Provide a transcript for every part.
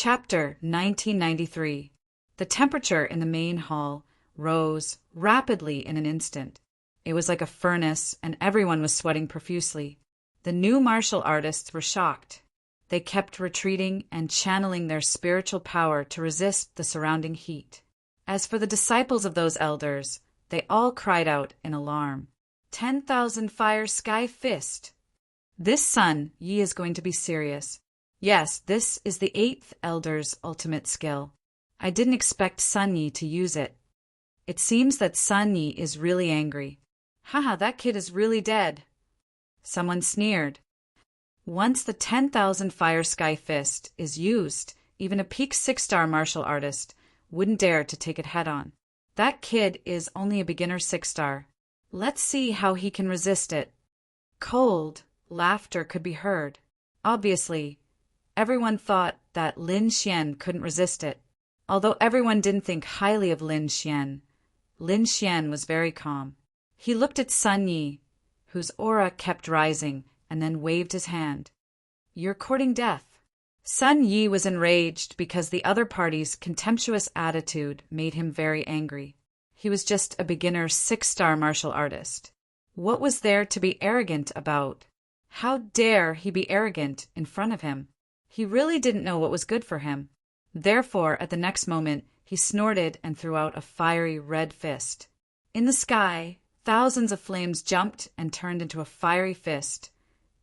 Chapter 1993. The temperature in the main hall rose rapidly in an instant. It was like a furnace, and everyone was sweating profusely. The new martial artists were shocked. They kept retreating and channeling their spiritual power to resist the surrounding heat. As for the disciples of those elders, they all cried out in alarm. 10,000 fire sky fist! This Sun Yi is going to be serious. Yes, this is the 8th elder's ultimate skill. I didn't expect Sun Yi to use it. It seems that Sun Yi is really angry. Haha, that kid is really dead. Someone sneered. Once the 10,000 fire sky fist is used, even a peak 6-star martial artist wouldn't dare to take it head-on. That kid is only a beginner 6-star. Let's see how he can resist it. Cold laughter could be heard. Obviously, everyone thought that Lin Xian couldn't resist it. Although everyone didn't think highly of Lin Xian was very calm. He looked at Sun Yi, whose aura kept rising, and then waved his hand. You're courting death. Sun Yi was enraged because the other party's contemptuous attitude made him very angry. He was just a beginner 6-star martial artist. What was there to be arrogant about? How dare he be arrogant in front of him? He really didn't know what was good for him. Therefore, at the next moment, he snorted and threw out a fiery red fist. In the sky, thousands of flames jumped and turned into a fiery fist,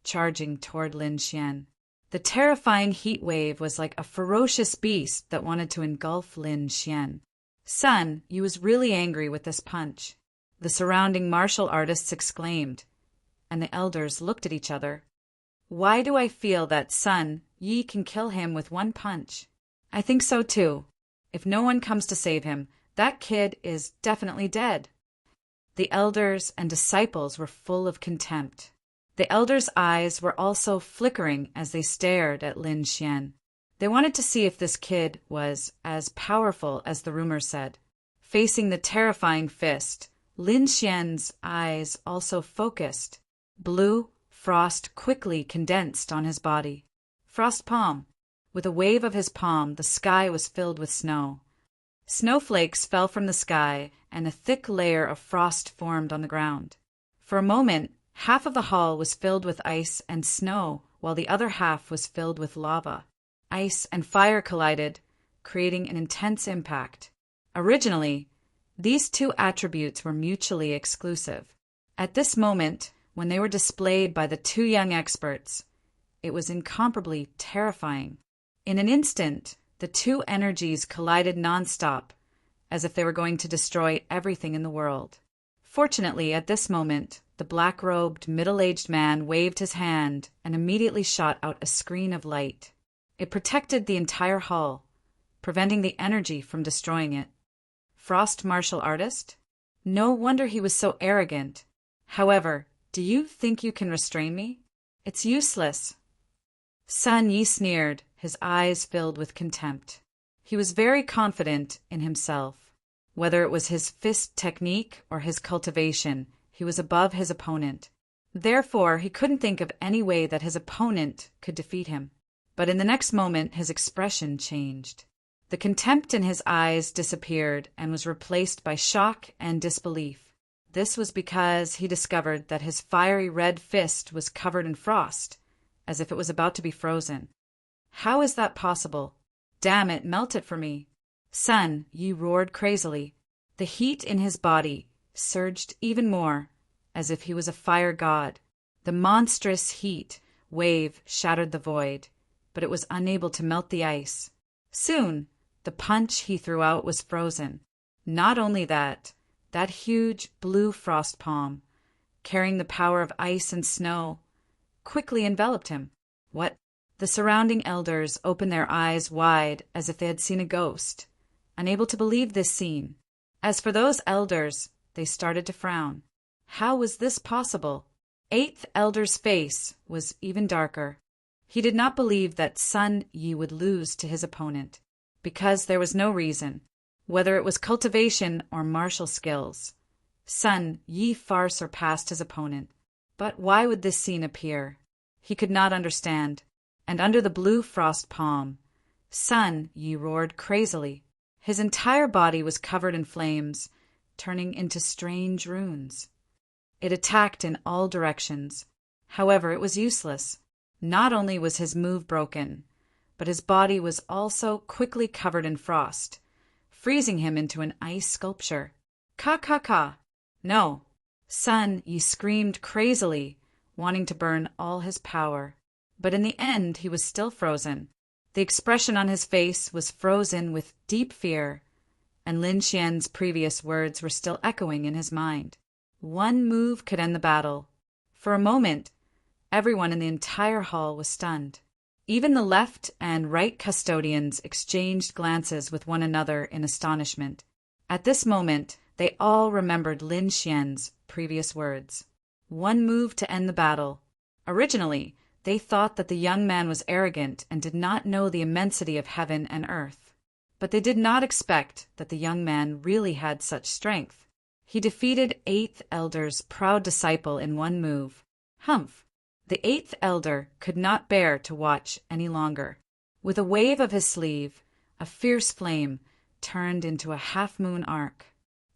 charging toward Lin Xian. The terrifying heat wave was like a ferocious beast that wanted to engulf Lin Xian. Sun Yi was really angry with this punch. The surrounding martial artists exclaimed, and the elders looked at each other. Why do I feel that Sun Yi can kill him with one punch? I think so too. If no one comes to save him, that kid is definitely dead. The elders and disciples were full of contempt. The elders' eyes were also flickering as they stared at Lin Xian. They wanted to see if this kid was as powerful as the rumor said. Facing the terrifying fist, Lin Xian's eyes also focused. Blue frost quickly condensed on his body. Frost palm. With a wave of his palm, the sky was filled with snow. Snowflakes fell from the sky, and a thick layer of frost formed on the ground. For a moment, half of the hall was filled with ice and snow, while the other half was filled with lava. Ice and fire collided, creating an intense impact. Originally, these two attributes were mutually exclusive. At this moment, when they were displayed by the two young experts, it was incomparably terrifying. In an instant, the two energies collided nonstop, as if they were going to destroy everything in the world. Fortunately, at this moment, the black-robed, middle-aged man waved his hand and immediately shot out a screen of light. It protected the entire hall, preventing the energy from destroying it. Frost martial artist? No wonder he was so arrogant. However, do you think you can restrain me? It's useless. Sun Yi sneered, his eyes filled with contempt. He was very confident in himself. Whether it was his fist technique or his cultivation, he was above his opponent. Therefore, he couldn't think of any way that his opponent could defeat him. But in the next moment, his expression changed. The contempt in his eyes disappeared and was replaced by shock and disbelief. This was because he discovered that his fiery red fist was covered in frost, as if it was about to be frozen. How is that possible? Damn it, melt it for me. Sun Yi roared crazily. The heat in his body surged even more, as if he was a fire god. The monstrous heat wave shattered the void, but it was unable to melt the ice. Soon, the punch he threw out was frozen. Not only that, that huge blue frost palm, carrying the power of ice and snow, quickly enveloped him. What? The surrounding elders opened their eyes wide as if they had seen a ghost, unable to believe this scene. As for those elders, they started to frown. How was this possible? 8th elder's face was even darker. He did not believe that Sun Yi would lose to his opponent, because there was no reason, whether it was cultivation or martial skills. Sun Yi far surpassed his opponent. But why would this scene appear? He could not understand. And under the blue frost palm, Sun Yi roared crazily. His entire body was covered in flames, turning into strange runes. It attacked in all directions. However, it was useless. Not only was his move broken, but his body was also quickly covered in frost, freezing him into an ice sculpture. Ka ka ka! No! Sun Yi screamed crazily, wanting to burn all his power. But in the end, he was still frozen. The expression on his face was frozen with deep fear, and Lin Xian's previous words were still echoing in his mind. One move could end the battle. For a moment, everyone in the entire hall was stunned. Even the left and right custodians exchanged glances with one another in astonishment. At this moment, they all remembered Lin Xian's previous words. One move to end the battle. Originally, they thought that the young man was arrogant and did not know the immensity of heaven and earth. But they did not expect that the young man really had such strength. He defeated 8th Elder's proud disciple in one move. Humph! The 8th Elder could not bear to watch any longer. With a wave of his sleeve, a fierce flame turned into a half-moon arc.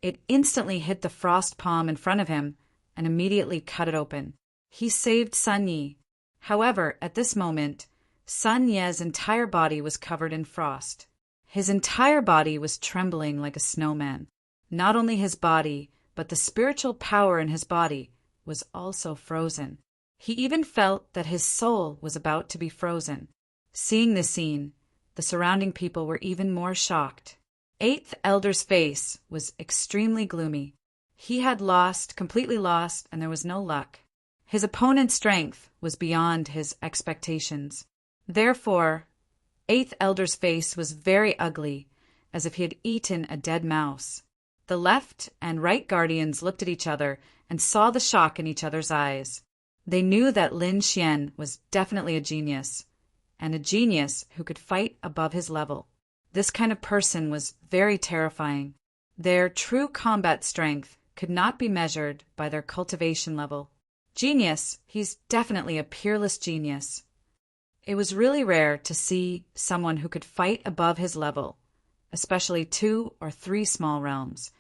It instantly hit the frost palm in front of him and immediately cut it open. He saved Sun Yi. However, at this moment, Sun Ye's entire body was covered in frost. His entire body was trembling like a snowman. Not only his body, but the spiritual power in his body was also frozen. He even felt that his soul was about to be frozen. Seeing this scene, the surrounding people were even more shocked. 8th Elder's face was extremely gloomy. He had lost, completely lost, and there was no luck. His opponent's strength was beyond his expectations. Therefore, 8th Elder's face was very ugly, as if he had eaten a dead mouse. The left and right guardians looked at each other and saw the shock in each other's eyes. They knew that Lin Xian was definitely a genius, and a genius who could fight above his level. This kind of person was very terrifying. Their true combat strength could not be measured by their cultivation level. Genius, he's definitely a peerless genius. It was really rare to see someone who could fight above his level, especially 2 or 3 small realms.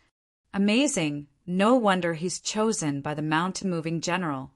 Amazing, no wonder he's chosen by the mountain-moving general.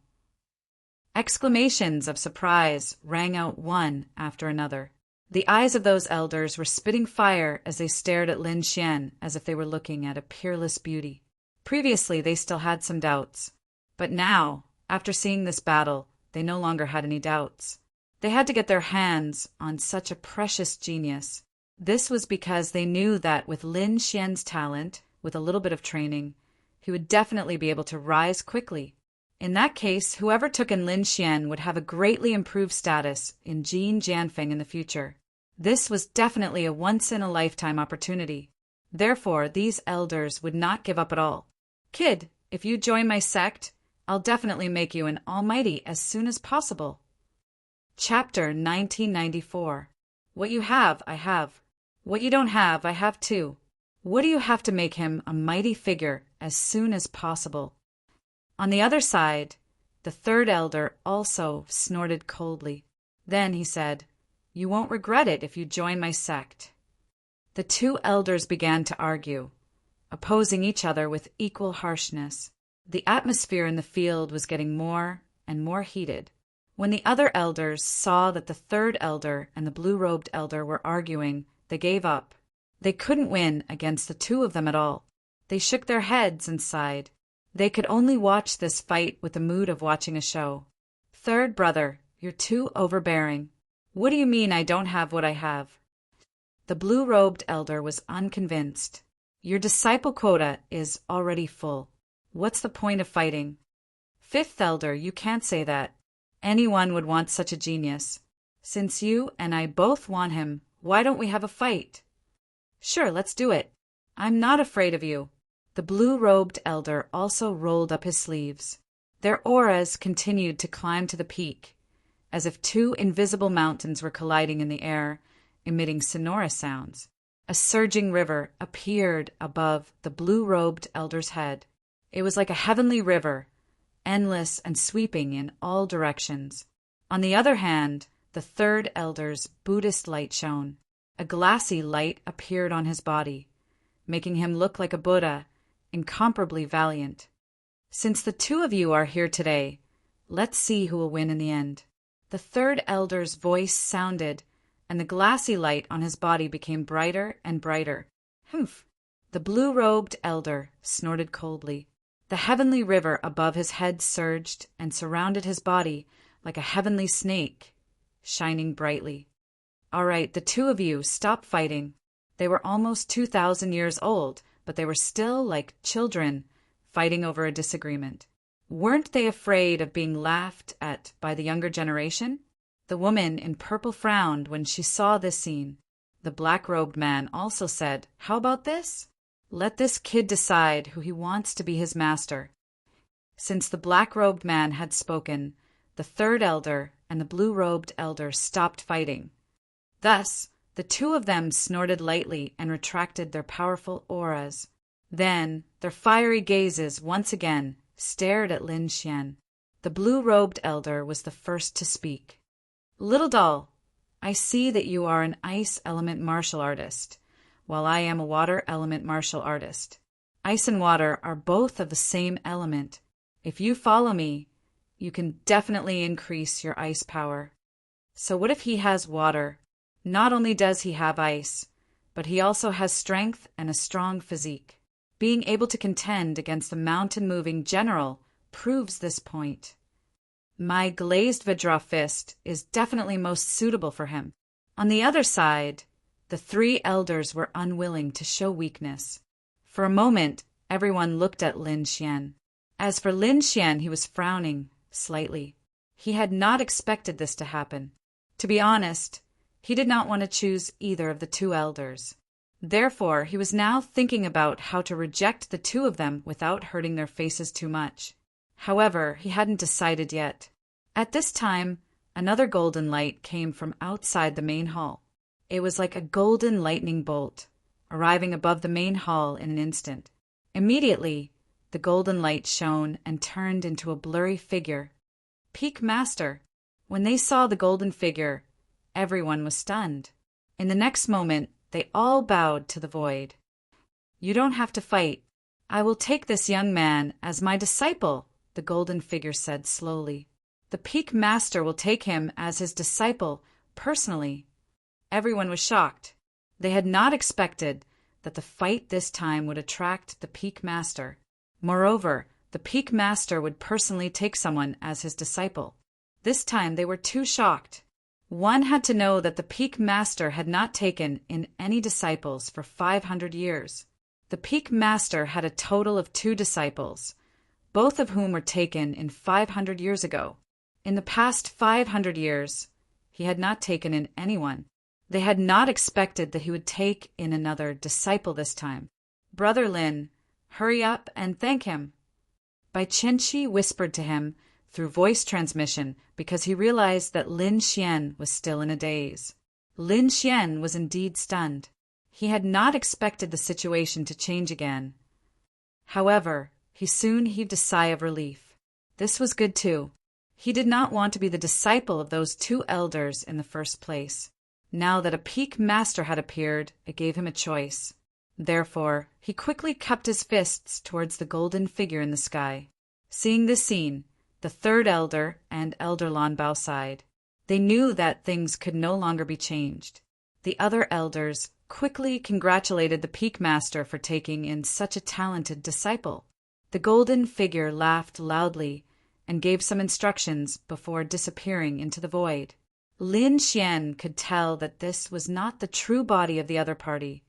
Exclamations of surprise rang out one after another. The eyes of those elders were spitting fire as they stared at Lin Xian as if they were looking at a peerless beauty. Previously, they still had some doubts. But now, after seeing this battle, they no longer had any doubts. They had to get their hands on such a precious genius. This was because they knew that with Lin Xian's talent, with a little bit of training, he would definitely be able to rise quickly. In that case, whoever took in Lin Xian would have a greatly improved status in Jin Jianfeng in the future. This was definitely a once-in-a-lifetime opportunity. Therefore, these elders would not give up at all. Kid, if you join my sect, I'll definitely make you an almighty as soon as possible. Chapter 1994. What you have, I have. What you don't have, I have too. What do you have to make him a mighty figure as soon as possible? On the other side, the 3rd elder also snorted coldly. Then he said, "You won't regret it if you join my sect." The 2 elders began to argue, opposing each other with equal harshness. The atmosphere in the field was getting more and more heated. When the other elders saw that the 3rd elder and the blue-robed elder were arguing, they gave up. They couldn't win against the 2 of them at all. They shook their heads and sighed. They could only watch this fight with the mood of watching a show. "Third brother, you're too overbearing. What do you mean I don't have what I have?" The blue-robed elder was unconvinced. "Your disciple quota is already full. What's the point of fighting?" "5th elder, you can't say that. Anyone would want such a genius. Since you and I both want him, why don't we have a fight?" "Sure, let's do it. I'm not afraid of you." The blue-robed elder also rolled up his sleeves. Their auras continued to climb to the peak, as if 2 invisible mountains were colliding in the air, emitting sonorous sounds. A surging river appeared above the blue-robed elder's head. It was like a heavenly river, endless and sweeping in all directions. On the other hand, the 3rd elder's Buddhist light shone. A glassy light appeared on his body, making him look like a Buddha, incomparably valiant. Since the two of you are here today, let's see who will win in the end. The third elder's voice sounded, and the glassy light on his body became brighter and brighter. Humph! The blue-robed elder snorted coldly. The heavenly river above his head surged and surrounded his body like a heavenly snake, shining brightly. All right, the two of you, stop fighting. They were almost 2,000 years old, but they were still like children fighting over a disagreement. Weren't they afraid of being laughed at by the younger generation? The woman in purple frowned when she saw this scene. The black-robed man also said, "How about this? Let this kid decide who he wants to be his master." Since the black-robed man had spoken, the third elder and the blue-robed elder stopped fighting. Thus, the two of them snorted lightly and retracted their powerful auras. Then, their fiery gazes once again stared at Lin Xian. The blue-robed elder was the first to speak. "Little doll, I see that you are an ice element martial artist, while I am a water element martial artist. Ice and water are both of the same element. If you follow me, you can definitely increase your ice power. So what if he has water? Not only does he have ice, but he also has strength and a strong physique. Being able to contend against a mountain-moving general proves this point. My glazed Vajra fist is definitely most suitable for him." On the other side, the three elders were unwilling to show weakness. For a moment, everyone looked at Lin Xian. As for Lin Xian, he was frowning slightly. He had not expected this to happen. To be honest, he did not want to choose either of the two elders. Therefore, he was now thinking about how to reject the two of them without hurting their faces too much. However, he hadn't decided yet. At this time, another golden light came from outside the main hall. It was like a golden lightning bolt, arriving above the main hall in an instant. Immediately, the golden light shone and turned into a blurry figure. Peak Master. When they saw the golden figure, everyone was stunned. In the next moment, they all bowed to the void. "You don't have to fight. I will take this young man as my disciple," the golden figure said slowly. "The Peak Master will take him as his disciple personally." Everyone was shocked. They had not expected that the fight this time would attract the Peak Master. Moreover, the Peak Master would personally take someone as his disciple. This time they were too shocked. One had to know that the Peak Master had not taken in any disciples for 500 years. The Peak Master had a total of 2 disciples, both of whom were taken in 500 years ago. In the past 500 years, he had not taken in anyone. They had not expected that he would take in another disciple this time. "Brother Lin, hurry up and thank him." Bai Qianqi whispered to him through voice transmission because he realized that Lin Xian was still in a daze. Lin Xian was indeed stunned. He had not expected the situation to change again. However, he soon heaved a sigh of relief. This was good too. He did not want to be the disciple of those 2 elders in the first place. Now that a Peak Master had appeared, it gave him a choice. Therefore, he quickly cupped his fists towards the golden figure in the sky. Seeing this scene, the third elder and Elder Lanbao sighed. They knew that things could no longer be changed. The other elders quickly congratulated the Peak Master for taking in such a talented disciple. The golden figure laughed loudly and gave some instructions before disappearing into the void. Lin Xian could tell that this was not the true body of the other party,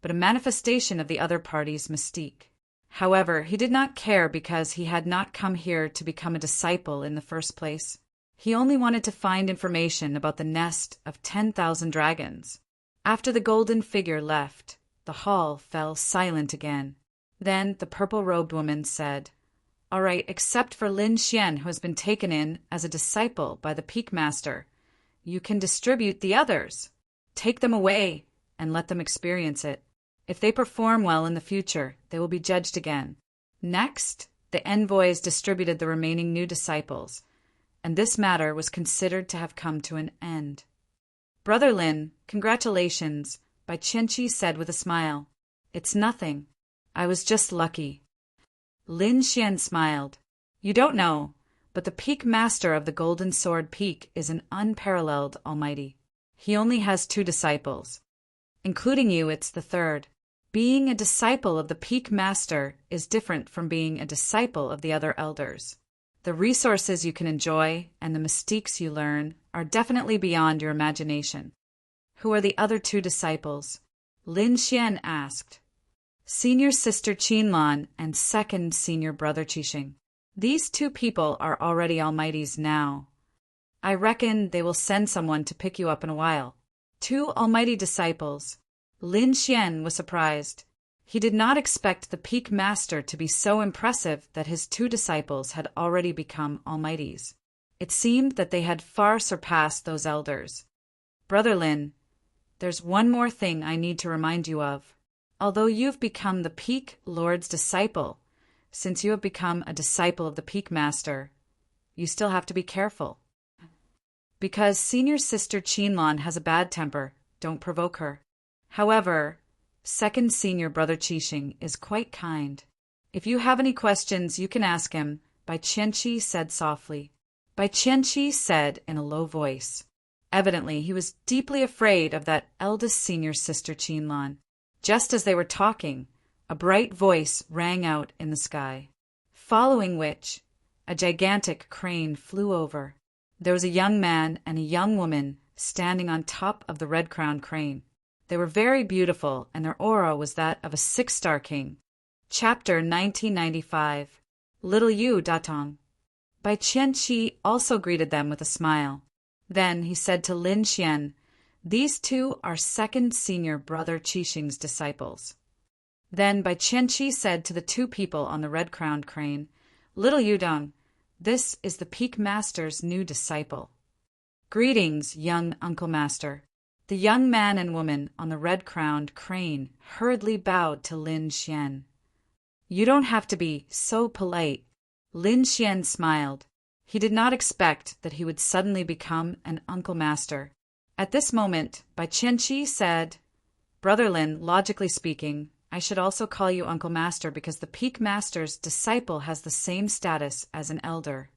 but a manifestation of the other party's mystique. However, he did not care because he had not come here to become a disciple in the first place. He only wanted to find information about the nest of 10,000 dragons. After the golden figure left, the hall fell silent again. Then the purple-robed woman said, "All right, except for Lin Xian, who has been taken in as a disciple by the Peak Master. You can distribute the others. Take them away and let them experience it. If they perform well in the future, they will be judged again." Next, the envoys distributed the remaining new disciples, and this matter was considered to have come to an end. Brother Lin, congratulations, Bai Qianqi said with a smile. It's nothing. I was just lucky. Lin Xian smiled. You don't know, but the peak master of the Golden Sword Peak is an unparalleled almighty. He only has 2 disciples. Including you, it's the 3rd. Being a disciple of the peak master is different from being a disciple of the other elders. The resources you can enjoy and the mystiques you learn are definitely beyond your imagination. Who are the other 2 disciples? Lin Xian asked. Senior sister Qinlan and second senior brother Qixing. These 2 people are already almighties now. I reckon they will send someone to pick you up in a while. 2 almighty disciples. Lin Xian was surprised. He did not expect the peak master to be so impressive that his 2 disciples had already become almighties. It seemed that they had far surpassed those elders. Brother Lin, there's one more thing I need to remind you of. Although you've become the peak lord's disciple, since you have become a disciple of the peak master, you still have to be careful. Because senior sister Qinlan has a bad temper, don't provoke her. However, second senior brother Qixing is quite kind. If you have any questions, you can ask him, Bai Qianqi said softly. Bai Qianqi said in a low voice. Evidently, he was deeply afraid of that eldest senior sister Qinlan. Just as they were talking, a bright voice rang out in the sky, following which a gigantic crane flew over. There was a young man and a young woman standing on top of the red-crowned crane. They were very beautiful, and their aura was that of a 6-star king. Chapter 1995. Little Yu Datong. Bai Qianqi also greeted them with a smile. Then he said to Lin Xian, These 2 are second senior brother Qixing's disciples. Then Bai Qianqi said to the 2 people on the red-crowned crane, Little Yudong, this is the peak master's new disciple. Greetings, young Uncle Master. The young man and woman on the red-crowned crane hurriedly bowed to Lin Xian. You don't have to be so polite. Lin Xian smiled. He did not expect that he would suddenly become an Uncle Master. At this moment, Bai Qianqi said, Brother Lin, logically speaking, I should also call you Uncle Master because the peak master's disciple has the same status as an elder.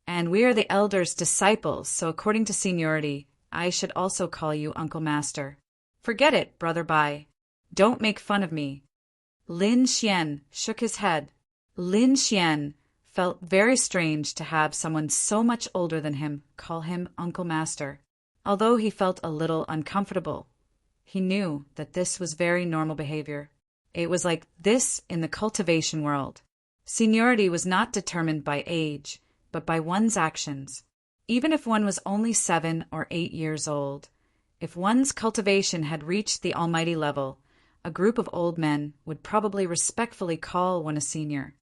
And we are the elder's disciples, so according to seniority, I should also call you Uncle Master. Forget it, Brother Bai. Don't make fun of me. Lin Xian shook his head. Lin Xian felt very strange to have someone so much older than him call him Uncle Master. Although he felt a little uncomfortable, he knew that this was very normal behavior. It was like this in the cultivation world. Seniority was not determined by age, but by one's actions. Even if one was only 7 or 8 years old, if one's cultivation had reached the almighty level, a group of old men would probably respectfully call one a senior.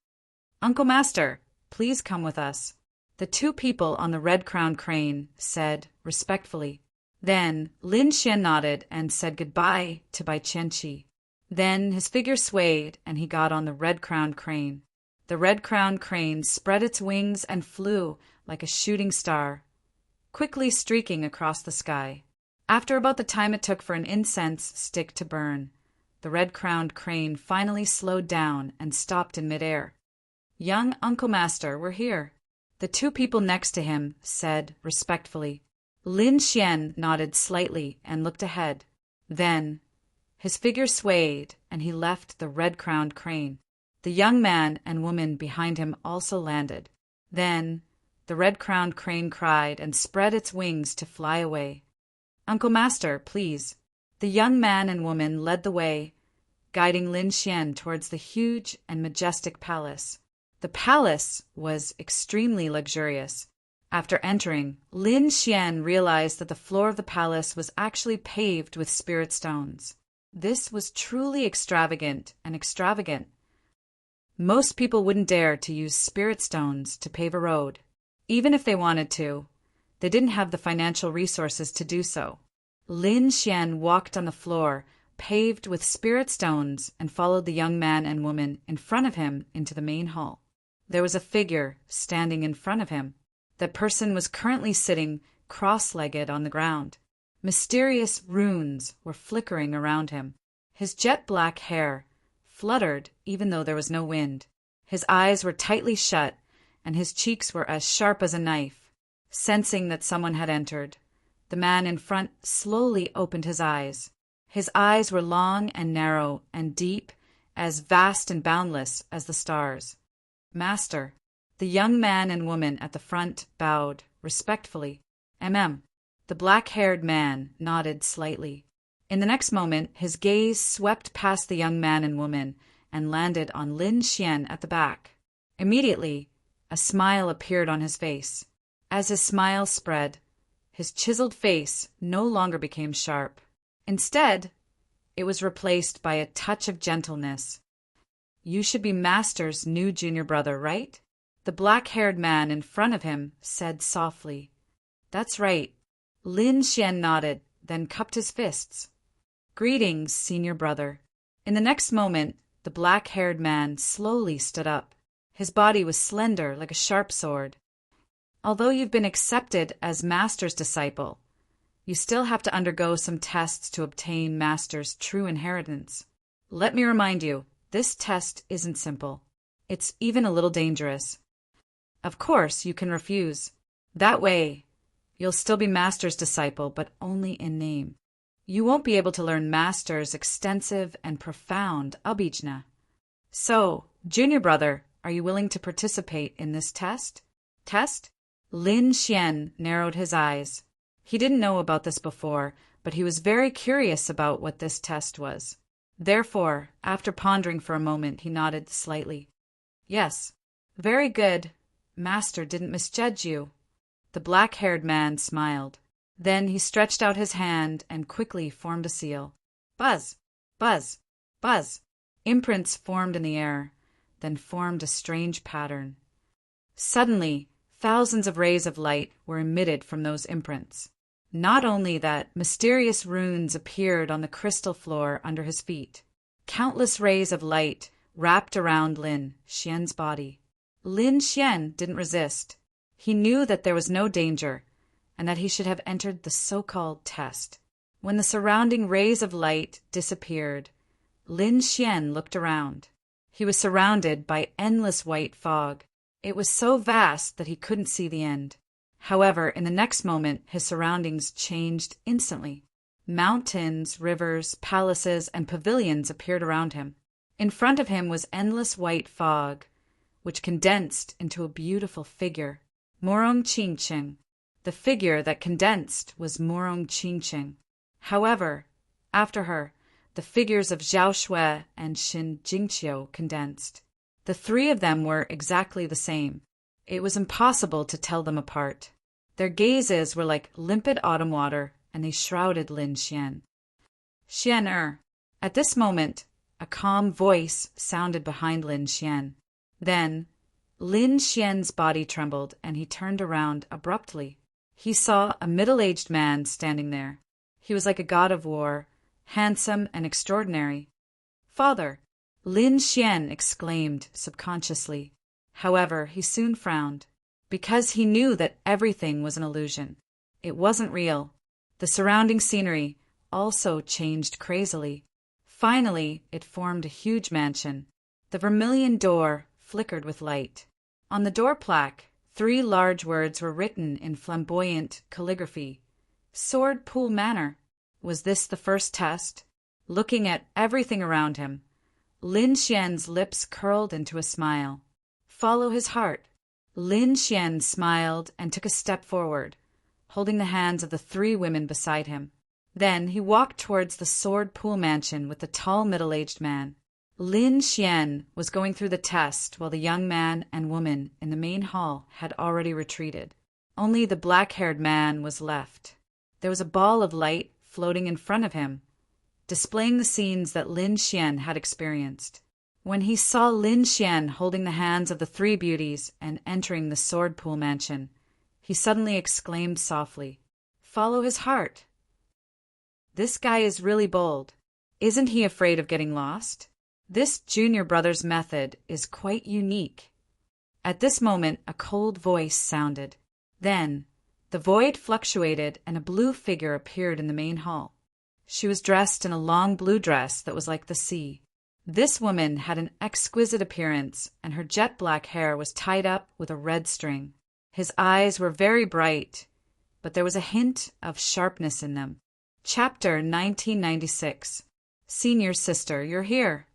Uncle Master, please come with us. The 2 people on the red-crowned crane said respectfully. Then Lin Xian nodded and said goodbye to Bai Qianqi. Then his figure swayed and he got on the red-crowned crane. The red-crowned crane spread its wings and flew like a shooting star, quickly streaking across the sky. After about the time it took for an incense stick to burn, the red-crowned crane finally slowed down and stopped in midair. Young Uncle Master, we're here. The 2 people next to him said respectfully. Lin Xian nodded slightly and looked ahead. Then his figure swayed and he left the red-crowned crane. The young man and woman behind him also landed. Then the red-crowned crane cried and spread its wings to fly away. Uncle Master, please. The young man and woman led the way, guiding Lin Xian towards the huge and majestic palace. The palace was extremely luxurious. After entering, Lin Xian realized that the floor of the palace was actually paved with spirit stones. This was truly extravagant and extravagant. Most people wouldn't dare to use spirit stones to pave a road. Even if they wanted to, they didn't have the financial resources to do so. Lin Xian walked on the floor, paved with spirit stones, and followed the young man and woman in front of him into the main hall. There was a figure standing in front of him. That person was currently sitting cross-legged on the ground. Mysterious runes were flickering around him. His jet-black hair fluttered even though there was no wind. His eyes were tightly shut, and his cheeks were as sharp as a knife. Sensing that someone had entered, the man in front slowly opened his eyes. His eyes were long and narrow and deep, as vast and boundless as the stars. "Master." The young man and woman at the front bowed respectfully. "Mm." The black-haired man nodded slightly. In the next moment, his gaze swept past the young man and woman and landed on Lin Xian at the back. Immediately, a smile appeared on his face. As his smile spread, his chiseled face no longer became sharp. Instead, it was replaced by a touch of gentleness. "You should be Master's new junior brother, right?" The black-haired man in front of him said softly. "That's right." Lin Xian nodded, then cupped his fists. "Greetings, senior brother." In the next moment, the black-haired man slowly stood up. His body was slender like a sharp sword. "Although you've been accepted as Master's disciple, you still have to undergo some tests to obtain Master's true inheritance. Let me remind you, this test isn't simple. It's even a little dangerous. Of course, you can refuse. That way, you'll still be Master's disciple, but only in name. You won't be able to learn Master's extensive and profound abhijna. So, junior brother, are you willing to participate in this test?" "Test?" Lin Xian narrowed his eyes. He didn't know about this before, but he was very curious about what this test was. Therefore, after pondering for a moment, he nodded slightly. "Yes." "Very good. Master didn't misjudge you." The black-haired man smiled. Then he stretched out his hand and quickly formed a seal. Buzz! Buzz! Buzz! Imprints formed in the air, then formed a strange pattern. Suddenly, thousands of rays of light were emitted from those imprints. Not only that, mysterious runes appeared on the crystal floor under his feet. Countless rays of light wrapped around Lin Xian's body. Lin Xian didn't resist. He knew that there was no danger, and that he should have entered the so-called test. When the surrounding rays of light disappeared, Lin Xian looked around. He was surrounded by endless white fog. It was so vast that he couldn't see the end. However, in the next moment, his surroundings changed instantly. Mountains, rivers, palaces, and pavilions appeared around him. In front of him was endless white fog, which condensed into a beautiful figure, Morong Qingqing. The figure that condensed was Morong Qingqing. However, after her, the figures of Zhao Shui and Xin Jingqiu condensed. The three of them were exactly the same. It was impossible to tell them apart. Their gazes were like limpid autumn water, and they shrouded Lin Xian. "Xian." At this moment, a calm voice sounded behind Lin Xian. Then, Lin Xian's body trembled, and he turned around abruptly. He saw a middle-aged man standing there. He was like a god of war, handsome and extraordinary. "Father!" Lin Xian exclaimed subconsciously. However, he soon frowned, because he knew that everything was an illusion. It wasn't real. The surrounding scenery also changed crazily. Finally, it formed a huge mansion. The vermilion door flickered with light. On the door plaque, 3 large words were written in flamboyant calligraphy. Sword Pool Manor. Was this the first test? Looking at everything around him, Lin Xian's lips curled into a smile. Follow his heart. Lin Xian smiled and took a step forward, holding the hands of the 3 women beside him. Then he walked towards the Sword Pool Mansion with the tall middle-aged man. Lin Xian was going through the test while the young man and woman in the main hall had already retreated. Only the black-haired man was left. There was a ball of light floating in front of him, displaying the scenes that Lin Xian had experienced. When he saw Lin Xian holding the hands of the 3 beauties and entering the Sword Pool Mansion, he suddenly exclaimed softly, "Follow his heart. This guy is really bold. Isn't he afraid of getting lost? This junior brother's method is quite unique." At this moment, a cold voice sounded. Then, the The void fluctuated and a blue figure appeared in the main hall. She was dressed in a long blue dress that was like the sea. This woman had an exquisite appearance, and her jet black hair was tied up with a red string. His eyes were very bright, but there was a hint of sharpness in them. Chapter 1996. Senior Sister, you're here.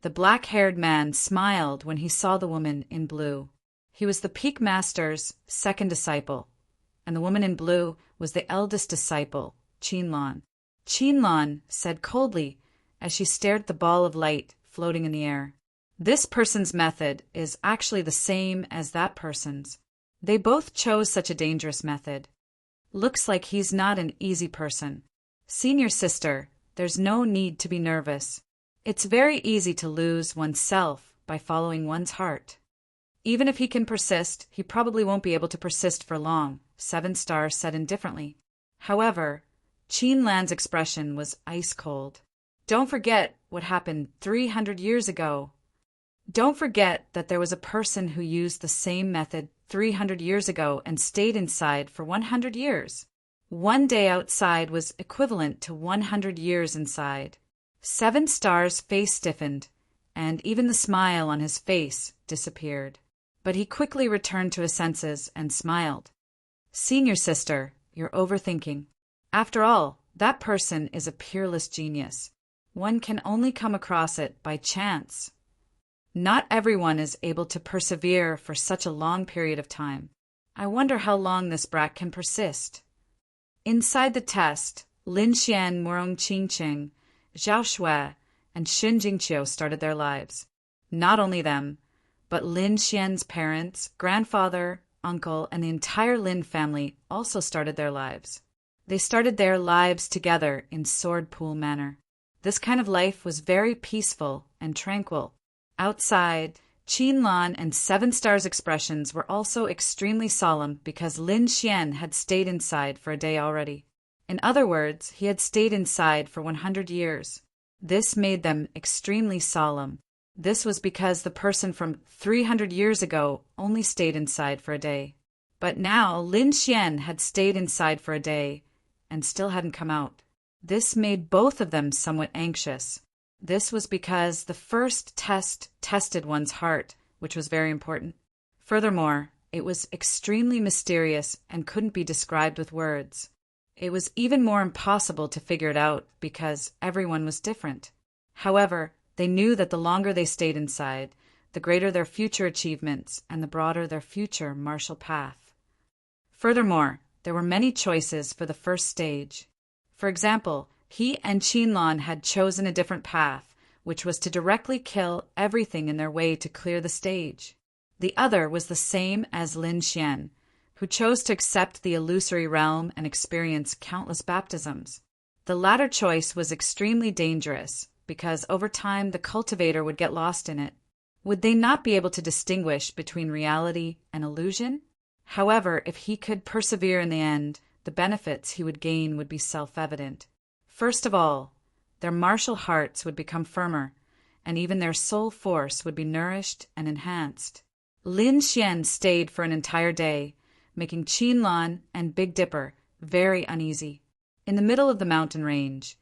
The black-haired man smiled when he saw the woman in blue. He was the Peak Master's second disciple, and the woman in blue was the eldest disciple, Qinlan. Qinlan said coldly as she stared at the ball of light floating in the air. This person's method is actually the same as that person's. They both chose such a dangerous method. Looks like he's not an easy person. Senior Sister, there's no need to be nervous. It's very easy to lose oneself by following one's heart. Even if he can persist, he probably won't be able to persist for long, 7 stars said indifferently. However, Qinlan's expression was ice cold. Don't forget what happened 300 years ago. Don't forget that there was a person who used the same method 300 years ago and stayed inside for 100 years. 1 day outside was equivalent to 100 years inside. 7 stars' face stiffened, and even the smile on his face disappeared. But he quickly returned to his senses and smiled. Senior Sister, you're overthinking. After all, that person is a peerless genius. One can only come across it by chance. Not everyone is able to persevere for such a long period of time. I wonder how long this brat can persist. Inside the test, Lin Xian, Murong Qingqing, Zhao Shui, and Xin Jingqiu started their lives. Not only them, but Lin Xian's parents, grandfather, uncle, and the entire Lin family also started their lives. They started their lives together in sword pool manner. This kind of life was very peaceful and tranquil. Outside, Qinlan and 7 stars' expressions were also extremely solemn because Lin Xian had stayed inside for a day already. In other words, he had stayed inside for 100 years. This made them extremely solemn. This was because the person from 300 years ago only stayed inside for a day. But now Lin Xian had stayed inside for a day and still hadn't come out. This made both of them somewhat anxious. This was because the first test tested one's heart, which was very important. Furthermore, it was extremely mysterious and couldn't be described with words. It was even more impossible to figure it out because everyone was different. However, they knew that the longer they stayed inside, the greater their future achievements and the broader their future martial path. Furthermore, there were many choices for the first stage. For example, he and Qinlan had chosen a different path, which was to directly kill everything in their way to clear the stage. The other was the same as Lin Xian, who chose to accept the illusory realm and experience countless baptisms. The latter choice was extremely dangerous, because over time the cultivator would get lost in it. Would they not be able to distinguish between reality and illusion? However, if he could persevere in the end, the benefits he would gain would be self-evident. First of all, their martial hearts would become firmer, and even their soul force would be nourished and enhanced. Lin Xian stayed for an entire day, making Qinlan and Big Dipper very uneasy. In the middle of the mountain range,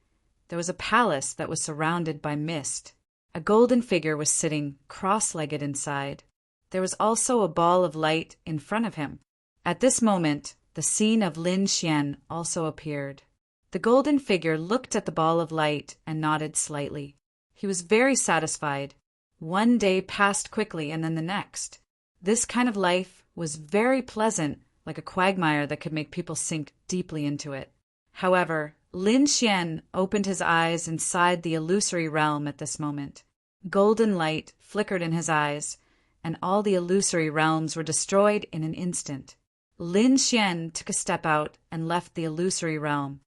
there was a palace that was surrounded by mist. A golden figure was sitting cross-legged inside. There was also a ball of light in front of him. At this moment, the scene of Lin Xian also appeared. The golden figure looked at the ball of light and nodded slightly. He was very satisfied. 1 day passed quickly and then the next. This kind of life was very pleasant, like a quagmire that could make people sink deeply into it. However, Lin Xian opened his eyes inside the illusory realm at this moment. Golden light flickered in his eyes, and all the illusory realms were destroyed in an instant. Lin Xian took a step out and left the illusory realm.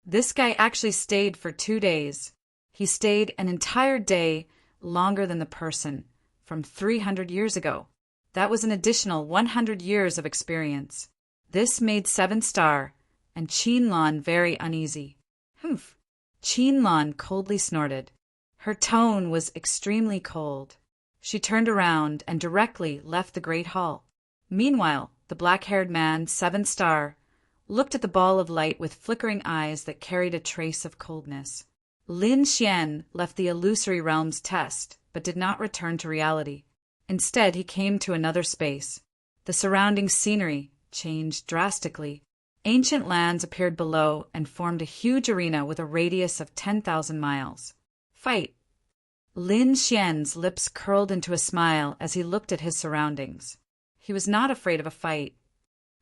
This guy actually stayed for 2 days. He stayed an entire day longer than the person from 300 years ago. That was an additional 100 years of experience. This made 7 star and Qinlan very uneasy. Humph! Qinlan coldly snorted. Her tone was extremely cold. She turned around and directly left the great hall. Meanwhile, the black-haired man, 7 star, looked at the ball of light with flickering eyes that carried a trace of coldness. Lin Xian left the illusory realm's test, but did not return to reality. Instead, he came to another space. The surrounding scenery changed drastically. Ancient lands appeared below and formed a huge arena with a radius of 10,000 miles. Fight! Lin Xian's lips curled into a smile as he looked at his surroundings. He was not afraid of a fight.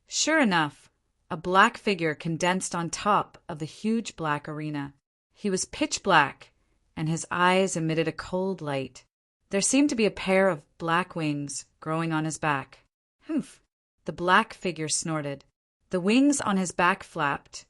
Sure enough, a black figure condensed on top of the huge black arena. He was pitch black, and his eyes emitted a cold light. There seemed to be a pair of black wings growing on his back. Humph! The black figure snorted. The wings on his back flapped,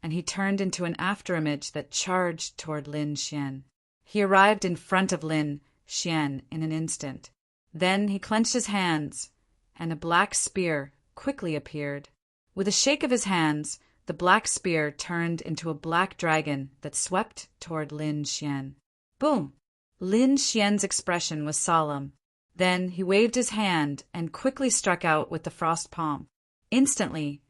and he turned into an afterimage that charged toward Lin Xian. He arrived in front of Lin Xian in an instant. Then he clenched his hands, and a black spear quickly appeared. With a shake of his hands, the black spear turned into a black dragon that swept toward Lin Xian. Boom! Lin Xian's expression was solemn. Then he waved his hand and quickly struck out with the frost palm. Instantly,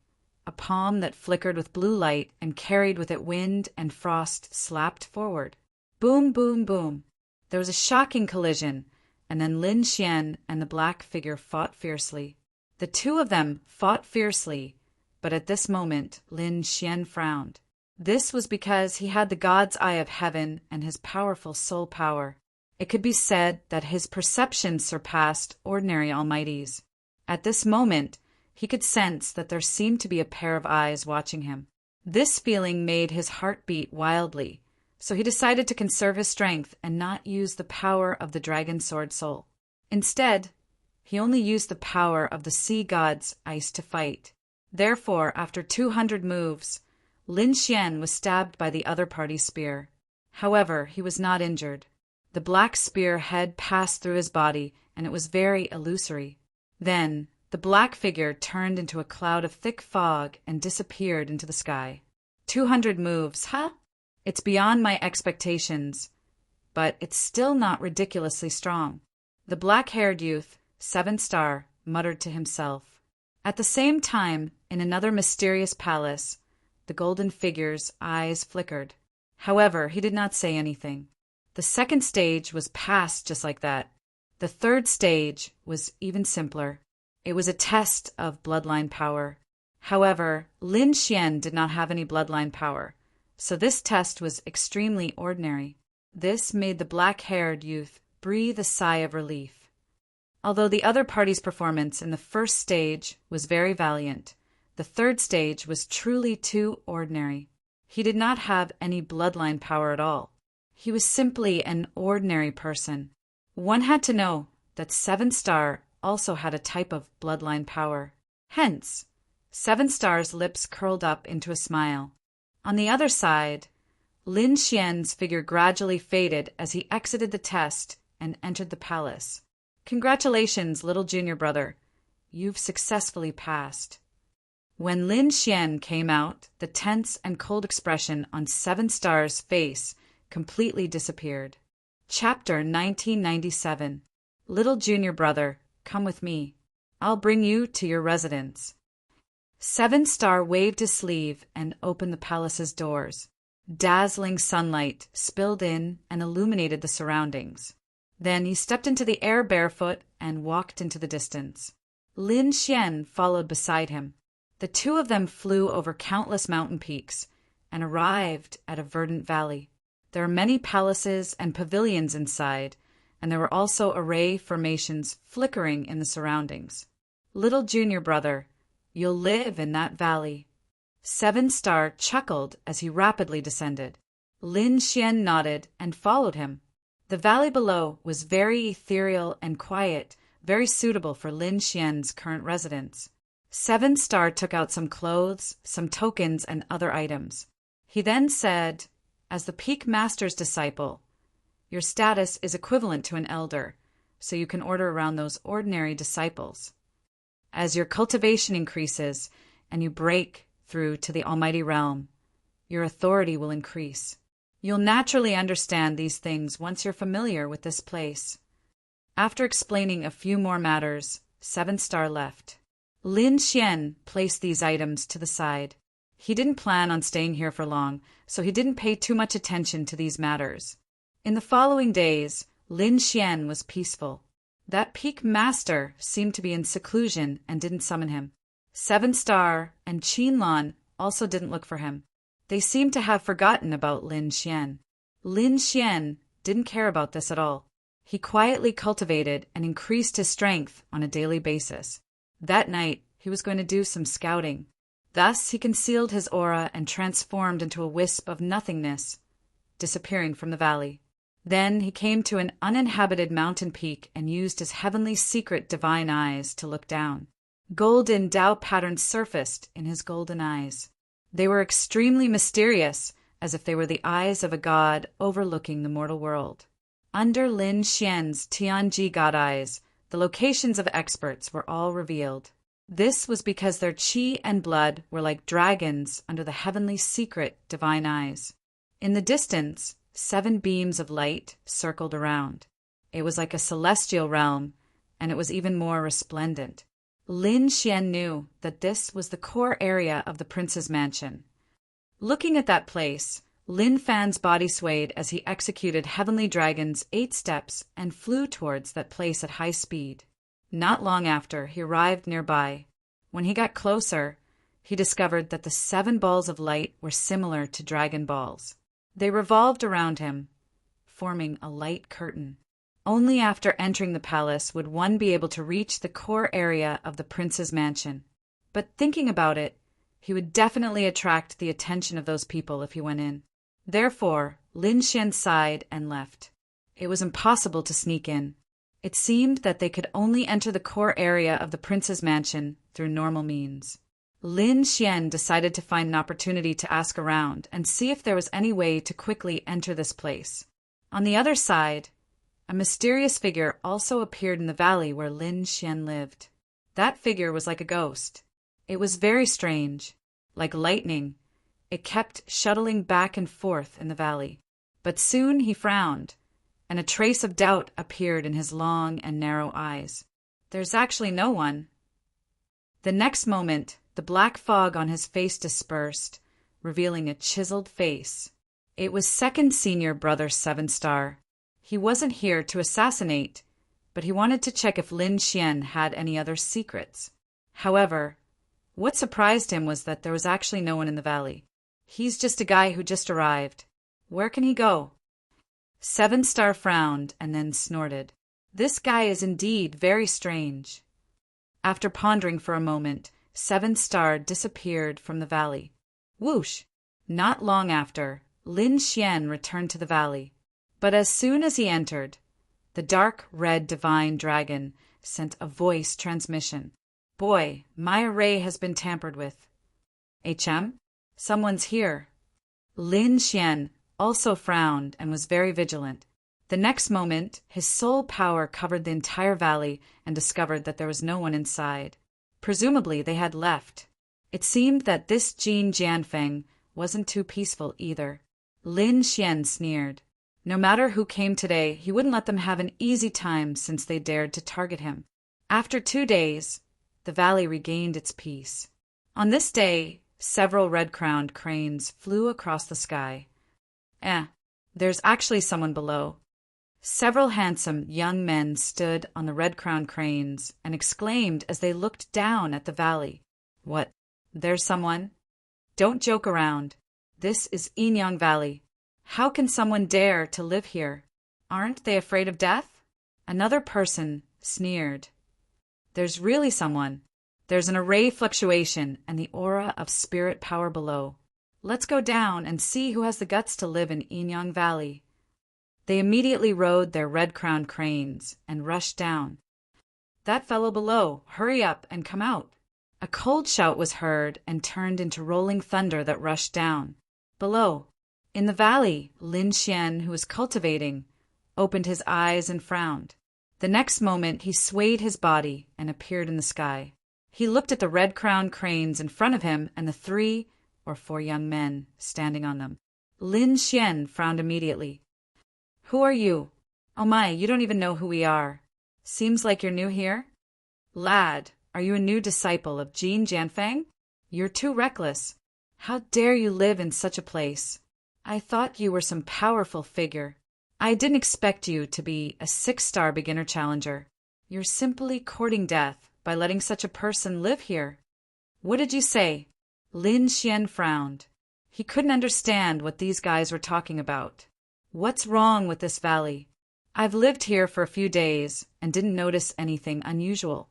a palm that flickered with blue light and carried with it wind and frost slapped forward. Boom, boom, boom. There was a shocking collision, and then Lin Xian and the black figure fought fiercely. The two of them fought fiercely, but at this moment Lin Xian frowned. This was because he had the god's eye of heaven and his powerful soul power. It could be said that his perception surpassed ordinary almighties. At this moment, he could sense that there seemed to be a pair of eyes watching him. This feeling made his heart beat wildly, so he decided to conserve his strength and not use the power of the dragon sword soul. Instead, he only used the power of the sea god's ice to fight. Therefore, after 200 moves, Lin Xian was stabbed by the other party's spear. However, he was not injured. The black spear head passed through his body, and it was very illusory. Then, the black figure turned into a cloud of thick fog and disappeared into the sky. 200 moves, huh? It's beyond my expectations, but it's still not ridiculously strong. The black-haired youth, 7-star, muttered to himself. At the same time, in another mysterious palace, the golden figure's eyes flickered. However, he did not say anything. The second stage was passed just like that. The third stage was even simpler. It was a test of bloodline power. However, Lin Xian did not have any bloodline power, so this test was extremely ordinary. This made the black-haired youth breathe a sigh of relief. Although the other party's performance in the first stage was very valiant, the third stage was truly too ordinary. He did not have any bloodline power at all. He was simply an ordinary person. One had to know that 7-star also had a type of bloodline power. Hence, 7-star's lips curled up into a smile. On the other side, Lin Xian's figure gradually faded as he exited the test and entered the palace. Congratulations, little junior brother. You've successfully passed. When Lin Xian came out, the tense and cold expression on 7-star's face completely disappeared. Chapter 1997. Little junior brother, come with me. I'll bring you to your residence. 7-star waved his sleeve and opened the palace's doors. Dazzling sunlight spilled in and illuminated the surroundings. Then he stepped into the air barefoot and walked into the distance. Lin Xian followed beside him. The two of them flew over countless mountain peaks and arrived at a verdant valley. There were many palaces and pavilions inside, and there were also array formations flickering in the surroundings. Little junior brother, you'll live in that valley. 7-star chuckled as he rapidly descended. Lin Xian nodded and followed him. The valley below was very ethereal and quiet, very suitable for Lin Xian's current residence. 7-star took out some clothes, some tokens, and other items. He then said, as the Peak Master's disciple, your status is equivalent to an elder, so you can order around those ordinary disciples. As your cultivation increases and you break through to the Almighty Realm, your authority will increase. You'll naturally understand these things once you're familiar with this place. After explaining a few more matters, 7-star left. Lin Xian placed these items to the side. He didn't plan on staying here for long, so he didn't pay too much attention to these matters. In the following days, Lin Xian was peaceful. That peak master seemed to be in seclusion and didn't summon him. Seven Star and Qinlan also didn't look for him. They seemed to have forgotten about Lin Xian. Lin Xian didn't care about this at all. He quietly cultivated and increased his strength on a daily basis. That night, he was going to do some scouting. Thus, he concealed his aura and transformed into a wisp of nothingness, disappearing from the valley. Then he came to an uninhabited mountain peak and used his heavenly secret divine eyes to look down. Golden Tao patterns surfaced in his golden eyes. They were extremely mysterious, as if they were the eyes of a god overlooking the mortal world. Under Lin Xian's Tianji god eyes, the locations of experts were all revealed. This was because their qi and blood were like dragons under the heavenly secret divine eyes. In the distance, 7 beams of light circled around. It was like a celestial realm, and it was even more resplendent. Lin Xian knew that this was the core area of the prince's mansion. Looking at that place, Lin Fan's body swayed as he executed Heavenly Dragon's 8 steps and flew towards that place at high speed. Not long after, he arrived nearby. When he got closer, he discovered that the 7 balls of light were similar to dragon balls. They revolved around him, forming a light curtain. Only after entering the palace would one be able to reach the core area of the prince's mansion. But thinking about it, he would definitely attract the attention of those people if he went in. Therefore, Lin Xian sighed and left. It was impossible to sneak in. It seemed that they could only enter the core area of the prince's mansion through normal means. Lin Xian decided to find an opportunity to ask around and see if there was any way to quickly enter this place. On the other side, a mysterious figure also appeared in the valley where Lin Xian lived. That figure was like a ghost. It was very strange. Like lightning, it kept shuttling back and forth in the valley. But soon he frowned, and a trace of doubt appeared in his long and narrow eyes. There's actually no one. The next moment, the black fog on his face dispersed, revealing a chiseled face. It was second senior brother 7 Star. He wasn't here to assassinate, but he wanted to check if Lin Xian had any other secrets. However, what surprised him was that there was actually no one in the valley. He's just a guy who just arrived. Where can he go? 7 Star frowned and then snorted. This guy is indeed very strange. After pondering for a moment, 7 Star disappeared from the valley. Whoosh! Not long after, Lin Xian returned to the valley. But as soon as he entered, the dark red divine dragon sent a voice transmission. Boy, my array has been tampered with. HM? Someone's here. Lin Xian also frowned and was very vigilant. The next moment, his soul power covered the entire valley and discovered that there was no one inside. Presumably, they had left. It seemed that this Jin Jianfeng wasn't too peaceful either. Lin Xian sneered. No matter who came today, he wouldn't let them have an easy time since they dared to target him. After 2 days, the valley regained its peace. On this day, several red-crowned cranes flew across the sky. There's actually someone below. Several handsome young men stood on the red-crowned cranes and exclaimed as they looked down at the valley. What? There's someone? Don't joke around. This is Yinyang Valley. How can someone dare to live here? Aren't they afraid of death? Another person sneered. There's really someone. There's an array fluctuation and the aura of spirit power below. Let's go down and see who has the guts to live in Yinyang Valley. They immediately rode their red-crowned cranes and rushed down. That fellow below, hurry up and come out. A cold shout was heard and turned into rolling thunder that rushed down. Below, in the valley, Lin Xian, who was cultivating, opened his eyes and frowned. The next moment, he swayed his body and appeared in the sky. He looked at the red-crowned cranes in front of him and the 3 or 4 young men standing on them. Lin Xian frowned immediately. Who are you? Oh my, you don't even know who we are. Seems like you're new here? Lad, are you a new disciple of Jin Jianfeng? You're too reckless. How dare you live in such a place? I thought you were some powerful figure. I didn't expect you to be a 6-star beginner challenger. You're simply courting death by letting such a person live here. What did you say? Lin Xian frowned. He couldn't understand what these guys were talking about. What's wrong with this valley? I've lived here for a few days and didn't notice anything unusual.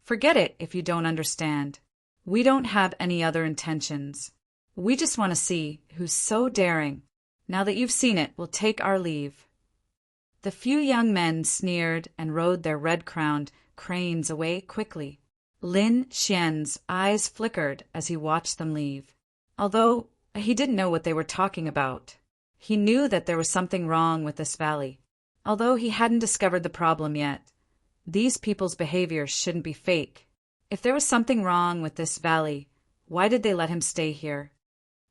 Forget it if you don't understand. We don't have any other intentions. We just want to see who's so daring. Now that you've seen it, we'll take our leave. The few young men sneered and rode their red-crowned cranes away quickly. Lin Xian's eyes flickered as he watched them leave. Although he didn't know what they were talking about, he knew that there was something wrong with this valley. Although he hadn't discovered the problem yet, these people's behavior shouldn't be fake. If there was something wrong with this valley, why did they let him stay here?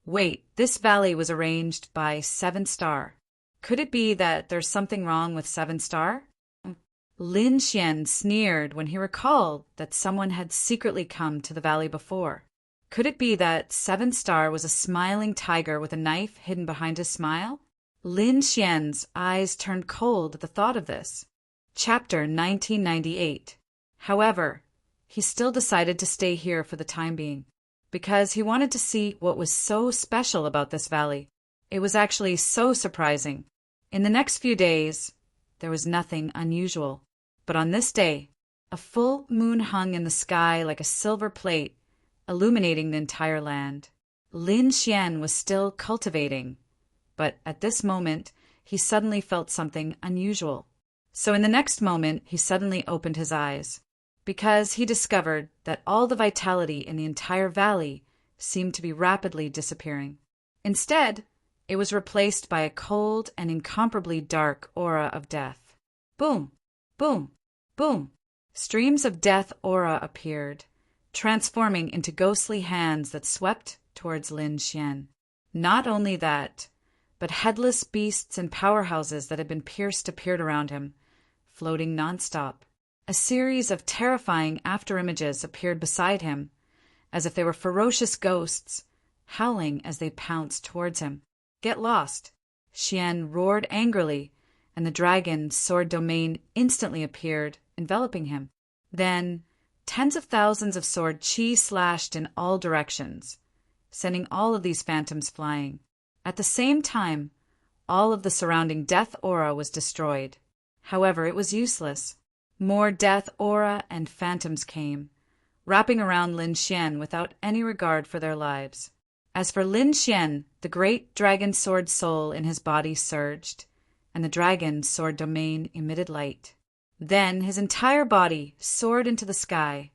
Wait, this valley was arranged by 7-star. Could it be that there's something wrong with 7-star? Lin Xian sneered when he recalled that someone had secretly come to the valley before. Could it be that 7-star was a smiling tiger with a knife hidden behind his smile? Lin Xian's eyes turned cold at the thought of this. Chapter 1998. However, he still decided to stay here for the time being, because he wanted to see what was so special about this valley. It was actually so surprising. In the next few days, there was nothing unusual. But on this day, a full moon hung in the sky like a silver plate, illuminating the entire land. Lin Xian was still cultivating, but at this moment, he suddenly felt something unusual. So in the next moment, he suddenly opened his eyes, because he discovered that all the vitality in the entire valley seemed to be rapidly disappearing. Instead, it was replaced by a cold and incomparably dark aura of death. Boom! Boom! Boom! Streams of death aura appeared, transforming into ghostly hands that swept towards Lin Xian. Not only that, but headless beasts and powerhouses that had been pierced appeared around him, floating nonstop. A series of terrifying afterimages appeared beside him, as if they were ferocious ghosts, howling as they pounced towards him. Get lost! Xian roared angrily, and the dragon's sword domain instantly appeared, enveloping him. Then, tens of thousands of sword chi slashed in all directions, sending all of these phantoms flying. At the same time, all of the surrounding death aura was destroyed. However, it was useless. More death aura and phantoms came, wrapping around Lin Xian without any regard for their lives. As for Lin Xian, the great dragon sword soul in his body surged, and the dragon's sword domain emitted light. Then his entire body soared into the sky,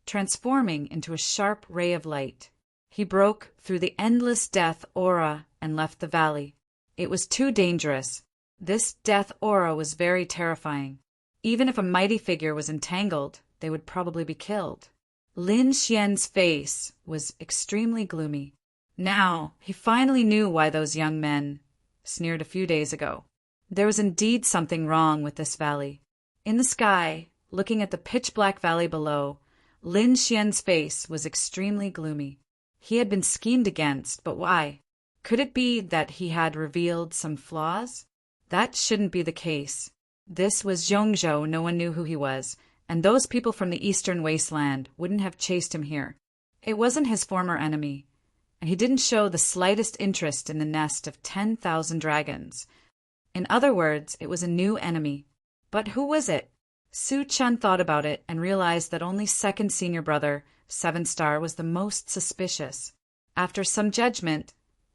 transforming into a sharp ray of light. He broke through the endless death aura and left the valley. It was too dangerous. This death aura was very terrifying. Even if a mighty figure was entangled, they would probably be killed. Lin Xian's face was extremely gloomy. Now, he finally knew why those young men sneered a few days ago. There was indeed something wrong with this valley. In the sky, looking at the pitch-black valley below, Lin Xian's face was extremely gloomy. He had been schemed against, but why? Could it be that he had revealed some flaws? That shouldn't be the case. This was Zhongzhou, no one knew who he was, and those people from the eastern wasteland wouldn't have chased him here. It wasn't his former enemy, and he didn't show the slightest interest in the nest of 10,000 dragons. In other words, it was a new enemy. But who was it? Su Chun thought about it and realized that only second senior brother, 7-star, was the most suspicious. After some judgment,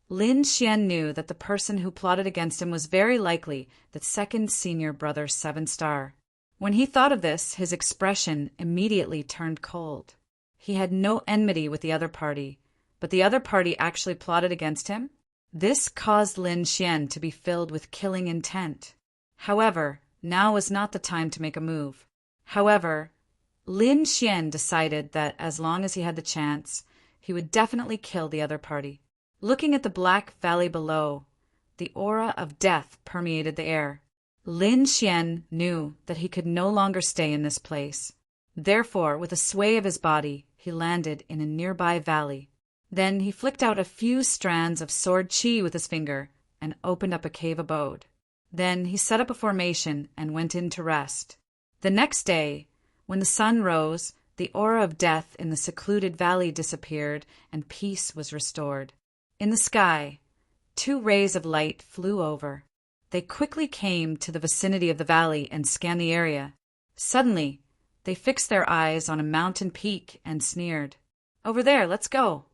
Lin Xian knew that the person who plotted against him was very likely that second senior brother 7-star. When he thought of this, his expression immediately turned cold. He had no enmity with the other party, but the other party actually plotted against him? This caused Lin Xian to be filled with killing intent. However, now was not the time to make a move. However, Lin Xian decided that as long as he had the chance, he would definitely kill the other party. Looking at the black valley below, the aura of death permeated the air. Lin Xian knew that he could no longer stay in this place. Therefore, with a sway of his body, he landed in a nearby valley. Then he flicked out a few strands of sword chi with his finger and opened up a cave abode. Then he set up a formation and went in to rest. The next day, when the sun rose, the aura of death in the secluded valley disappeared and peace was restored. In the sky, 2 rays of light flew over. They quickly came to the vicinity of the valley and scanned the area. Suddenly, they fixed their eyes on a mountain peak and sneered. "Over there, let's go."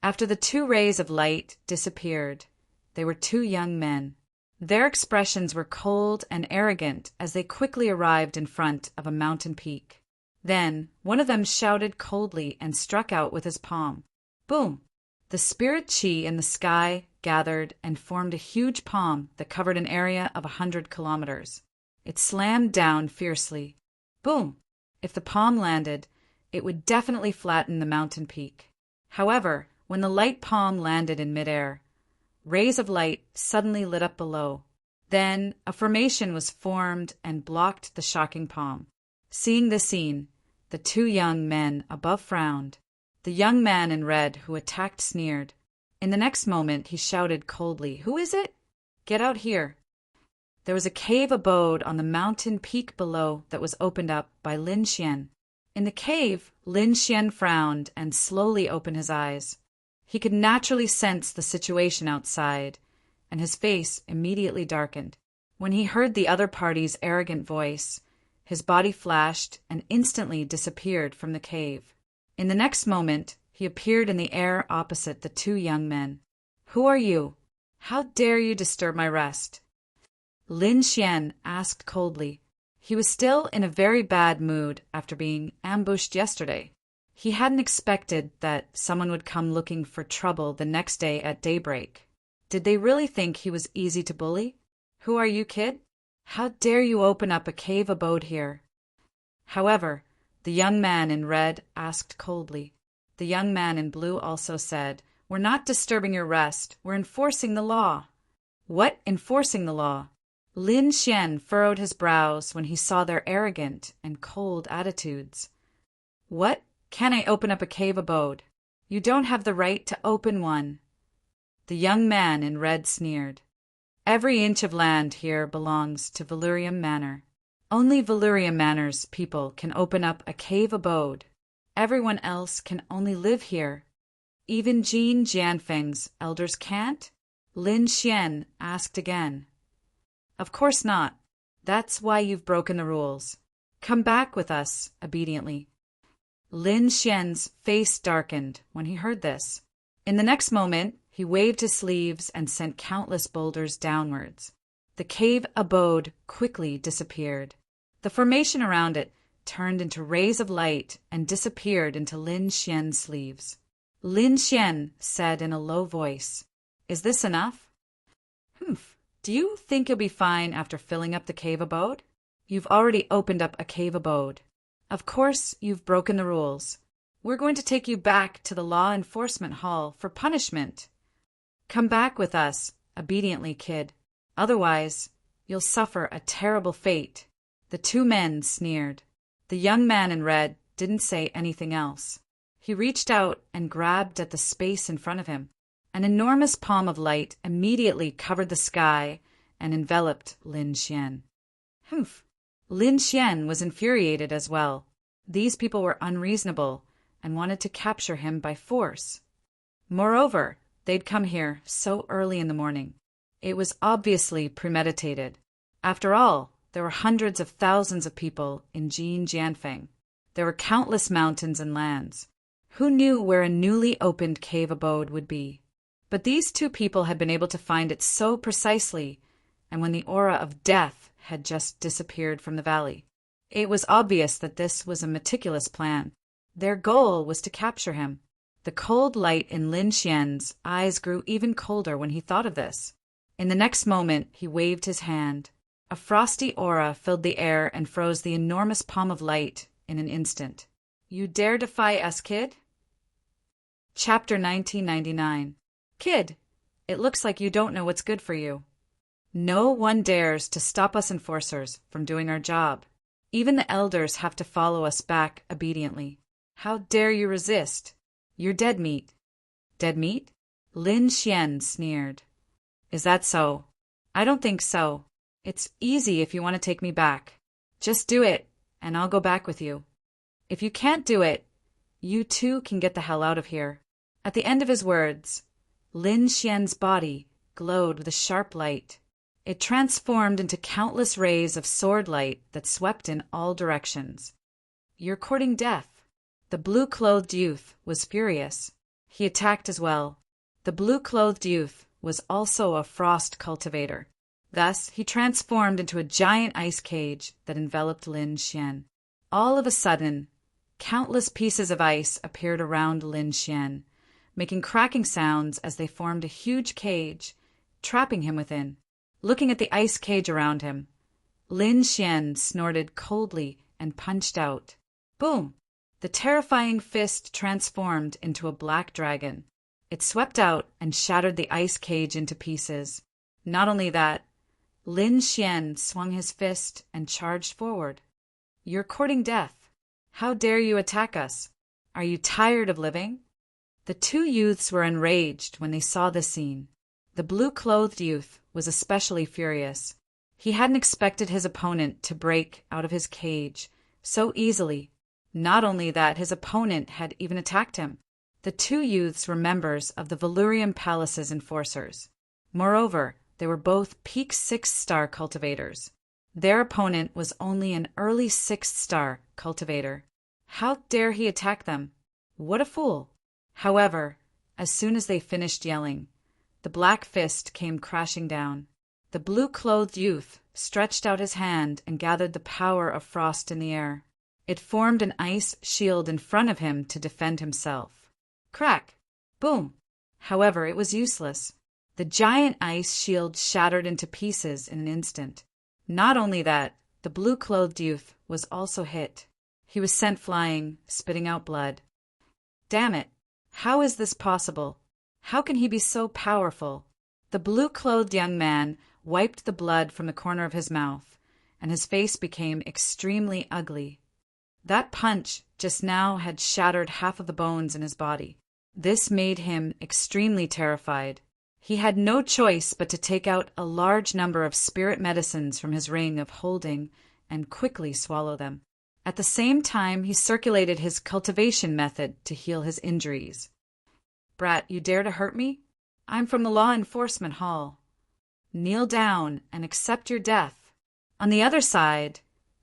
After the 2 rays of light disappeared, they were 2 young men. Their expressions were cold and arrogant as they quickly arrived in front of a mountain peak. Then one of them shouted coldly and struck out with his palm. Boom! The spirit chi in the sky gathered and formed a huge palm that covered an area of 100 kilometers. It slammed down fiercely. Boom! If the palm landed, it would definitely flatten the mountain peak. However, when the light palm landed in midair, rays of light suddenly lit up below. Then a formation was formed and blocked the shocking palm. Seeing this scene, the 2 young men above frowned. The young man in red who attacked sneered. In the next moment, he shouted coldly, "Who is it? Get out here." There was a cave abode on the mountain peak below that was opened up by Lin Xian. In the cave, Lin Xian frowned and slowly opened his eyes. He could naturally sense the situation outside, and his face immediately darkened. When he heard the other party's arrogant voice, his body flashed and instantly disappeared from the cave. In the next moment, he appeared in the air opposite the 2 young men. "Who are you? How dare you disturb my rest?" Lin Xian asked coldly. He was still in a very bad mood after being ambushed yesterday. He hadn't expected that someone would come looking for trouble the next day at daybreak. Did they really think he was easy to bully? "Who are you, kid? How dare you open up a cave abode here?" However, the young man in red asked coldly. The young man in blue also said, "We're not disturbing your rest. We're enforcing the law." "What enforcing the law?" Lin Xian furrowed his brows when he saw their arrogant and cold attitudes. "What? Can I open up a cave abode? You don't have the right to open one." The young man in red sneered. "Every inch of land here belongs to Valurium Manor. Only Valurium Manor's people can open up a cave abode. Everyone else can only live here. Even Jean Jianfeng's elders can't?" Lin Xian asked again. "Of course not. That's why you've broken the rules. Come back with us," obediently. Lin Xian's face darkened when he heard this. In the next moment, he waved his sleeves and sent countless boulders downwards. The cave abode quickly disappeared. The formation around it turned into rays of light and disappeared into Lin Xian's sleeves. Lin Xian said in a low voice, "Is this enough?" "Humph. Do you think you'll be fine after filling up the cave abode? You've already opened up a cave abode. Of course, you've broken the rules. We're going to take you back to the law enforcement hall for punishment. Come back with us, obediently, kid. Otherwise, you'll suffer a terrible fate." The 2 men sneered. The young man in red didn't say anything else. He reached out and grabbed at the space in front of him. An enormous palm of light immediately covered the sky and enveloped Lin Xian. Humph! Lin Xian was infuriated as well. These people were unreasonable and wanted to capture him by force. Moreover, they'd come here so early in the morning. It was obviously premeditated. After all, there were hundreds of thousands of people in Jean Jianfeng. There were countless mountains and lands. Who knew where a newly opened cave abode would be? But these 2 people had been able to find it so precisely, and when the aura of death had just disappeared from the valley. It was obvious that this was a meticulous plan. Their goal was to capture him. The cold light in Lin Xian's eyes grew even colder when he thought of this. In the next moment, he waved his hand. A frosty aura filled the air and froze the enormous palm of light in an instant. "You dare defy us, kid?" Chapter 1999. "Kid, it looks like you don't know what's good for you." No one dares to stop us enforcers from doing our job. Even the elders have to follow us back obediently. How dare you resist? You're dead meat. Dead meat? Lin Xian sneered. Is that so? I don't think so. It's easy if you want to take me back. Just do it, and I'll go back with you. If you can't do it, you too can get the hell out of here. At the end of his words, Lin Xian's body glowed with a sharp light. It transformed into countless rays of sword light that swept in all directions. You're courting death. The blue-clothed youth was furious. He attacked as well. The blue-clothed youth was also a frost cultivator. Thus, he transformed into a giant ice cage that enveloped Lin Xian. All of a sudden, countless pieces of ice appeared around Lin Xian, making cracking sounds as they formed a huge cage, trapping him within. Looking at the ice cage around him, Lin Xian snorted coldly and punched out. Boom! The terrifying fist transformed into a black dragon. It swept out and shattered the ice cage into pieces. Not only that, Lin Xian swung his fist and charged forward. You're courting death. How dare you attack us? Are you tired of living? The two youths were enraged when they saw this scene. The blue-clothed youth was especially furious. He hadn't expected his opponent to break out of his cage so easily. Not only that, his opponent had even attacked him. The two youths were members of the Valurium Palace's enforcers. Moreover, they were both peak 6-star cultivators. Their opponent was only an early 6-star cultivator. How dare he attack them? What a fool! However, as soon as they finished yelling, the black fist came crashing down. The blue-clothed youth stretched out his hand and gathered the power of frost in the air. It formed an ice shield in front of him to defend himself. Crack! Boom! However, it was useless. The giant ice shield shattered into pieces in an instant. Not only that, the blue-clothed youth was also hit. He was sent flying, spitting out blood. Damn it! How is this possible? How can he be so powerful? The blue-clothed young man wiped the blood from the corner of his mouth, and his face became extremely ugly. That punch just now had shattered half of the bones in his body. This made him extremely terrified. He had no choice but to take out a large number of spirit medicines from his ring of holding and quickly swallow them. At the same time, he circulated his cultivation method to heal his injuries. Brat, you dare to hurt me? I'm from the Law Enforcement Hall. Kneel down and accept your death. On the other side,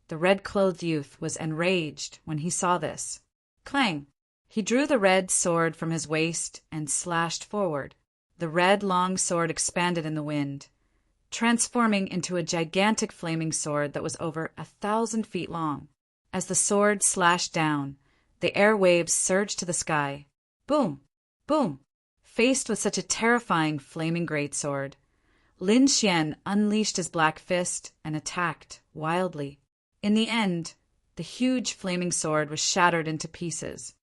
the red-clothed youth was enraged when he saw this. Clang! He drew the red sword from his waist and slashed forward. The red long sword expanded in the wind, transforming into a gigantic flaming sword that was over 1,000 feet long. As the sword slashed down, the airwaves surged to the sky. Boom! Boom! Faced with such a terrifying flaming greatsword, Lin Xian unleashed his black fist and attacked wildly. In the end, the huge flaming sword was shattered into pieces.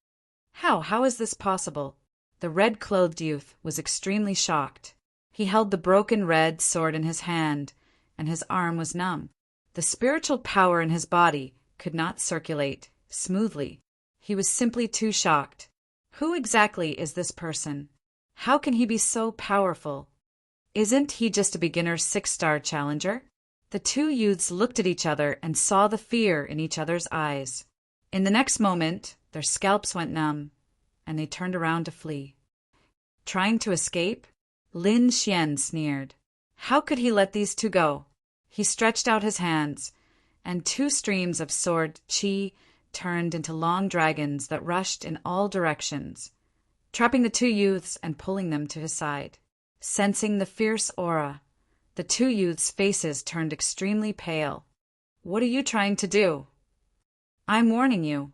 How is this possible? The red-clothed youth was extremely shocked. He held the broken red sword in his hand, and his arm was numb. The spiritual power in his body could not circulate smoothly. He was simply too shocked. Who exactly is this person? How can he be so powerful? Isn't he just a beginner 6-star challenger? The two youths looked at each other and saw the fear in each other's eyes. In the next moment, their scalps went numb, and they turned around to flee. Trying to escape, Lin Xian sneered. How could he let these two go? He stretched out his hands, and 2 streams of sword qi turned into long dragons that rushed in all directions, trapping the two youths and pulling them to his side. Sensing the fierce aura, the two youths' faces turned extremely pale. What are you trying to do? I'm warning you.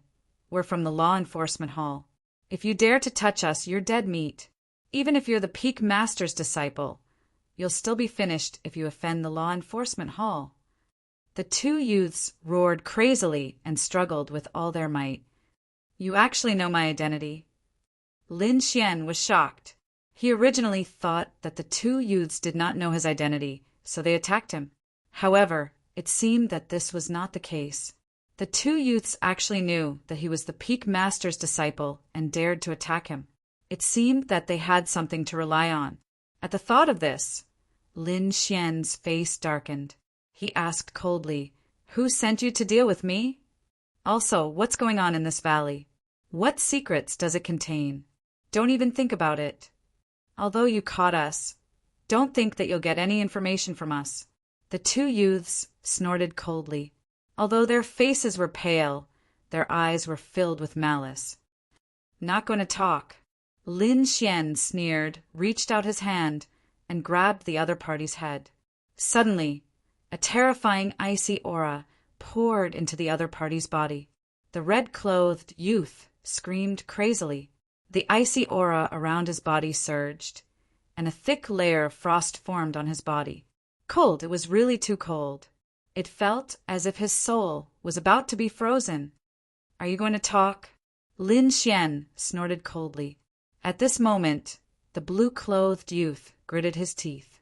We're from the Law Enforcement Hall. If you dare to touch us, you're dead meat. Even if you're the Peak Master's disciple, you'll still be finished if you offend the Law Enforcement Hall. The two youths roared crazily and struggled with all their might. You actually know my identity? Lin Xian was shocked. He originally thought that the two youths did not know his identity, so they attacked him. However, it seemed that this was not the case. The two youths actually knew that he was the Peak Master's disciple and dared to attack him. It seemed that they had something to rely on. At the thought of this, Lin Xian's face darkened. He asked coldly, "Who sent you to deal with me? Also, what's going on in this valley? What secrets does it contain? Don't even think about it. Although you caught us, don't think that you'll get any information from us." The two youths snorted coldly. Although their faces were pale, their eyes were filled with malice. "Not going to talk." Lin Xian sneered, reached out his hand, and grabbed the other party's head. Suddenly, a terrifying icy aura poured into the other party's body. The red-clothed youth screamed crazily. The icy aura around his body surged, and a thick layer of frost formed on his body. Cold, it was really too cold. It felt as if his soul was about to be frozen. "Are you going to talk?" Lin Xian snorted coldly. At this moment, the blue-clothed youth gritted his teeth.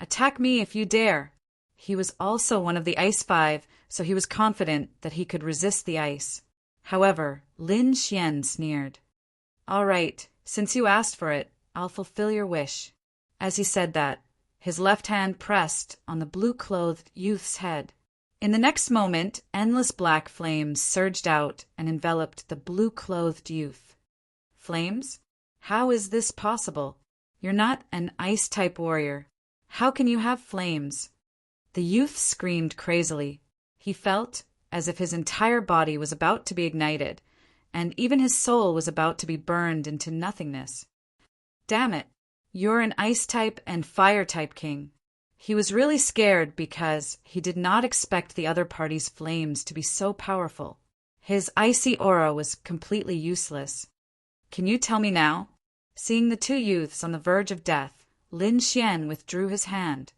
"Attack me if you dare." He was also one of the Ice Five, so he was confident that he could resist the ice. However, Lin Xian sneered. "All right, since you asked for it, I'll fulfill your wish." As he said that, his left hand pressed on the blue-clothed youth's head. In the next moment, endless black flames surged out and enveloped the blue-clothed youth. "Flames? How is this possible? You're not an ice-type warrior. How can you have flames?" The youth screamed crazily. He felt as if his entire body was about to be ignited, and even his soul was about to be burned into nothingness. "Damn it, you're an ice-type and fire-type king." He was really scared because he did not expect the other party's flames to be so powerful. His icy aura was completely useless. "Can you tell me now?" Seeing the two youths on the verge of death, Lin Xian withdrew his hand.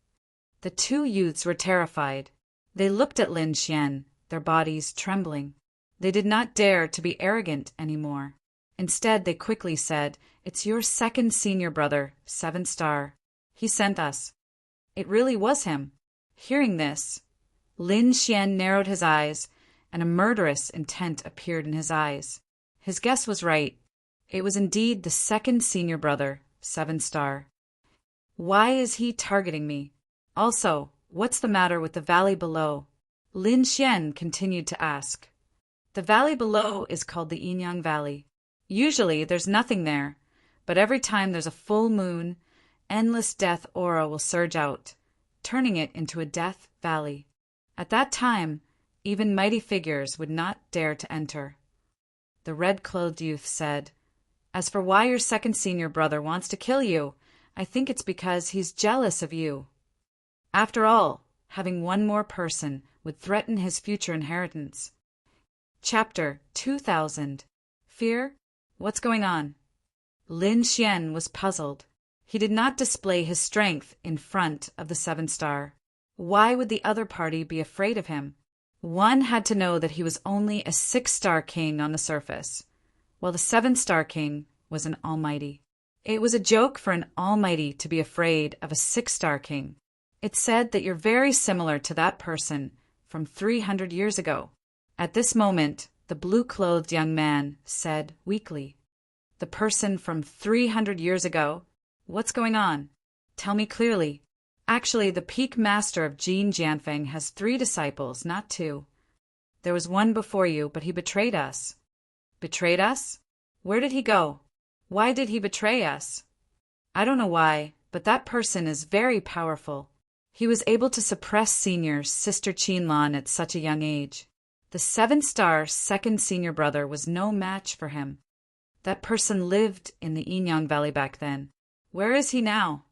The two youths were terrified. They looked at Lin Xian, their bodies trembling. They did not dare to be arrogant anymore. Instead, they quickly said, "It's your second senior brother, 7 Star. He sent us." It really was him. Hearing this, Lin Xian narrowed his eyes, and a murderous intent appeared in his eyes. His guess was right. It was indeed the second senior brother, 7 Star. Why is he targeting me? Also, what's the matter with the valley below? Lin Xian continued to ask. The valley below is called the Yinyang Valley. Usually there's nothing there, but every time there's a full moon, endless death aura will surge out, turning it into a death valley. At that time, even mighty figures would not dare to enter. The red-clothed youth said, "As for why your second senior brother wants to kill you, I think it's because he's jealous of you. After all, having one more person would threaten his future inheritance." Chapter 2000. Fear? What's going on? Lin Xian was puzzled. He did not display his strength in front of the 7 Star. Why would the other party be afraid of him? One had to know that he was only a 6-star king on the surface, while the 7-star king was an almighty. It was a joke for an almighty to be afraid of a 6-star king. It said that you're very similar to that person from 300 years ago. At this moment, the blue-clothed young man said weakly, "The person from 300 years ago? What's going on? Tell me clearly." Actually, the peak master of Jin Jianfeng has 3 disciples, not 2. There was one before you, but he betrayed us. Betrayed us? Where did he go? Why did he betray us? I don't know why, but that person is very powerful. He was able to suppress senior Sister Qinlan at such a young age. The 7-star second senior brother was no match for him. That person lived in the Yinyang Valley back then. Where is he now?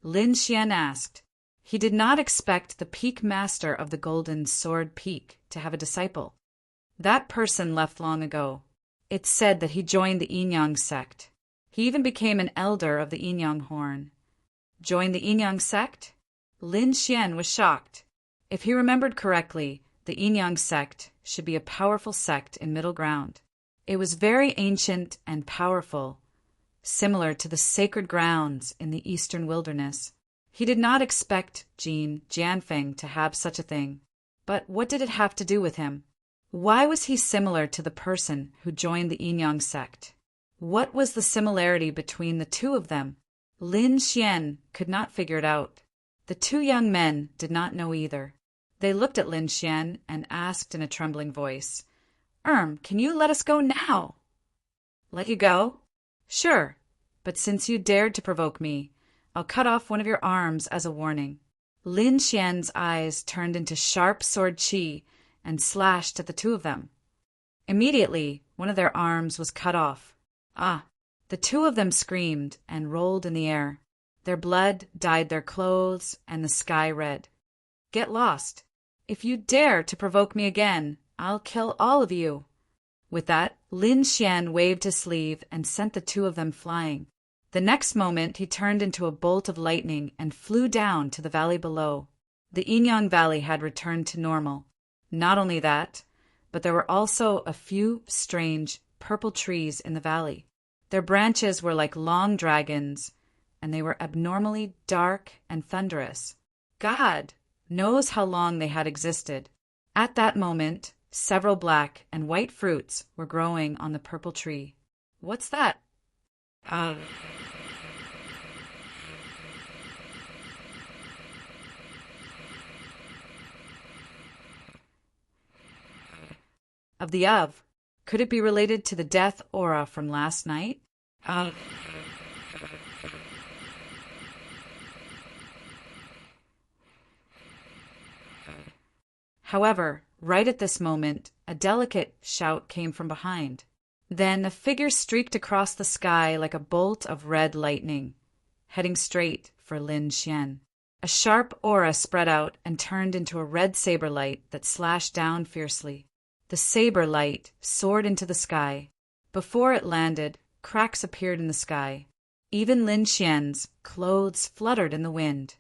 Lin Xian asked. He did not expect the peak master of the Golden Sword Peak to have a disciple. That person left long ago. It's said that he joined the Yinyang sect. He even became an elder of the Yinyang Horn. Joined the Yinyang sect? Lin Xian was shocked. If he remembered correctly, the Yinyang sect should be a powerful sect in Middle Ground. It was very ancient and powerful, similar to the sacred grounds in the eastern wilderness. He did not expect Jin Jianfeng to have such a thing. But what did it have to do with him? Why was he similar to the person who joined the Yinyang sect? What was the similarity between the two of them? Lin Xian could not figure it out. The two young men did not know either. They looked at Lin Xian and asked in a trembling voice, can you let us go now?" "Let you go?" "Sure, but since you dared to provoke me, I'll cut off one of your arms as a warning." Lin Xian's eyes turned into sharp sword qi and slashed at the two of them. Immediately, one of their arms was cut off. The two of them screamed and rolled in the air. Their blood dyed their clothes and the sky red. "Get lost. If you dare to provoke me again, I'll kill all of you." With that, Lin Xian waved his sleeve and sent the two of them flying. The next moment he turned into a bolt of lightning and flew down to the valley below. The Yinyang Valley had returned to normal. Not only that, but there were also a few strange purple trees in the valley. Their branches were like long dragons, and they were abnormally dark and thunderous. God knows how long they had existed. At that moment, several black and white fruits were growing on the purple tree. "What's that?" Of the of. Could it be related to the death aura from last night? However, right at this moment, a delicate shout came from behind. Then a figure streaked across the sky like a bolt of red lightning, heading straight for Lin Xian. A sharp aura spread out and turned into a red saber light that slashed down fiercely. The saber light soared into the sky. Before it landed, cracks appeared in the sky. Even Lin Xian's clothes fluttered in the wind.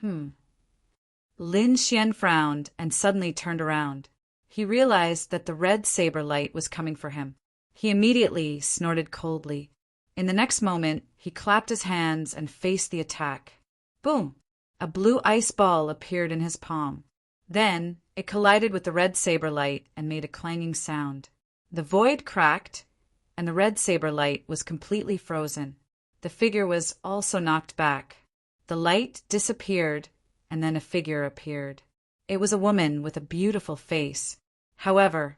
Lin Xian frowned and suddenly turned around. He realized that the red saber light was coming for him. He immediately snorted coldly. In the next moment, he clapped his hands and faced the attack. Boom! A blue ice ball appeared in his palm. Then it collided with the red saber light and made a clanging sound. The void cracked, and the red saber light was completely frozen. The figure was also knocked back. The light disappeared, and then a figure appeared. It was a woman with a beautiful face. However,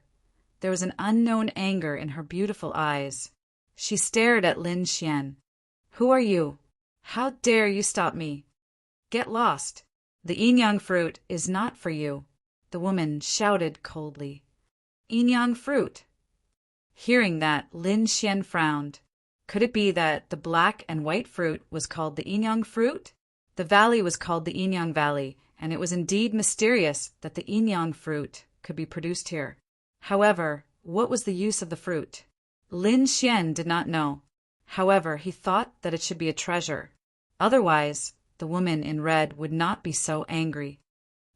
there was an unknown anger in her beautiful eyes. She stared at Lin Xian. "Who are you? How dare you stop me? Get lost. The Yinyang fruit is not for you," the woman shouted coldly. "Yinyang fruit?" Hearing that, Lin Xian frowned. Could it be that the black and white fruit was called the Yinyang fruit? The valley was called the Yinyang Valley, and it was indeed mysterious that the Yinyang fruit could be produced here. However, what was the use of the fruit? Lin Xian did not know. However, he thought that it should be a treasure. Otherwise, the woman in red would not be so angry.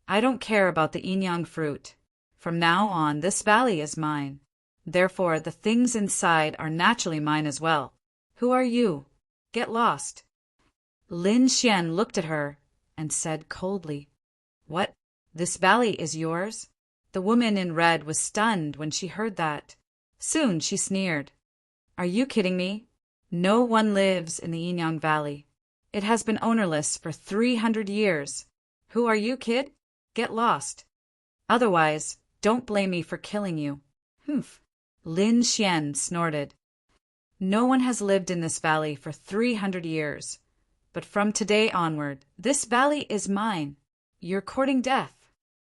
"I don't care about the Yinyang fruit. From now on, this valley is mine. Therefore, the things inside are naturally mine as well. Who are you? Get lost." Lin Xian looked at her and said coldly, "What? This valley is yours?" The woman in red was stunned when she heard that. Soon she sneered. "Are you kidding me? No one lives in the Yinyang Valley. It has been ownerless for 300 years. Who are you, kid? Get lost. Otherwise, don't blame me for killing you." "Humph." Lin Xian snorted. "No one has lived in this valley for 300 years. But from today onward, this valley is mine. You're courting death."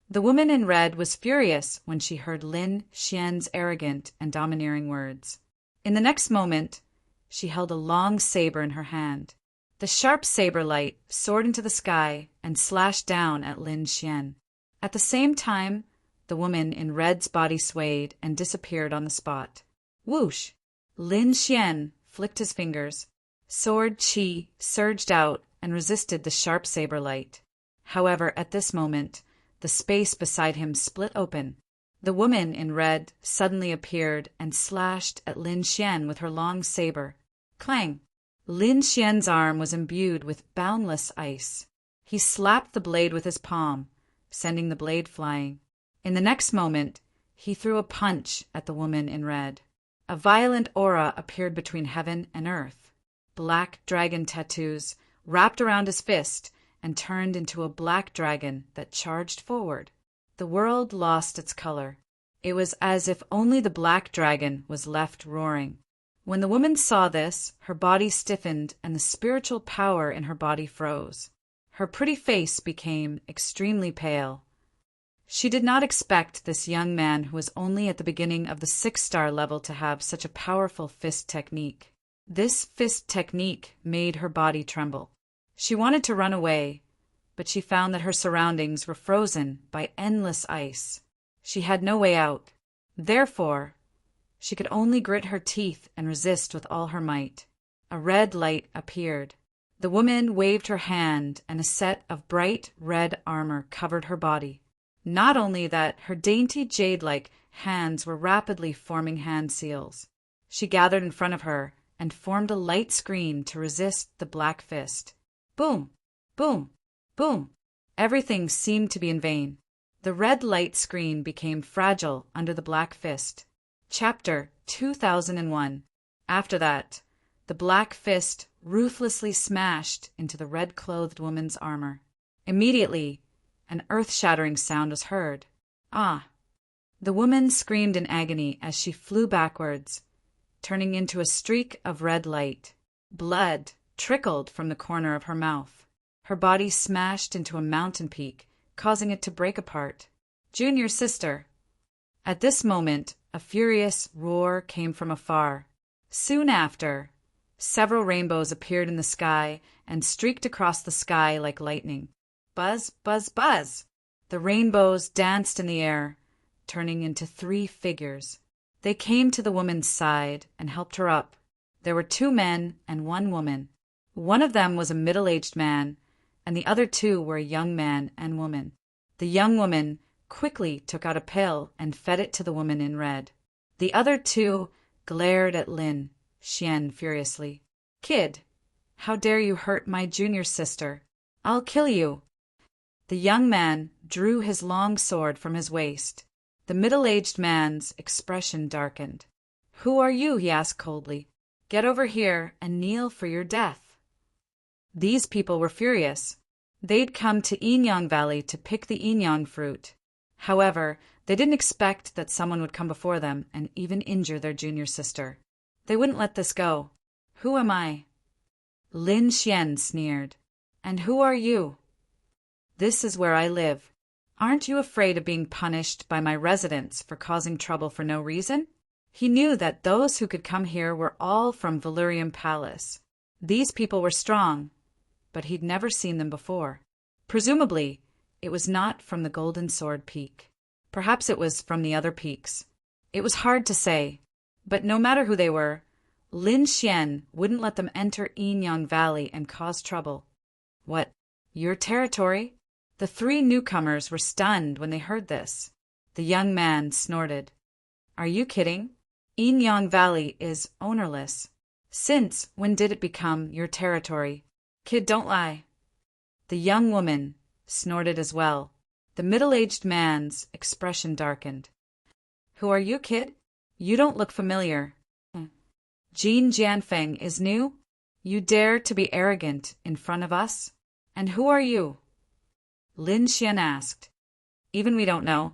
The woman in red was furious when she heard Lin Xian's arrogant and domineering words. In the next moment, she held a long saber in her hand. The sharp saber light soared into the sky and slashed down at Lin Xian. At the same time, the woman in red's body swayed and disappeared on the spot. Whoosh! Lin Xian flicked his fingers. Sword qi surged out and resisted the sharp saber light. However, at this moment, the space beside him split open. The woman in red suddenly appeared and slashed at Lin Xian with her long saber. Clang! Lin Xian's arm was imbued with boundless ice. He slapped the blade with his palm, sending the blade flying. In the next moment, he threw a punch at the woman in red. A violent aura appeared between heaven and earth. Black dragon tattoos wrapped around his fist and turned into a black dragon that charged forward. The world lost its color. It was as if only the black dragon was left roaring. When the woman saw this, her body stiffened and the spiritual power in her body froze. Her pretty face became extremely pale. She did not expect this young man who was only at the beginning of the 6-star level to have such a powerful fist technique. This fist technique made her body tremble. She wanted to run away, but she found that her surroundings were frozen by endless ice. She had no way out. Therefore, she could only grit her teeth and resist with all her might. A red light appeared. The woman waved her hand, and a set of bright red armor covered her body. Not only that, her dainty jade-like hands were rapidly forming hand seals. She gathered in front of her and formed a light screen to resist the black fist. Boom! Boom! Boom! Everything seemed to be in vain. The red light screen became fragile under the black fist. Chapter 2001. After that, the black fist ruthlessly smashed into the red-clothed woman's armor. Immediately, an earth-shattering sound was heard. Ah! The woman screamed in agony as she flew backwards, turning into a streak of red light. Blood trickled from the corner of her mouth. Her body smashed into a mountain peak, causing it to break apart. Junior sister. At this moment, a furious roar came from afar. Soon after, several rainbows appeared in the sky and streaked across the sky like lightning. Buzz, buzz, buzz! The rainbows danced in the air, turning into 3 figures. They came to the woman's side and helped her up. There were 2 men and 1 woman. One of them was a middle-aged man, and the other 2 were a young man and woman. The young woman quickly took out a pill and fed it to the woman in red. The other 2 glared at Lin Xian furiously. Kid, how dare you hurt my junior sister? I'll kill you. The young man drew his long sword from his waist. The middle-aged man's expression darkened. Who are you? He asked coldly. Get over here and kneel for your death. These people were furious. They'd come to Yinyang Valley to pick the Yinyang fruit. However, they didn't expect that someone would come before them and even injure their junior sister. They wouldn't let this go. Who am I? Lin Xian sneered. And who are you? This is where I live. Aren't you afraid of being punished by my residents for causing trouble for no reason? He knew that those who could come here were all from Valurium Palace. These people were strong, but he'd never seen them before. Presumably, it was not from the Golden Sword Peak. Perhaps it was from the other peaks. It was hard to say, but no matter who they were, Lin Xian wouldn't let them enter Yinyang Valley and cause trouble. What, your territory? The 3 newcomers were stunned when they heard this. The young man snorted. Are you kidding? Yinyang Valley is ownerless. Since when did it become your territory? Kid, don't lie. The young woman snorted as well. The middle-aged man's expression darkened. Who are you, kid? You don't look familiar. Jean Jianfeng is new? You dare to be arrogant in front of us? And who are you? Lin Xian asked. Even we don't know.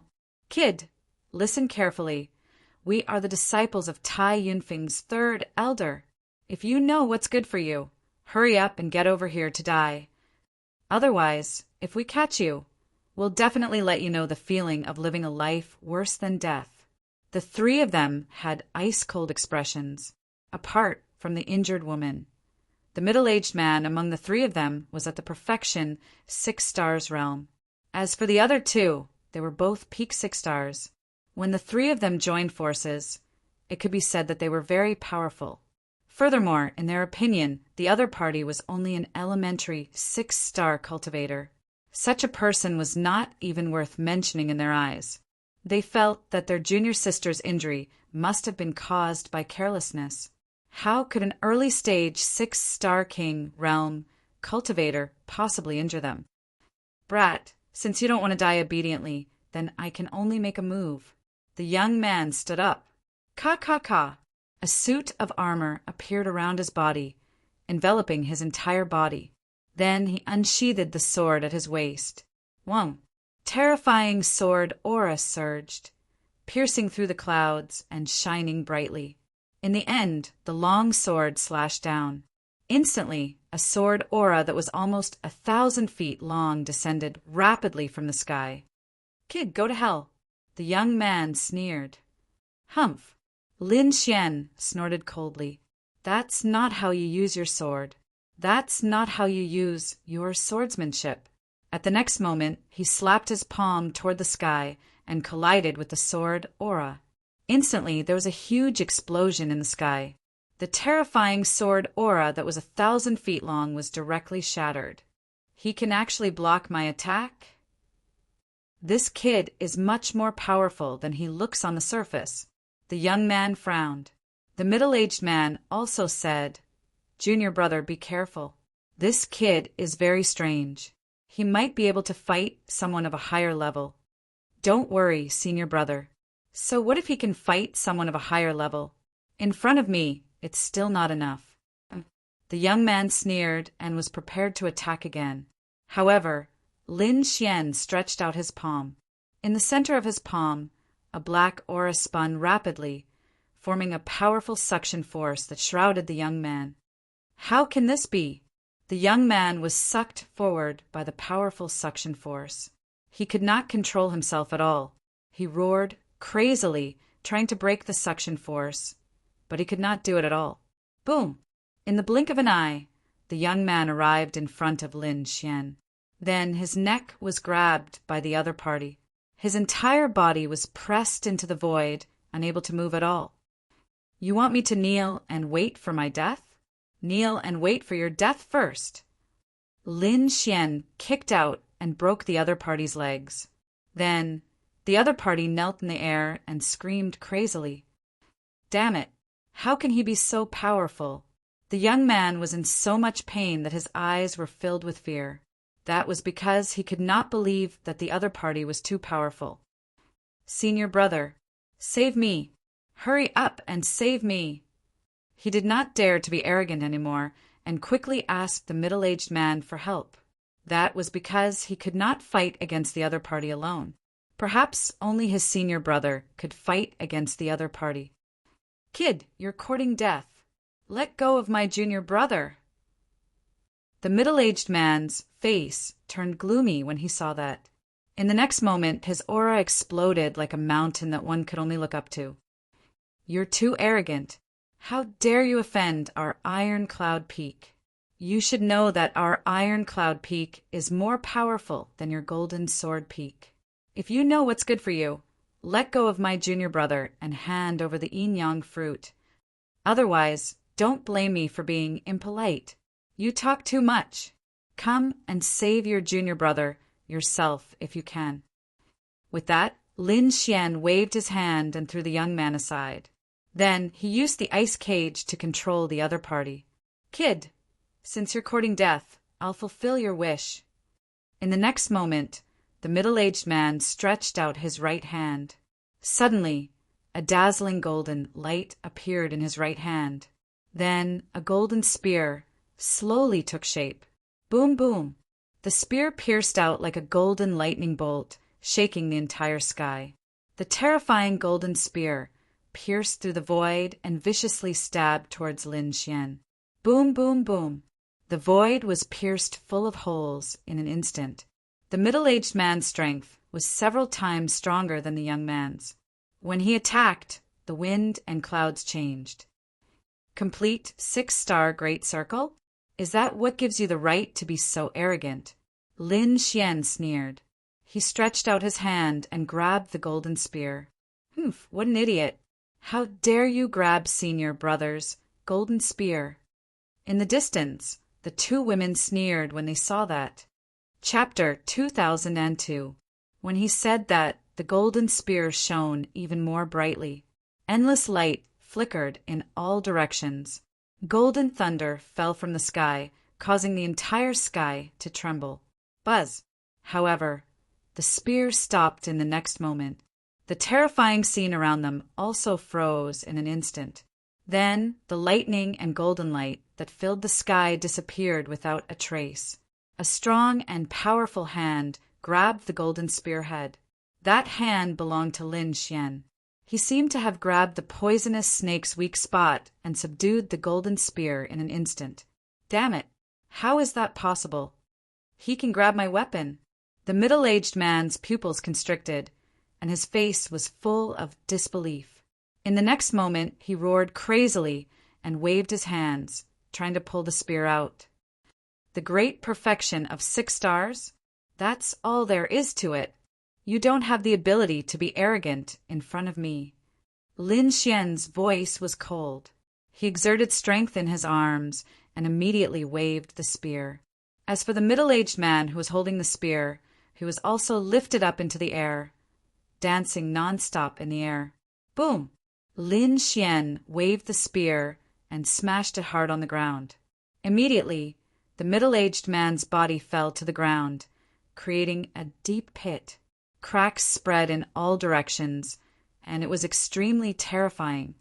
Kid, listen carefully. We are the disciples of Tai Yunfeng's 3rd elder. If you know what's good for you, hurry up and get over here to die. Otherwise, if we catch you, we'll definitely let you know the feeling of living a life worse than death. The 3 of them had ice-cold expressions, apart from the injured woman. The middle-aged man among the 3 of them was at the perfection 6 stars realm. As for the other 2, they were both peak 6 stars. When the 3 of them joined forces, it could be said that they were very powerful. Furthermore, in their opinion, the other party was only an elementary 6-star cultivator. Such a person was not even worth mentioning in their eyes. They felt that their junior sister's injury must have been caused by carelessness. How could an early-stage 6-star king realm cultivator possibly injure them? Brat, since you don't want to die obediently, then I can only make a move. The young man stood up. Ka. A suit of armor appeared around his body, enveloping his entire body. Then he unsheathed the sword at his waist. Whong! Terrifying sword aura surged, piercing through the clouds and shining brightly. In the end, the long sword slashed down. Instantly, a sword aura that was almost 1,000 feet long descended rapidly from the sky. "Kid, go to hell," the young man sneered. "Humph!" Lin Xian snorted coldly. "That's not how you use your sword. That's not how you use your swordsmanship." At the next moment, he slapped his palm toward the sky and collided with the sword aura. Instantly, there was a huge explosion in the sky. The terrifying sword aura that was 1,000 feet long was directly shattered. "He can actually block my attack? This kid is much more powerful than he looks on the surface." The young man frowned. The middle-aged man also said, "Junior brother, be careful. This kid is very strange. He might be able to fight someone of a higher level." "Don't worry, senior brother. So what if he can fight someone of a higher level? In front of me, it's still not enough." The young man sneered and was prepared to attack again. However, Lin Xian stretched out his palm. In the center of his palm, a black aura spun rapidly, forming a powerful suction force that shrouded the young man. How can this be? The young man was sucked forward by the powerful suction force. He could not control himself at all. He roared crazily, trying to break the suction force, but he could not do it at all. Boom! In the blink of an eye, the young man arrived in front of Lin Xian. Then his neck was grabbed by the other party. His entire body was pressed into the void, unable to move at all. "You want me to kneel and wait for my death? Kneel and wait for your death first." Lin Xian kicked out and broke the other party's legs. Then the other party knelt in the air and screamed crazily. Damn it! How can he be so powerful? The young man was in so much pain that his eyes were filled with fear. That was because he could not believe that the other party was too powerful. "Senior brother, save me! Hurry up and save me!" He did not dare to be arrogant anymore and quickly asked the middle-aged man for help. That was because he could not fight against the other party alone. Perhaps only his senior brother could fight against the other party. "Kid, you're courting death. Let go of my junior brother." The middle-aged man's face turned gloomy when he saw that. In the next moment, his aura exploded like a mountain that one could only look up to. "You're too arrogant. How dare you offend our Iron Cloud Peak? You should know that our Iron Cloud Peak is more powerful than your Golden Sword Peak. If you know what's good for you, let go of my junior brother and hand over the yin-yang fruit. Otherwise, don't blame me for being impolite. You talk too much. Come and save your junior brother yourself if you can." With that, Lin Xian waved his hand and threw the young man aside. Then he used the ice cage to control the other party. "Kid, since you're courting death, I'll fulfill your wish." In the next moment, the middle-aged man stretched out his right hand. Suddenly, a dazzling golden light appeared in his right hand. Then a golden spear slowly took shape. Boom, boom! The spear pierced out like a golden lightning bolt, shaking the entire sky. The terrifying golden spear pierced through the void and viciously stabbed towards Lin Xian. Boom, boom, boom! The void was pierced full of holes in an instant. The middle-aged man's strength was several times stronger than the young man's. When he attacked, the wind and clouds changed. "Complete 6-star Great Circle? Is that what gives you the right to be so arrogant?" Lin Xian sneered. He stretched out his hand and grabbed the golden spear. "Humph, what an idiot. How dare you grab senior brother's golden spear?" In the distance, the two women sneered when they saw that. Chapter 2002. When he said that, the golden spear shone even more brightly. Endless light flickered in all directions. Golden thunder fell from the sky, causing the entire sky to tremble. Buzz! However, the spear stopped in the next moment. The terrifying scene around them also froze in an instant. Then the lightning and golden light that filled the sky disappeared without a trace. A strong and powerful hand grabbed the golden spearhead. That hand belonged to Lin Xian. He seemed to have grabbed the poisonous snake's weak spot and subdued the golden spear in an instant. Damn it! How is that possible? He can grab my weapon. The middle-aged man's pupils constricted, and his face was full of disbelief. In the next moment, he roared crazily and waved his hands, trying to pull the spear out. The great perfection of 6 stars? That's all there is to it. You don't have the ability to be arrogant in front of me. Lin Xian's voice was cold. He exerted strength in his arms and immediately waved the spear. As for the middle-aged man who was holding the spear, he was also lifted up into the air, dancing non-stop in the air. Boom! Lin Xian waved the spear and smashed it hard on the ground. Immediately, the middle-aged man's body fell to the ground, creating a deep pit. Cracks spread in all directions, and it was extremely terrifying.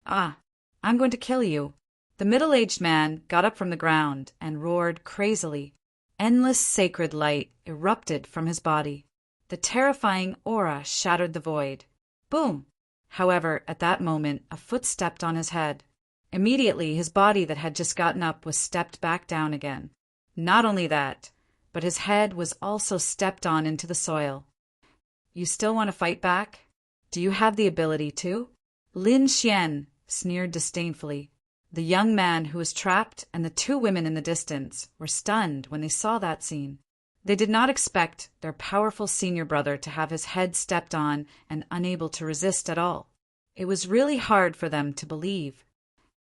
Ah, I'm going to kill you. The middle-aged man got up from the ground and roared crazily. Endless sacred light erupted from his body. The terrifying aura shattered the void. Boom! However, at that moment, a foot stepped on his head. Immediately, his body that had just gotten up was stepped back down again. Not only that, but his head was also stepped on into the soil. You still want to fight back? Do you have the ability to? Lin Xian sneered disdainfully. The young man who was trapped and the 2 women in the distance were stunned when they saw that scene. They did not expect their powerful senior brother to have his head stepped on and unable to resist at all. It was really hard for them to believe.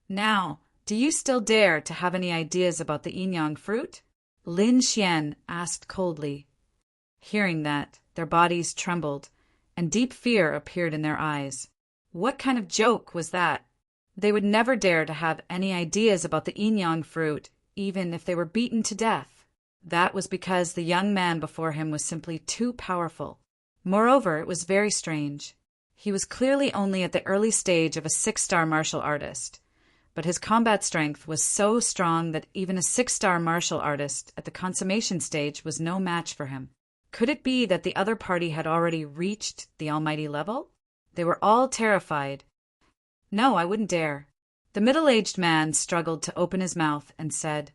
Now, do you still dare to have any ideas about the yin-yang fruit? Lin Xian asked coldly. Hearing that, their bodies trembled, and deep fear appeared in their eyes. What kind of joke was that? They would never dare to have any ideas about the yin-yang fruit, even if they were beaten to death. That was because the young man before him was simply too powerful. Moreover, it was very strange. He was clearly only at the early stage of a 6-star martial artist, but his combat strength was so strong that even a 6-star martial artist at the consummation stage was no match for him. Could it be that the other party had already reached the almighty level? They were all terrified. No, I wouldn't dare. The middle-aged man struggled to open his mouth and said,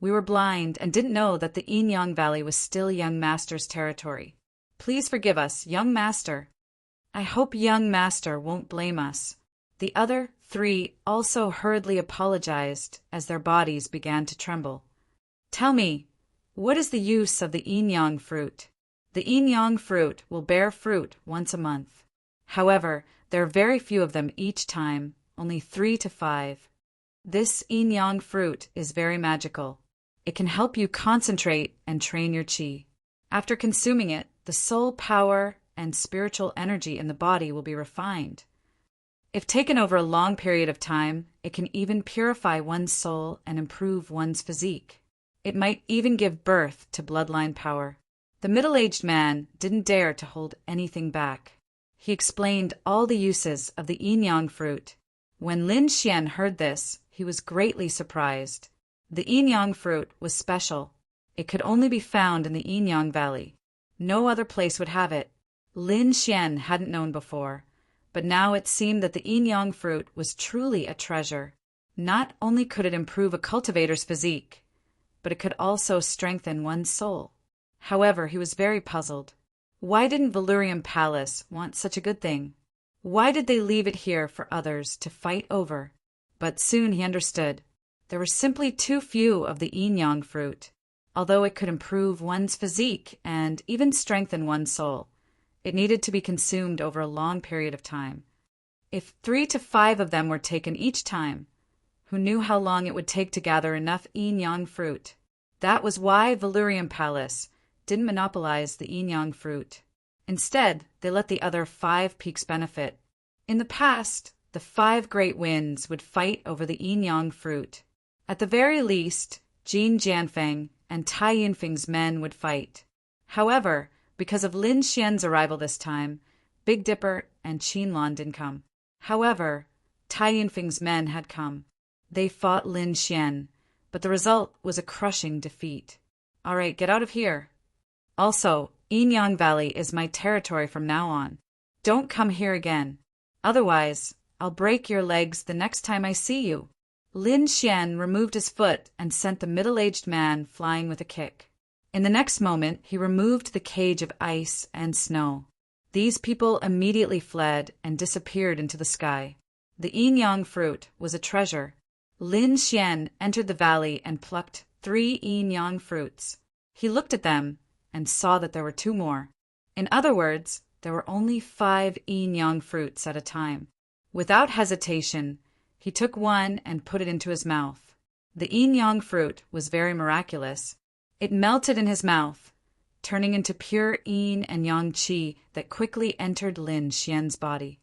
We were blind and didn't know that the Yin-Yang Valley was still young master's territory. Please forgive us, young master. I hope young master won't blame us. The other 3 also hurriedly apologized as their bodies began to tremble. Tell me, what is the use of the yin-yang fruit? The yin-yang fruit will bear fruit once a month. However, there are very few of them each time, only 3 to 5. This yin-yang fruit is very magical. It can help you concentrate and train your qi. After consuming it, the soul power and spiritual energy in the body will be refined. If taken over a long period of time, it can even purify one's soul and improve one's physique. It might even give birth to bloodline power. The middle-aged man didn't dare to hold anything back. He explained all the uses of the yin-yang fruit. When Lin Xian heard this, he was greatly surprised. The yin-yang fruit was special. It could only be found in the Yin-Yang Valley. No other place would have it. Lin Xian hadn't known before, but now it seemed that the yin-yang fruit was truly a treasure. Not only could it improve a cultivator's physique, but it could also strengthen one's soul. However, he was very puzzled. Why didn't Valurium Palace want such a good thing? Why did they leave it here for others to fight over? But soon he understood. There were simply too few of the yin-yang fruit. Although it could improve one's physique and even strengthen one's soul, it needed to be consumed over a long period of time. If 3 to 5 of them were taken each time, who knew how long it would take to gather enough yin-yang fruit? That was why Valurium Palace didn't monopolize the yin-yang fruit. Instead, they let the other 5 peaks benefit. In the past, the 5 great winds would fight over the yin-yang fruit. At the very least, Jin Jianfeng and Tai Yinfeng's men would fight. However, because of Lin Xian's arrival this time, Big Dipper and Qinlan didn't come. However, Tai Yunfeng's men had come. They fought Lin Xian, but the result was a crushing defeat. All right, get out of here. Also, Yinyang Valley is my territory from now on. Don't come here again. Otherwise, I'll break your legs the next time I see you. Lin Xian removed his foot and sent the middle-aged man flying with a kick. In the next moment, he removed the cage of ice and snow. These people immediately fled and disappeared into the sky. The Yinyang fruit was a treasure. Lin Xian entered the valley and plucked 3 Yinyang fruits. He looked at them and saw that there were 2 more. In other words, there were only 5 Yinyang fruits at a time. Without hesitation, he took one and put it into his mouth. The Yinyang fruit was very miraculous. It melted in his mouth, turning into pure yin and yang qi that quickly entered Lin Xian's body.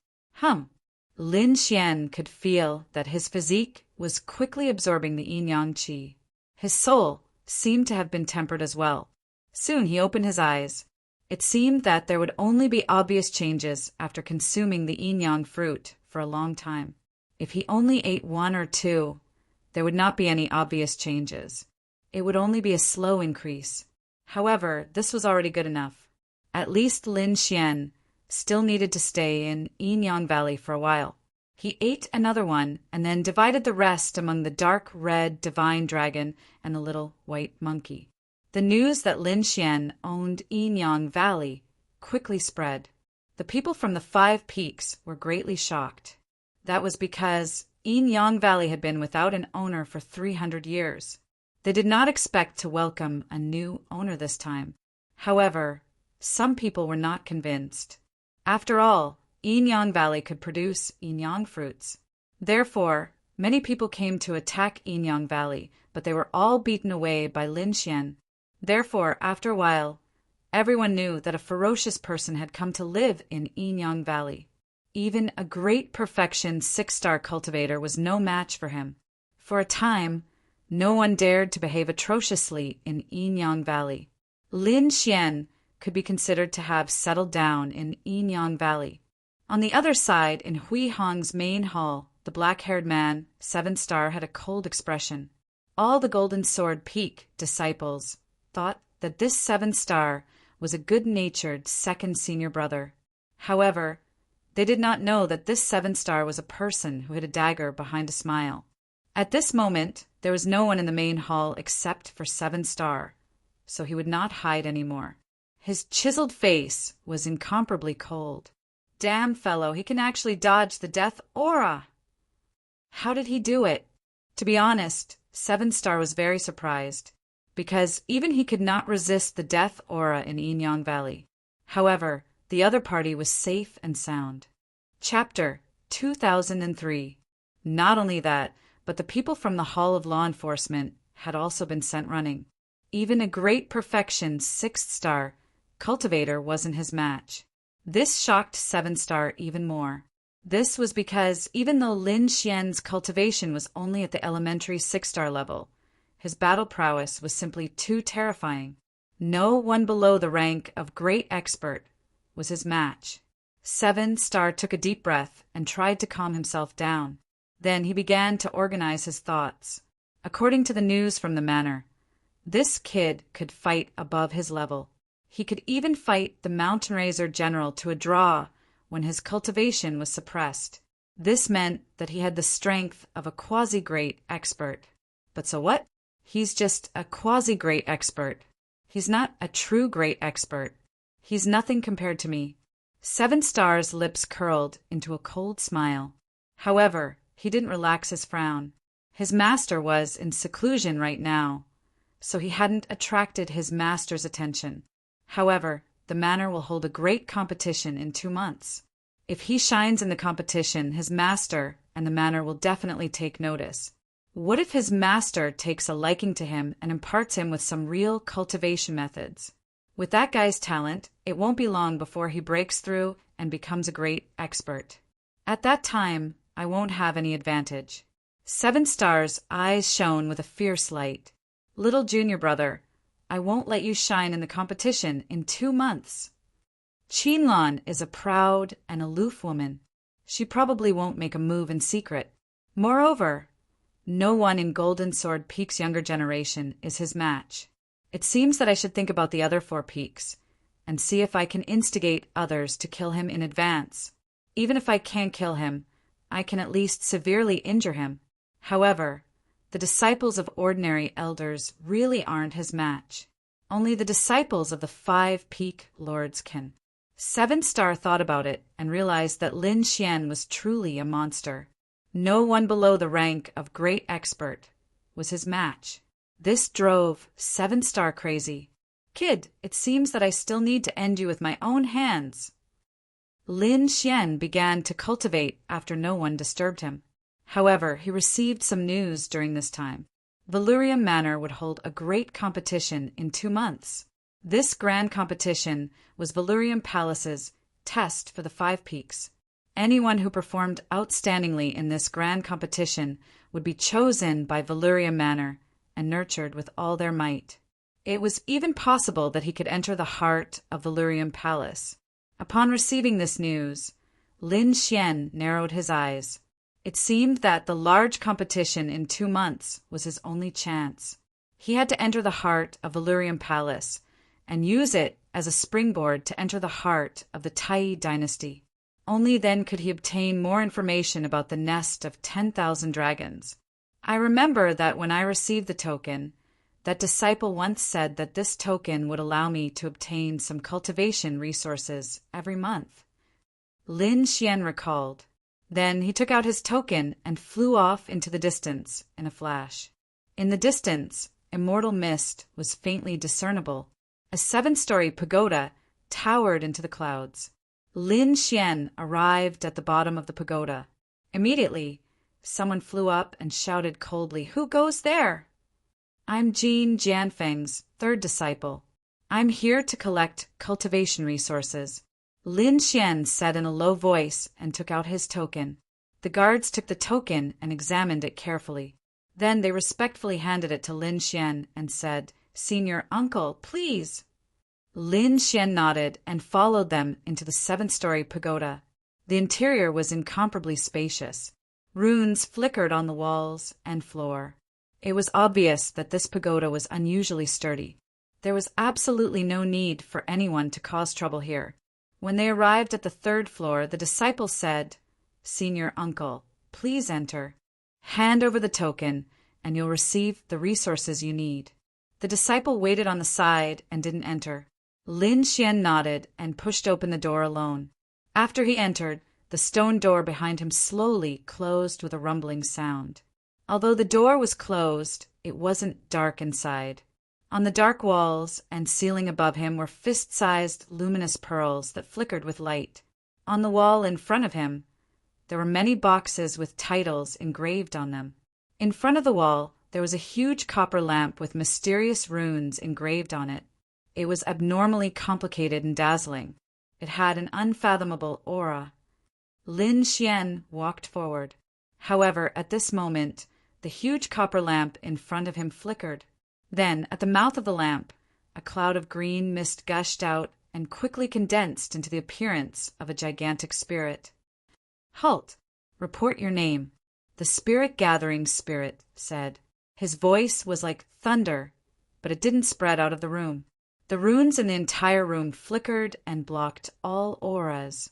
Lin Xian could feel that his physique was quickly absorbing the yin-yang qi. His soul seemed to have been tempered as well. Soon he opened his eyes. It seemed that there would only be obvious changes after consuming the yin-yang fruit for a long time. If he only ate 1 or 2, there would not be any obvious changes. It would only be a slow increase. However, this was already good enough. At least Lin Xian still needed to stay in Yinyang Valley for a while. He ate another one and then divided the rest among the dark red divine dragon and the little white monkey. The news that Lin Xian owned Yinyang Valley quickly spread. The people from the 5 peaks were greatly shocked. That was because Yinyang Valley had been without an owner for 300 years. They did not expect to welcome a new owner this time. However, some people were not convinced. After all, Yinyang Valley could produce Yinyang fruits. Therefore, many people came to attack Yinyang Valley, but they were all beaten away by Lin Xian. Therefore, after a while, everyone knew that a ferocious person had come to live in Yinyang Valley. Even a great perfection 6-star cultivator was no match for him. For a time, no one dared to behave atrociously in Yinyang Valley. Lin Xian could be considered to have settled down in Yinyang Valley. On the other side, in Hui Hong's main hall, the black-haired man, 7-star, had a cold expression. All the Golden Sword Peak disciples thought that this 7-star was a good-natured second senior brother. However, they did not know that this 7-star was a person who hid a dagger behind a smile. At this moment, there was no one in the main hall except for 7-star, so he would not hide anymore. His chiseled face was incomparably cold. Damn fellow, he can actually dodge the death aura! How did he do it? To be honest, 7-star was very surprised, because even he could not resist the death aura in Yinyang Valley. However, the other party was safe and sound. Chapter 2003. Not only that, but the people from the Hall of Law Enforcement had also been sent running. Even a great perfection 6-star cultivator wasn't his match. This shocked 7-star even more. This was because even though Lin Xian's cultivation was only at the elementary 6-star level, his battle prowess was simply too terrifying. No one below the rank of great expert was his match. 7-star took a deep breath and tried to calm himself down. Then he began to organize his thoughts. According to the news from the manor, this kid could fight above his level. He could even fight the Mountain Razor General to a draw when his cultivation was suppressed. This meant that he had the strength of a quasi-great expert. But so what? He's just a quasi-great expert. He's not a true great expert. He's nothing compared to me. 7-star's lips curled into a cold smile. However, he didn't relax his frown. His master was in seclusion right now, so he hadn't attracted his master's attention. However, the manor will hold a great competition in 2 months. If he shines in the competition, his master and the manor will definitely take notice. What if his master takes a liking to him and imparts him with some real cultivation methods? With that guy's talent, it won't be long before he breaks through and becomes a great expert. At that time, I won't have any advantage. 7-star's eyes shone with a fierce light. Little junior brother, I won't let you shine in the competition in 2 months. Qinlan is a proud and aloof woman. She probably won't make a move in secret. Moreover, no one in Golden Sword Peak's younger generation is his match. It seems that I should think about the other 4 peaks and see if I can instigate others to kill him in advance. Even if I can't kill him, I can at least severely injure him. However, the disciples of ordinary elders really aren't his match. Only the disciples of the 5 peak lords can. 7 Star thought about it and realized that Lin Xian was truly a monster. No one below the rank of great expert was his match. This drove 7 Star crazy. Kid, it seems that I still need to end you with my own hands. Lin Xian began to cultivate after no one disturbed him. However, he received some news during this time. Valurium Manor would hold a great competition in 2 months. This grand competition was Valurium Palace's test for the 5 peaks. Anyone who performed outstandingly in this grand competition would be chosen by Valurium Manor and nurtured with all their might. It was even possible that he could enter the heart of Valurium Palace. Upon receiving this news, Lin Xian narrowed his eyes. It seemed that the large competition in 2 months was his only chance. He had to enter the heart of Valurium Palace and use it as a springboard to enter the heart of the Tai dynasty. Only then could he obtain more information about the nest of 10,000 dragons. I remember that when I received the token, that disciple once said that this token would allow me to obtain some cultivation resources every month. Lin Xian recalled. Then he took out his token and flew off into the distance in a flash. In the distance, immortal mist was faintly discernible. A 7-story pagoda towered into the clouds. Lin Xian arrived at the bottom of the pagoda. Immediately, someone flew up and shouted coldly, "Who goes there?" "I'm Jin Jianfeng's 3rd disciple. I'm here to collect cultivation resources," Lin Xian said in a low voice and took out his token. The guards took the token and examined it carefully. Then they respectfully handed it to Lin Xian and said, "Senior uncle, please." Lin Xian nodded and followed them into the 7-story pagoda. The interior was incomparably spacious. Runes flickered on the walls and floor. It was obvious that this pagoda was unusually sturdy. There was absolutely no need for anyone to cause trouble here. When they arrived at the 3rd floor, the disciple said, "Senior uncle, please enter. Hand over the token, and you'll receive the resources you need." The disciple waited on the side and didn't enter. Lin Xian nodded and pushed open the door alone. After he entered, the stone door behind him slowly closed with a rumbling sound. Although the door was closed, it wasn't dark inside. On the dark walls and ceiling above him were fist-sized luminous pearls that flickered with light. On the wall in front of him, there were many boxes with titles engraved on them. In front of the wall, there was a huge copper lamp with mysterious runes engraved on it. It was abnormally complicated and dazzling. It had an unfathomable aura. Lin Xian walked forward. However, at this moment, the huge copper lamp in front of him flickered. Then, at the mouth of the lamp, a cloud of green mist gushed out and quickly condensed into the appearance of a gigantic spirit. "Halt! Report your name," the spirit-gathering spirit said. His voice was like thunder, but it didn't spread out of the room. The runes in the entire room flickered and blocked all auras.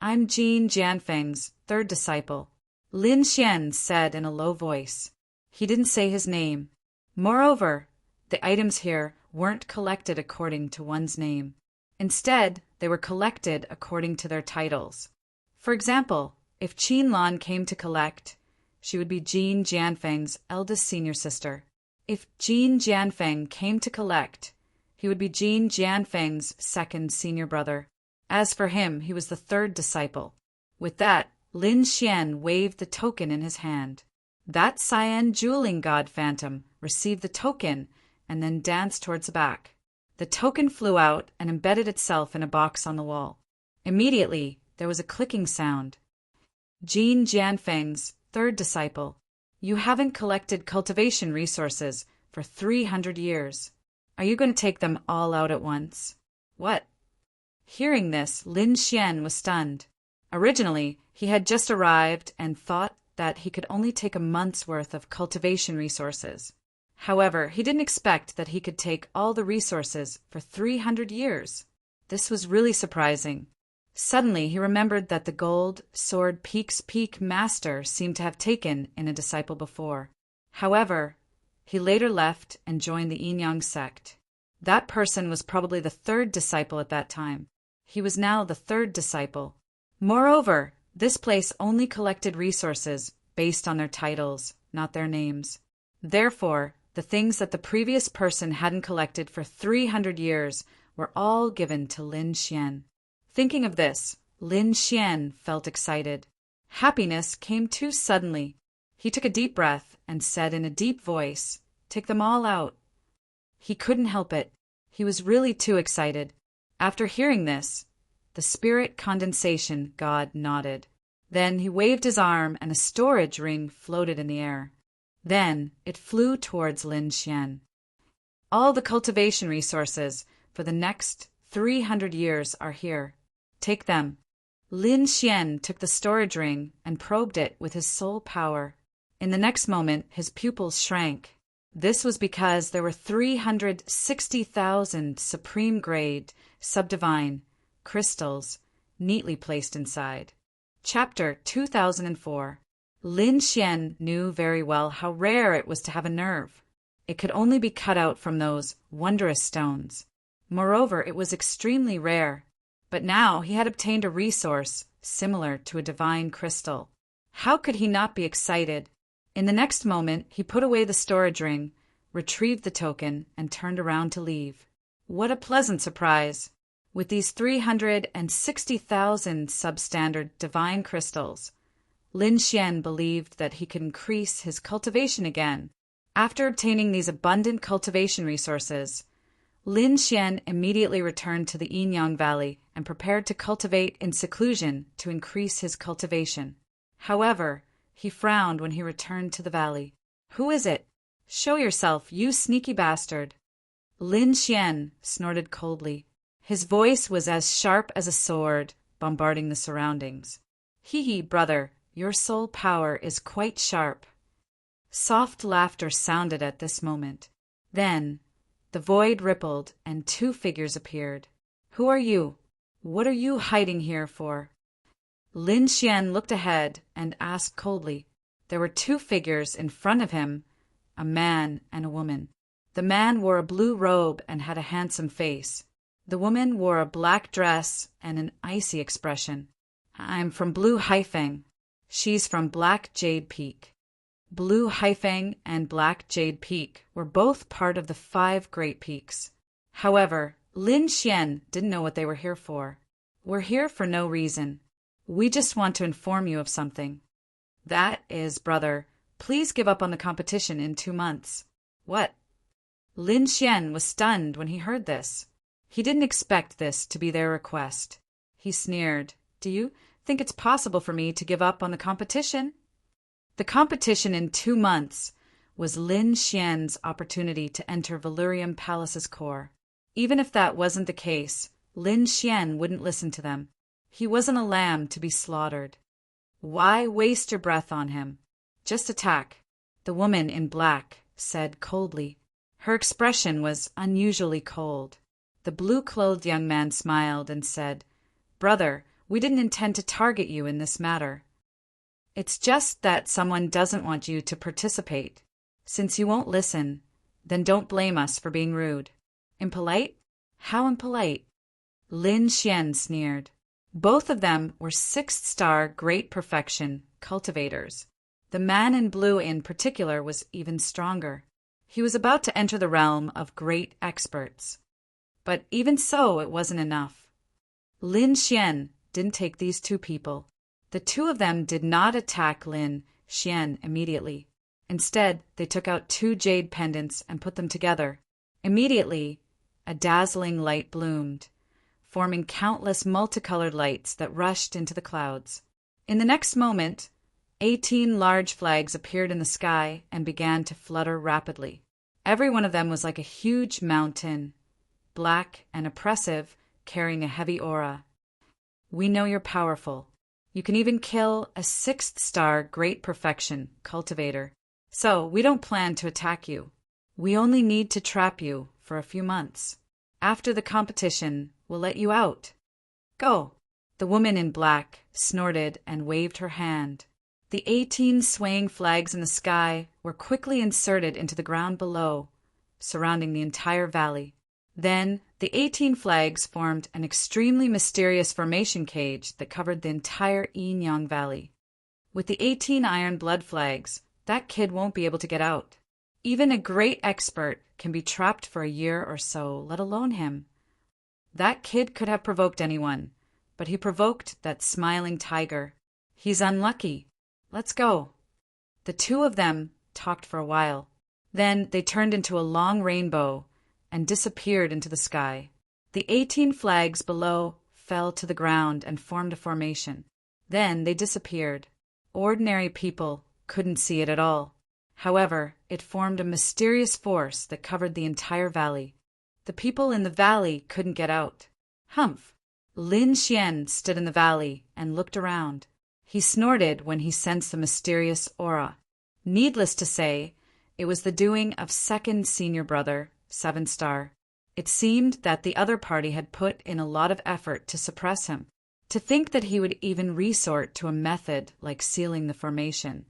"I'm Jin Jianfeng's 3rd disciple," Lin Xian said in a low voice. He didn't say his name. Moreover, the items here weren't collected according to one's name. Instead, they were collected according to their titles. For example, if Qin Lan came to collect, she would be Jin Jianfeng's eldest senior sister. If Jin Jianfeng came to collect, he would be Jin Jianfeng's 2nd senior brother. As for him, he was the 3rd disciple. With that, Lin Xian waved the token in his hand. That Cyan Dueling God Phantom received the token and then danced towards the back. The token flew out and embedded itself in a box on the wall. Immediately, there was a clicking sound. "Jin Jianfeng's 3rd disciple, you haven't collected cultivation resources for 300 years. Are you going to take them all out at once?" "What?" Hearing this, Lin Xian was stunned. Originally, he had just arrived and thought that he could only take a month's worth of cultivation resources. However, he didn't expect that he could take all the resources for 300 years. This was really surprising. Suddenly, he remembered that the gold sword Peak's Peak master seemed to have taken in a disciple before. However, he later left and joined the Yin sect. That person was probably the third disciple at that time. He was now the third disciple. Moreover, this place only collected resources based on their titles, not their names. Therefore, the things that the previous person hadn't collected for 300 years were all given to Lin Xian. Thinking of this, Lin Xian felt excited. Happiness came too suddenly. He took a deep breath and said in a deep voice, "Take them all out." He couldn't help it. He was really too excited. After hearing this, the spirit condensation god nodded. Then he waved his arm and a storage ring floated in the air. Then it flew towards Lin Xian. All the cultivation resources for the next 300 years are here. Take them. Lin Xian took the storage ring and probed it with his soul power. In the next moment, his pupils shrank. This was because there were 360,000 supreme-grade, subdivine crystals neatly placed inside. Chapter 2004. Lin Xian knew very well how rare it was to have a nerve. It could only be cut out from those wondrous stones. Moreover, it was extremely rare. But now he had obtained a resource similar to a divine crystal. How could he not be excited? In the next moment, he put away the storage ring, retrieved the token, and turned around to leave. What a pleasant surprise! With these 360,000 substandard divine crystals, Lin Xian believed that he could increase his cultivation again. After obtaining these abundant cultivation resources, Lin Xian immediately returned to the Yin Valley and prepared to cultivate in seclusion to increase his cultivation. However, he frowned when he returned to the valley. "Who is it? Show yourself, you sneaky bastard!" Lin Xian snorted coldly. His voice was as sharp as a sword, bombarding the surroundings. "Hee, brother, your soul power is quite sharp." Soft laughter sounded at this moment. Then, the void rippled and two figures appeared. "Who are you? What are you hiding here for?" Lin Xian looked ahead and asked coldly. There were two figures in front of him, a man and a woman. The man wore a blue robe and had a handsome face. The woman wore a black dress and an icy expression. "I'm from Blue Haifeng. She's from Black Jade Peak." Blue Haifeng and Black Jade Peak were both part of the 5 Great Peaks. However, Lin Xian didn't know what they were here for. "We're here for no reason. We just want to inform you of something. That is, brother, please give up on the competition in 2 months." "What?" Lin Xian was stunned when he heard this. He didn't expect this to be their request. He sneered. "Do you think it's possible for me to give up on the competition?" The competition in 2 months was Lin Xian's opportunity to enter Valurium Palace's core. Even if that wasn't the case, Lin Xian wouldn't listen to them. He wasn't a lamb to be slaughtered. Why waste your breath on him? Just attack, the woman in black said coldly. Her expression was unusually cold. The blue-clothed young man smiled and said, "Brother, we didn't intend to target you in this matter. It's just that someone doesn't want you to participate. Since you won't listen, then don't blame us for being rude." "Impolite? How impolite?" Lin Xian sneered. Both of them were 6th-star Great Perfection cultivators. The man in blue in particular was even stronger. He was about to enter the realm of great experts. But even so, it wasn't enough. Lin Xian didn't take these two people. The two of them did not attack Lin Xian immediately. Instead, they took out 2 jade pendants and put them together. Immediately, a dazzling light bloomed, forming countless multicolored lights that rushed into the clouds. In the next moment, 18 large flags appeared in the sky and began to flutter rapidly. Every one of them was like a huge mountain, black and oppressive, carrying a heavy aura. "We know you're powerful. You can even kill a 6th-star Great Perfection cultivator. So, we don't plan to attack you. We only need to trap you for a few months. After the competition, we'll let you out. Go." The woman in black snorted and waved her hand. The 18 swaying flags in the sky were quickly inserted into the ground below, surrounding the entire valley. Then, the 18 flags formed an extremely mysterious formation cage that covered the entire Yinyang Valley. With the 18 iron blood flags, that kid won't be able to get out. Even a great expert can be trapped for a year or so, let alone him. That kid could have provoked anyone, but he provoked that smiling tiger. He's unlucky. Let's go." The two of them talked for a while. Then they turned into a long rainbow and disappeared into the sky. The 18 flags below fell to the ground and formed a formation. Then they disappeared. Ordinary people couldn't see it at all. However, it formed a mysterious force that covered the entire valley. The people in the valley couldn't get out. Humph! Lin Xian stood in the valley and looked around. He snorted when he sensed the mysterious aura. Needless to say, it was the doing of second senior brother, 7-star. It seemed that the other party had put in a lot of effort to suppress him. To think that he would even resort to a method like sealing the formation.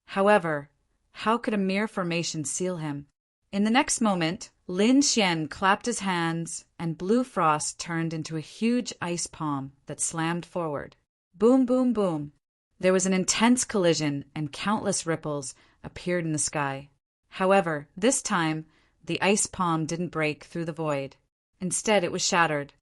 However, how could a mere formation seal him? In the next moment, Lin Xian clapped his hands, and blue frost turned into a huge ice palm that slammed forward. Boom, boom, boom. There was an intense collision, and countless ripples appeared in the sky. However, this time, the ice palm didn't break through the void. Instead, it was shattered.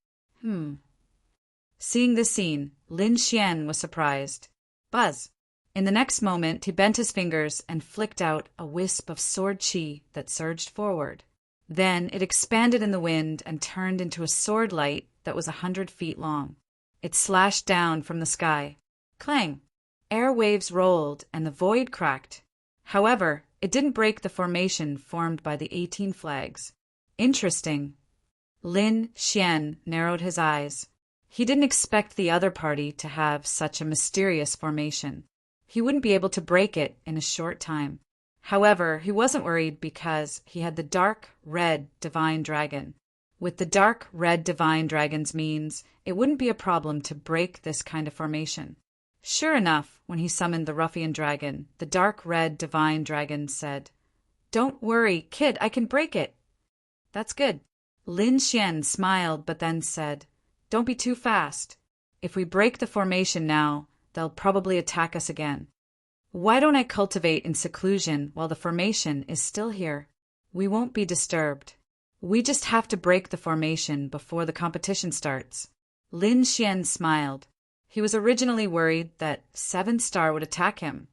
Seeing this scene, Lin Xian was surprised. Buzz! In the next moment, he bent his fingers and flicked out a wisp of sword chi that surged forward. Then it expanded in the wind and turned into a sword light that was 100 feet long. It slashed down from the sky. Clang! Air waves rolled and the void cracked. However, it didn't break the formation formed by the 18 flags. Interesting. Lin Xian narrowed his eyes. He didn't expect the other party to have such a mysterious formation. He wouldn't be able to break it in a short time. However, he wasn't worried because he had the dark red divine dragon. With the dark red divine dragon's means, it wouldn't be a problem to break this kind of formation. Sure enough, when he summoned the ruffian dragon, the dark red divine dragon said, "Don't worry, kid, I can break it." "That's good." Lin Xian smiled but then said, "Don't be too fast. If we break the formation now, they'll probably attack us again. Why don't I cultivate in seclusion while the formation is still here? We won't be disturbed. We just have to break the formation before the competition starts." Lin Xian smiled. He was originally worried that 7-star would attack him,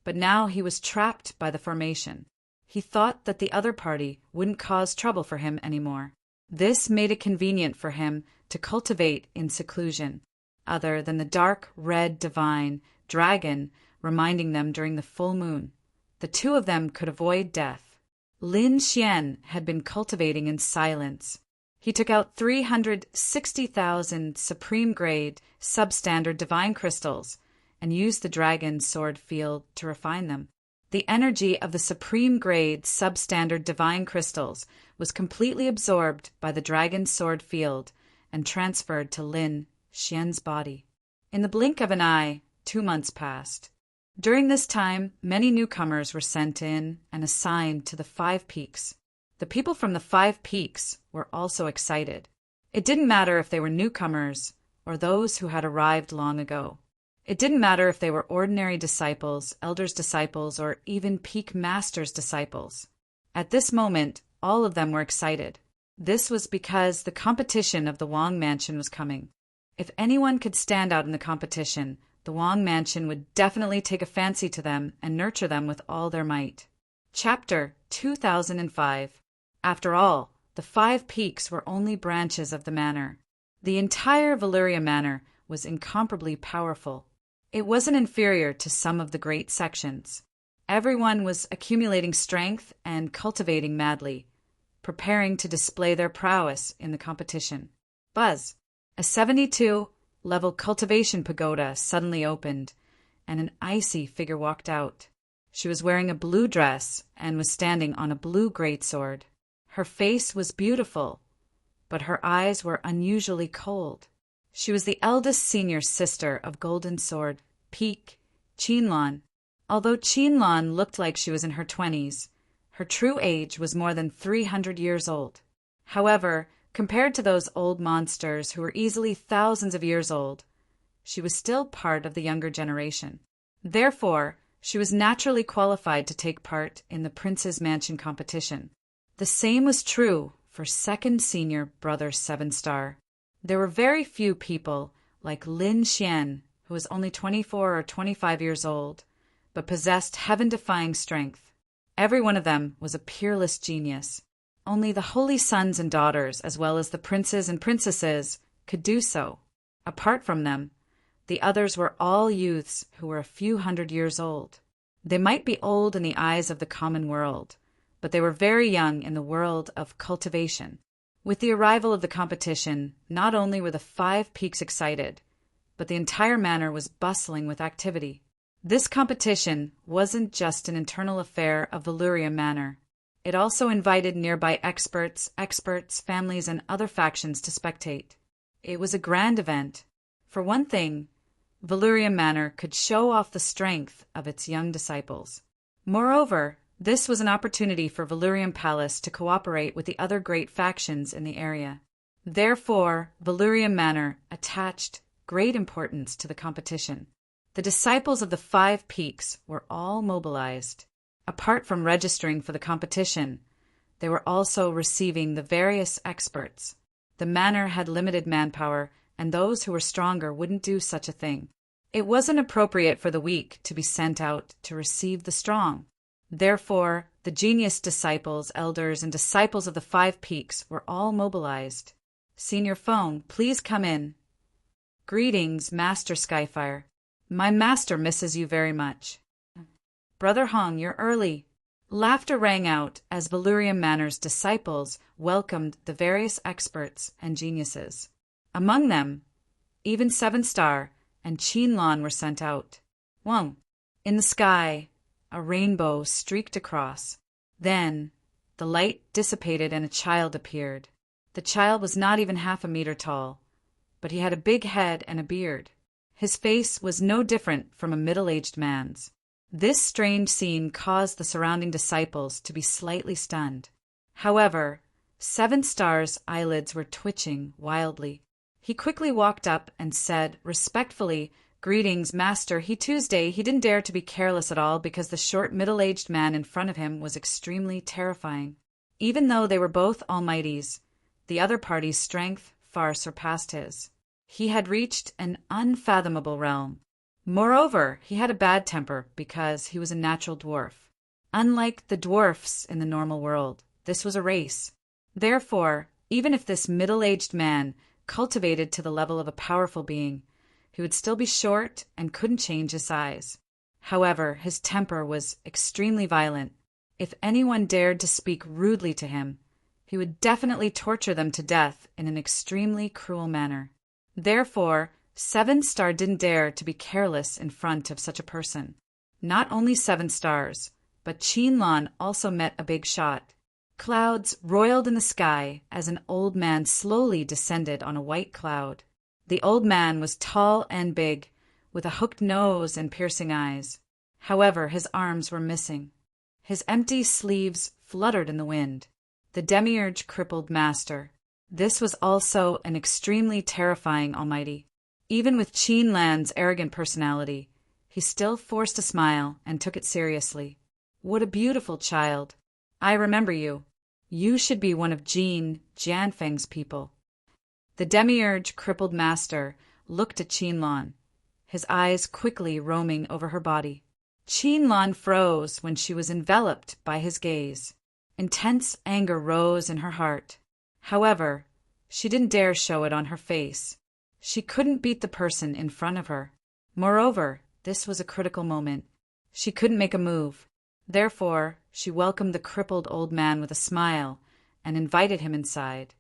but now he was trapped by the formation. He thought that the other party wouldn't cause trouble for him anymore. This made it convenient for him to cultivate in seclusion, other than the dark red divine dragon reminding them during the full moon. The two of them could avoid death. Lin Xian had been cultivating in silence. He took out 360,000 supreme-grade, substandard divine crystals and used the dragon's sword field to refine them. The energy of the supreme-grade, substandard divine crystals was completely absorbed by the dragon's sword field and transferred to Lin Xian's body. In the blink of an eye, 2 months passed. During this time, many newcomers were sent in and assigned to the 5 peaks. The people from the 5 peaks were also excited. It didn't matter if they were newcomers or those who had arrived long ago. It didn't matter if they were ordinary disciples, elders' disciples, or even peak masters' disciples. At this moment, all of them were excited. This was because the competition of the Wang Mansion was coming. If anyone could stand out in the competition, the Wang Mansion would definitely take a fancy to them and nurture them with all their might. Chapter 2005. After all, the 5 peaks were only branches of the manor. The entire Valyria Manor was incomparably powerful. It wasn't inferior to some of the great sections. Everyone was accumulating strength and cultivating madly, preparing to display their prowess in the competition. Buzz! A 72, level cultivation pagoda suddenly opened, and an icy figure walked out. She was wearing a blue dress and was standing on a blue greatsword. Her face was beautiful, but her eyes were unusually cold. She was the eldest senior sister of Golden Sword, Peak, Qianlan. Although Qianlan looked like she was in her 20s, her true age was more than 300 years old. However, compared to those old monsters who were easily thousands of years old, she was still part of the younger generation. Therefore, she was naturally qualified to take part in the Prince's Mansion competition. The same was true for second senior brother 7-star. There were very few people like Lin Xian, who was only 24 or 25 years old, but possessed heaven-defying strength. Every one of them was a peerless genius. Only the holy sons and daughters, as well as the princes and princesses, could do so. Apart from them, the others were all youths who were a few hundred years old. They might be old in the eyes of the common world, but they were very young in the world of cultivation. With the arrival of the competition, not only were the 5 peaks excited, but the entire manor was bustling with activity. This competition wasn't just an internal affair of Valyria Manor. It also invited nearby experts, families, and other factions to spectate. It was a grand event. For one thing, Valyria Manor could show off the strength of its young disciples. Moreover, this was an opportunity for Valyrian Palace to cooperate with the other great factions in the area. Therefore, Valyria Manor attached great importance to the competition. The disciples of the 5 peaks were all mobilized. Apart from registering for the competition, they were also receiving the various experts. The manor had limited manpower, and those who were stronger wouldn't do such a thing. It wasn't appropriate for the weak to be sent out to receive the strong. Therefore, the genius disciples, elders, and disciples of the 5 peaks were all mobilized. Senior Phone, please come in. Greetings, Master Skyfire. My master misses you very much. Brother Hong, you're early. Laughter rang out as Valyria Manor's disciples welcomed the various experts and geniuses. Among them, even 7-star and Qianlan were sent out. Whoa! In the sky, a rainbow streaked across. Then, the light dissipated and a child appeared. The child was not even half a meter tall, but he had a big head and a beard. His face was no different from a middle-aged man's. This strange scene caused the surrounding disciples to be slightly stunned. However, 7-star's eyelids were twitching wildly. He quickly walked up and said respectfully, "Greetings, Master. He didn't dare to be careless at all because the short middle-aged man in front of him was extremely terrifying. Even though they were both almighties, the other party's strength far surpassed his. He had reached an unfathomable realm. Moreover, he had a bad temper because he was a natural dwarf. Unlike the dwarfs in the normal world, this was a race. Therefore, even if this middle-aged man cultivated to the level of a powerful being, he would still be short and couldn't change his size. However, his temper was extremely violent. If anyone dared to speak rudely to him, he would definitely torture them to death in an extremely cruel manner. Therefore, 7-star didn't dare to be careless in front of such a person. Not only 7-stars, but Qianlan also met a big shot. Clouds roiled in the sky as an old man slowly descended on a white cloud. The old man was tall and big, with a hooked nose and piercing eyes. However, his arms were missing. His empty sleeves fluttered in the wind. The demiurge crippled master. This was also an extremely terrifying almighty. Even with Qianlan's arrogant personality, he still forced a smile and took it seriously. What a beautiful child. I remember you. You should be one of Jianfeng's people. The demiurge crippled master looked at Qianlan, his eyes quickly roaming over her body. Qianlan froze when she was enveloped by his gaze. Intense anger rose in her heart. However, she didn't dare show it on her face. She couldn't beat the person in front of her. Moreover, this was a critical moment. She couldn't make a move. Therefore, she welcomed the crippled old man with a smile and invited him inside.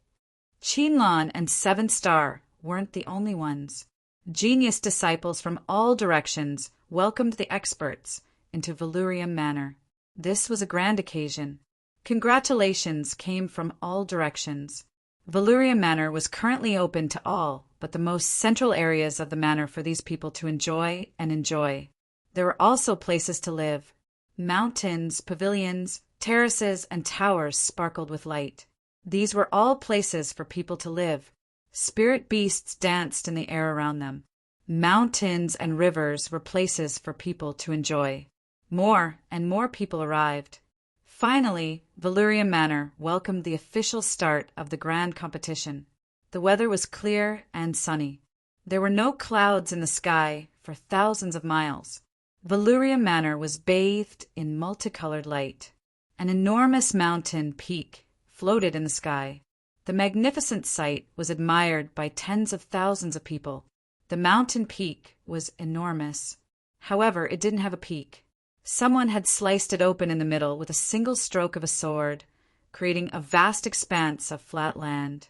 Qianlan and 7-star weren't the only ones. Genius disciples from all directions welcomed the experts into Valurium Manor. This was a grand occasion. Congratulations came from all directions. Valurium Manor was currently open to all but the most central areas of the manor for these people to enjoy and enjoy. There were also places to live. Mountains, pavilions, terraces, and towers sparkled with light. These were all places for people to live. Spirit beasts danced in the air around them. Mountains and rivers were places for people to enjoy. More and more people arrived. Finally, Valurium Manor welcomed the official start of the grand competition. The weather was clear and sunny. There were no clouds in the sky for thousands of miles. Valurium Manor was bathed in multicolored light. An enormous mountain peak floated in the sky. The magnificent sight was admired by tens of thousands of people. The mountain peak was enormous. However, it didn't have a peak. Someone had sliced it open in the middle with a single stroke of a sword, creating a vast expanse of flat land.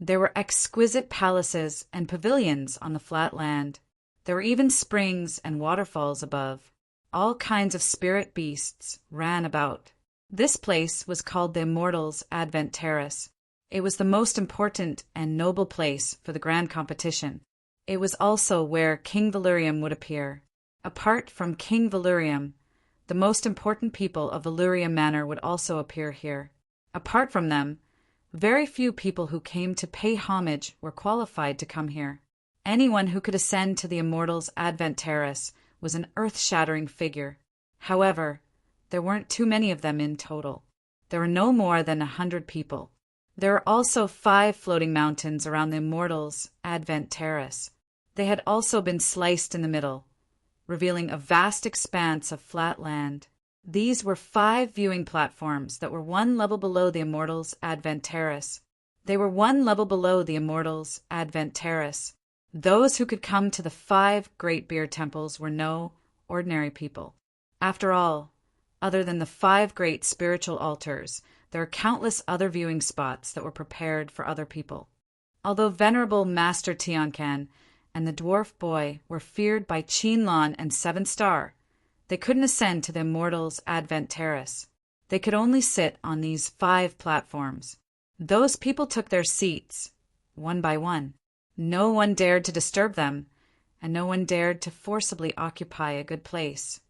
There were exquisite palaces and pavilions on the flat land. There were even springs and waterfalls above. All kinds of spirit beasts ran about. This place was called the Immortals' Advent Terrace. It was the most important and noble place for the grand competition. It was also where King Valurium would appear. Apart from King Valurium, the most important people of Valurium Manor would also appear here. Apart from them, very few people who came to pay homage were qualified to come here. Anyone who could ascend to the Immortals' Advent Terrace was an earth-shattering figure. However, there weren't too many of them in total. There were no more than 100 people. There were also 5 floating mountains around the Immortals' Advent Terrace. They had also been sliced in the middle, revealing a vast expanse of flat land. These were 5 viewing platforms that were 1 level below the Immortals' Advent Terrace. They were 1 level below the Immortals' Advent Terrace. Those who could come to the 5 great beer temples were no ordinary people. After all, other than the 5 great spiritual altars, there are countless other viewing spots that were prepared for other people. Although Venerable Master Tiancan and the dwarf boy were feared by Qinlan and 7 Star, they couldn't ascend to the Immortals' Advent Terrace. They could only sit on these 5 platforms. Those people took their seats, one by one. No one dared to disturb them, and no one dared to forcibly occupy a good place.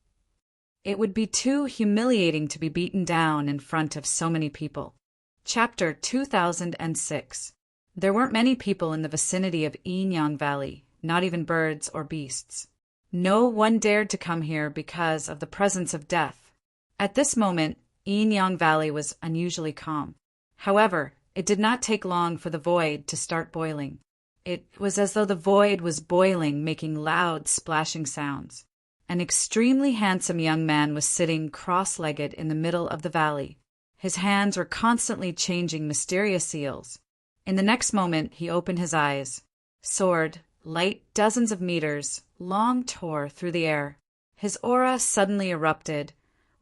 It would be too humiliating to be beaten down in front of so many people. Chapter 2006. There weren't many people in the vicinity of Yinyang Valley, not even birds or beasts. No one dared to come here because of the presence of death. At this moment, Yinyang Valley was unusually calm. However, it did not take long for the void to start boiling. It was as though the void was boiling, making loud, splashing sounds. An extremely handsome young man was sitting cross-legged in the middle of the valley. His hands were constantly changing mysterious seals. In the next moment, he opened his eyes. Soared, light dozens of meters, long tore through the air. His aura suddenly erupted,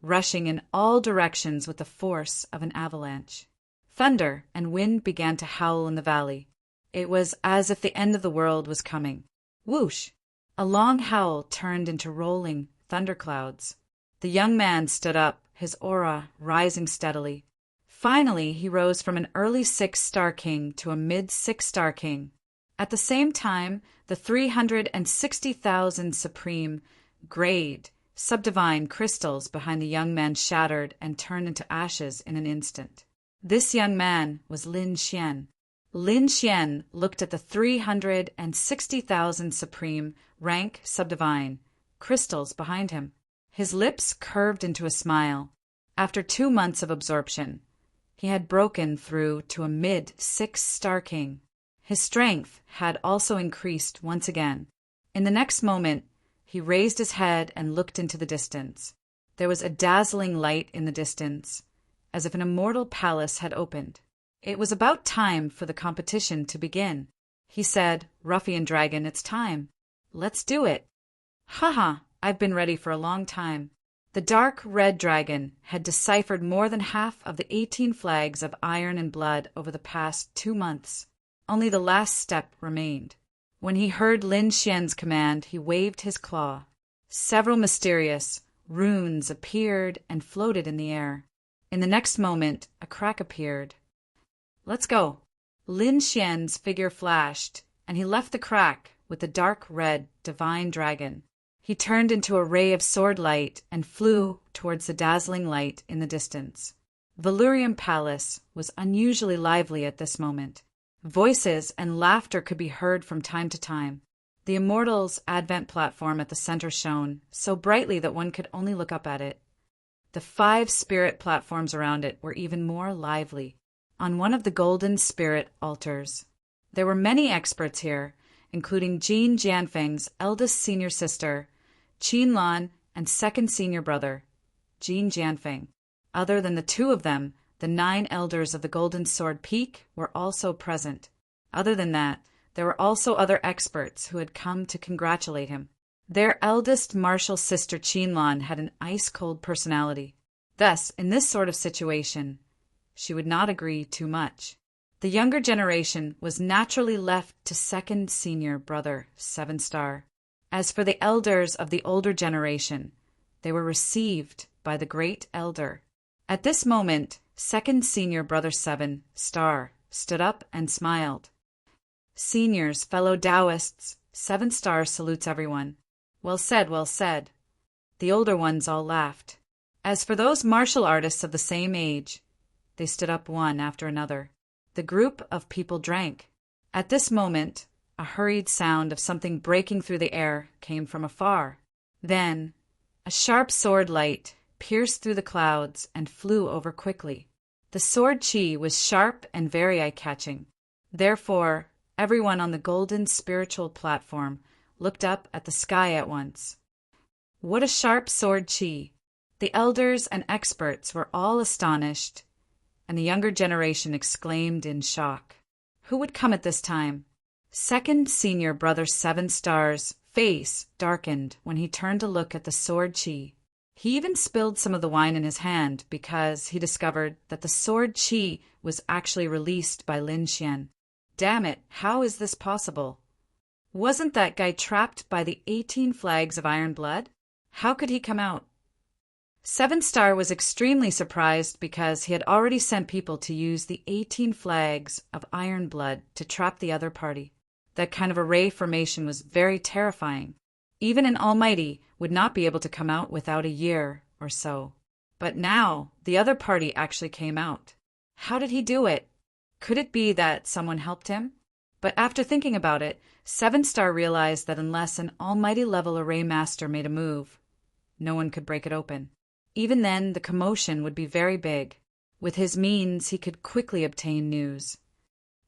rushing in all directions with the force of an avalanche. Thunder and wind began to howl in the valley. It was as if the end of the world was coming. Whoosh! A long howl turned into rolling thunderclouds. The young man stood up, his aura rising steadily. Finally, he rose from an early 6-star king to a mid-6-star king. At the same time, the 360,000 supreme, grade, subdivine crystals behind the young man shattered and turned into ashes in an instant. This young man was Lin Xian. Lin Xian looked at the 360,000 supreme, rank, subdivine crystals behind him. His lips curved into a smile. After 2 months of absorption, he had broken through to a mid-6-star king. His strength had also increased once again. In the next moment, he raised his head and looked into the distance. There was a dazzling light in the distance, as if an immortal palace had opened. It was about time for the competition to begin. He said, "Ruffian Dragon, it's time. Let's do it." "Haha, I've been ready for a long time." The dark red dragon had deciphered more than half of the 18 flags of iron and blood over the past 2 months. Only the last step remained. When he heard Lin Xian's command, he waved his claw. Several mysterious runes appeared and floated in the air. In the next moment, a crack appeared. "Let's go." Lin Xian's figure flashed, and he left the crack with the dark red divine dragon. He turned into a ray of sword light and flew towards the dazzling light in the distance. Valurium Palace was unusually lively at this moment. Voices and laughter could be heard from time to time. The Immortals' advent platform at the center shone so brightly that one could only look up at it. The 5 spirit platforms around it were even more lively. On one of the golden spirit altars, there were many experts here, including Jean Jianfeng's eldest senior sister, Qin Lan, and second senior brother, Jean Jianfeng. Other than the 2 of them, the 9 elders of the Golden Sword Peak were also present. Other than that, there were also other experts who had come to congratulate him. Their eldest martial sister Qin Lan had an ice-cold personality. Thus, in this sort of situation, she would not agree too much. The younger generation was naturally left to second senior brother 7 Star. As for the elders of the older generation, they were received by the great elder. At this moment, second senior brother 7 Star stood up and smiled. "Seniors, fellow Taoists, 7 Star salutes everyone." "Well said, well said." The older ones all laughed. As for those martial artists of the same age, they stood up one after another. The group of people drank. At this moment, a hurried sound of something breaking through the air came from afar. Then, a sharp sword light pierced through the clouds and flew over quickly. The sword chi was sharp and very eye-catching. Therefore, everyone on the golden spiritual platform looked up at the sky at once. What a sharp sword chi! The elders and experts were all astonished, and the younger generation exclaimed in shock. Who would come at this time? Second senior brother 7 Star's face darkened when he turned to look at the sword chi. He even spilled some of the wine in his hand because he discovered that the sword chi was actually released by Lin Xian. Damn it, how is this possible? Wasn't that guy trapped by the 18 flags of iron blood? How could he come out? 7 Star was extremely surprised because he had already sent people to use the 18 flags of iron blood to trap the other party. That kind of array formation was very terrifying. Even an almighty would not be able to come out without a year or so. But now, the other party actually came out. How did he do it? Could it be that someone helped him? But after thinking about it, 7 Star realized that unless an almighty-level array master made a move, no one could break it open. Even then, the commotion would be very big. With his means, he could quickly obtain news.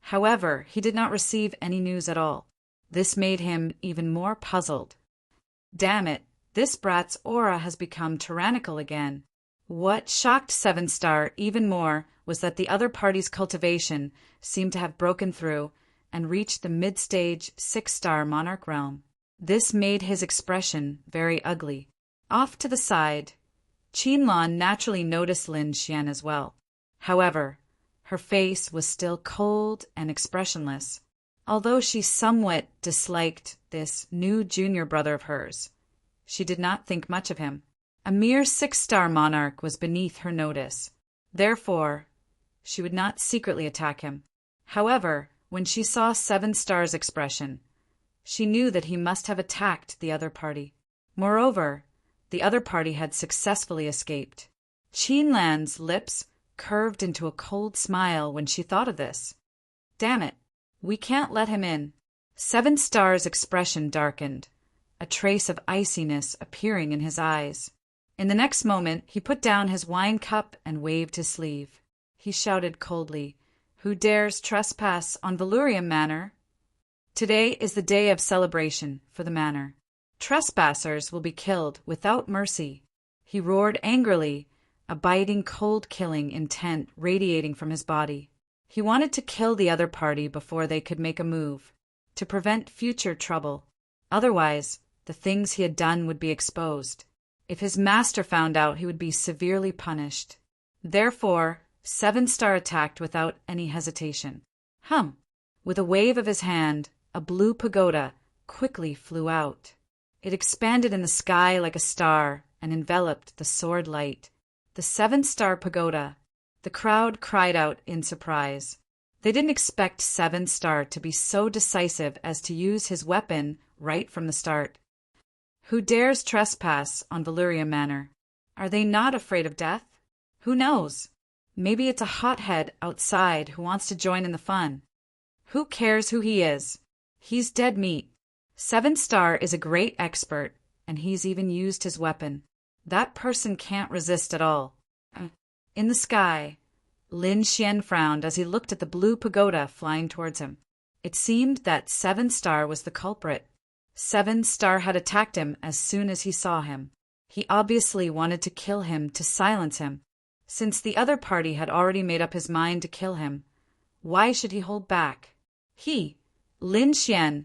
However, he did not receive any news at all. This made him even more puzzled. Damn it, this brat's aura has become tyrannical again. What shocked 7 Star even more was that the other party's cultivation seemed to have broken through and reached the mid-stage 6 Star monarch realm. This made his expression very ugly. Off to the side, Qin Lan naturally noticed Lin Xian as well. However, her face was still cold and expressionless. Although she somewhat disliked this new junior brother of hers, she did not think much of him. A mere 6 Star monarch was beneath her notice. Therefore, she would not secretly attack him. However, when she saw 7 Star's expression, she knew that he must have attacked the other party. Moreover, the other party had successfully escaped. Qin Lan's lips curved into a cold smile when she thought of this. Damn it, we can't let him in. 7 Star's expression darkened, a trace of iciness appearing in his eyes. In the next moment, he put down his wine cup and waved his sleeve. He shouted coldly, "Who dares trespass on Valurium Manor? Today is the day of celebration for the manor. Trespassers will be killed without mercy." He roared angrily, a biting cold killing intent radiating from his body. He wanted to kill the other party before they could make a move, to prevent future trouble. Otherwise, the things he had done would be exposed. If his master found out, he would be severely punished. Therefore, 7 Star attacked without any hesitation. With a wave of his hand, a blue pagoda quickly flew out. It expanded in the sky like a star and enveloped the sword light. The 7-star pagoda. The crowd cried out in surprise. They didn't expect 7-star to be so decisive as to use his weapon right from the start. Who dares trespass on Valyria Manor? Are they not afraid of death? Who knows? Maybe it's a hothead outside who wants to join in the fun. Who cares who he is? He's dead meat. 7-star is a great expert, and he's even used his weapon. That person can't resist at all. In the sky, Lin Xian frowned as he looked at the blue pagoda flying towards him. It seemed that 7-star was the culprit. 7-star had attacked him as soon as he saw him. He obviously wanted to kill him to silence him. Since the other party had already made up his mind to kill him, why should he hold back? He, Lin Xian,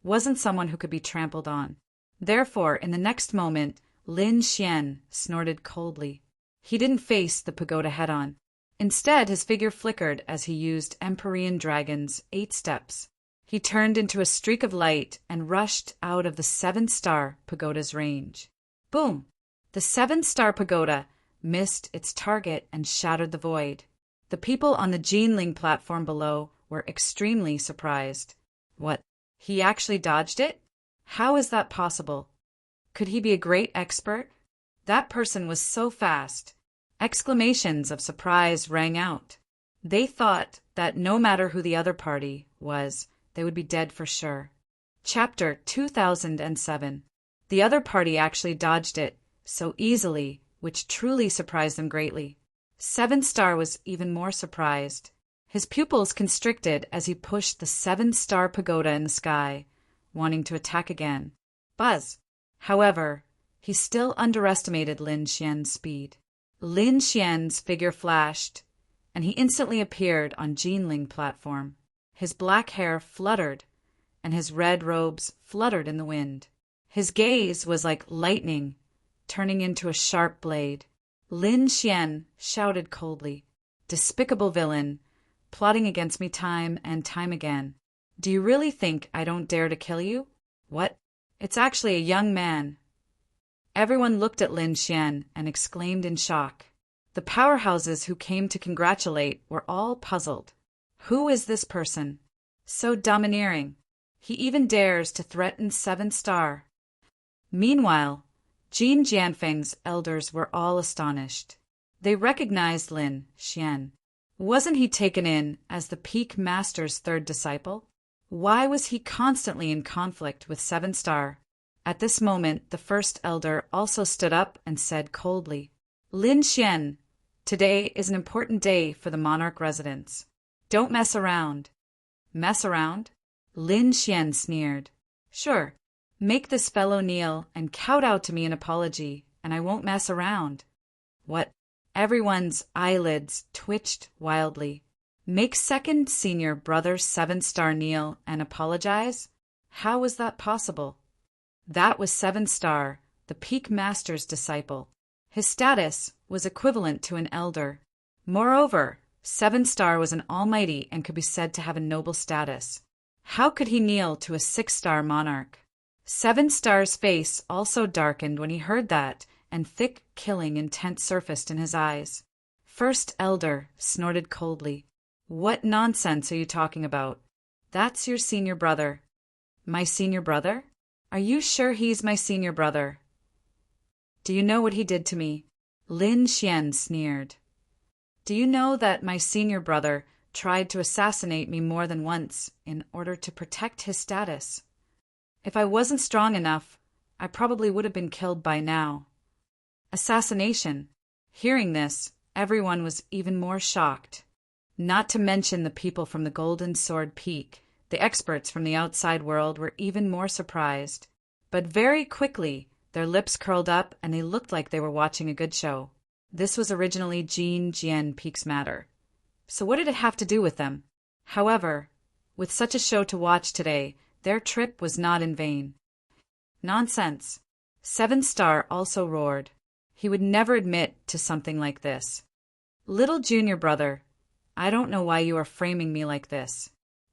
wasn't someone who could be trampled on. Therefore, in the next moment, Lin Xian snorted coldly. He didn't face the pagoda head-on. Instead, his figure flickered as he used Empyrean Dragon's 8 steps. He turned into a streak of light and rushed out of the 7-star pagoda's range. Boom! The 7-star pagoda missed its target and shattered the void. The people on the Jinling platform below were extremely surprised. What? He actually dodged it? How is that possible? Could he be a great expert? That person was so fast. Exclamations of surprise rang out. They thought that no matter who the other party was, they would be dead for sure. Chapter 2007. The other party actually dodged it so easily, which truly surprised them greatly. 7-star was even more surprised. His pupils constricted as he pushed the 7-star pagoda in the sky, wanting to attack again. Buzz! However, he still underestimated Lin Xian's speed. Lin Xian's figure flashed, and he instantly appeared on Jinling platform. His black hair fluttered, and his red robes fluttered in the wind. His gaze was like lightning, turning into a sharp blade. Lin Xian shouted coldly, "Despicable villain, plotting against me time and time again. Do you really think I don't dare to kill you? What? It's actually a young man." Everyone looked at Lin Xian and exclaimed in shock. The powerhouses who came to congratulate were all puzzled. Who is this person? So domineering. He even dares to threaten 7-star. Meanwhile, Jin Jianfeng's elders were all astonished. They recognized Lin Xian. Wasn't he taken in as the Peak Master's 3rd disciple? Why was he constantly in conflict with 7-star? At this moment, the first elder also stood up and said coldly, "Lin Xian, today is an important day for the monarch residents. Don't mess around." Mess around? Lin Xian sneered. Sure, make this fellow kneel and kowtow to me an apology, and I won't mess around. What? Everyone's eyelids twitched wildly. Make 2nd senior brother 7-star kneel and apologize? How was that possible? That was 7-star, the Peak Master's disciple. His status was equivalent to an elder. Moreover, 7-star was an almighty and could be said to have a noble status. How could he kneel to a 6-star monarch? 7-star's face also darkened when he heard that, and thick, killing intent surfaced in his eyes. First elder snorted coldly. "What nonsense are you talking about? That's your senior brother." "My senior brother? Are you sure he's my senior brother?" "Do you know what he did to me?" Lin Xian sneered. "Do you know that my senior brother tried to assassinate me more than once in order to protect his status? If I wasn't strong enough, I probably would have been killed by now." Assassination. Hearing this, everyone was even more shocked. Not to mention the people from the Golden Sword Peak. The experts from the outside world were even more surprised. But very quickly, their lips curled up and they looked like they were watching a good show. This was originally Jin Jian Peak's matter. So what did it have to do with them? However, with such a show to watch today, their trip was not in vain. Nonsense. 7-star also roared. He would never admit to something like this. "Little junior brother, I don't know why you are framing me like this.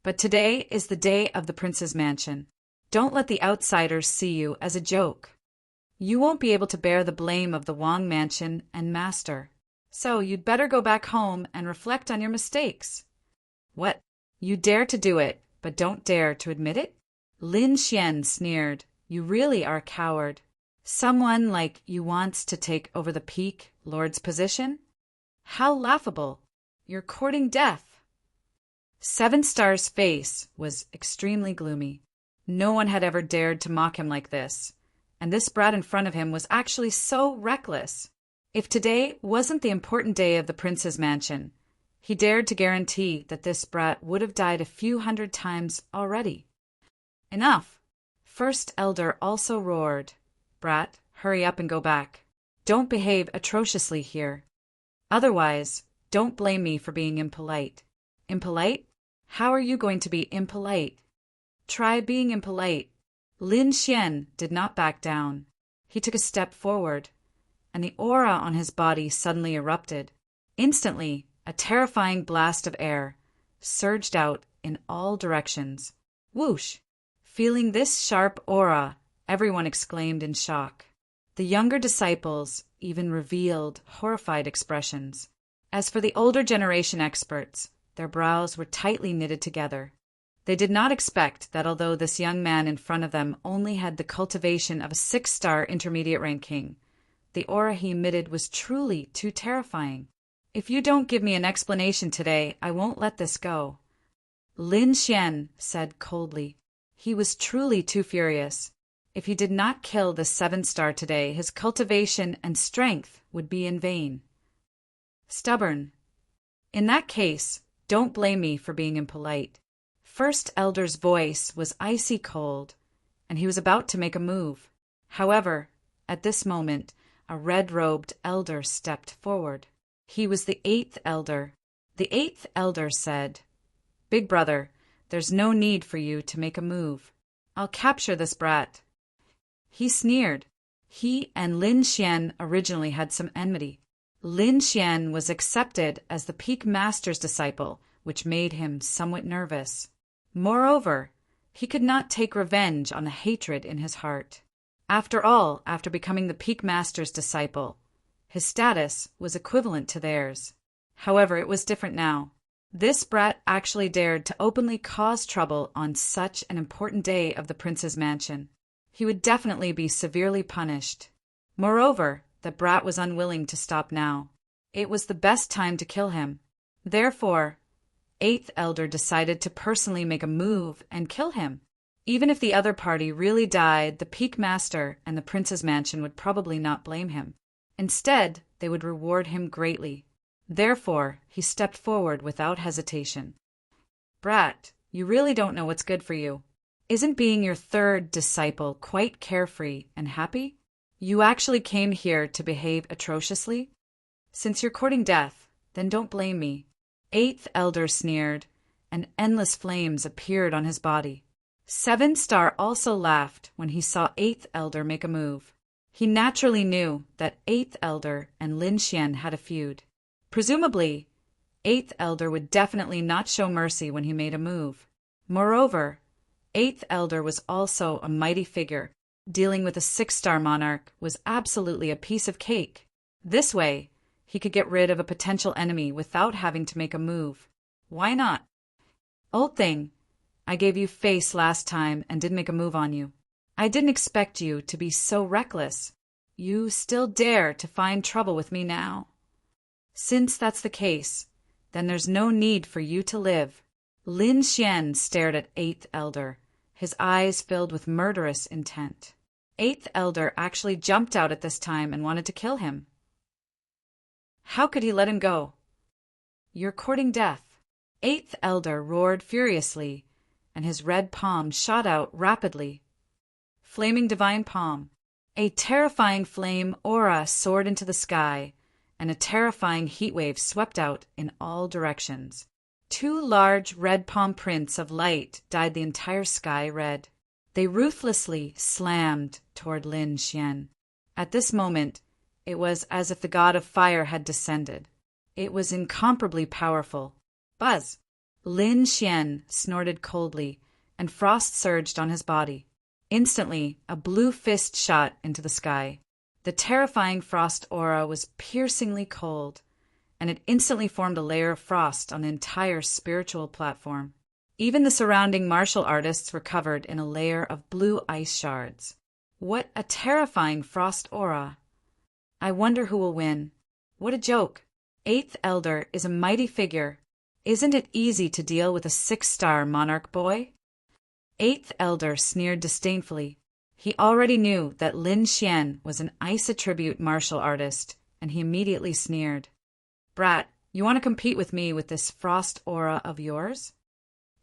But today is the day of the prince's mansion. Don't let the outsiders see you as a joke. You won't be able to bear the blame of the Wang mansion and master. So you'd better go back home and reflect on your mistakes. What? You dare to do it, but don't dare to admit it? Lin Xian sneered. You really are a coward. Someone like you wants to take over the peak lord's position? How laughable. You're courting death. Seven Star's face was extremely gloomy. No one had ever dared to mock him like this, and this brat in front of him was actually so reckless. If today wasn't the important day of the prince's mansion, he dared to guarantee that this brat would have died a few hundred times already. Enough! First Elder also roared. Brat, hurry up and go back. Don't behave atrociously here. Otherwise, don't blame me for being impolite. Impolite? How are you going to be impolite? Try being impolite. Lin Xian did not back down. He took a step forward, and the aura on his body suddenly erupted. Instantly, a terrifying blast of air surged out in all directions. Whoosh! Feeling this sharp aura, everyone exclaimed in shock. The younger disciples even revealed horrified expressions. As for the older generation experts, their brows were tightly knitted together. They did not expect that although this young man in front of them only had the cultivation of a 6-star intermediate rank king, the aura he emitted was truly too terrifying. If you don't give me an explanation today, I won't let this go. Lin Xian said coldly. He was truly too furious. If he did not kill the 7-star today, his cultivation and strength would be in vain. Stubborn. In that case, don't blame me for being impolite. First Elder's voice was icy cold, and he was about to make a move. However, at this moment, a red-robed elder stepped forward. He was the 8th Elder. The 8th Elder said, Big brother, there's no need for you to make a move. I'll capture this brat. He sneered. He and Lin Xian originally had some enmity. Lin Xian was accepted as the peak master's disciple, which made him somewhat nervous. Moreover, he could not take revenge on the hatred in his heart. After all, after becoming the peak master's disciple, his status was equivalent to theirs. However, it was different now. This brat actually dared to openly cause trouble on such an important day of the prince's mansion. He would definitely be severely punished. Moreover, the brat was unwilling to stop now. It was the best time to kill him. Therefore, 8th Elder decided to personally make a move and kill him. Even if the other party really died, the peak master and the prince's mansion would probably not blame him. Instead, they would reward him greatly. Therefore, he stepped forward without hesitation. Brat, you really don't know what's good for you. Isn't being your 3rd disciple quite carefree and happy? You actually came here to behave atrociously? Since you're courting death, then don't blame me. 8th Elder sneered, and endless flames appeared on his body. 7-star also laughed when he saw 8th Elder make a move. He naturally knew that 8th Elder and Lin Xian had a feud. Presumably, 8th Elder would definitely not show mercy when he made a move. Moreover, 8th Elder was also a mighty figure. Dealing with a 6-star monarch was absolutely a piece of cake. This way, he could get rid of a potential enemy without having to make a move. Why not? Old thing, I gave you face last time and didn't make a move on you. I didn't expect you to be so reckless. You still dare to find trouble with me now. Since that's the case, then there's no need for you to live. Lin Xian stared at 8th Elder, his eyes filled with murderous intent. 8th Elder actually jumped out at this time and wanted to kill him. How could he let him go? You're courting death. 8th Elder roared furiously, and his red palm shot out rapidly. Flaming Divine Palm. A terrifying flame aura soared into the sky, and a terrifying heatwave swept out in all directions. 2 large red palm prints of light dyed the entire sky red. They ruthlessly slammed toward Lin Xian. At this moment, it was as if the god of fire had descended. It was incomparably powerful. Buzz! Lin Xian snorted coldly, and frost surged on his body. Instantly, a blue fist shot into the sky. The terrifying frost aura was piercingly cold, and it instantly formed a layer of frost on the entire spiritual platform. Even the surrounding martial artists were covered in a layer of blue ice shards. What a terrifying frost aura! I wonder who will win. What a joke! Eighth Elder is a mighty figure. Isn't it easy to deal with a 6-star monarch boy? Eighth Elder sneered disdainfully. He already knew that Lin Xian was an ice attribute martial artist, and he immediately sneered. Brat, you want to compete with me with this frost aura of yours?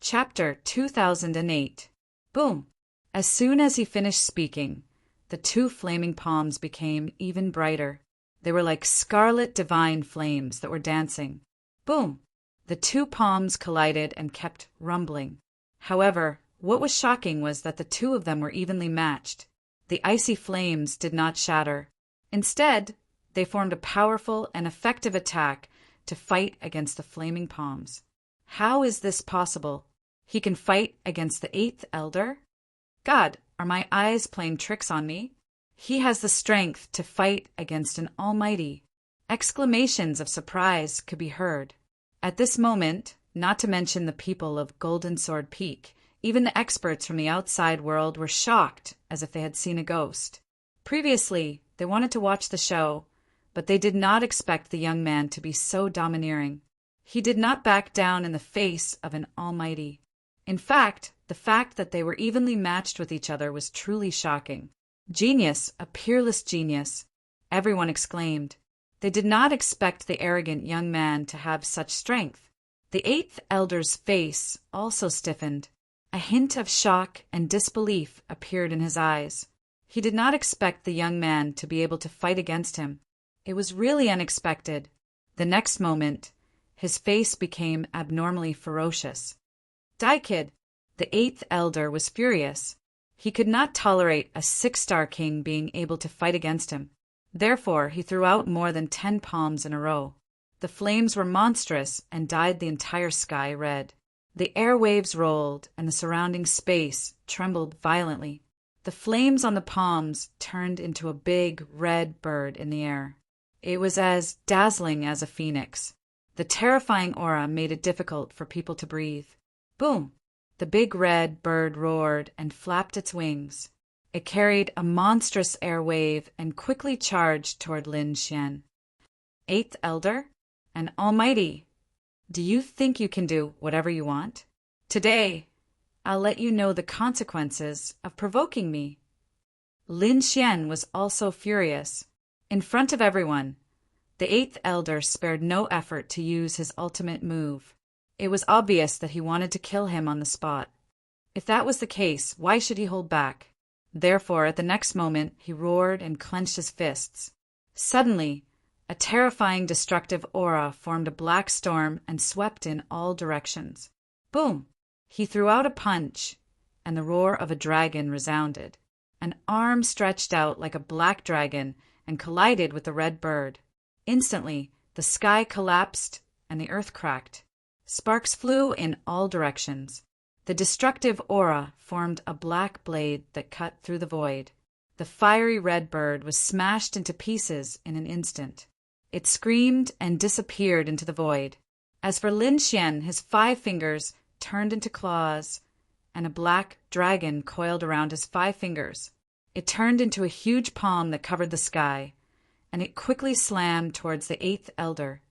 Chapter 2008. Boom! As soon as he finished speaking, the 2 flaming palms became even brighter. They were like scarlet divine flames that were dancing. Boom! The 2 palms collided and kept rumbling. However, what was shocking was that the 2 of them were evenly matched. The icy flames did not shatter. Instead, they formed a powerful and effective attack to fight against the flaming palms. How is this possible? He can fight against the 8th Elder? God, are my eyes playing tricks on me? He has the strength to fight against an almighty. Exclamations of surprise could be heard. At this moment, not to mention the people of Golden Sword Peak, even the experts from the outside world were shocked as if they had seen a ghost. Previously, they wanted to watch the show, but they did not expect the young man to be so domineering. He did not back down in the face of an almighty. In fact, the fact that they were evenly matched with each other was truly shocking. Genius, a peerless genius, everyone exclaimed. They did not expect the arrogant young man to have such strength. The 8th Elder's face also stiffened. A hint of shock and disbelief appeared in his eyes. He did not expect the young man to be able to fight against him. It was really unexpected. The next moment, his face became abnormally ferocious. Kid, the 8th Elder, was furious. He could not tolerate a 6-star king being able to fight against him. Therefore, he threw out more than 10 palms in a row. The flames were monstrous and dyed the entire sky red. The airwaves rolled, and the surrounding space trembled violently. The flames on the palms turned into a big red bird in the air. It was as dazzling as a phoenix. The terrifying aura made it difficult for people to breathe. Boom! The big red bird roared and flapped its wings. It carried a monstrous air wave and quickly charged toward Lin Xian. 8th Elder? An almighty! Do you think you can do whatever you want? Today, I'll let you know the consequences of provoking me. Lin Xian was also furious. In front of everyone, the 8th Elder spared no effort to use his ultimate move. It was obvious that he wanted to kill him on the spot. If that was the case, why should he hold back? Therefore, at the next moment, he roared and clenched his fists. Suddenly, a terrifying destructive aura formed a black storm and swept in all directions. Boom! He threw out a punch, and the roar of a dragon resounded. An arm stretched out like a black dragon and collided with the red bird. Instantly, the sky collapsed and the earth cracked. Sparks flew in all directions. The destructive aura formed a black blade that cut through the void. The fiery red bird was smashed into pieces in an instant. It screamed and disappeared into the void. As for Lin Xian, his 5 fingers turned into claws, and a black dragon coiled around his 5 fingers. It turned into a huge palm that covered the sky, and it quickly slammed towards the 8th Elder.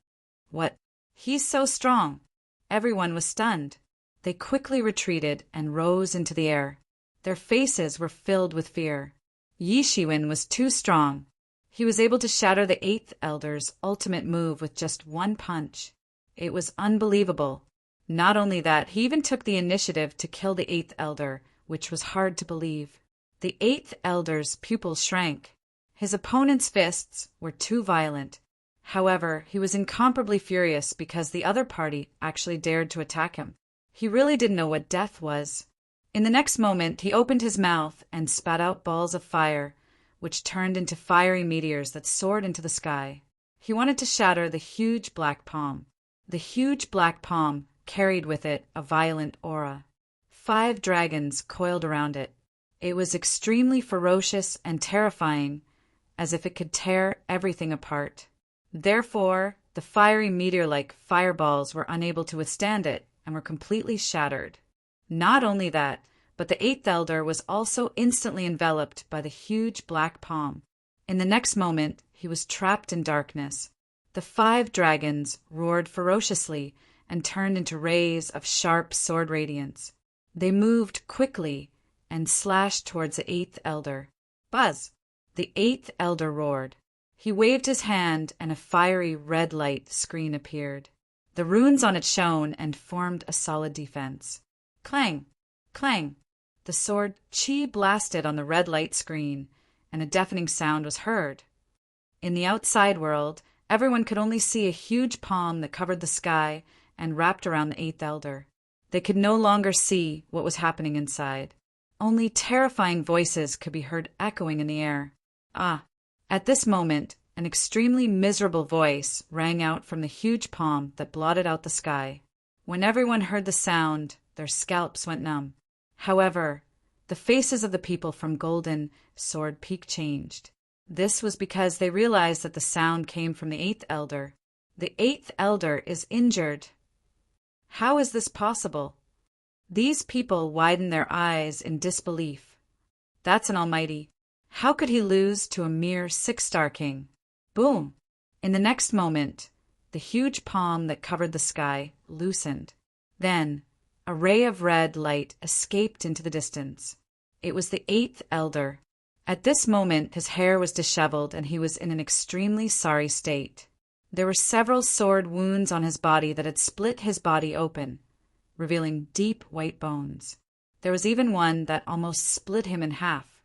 What? He's so strong! Everyone was stunned. They quickly retreated and rose into the air. Their faces were filled with fear. Yi Shiwen was too strong. He was able to shatter the 8th Elder's ultimate move with just 1 punch. It was unbelievable. Not only that, he even took the initiative to kill the 8th Elder, which was hard to believe. The 8th Elder's pupils shrank. His opponent's fists were too violent. However, he was incomparably furious because the other party actually dared to attack him. He really didn't know what death was. In the next moment, he opened his mouth and spat out balls of fire, which turned into fiery meteors that soared into the sky. He wanted to shatter the huge black palm. The huge black palm carried with it a violent aura. 5 dragons coiled around it. It was extremely ferocious and terrifying, as if it could tear everything apart. Therefore, the fiery meteor-like fireballs were unable to withstand it and were completely shattered. Not only that, but the 8th elder was also instantly enveloped by the huge black palm. In the next moment, he was trapped in darkness. The 5 dragons roared ferociously and turned into rays of sharp sword radiance. They moved quickly and slashed towards the 8th elder. Buzz! The 8th elder roared. He waved his hand and a fiery red light screen appeared. The runes on it shone and formed a solid defense. Clang! Clang! The sword chi blasted on the red light screen, and a deafening sound was heard. In the outside world, everyone could only see a huge palm that covered the sky and wrapped around the 8th elder. They could no longer see what was happening inside. Only terrifying voices could be heard echoing in the air. Ah! At this moment, an extremely miserable voice rang out from the huge palm that blotted out the sky. When everyone heard the sound, their scalps went numb. However, the faces of the people from Golden Sword Peak changed. This was because they realized that the sound came from the 8th elder. The 8th elder is injured. How is this possible? These people widened their eyes in disbelief. That's an almighty. How could he lose to a mere 6-star king? Boom! In the next moment, the huge palm that covered the sky loosened. Then, a ray of red light escaped into the distance. It was the 8th elder. At this moment, his hair was disheveled and he was in an extremely sorry state. There were several sword wounds on his body that had split his body open, revealing deep white bones. There was even one that almost split him in half.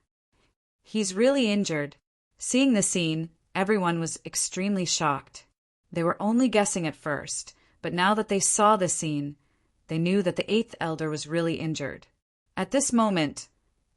He's really injured. Seeing the scene, everyone was extremely shocked. They were only guessing at first, but now that they saw the scene, they knew that the 8th elder was really injured. At this moment,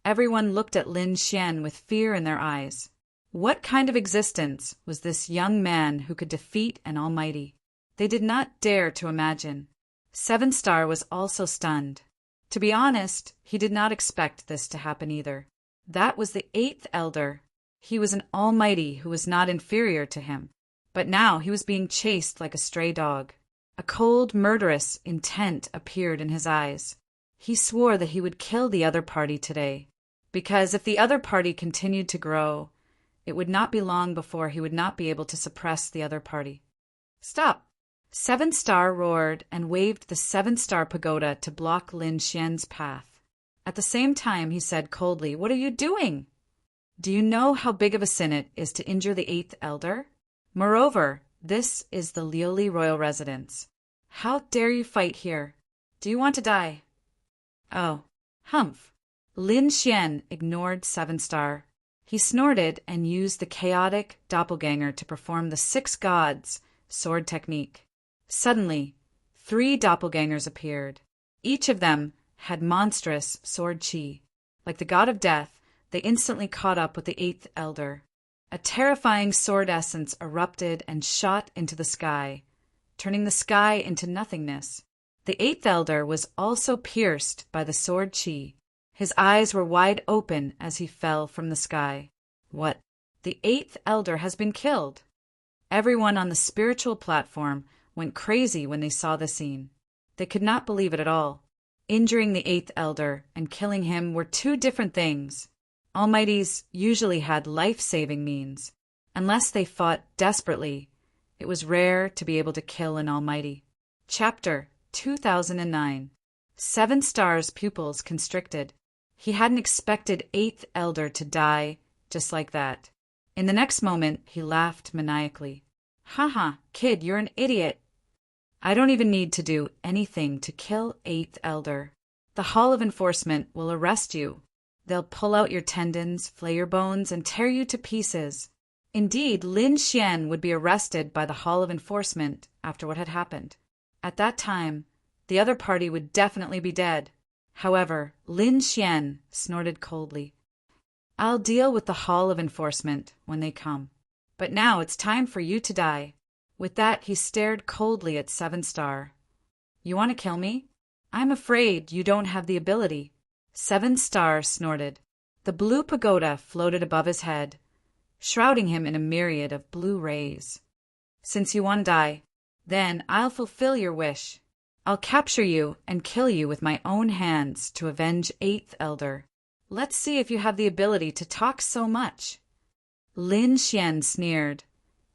everyone looked at Lin Xian with fear in their eyes. What kind of existence was this young man who could defeat an almighty? They did not dare to imagine. 7-star was also stunned. To be honest, he did not expect this to happen either. That was the 8th elder. He was an almighty who was not inferior to him. But now he was being chased like a stray dog. A cold, murderous intent appeared in his eyes. He swore that he would kill the other party today, because if the other party continued to grow, it would not be long before he would not be able to suppress the other party. Stop! 7-star roared and waved the 7-star pagoda to block Lin Xian's path. At the same time, he said coldly, "What are you doing? Do you know how big of a sin it is to injure the 8th elder? Moreover, this is the Lioli royal residence. How dare you fight here? Do you want to die?" Oh, humph. Lin Xian ignored 7-star. He snorted and used the chaotic doppelganger to perform the 6 gods' sword technique. Suddenly, 3 doppelgangers appeared. Each of them had monstrous sword chi. Like the god of death, they instantly caught up with the 8th elder. A terrifying sword essence erupted and shot into the sky, turning the sky into nothingness. The 8th elder was also pierced by the sword chi. His eyes were wide open as he fell from the sky. What? The 8th elder has been killed. Everyone on the spiritual platform went crazy when they saw the scene. They could not believe it at all. Injuring the 8th elder and killing him were 2 different things. Almighties usually had life-saving means. Unless they fought desperately, it was rare to be able to kill an almighty. Chapter 2009. 7-star's pupils constricted. He hadn't expected 8th elder to die just like that. In the next moment, he laughed maniacally. Haha, kid, you're an idiot. I don't even need to do anything to kill 8th elder. The Hall of Enforcement will arrest you. They'll pull out your tendons, flay your bones, and tear you to pieces. Indeed, Lin Xian would be arrested by the Hall of Enforcement after what had happened. At that time, the other party would definitely be dead. However, Lin Xian snorted coldly. I'll deal with the Hall of Enforcement when they come. But now it's time for you to die. With that, he stared coldly at 7-star. You want to kill me? I'm afraid you don't have the ability. 7-Star snorted. The blue pagoda floated above his head, shrouding him in a myriad of blue rays. Since you want to die, then I'll fulfill your wish. I'll capture you and kill you with my own hands to avenge 8th Elder. Let's see if you have the ability to talk so much. Lin Xian sneered,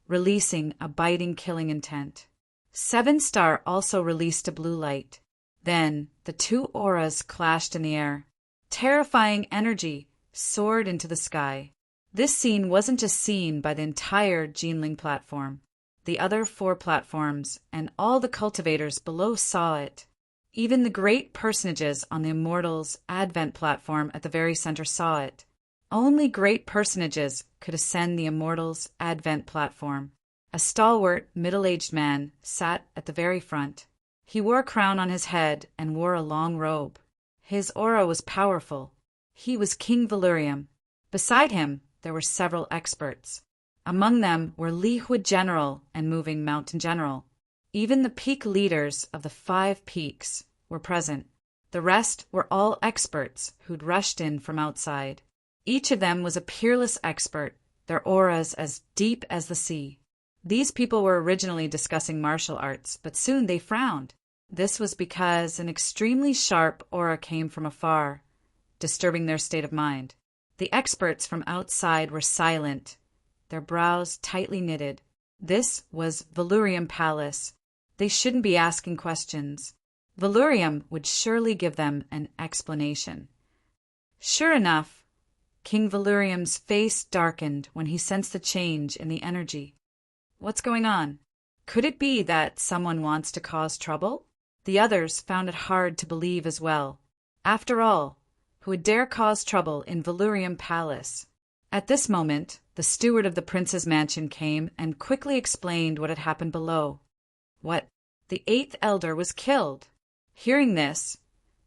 releasing a biting killing intent. 7-Star also released a blue light. Then the two auras clashed in the air. Terrifying energy soared into the sky. This scene wasn't just seen by the entire Jinling platform. The other 4 platforms and all the cultivators below saw it. Even the great personages on the Immortals Advent platform at the very center saw it. Only great personages could ascend the Immortals Advent platform. A stalwart, middle-aged man sat at the very front. He wore a crown on his head and wore a long robe. His aura was powerful. He was King Valurium. Beside him, there were several experts. Among them were Lihua General and Moving Mountain General. Even the peak leaders of the 5 peaks were present. The rest were all experts who'd rushed in from outside. Each of them was a peerless expert, their auras as deep as the sea. These people were originally discussing martial arts, but soon they frowned. This was because an extremely sharp aura came from afar, disturbing their state of mind. The experts from outside were silent, their brows tightly knitted. This was Valurium Palace. They shouldn't be asking questions. Valurium would surely give them an explanation. Sure enough, King Valurium's face darkened when he sensed the change in the energy. What's going on? Could it be that someone wants to cause trouble? The others found it hard to believe as well. After all, who would dare cause trouble in Valurium Palace? At this moment, the steward of the prince's mansion came and quickly explained what had happened below. What? The 8th Elder was killed. Hearing this,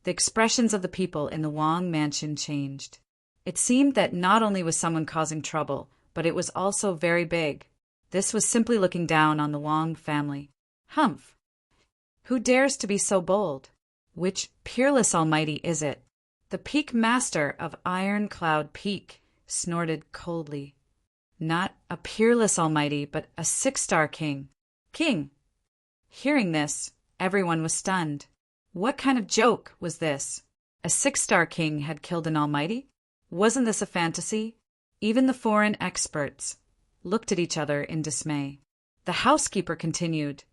the expressions of the people in the Wang mansion changed. It seemed that not only was someone causing trouble, but it was also very big. This was simply looking down on the Wang family. Humph! Who dares to be so bold? Which peerless almighty is it? The Peak Master of Iron Cloud Peak snorted coldly. Not a peerless almighty, but a 6-star king. King! Hearing this, everyone was stunned. What kind of joke was this? A 6-star king had killed an almighty? Wasn't this a fantasy? Even the foreign experts looked at each other in dismay. The housekeeper continued.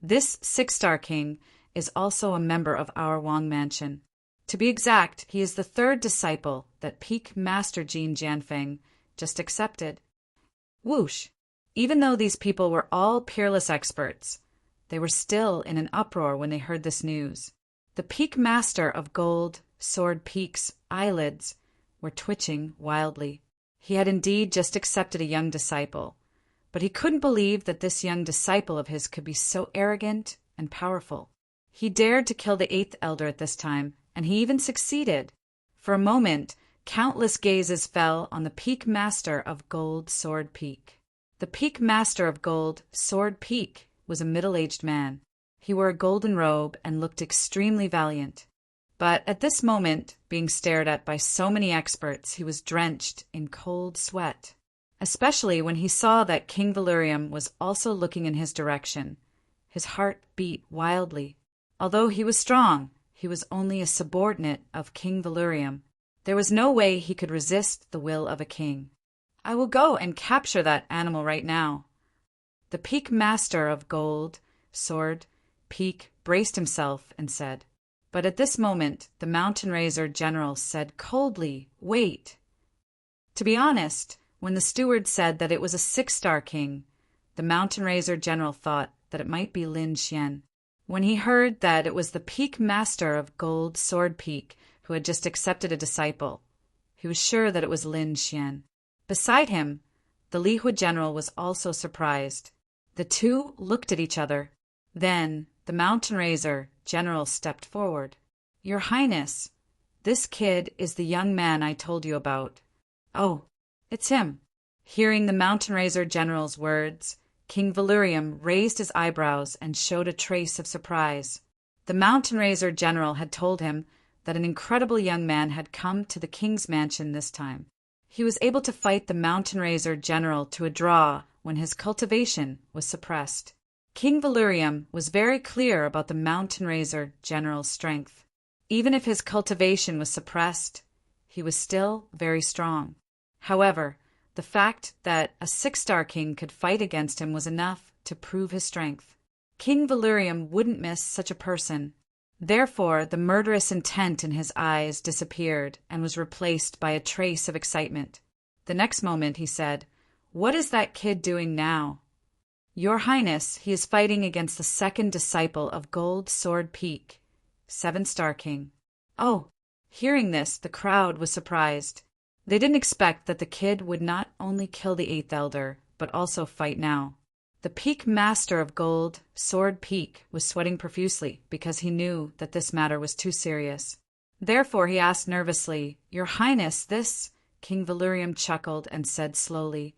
This 6-star king is also a member of our Wang mansion. To be exact, he is the 3rd disciple that Peak Master Jin Jianfeng just accepted. Whoosh! Even though these people were all peerless experts, they were still in an uproar when they heard this news. The Peak Master of Gold Sword Peak's eyelids were twitching wildly. He had indeed just accepted a young disciple, but he couldn't believe that this young disciple of his could be so arrogant and powerful. He dared to kill the 8th Elder at this time, and he even succeeded. For a moment, countless gazes fell on the Peak Master of Gold Sword Peak. The Peak Master of Gold Sword Peak was a middle-aged man. He wore a golden robe and looked extremely valiant. But at this moment, being stared at by so many experts, he was drenched in cold sweat, especially when he saw that King Valurium was also looking in his direction. His heart beat wildly. Although he was strong, he was only a subordinate of King Valurium. There was no way he could resist the will of a king. I will go and capture that animal right now. The Peak Master of Gold Sword Peak braced himself and said. But at this moment, the Mountain Raiser General said coldly, "Wait." To be honest, when the steward said that it was a 6-star king, the Mountain Raiser General thought that it might be Lin Xian. When he heard that it was the Peak Master of Gold Sword Peak who had just accepted a disciple, he was sure that it was Lin Xian. Beside him, the Lihua General was also surprised. The two looked at each other. Then the Mountain Raiser General stepped forward. "Your Highness, this kid is the young man I told you about." "Oh, it's him." Hearing the Mountain Raiser General's words, King Valurium raised his eyebrows and showed a trace of surprise. The Mountain Raiser general had told him that an incredible young man had come to the king's mansion this time. He was able to fight the Mountain Raiser general to a draw when his cultivation was suppressed. King Valerium was very clear about the Mountain Raiser general's strength. Even if his cultivation was suppressed, he was still very strong. However, the fact that a 6-star king could fight against him was enough to prove his strength. King Valerium wouldn't miss such a person. Therefore, the murderous intent in his eyes disappeared and was replaced by a trace of excitement. The next moment he said, "What is that kid doing now?" "Your Highness, he is fighting against the second disciple of Gold Sword Peak, 7-star king." Oh, hearing this, the crowd was surprised. They didn't expect that the kid would not only kill the 8th elder, but also fight now. The Peak Master of Gold Sword Peak was sweating profusely because he knew that this matter was too serious. Therefore he asked nervously, "Your Highness, this—" King Valerium chuckled and said slowly,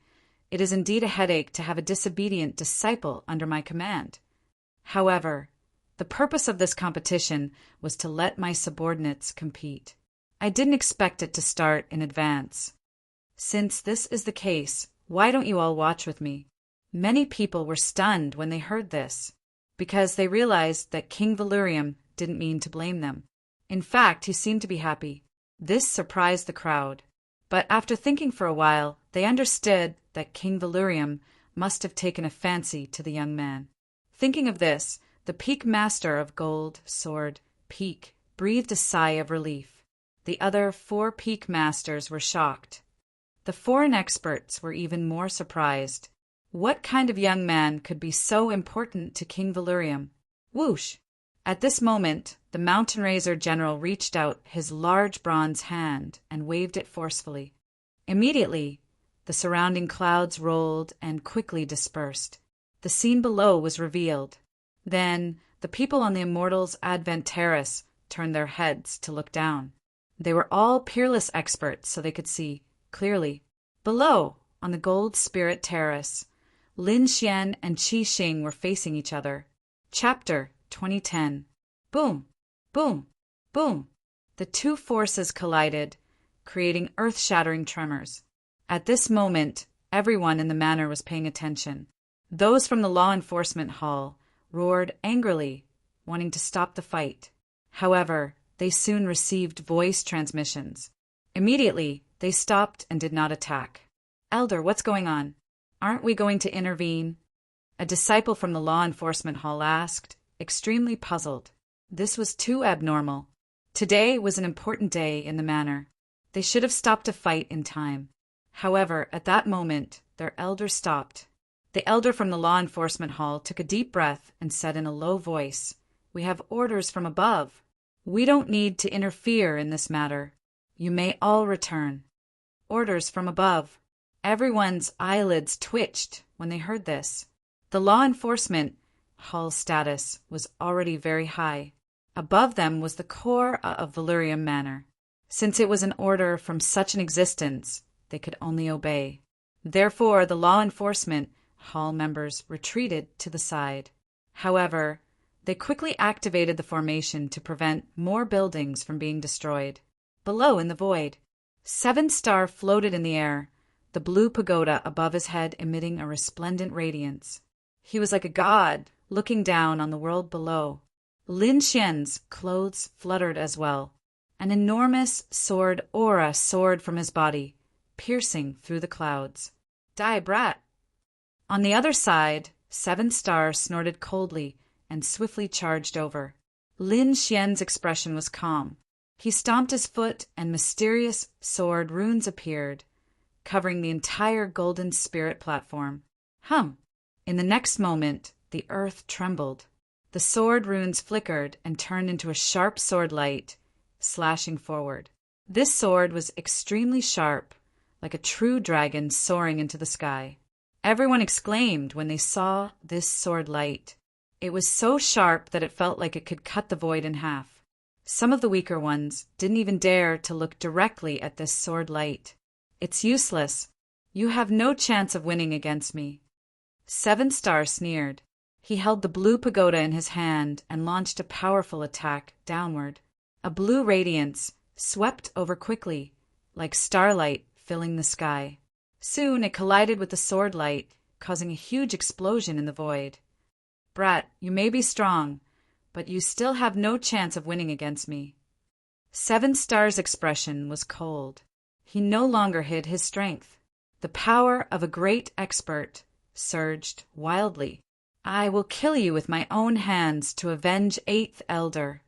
"It is indeed a headache to have a disobedient disciple under my command. However, the purpose of this competition was to let my subordinates compete. I didn't expect it to start in advance. Since this is the case, why don't you all watch with me?" Many people were stunned when they heard this, because they realized that King Valerium didn't mean to blame them. In fact, he seemed to be happy. This surprised the crowd. But after thinking for a while, they understood that King Valerium must have taken a fancy to the young man. Thinking of this, the Peak Master of Gold Sword Peak breathed a sigh of relief. The other 4 Peak Masters were shocked. The foreign experts were even more surprised. What kind of young man could be so important to King Valerium? Whoosh! At this moment, the Mountain Raiser general reached out his large bronze hand and waved it forcefully. Immediately, the surrounding clouds rolled and quickly dispersed. The scene below was revealed. Then, the people on the Immortals' Advent Terrace turned their heads to look down. They were all peerless experts, so they could see clearly. Below, on the Gold Spirit Terrace, Lin Xian and Qi Xing were facing each other. Chapter 2010. Boom! Boom! Boom! The two forces collided, creating earth-shattering tremors. At this moment, everyone in the manor was paying attention. Those from the law enforcement hall roared angrily, wanting to stop the fight. However, they soon received voice transmissions. Immediately, they stopped and did not attack. "Elder, what's going on? Aren't we going to intervene?" A disciple from the law enforcement hall asked, extremely puzzled. This was too abnormal. Today was an important day in the manor. They should have stopped a fight in time. However, at that moment, their elder stopped. The elder from the law enforcement hall took a deep breath and said in a low voice, "We have orders from above. We don't need to interfere in this matter. You may all return." Orders from above. Everyone's eyelids twitched when they heard this. The law enforcement hall status was already very high. Above them was the core of Valerium Manor. Since it was an order from such an existence, they could only obey. Therefore, the law enforcement hall members retreated to the side. However, they quickly activated the formation to prevent more buildings from being destroyed. Below in the void, 7-star floated in the air, the blue pagoda above his head emitting a resplendent radiance. He was like a god, looking down on the world below. Lin Xian's clothes fluttered as well. An enormous sword aura soared from his body, piercing through the clouds. "Die, brat!" On the other side, 7-star snorted coldly and swiftly charged over. Lin Xian's expression was calm. He stomped his foot and mysterious sword runes appeared, covering the entire Golden Spirit platform. In the next moment, the earth trembled. The sword runes flickered and turned into a sharp sword light, slashing forward. This sword was extremely sharp, like a true dragon soaring into the sky. Everyone exclaimed when they saw this sword light. It was so sharp that it felt like it could cut the void in half. Some of the weaker ones didn't even dare to look directly at this sword light. "It's useless. You have no chance of winning against me." 7-star sneered. He held the blue pagoda in his hand and launched a powerful attack downward. A blue radiance swept over quickly, like starlight filling the sky. Soon it collided with the sword light, causing a huge explosion in the void. "Brat, you may be strong, but you still have no chance of winning against me." Seven Star's expression was cold. He no longer hid his strength. The power of a great expert surged wildly. "I will kill you with my own hands to avenge Eighth Elder.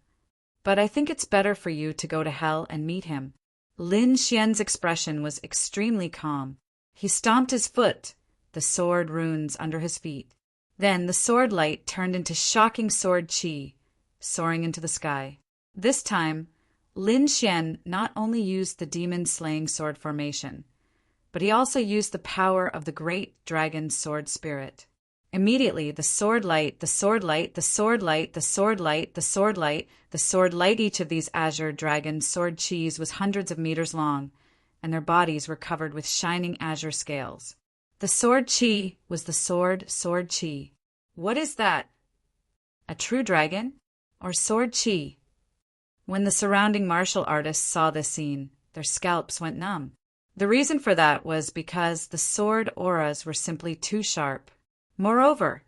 But I think it's better for you to go to hell and meet him." Lin Xian's expression was extremely calm. He stomped his foot, the sword runes under his feet. Then the sword light turned into shocking sword chi, soaring into the sky. This time, Lin Xian not only used the demon-slaying sword formation, but he also used the power of the great dragon sword spirit. Immediately, the sword light, the sword light, the sword light, the sword light, the sword light, the sword light. Each of these azure dragon sword chis was hundreds of meters long, and their bodies were covered with shining azure scales. The sword chi was the sword chi. What is that? A true dragon? Or sword chi? When the surrounding martial artists saw this scene, their scalps went numb. The reason for that was because the sword auras were simply too sharp. Moreover,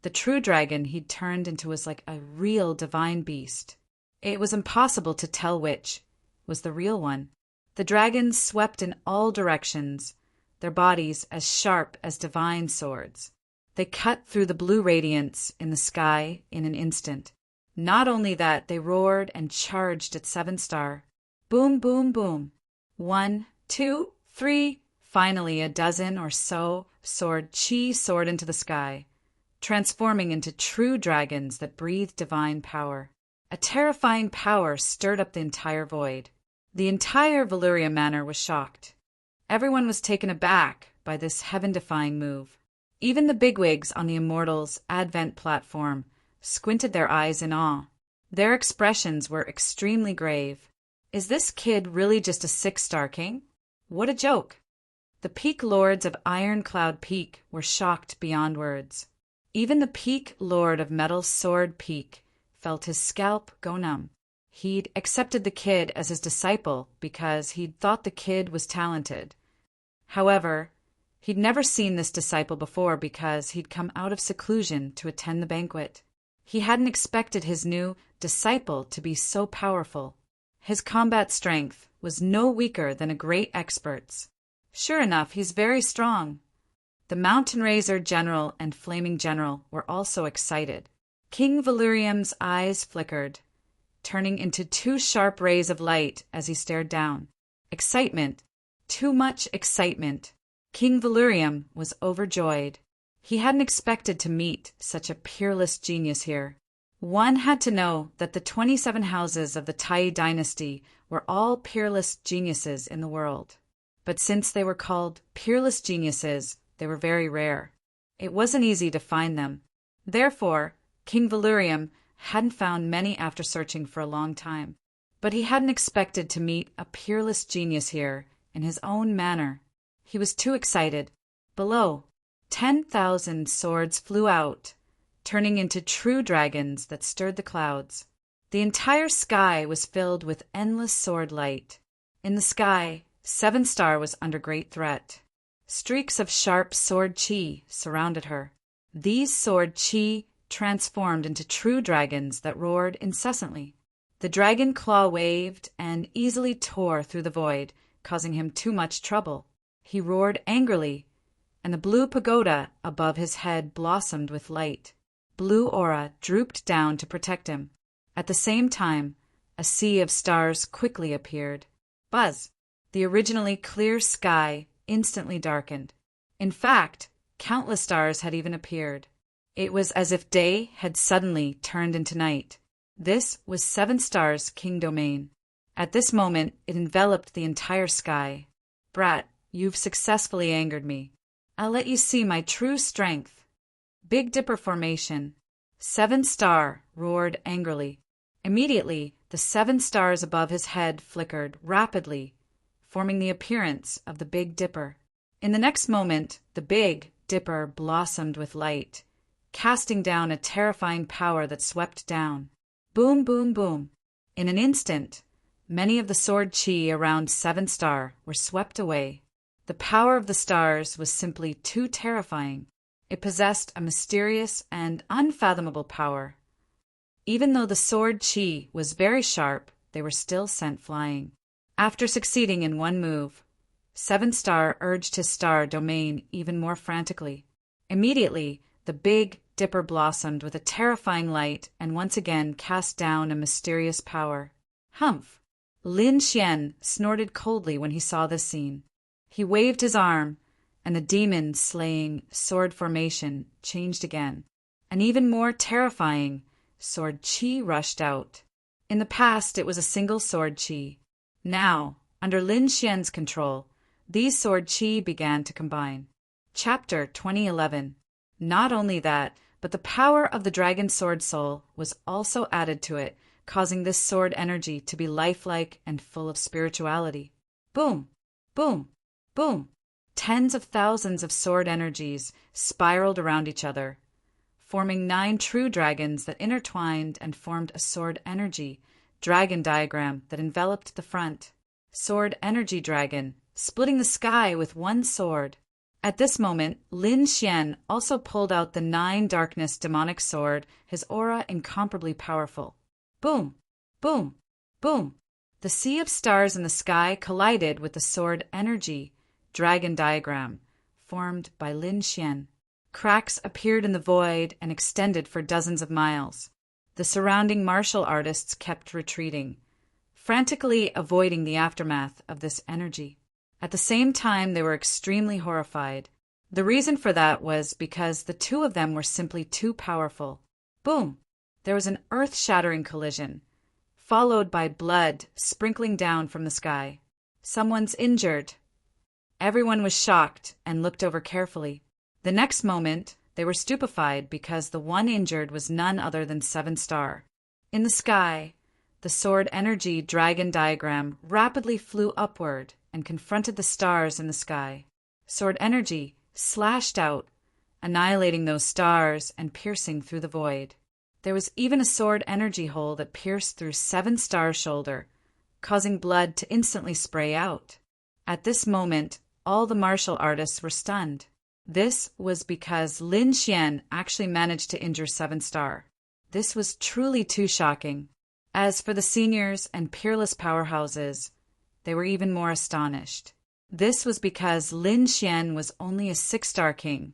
the true dragon he'd turned into was like a real divine beast. It was impossible to tell which was the real one. The dragons swept in all directions, their bodies as sharp as divine swords. They cut through the blue radiance in the sky in an instant. Not only that, they roared and charged at Seven Star. Boom, boom, boom. 1, 2, 3. Finally, a dozen or so sword chi soared into the sky, transforming into true dragons that breathed divine power. A terrifying power stirred up the entire void. The entire Valyria Manor was shocked. Everyone was taken aback by this heaven-defying move. Even the bigwigs on the Immortals' Advent platform squinted their eyes in awe. Their expressions were extremely grave. Is this kid really just a 6-star king? What a joke! The Peak Lords of Ironcloud Peak were shocked beyond words. Even the Peak Lord of Metal Sword Peak felt his scalp go numb. He'd accepted the kid as his disciple because he'd thought the kid was talented. However, he'd never seen this disciple before because he'd come out of seclusion to attend the banquet. He hadn't expected his new disciple to be so powerful. His combat strength was no weaker than a great expert's. Sure enough, he's very strong. The Mountain Razor General and Flaming General were also excited. King Valyrium's eyes flickered, turning into 2 sharp rays of light as he stared down. Excitement. Too much excitement. King Valyrium was overjoyed. He hadn't expected to meet such a peerless genius here. One had to know that the 27 houses of the Tai dynasty were all peerless geniuses in the world. But since they were called peerless geniuses, they were very rare. It wasn't easy to find them. Therefore, King Valyrium hadn't found many after searching for a long time. But he hadn't expected to meet a peerless genius here in his own manner. He was too excited. Below, 10,000 swords flew out, turning into true dragons that stirred the clouds. The entire sky was filled with endless sword light. In the sky, 7 Star was under great threat. Streaks of sharp sword chi surrounded her. These sword chi transformed into true dragons that roared incessantly. The dragon claw waved and easily tore through the void, causing him too much trouble. He roared angrily, and the blue pagoda above his head blossomed with light. Blue aura drooped down to protect him. At the same time, a sea of stars quickly appeared. Buzz! The originally clear sky instantly darkened. In fact, countless stars had even appeared. It was as if day had suddenly turned into night. This was 7 Star's king domain. At this moment, it enveloped the entire sky. Brat, you've successfully angered me. I'll let you see my true strength. Big Dipper formation. 7 Star roared angrily. Immediately, the 7 stars above his head flickered rapidly, forming the appearance of the Big Dipper. In the next moment, the Big Dipper blossomed with light, casting down a terrifying power that swept down. Boom, boom, boom. In an instant, many of the sword chi around Seven Star were swept away. The power of the stars was simply too terrifying. It possessed a mysterious and unfathomable power. Even though the sword chi was very sharp, they were still sent flying. After succeeding in one move, Seven Star urged his star domain even more frantically. Immediately, the Big Dipper blossomed with a terrifying light and once again cast down a mysterious power. Humph! Lin Xian snorted coldly when he saw this scene. He waved his arm, and the demon-slaying sword formation changed again. An even more terrifying sword chi rushed out. In the past, it was a single sword chi. Now, under Lin Xian's control, these sword chi began to combine. Chapter 2011. Not only that, but the power of the dragon sword soul was also added to it, causing this sword energy to be lifelike and full of spirituality. Boom! Boom! Boom! Tens of thousands of sword energies spiraled around each other, forming 9 true dragons that intertwined and formed a sword energy dragon diagram that enveloped the front. Sword energy dragon, splitting the sky with one sword. At this moment, Lin Xian also pulled out the 9 darkness demonic sword, his aura incomparably powerful. Boom! Boom! Boom! The sea of stars in the sky collided with the sword energy dragon diagram formed by Lin Xian. Cracks appeared in the void and extended for dozens of miles. The surrounding martial artists kept retreating, frantically avoiding the aftermath of this energy. At the same time, they were extremely horrified. The reason for that was because the two of them were simply too powerful. Boom! There was an earth-shattering collision, followed by blood sprinkling down from the sky. Someone's injured. Everyone was shocked and looked over carefully. The next moment, they were stupefied because the one injured was none other than Seven Star. In the sky, the sword energy dragon diagram rapidly flew upward and confronted the stars in the sky. Sword energy slashed out, annihilating those stars and piercing through the void. There was even a sword energy hole that pierced through Seven Star's shoulder, causing blood to instantly spray out. At this moment, all the martial artists were stunned. This was because Lin Xian actually managed to injure Seven Star. This was truly too shocking. As for the seniors and peerless powerhouses, they were even more astonished. This was because Lin Xian was only a 6-star king,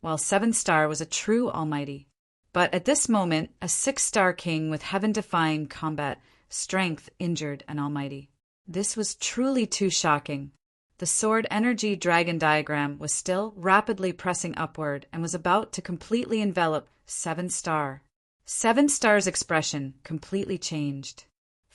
while 7-star was a true almighty. But at this moment, a 6-star king with heaven-defying combat strength injured an almighty. This was truly too shocking. The sword energy dragon diagram was still rapidly pressing upward and was about to completely envelop 7-star. 7-star's expression completely changed.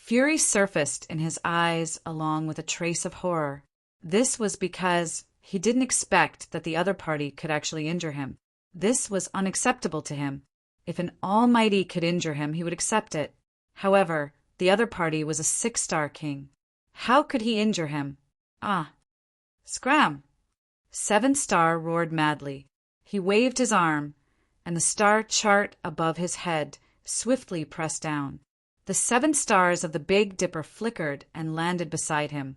Fury surfaced in his eyes along with a trace of horror. This was because he didn't expect that the other party could actually injure him. This was unacceptable to him. If an almighty could injure him, he would accept it. However, the other party was a 6-star king. How could he injure him? Ah! Scram! 7-star roared madly. He waved his arm, and the star chart above his head swiftly pressed down. The 7 stars of the Big Dipper flickered and landed beside him,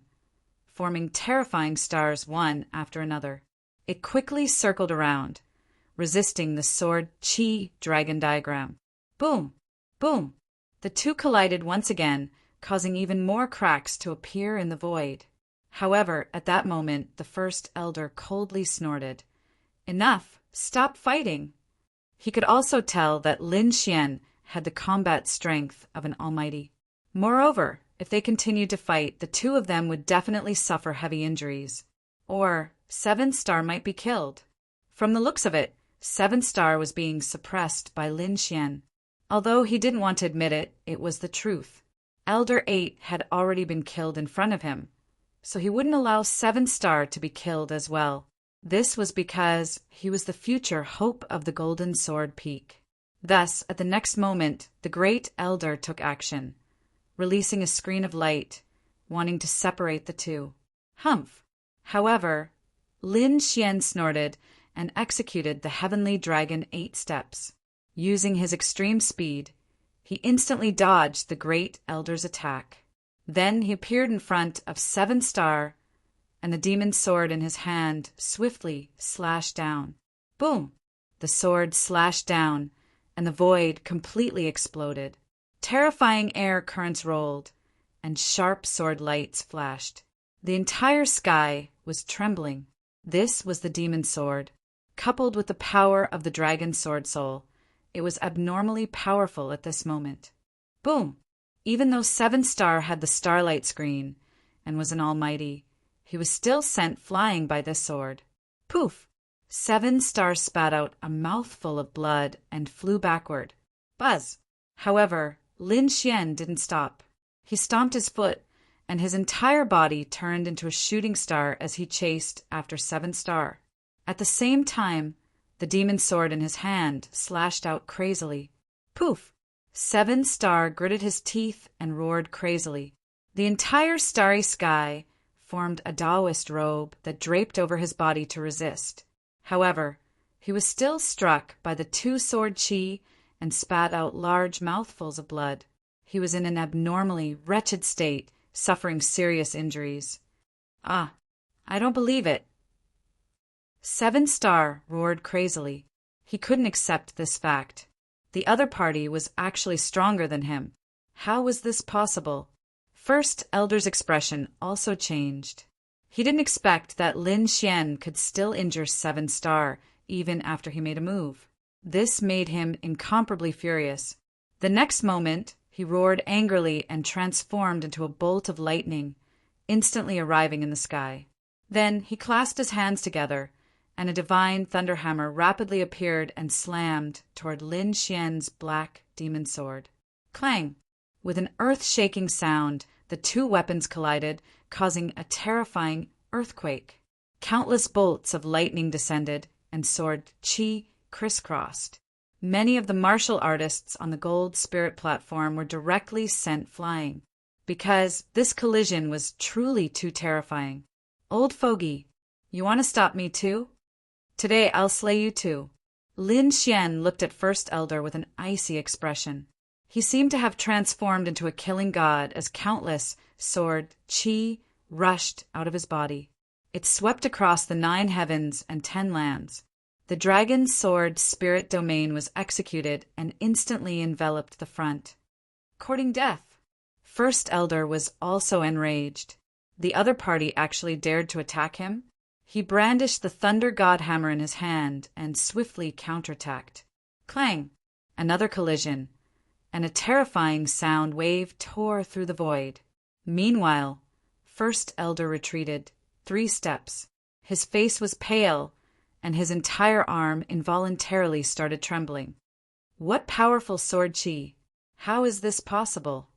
forming terrifying stars one after another. It quickly circled around, resisting the sword chi dragon diagram. Boom! Boom! The two collided once again, causing even more cracks to appear in the void. However, at that moment, the first elder coldly snorted. Enough! Stop fighting! He could also tell that Lin Xian had the combat strength of an almighty. Moreover, if they continued to fight, the two of them would definitely suffer heavy injuries. Or 7-star might be killed. From the looks of it, 7-star was being suppressed by Lin Xian. Although he didn't want to admit it, it was the truth. Elder 8 had already been killed in front of him, so he wouldn't allow 7-star to be killed as well. This was because he was the future hope of the Golden Sword Peak. Thus, at the next moment, the great elder took action, releasing a screen of light, wanting to separate the two. Humph! However, Lin Xian snorted and executed the heavenly dragon 8 steps. Using his extreme speed, he instantly dodged the great elder's attack. Then he appeared in front of 7 Star, and the demon's sword in his hand swiftly slashed down. Boom! The sword slashed down, and the void completely exploded. Terrifying air currents rolled, and sharp sword lights flashed. The entire sky was trembling. This was the demon's sword. Coupled with the power of the dragon's sword soul, it was abnormally powerful at this moment. Boom! Even though 7 Star had the starlight screen and was an almighty, he was still sent flying by this sword. Poof! 7 Star spat out a mouthful of blood and flew backward. Buzz! However, Lin Xian didn't stop. He stomped his foot, and his entire body turned into a shooting star as he chased after 7 Star. At the same time, the demon's sword in his hand slashed out crazily. Poof! 7 Star gritted his teeth and roared crazily. The entire starry sky formed a Taoist robe that draped over his body to resist. However, he was still struck by the 2-sword chi and spat out large mouthfuls of blood. He was in an abnormally wretched state, suffering serious injuries. Ah, I don't believe it. 7 Star roared crazily. He couldn't accept this fact. The other party was actually stronger than him. How was this possible? First Elder's expression also changed. He didn't expect that Lin Xian could still injure 7 Star even after he made a move. This made him incomparably furious. The next moment, he roared angrily and transformed into a bolt of lightning, instantly arriving in the sky. Then he clasped his hands together, and a divine thunderhammer rapidly appeared and slammed toward Lin Xian's black demon sword. Clang! With an earth-shaking sound, the 2 weapons collided, causing a terrifying earthquake. Countless bolts of lightning descended, and sword chi crisscrossed. Many of the martial artists on the Gold Spirit platform were directly sent flying, because this collision was truly too terrifying. Old fogey, you want to stop me too? Today I'll slay you too. Lin Xian looked at First Elder with an icy expression. He seemed to have transformed into a killing god as countless sword chi rushed out of his body. It swept across the 9 heavens and 10 lands. The dragon's sword spirit domain was executed and instantly enveloped the front. Courting death. First Elder was also enraged. The other party actually dared to attack him. He brandished the Thunder God Hammer in his hand and swiftly counterattacked. Clang! Another collision, and a terrifying sound wave tore through the void. Meanwhile, First Elder retreated 3 steps. His face was pale, and his entire arm involuntarily started trembling. What powerful sword chi! How is this possible?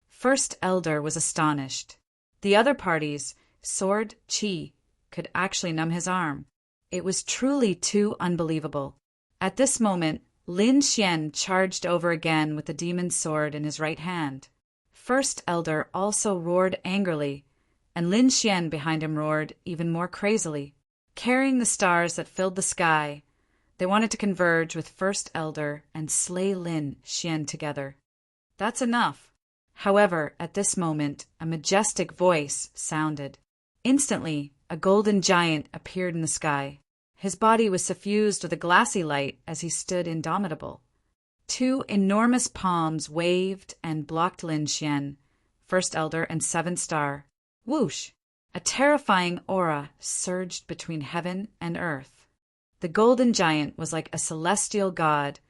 First Elder was astonished. The other party's sword chi could actually numb his arm. It was truly too unbelievable. At this moment, Lin Xian charged over again with the demon's sword in his right hand. First Elder also roared angrily, and Lin Xian behind him roared even more crazily. Carrying the stars that filled the sky, they wanted to converge with First Elder and slay Lin Xian together. That's enough. However, at this moment, a majestic voice sounded. Instantly, a golden giant appeared in the sky. His body was suffused with a glassy light as he stood indomitable. 2 enormous palms waved and blocked Lin Xian, First Elder, and 7 Star. Whoosh! A terrifying aura surged between heaven and earth. The golden giant was like a celestial god,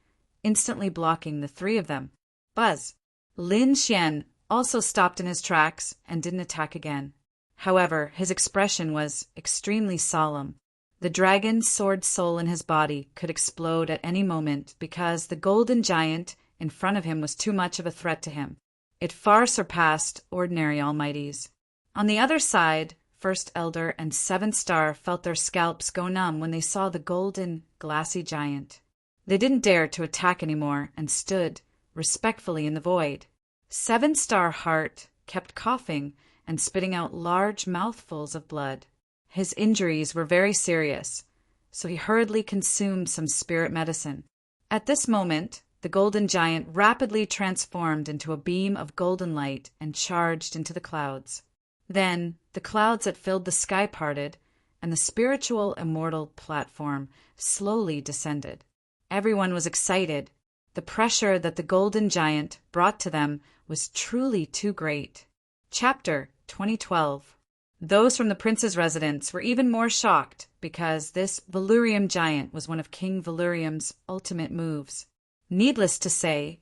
instantly blocking the 3 of them. Buzz! Lin Xian also stopped in his tracks and didn't attack again. However, his expression was extremely solemn. The dragon's sword soul in his body could explode at any moment because the golden giant in front of him was too much of a threat to him. It far surpassed ordinary almighties. On the other side, First Elder and 7 Star felt their scalps go numb when they saw the golden, glassy giant. They didn't dare to attack anymore and stood respectfully in the void. 7 Star Heart kept coughing and spitting out large mouthfuls of blood. His injuries were very serious, so he hurriedly consumed some spirit medicine. At this moment, the golden giant rapidly transformed into a beam of golden light and charged into the clouds. Then, the clouds that filled the sky parted, and the spiritual immortal platform slowly descended. Everyone was excited. The pressure that the golden giant brought to them was truly too great. Chapter 2012. Those from the prince's residence were even more shocked because this Valurium giant was one of King Valurium's ultimate moves. Needless to say,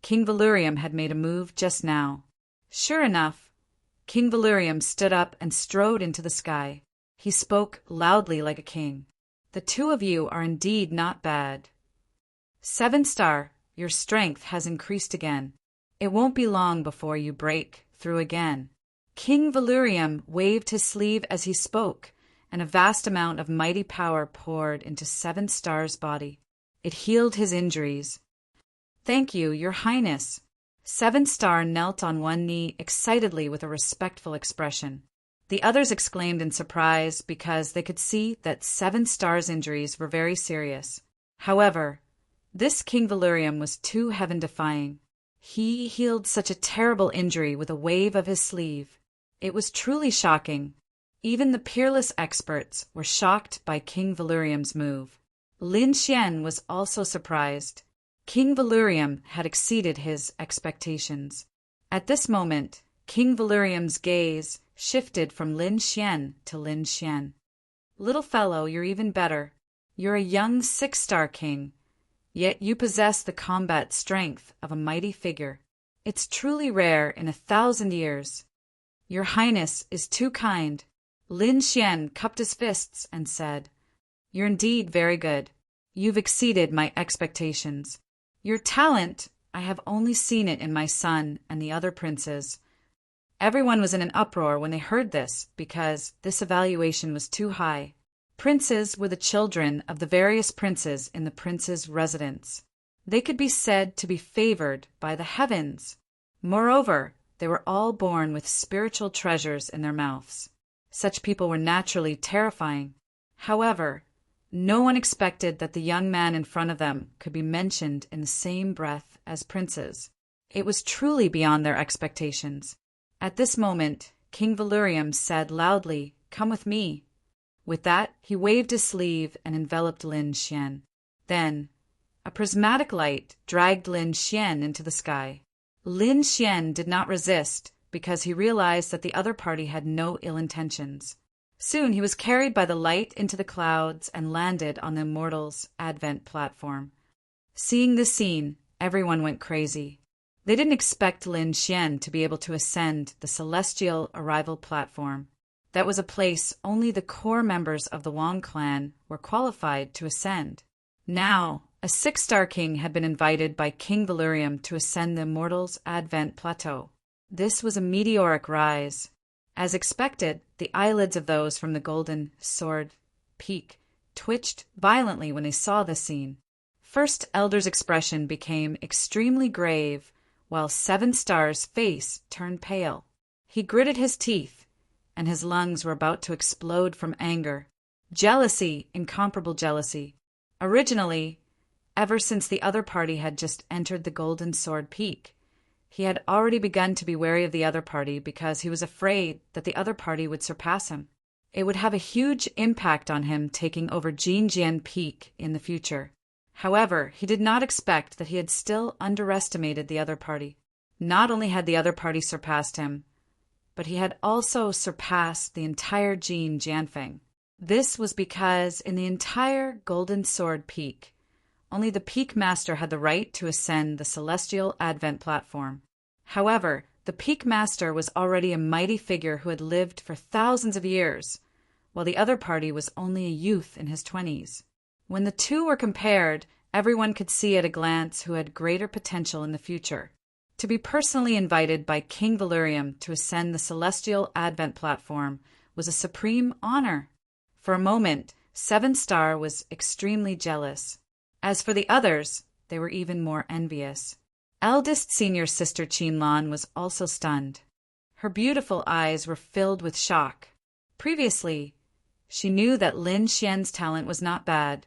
King Valurium had made a move just now. Sure enough, King Valurium stood up and strode into the sky. He spoke loudly like a king. "The two of you are indeed not bad. 7-star, your strength has increased again. It won't be long before you break through again." King Valurium waved his sleeve as he spoke, and a vast amount of mighty power poured into 7-star's body. It healed his injuries. "Thank you, your highness." 7-star knelt on one knee excitedly with a respectful expression. The others exclaimed in surprise because they could see that 7-star's injuries were very serious. However, this King Valurium was too heaven-defying. He healed such a terrible injury with a wave of his sleeve. It was truly shocking. Even the peerless experts were shocked by King Valurium's move. Lin Xian was also surprised. King Valurium had exceeded his expectations. At this moment, King Valurium's gaze shifted from Lin Xian to Lin Xian. "Little fellow, you're even better. You're a young 6-star king, yet you possess the combat strength of a mighty figure. It's truly rare in 1,000 years. Your highness is too kind." Lin Xian cupped his fists and said, "You're indeed very good. You've exceeded my expectations. Your talent, I have only seen it in my son and the other princes." Everyone was in an uproar when they heard this because this evaluation was too high. Princes were the children of the various princes in the prince's residence. They could be said to be favored by the heavens. Moreover, they were all born with spiritual treasures in their mouths. Such people were naturally terrifying. However, no one expected that the young man in front of them could be mentioned in the same breath as princes. It was truly beyond their expectations. At this moment, King Valurium said loudly, "Come with me." With that, he waved his sleeve and enveloped Lin Xian. Then, a prismatic light dragged Lin Xian into the sky. Lin Xian did not resist because he realized that the other party had no ill intentions. Soon he was carried by the light into the clouds and landed on the Immortals' Advent platform. Seeing this scene, everyone went crazy. They didn't expect Lin Xian to be able to ascend the celestial arrival platform. That was a place only the core members of the Wang clan were qualified to ascend. Now, a 6-star king had been invited by King Valurium to ascend the Immortals' Advent plateau. This was a meteoric rise. As expected, the eyelids of those from the Golden Sword Peak twitched violently when they saw the scene. First Elder's expression became extremely grave, while 7-star's face turned pale. He gritted his teeth, and his lungs were about to explode from anger. Jealousy, incomparable jealousy. Originally, ever since the other party had just entered the Golden Sword Peak, he had already begun to be wary of the other party because he was afraid that the other party would surpass him. It would have a huge impact on him taking over Jinjian Peak in the future. However, he did not expect that he had still underestimated the other party. Not only had the other party surpassed him, but he had also surpassed the entire Jin Jianfeng. This was because in the entire Golden Sword Peak, only the Peak Master had the right to ascend the Celestial Advent platform. However, the Peak Master was already a mighty figure who had lived for thousands of years, while the other party was only a youth in his 20s. When the two were compared, everyone could see at a glance who had greater potential in the future. To be personally invited by King Valurium to ascend the Celestial Advent platform was a supreme honor. For a moment, 7-star was extremely jealous. As for the others, they were even more envious. Eldest senior sister Qinlan was also stunned. Her beautiful eyes were filled with shock. Previously, She knew that Lin Xian's talent was not bad,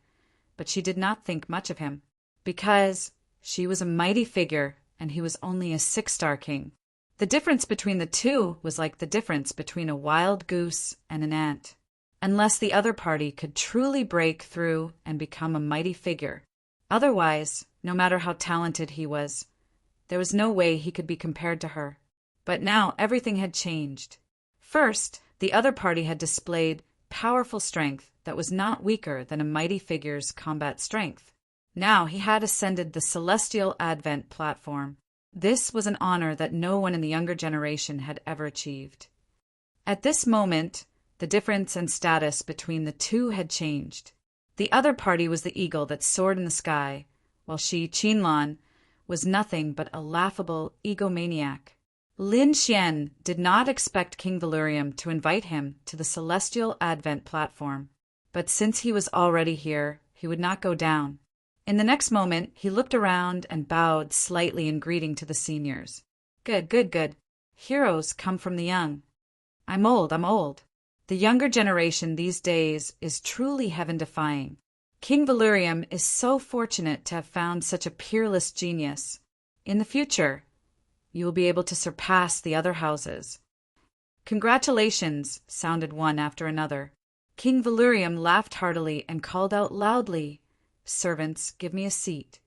but she did not think much of him, because she was a mighty figure and he was only a 6-star king. The difference between the two was like the difference between a wild goose and an ant. Unless the other party could truly break through and become a mighty figure. Otherwise, no matter how talented he was, there was no way he could be compared to her. But now everything had changed. First, the other party had displayed powerful strength that was not weaker than a mighty figure's combat strength. Now he had ascended the celestial advent platform. This was an honor that no one in the younger generation had ever achieved. At this moment, the difference in status between the two had changed. The other party was the eagle that soared in the sky, while she, Qinlan, was nothing but a laughable egomaniac. Lin Xian did not expect King Valerium to invite him to the celestial advent platform, but since he was already here, he would not go down. In the next moment, he looked around and bowed slightly in greeting to the seniors. Good, good, good. Heroes come from the young. I'm old. The younger generation these days is truly heaven-defying. King Valerium is so fortunate to have found such a peerless genius. In the future, you will be able to surpass the other houses. Congratulations, sounded one after another. King Valerium laughed heartily and called out loudly, Servants, give me a seat.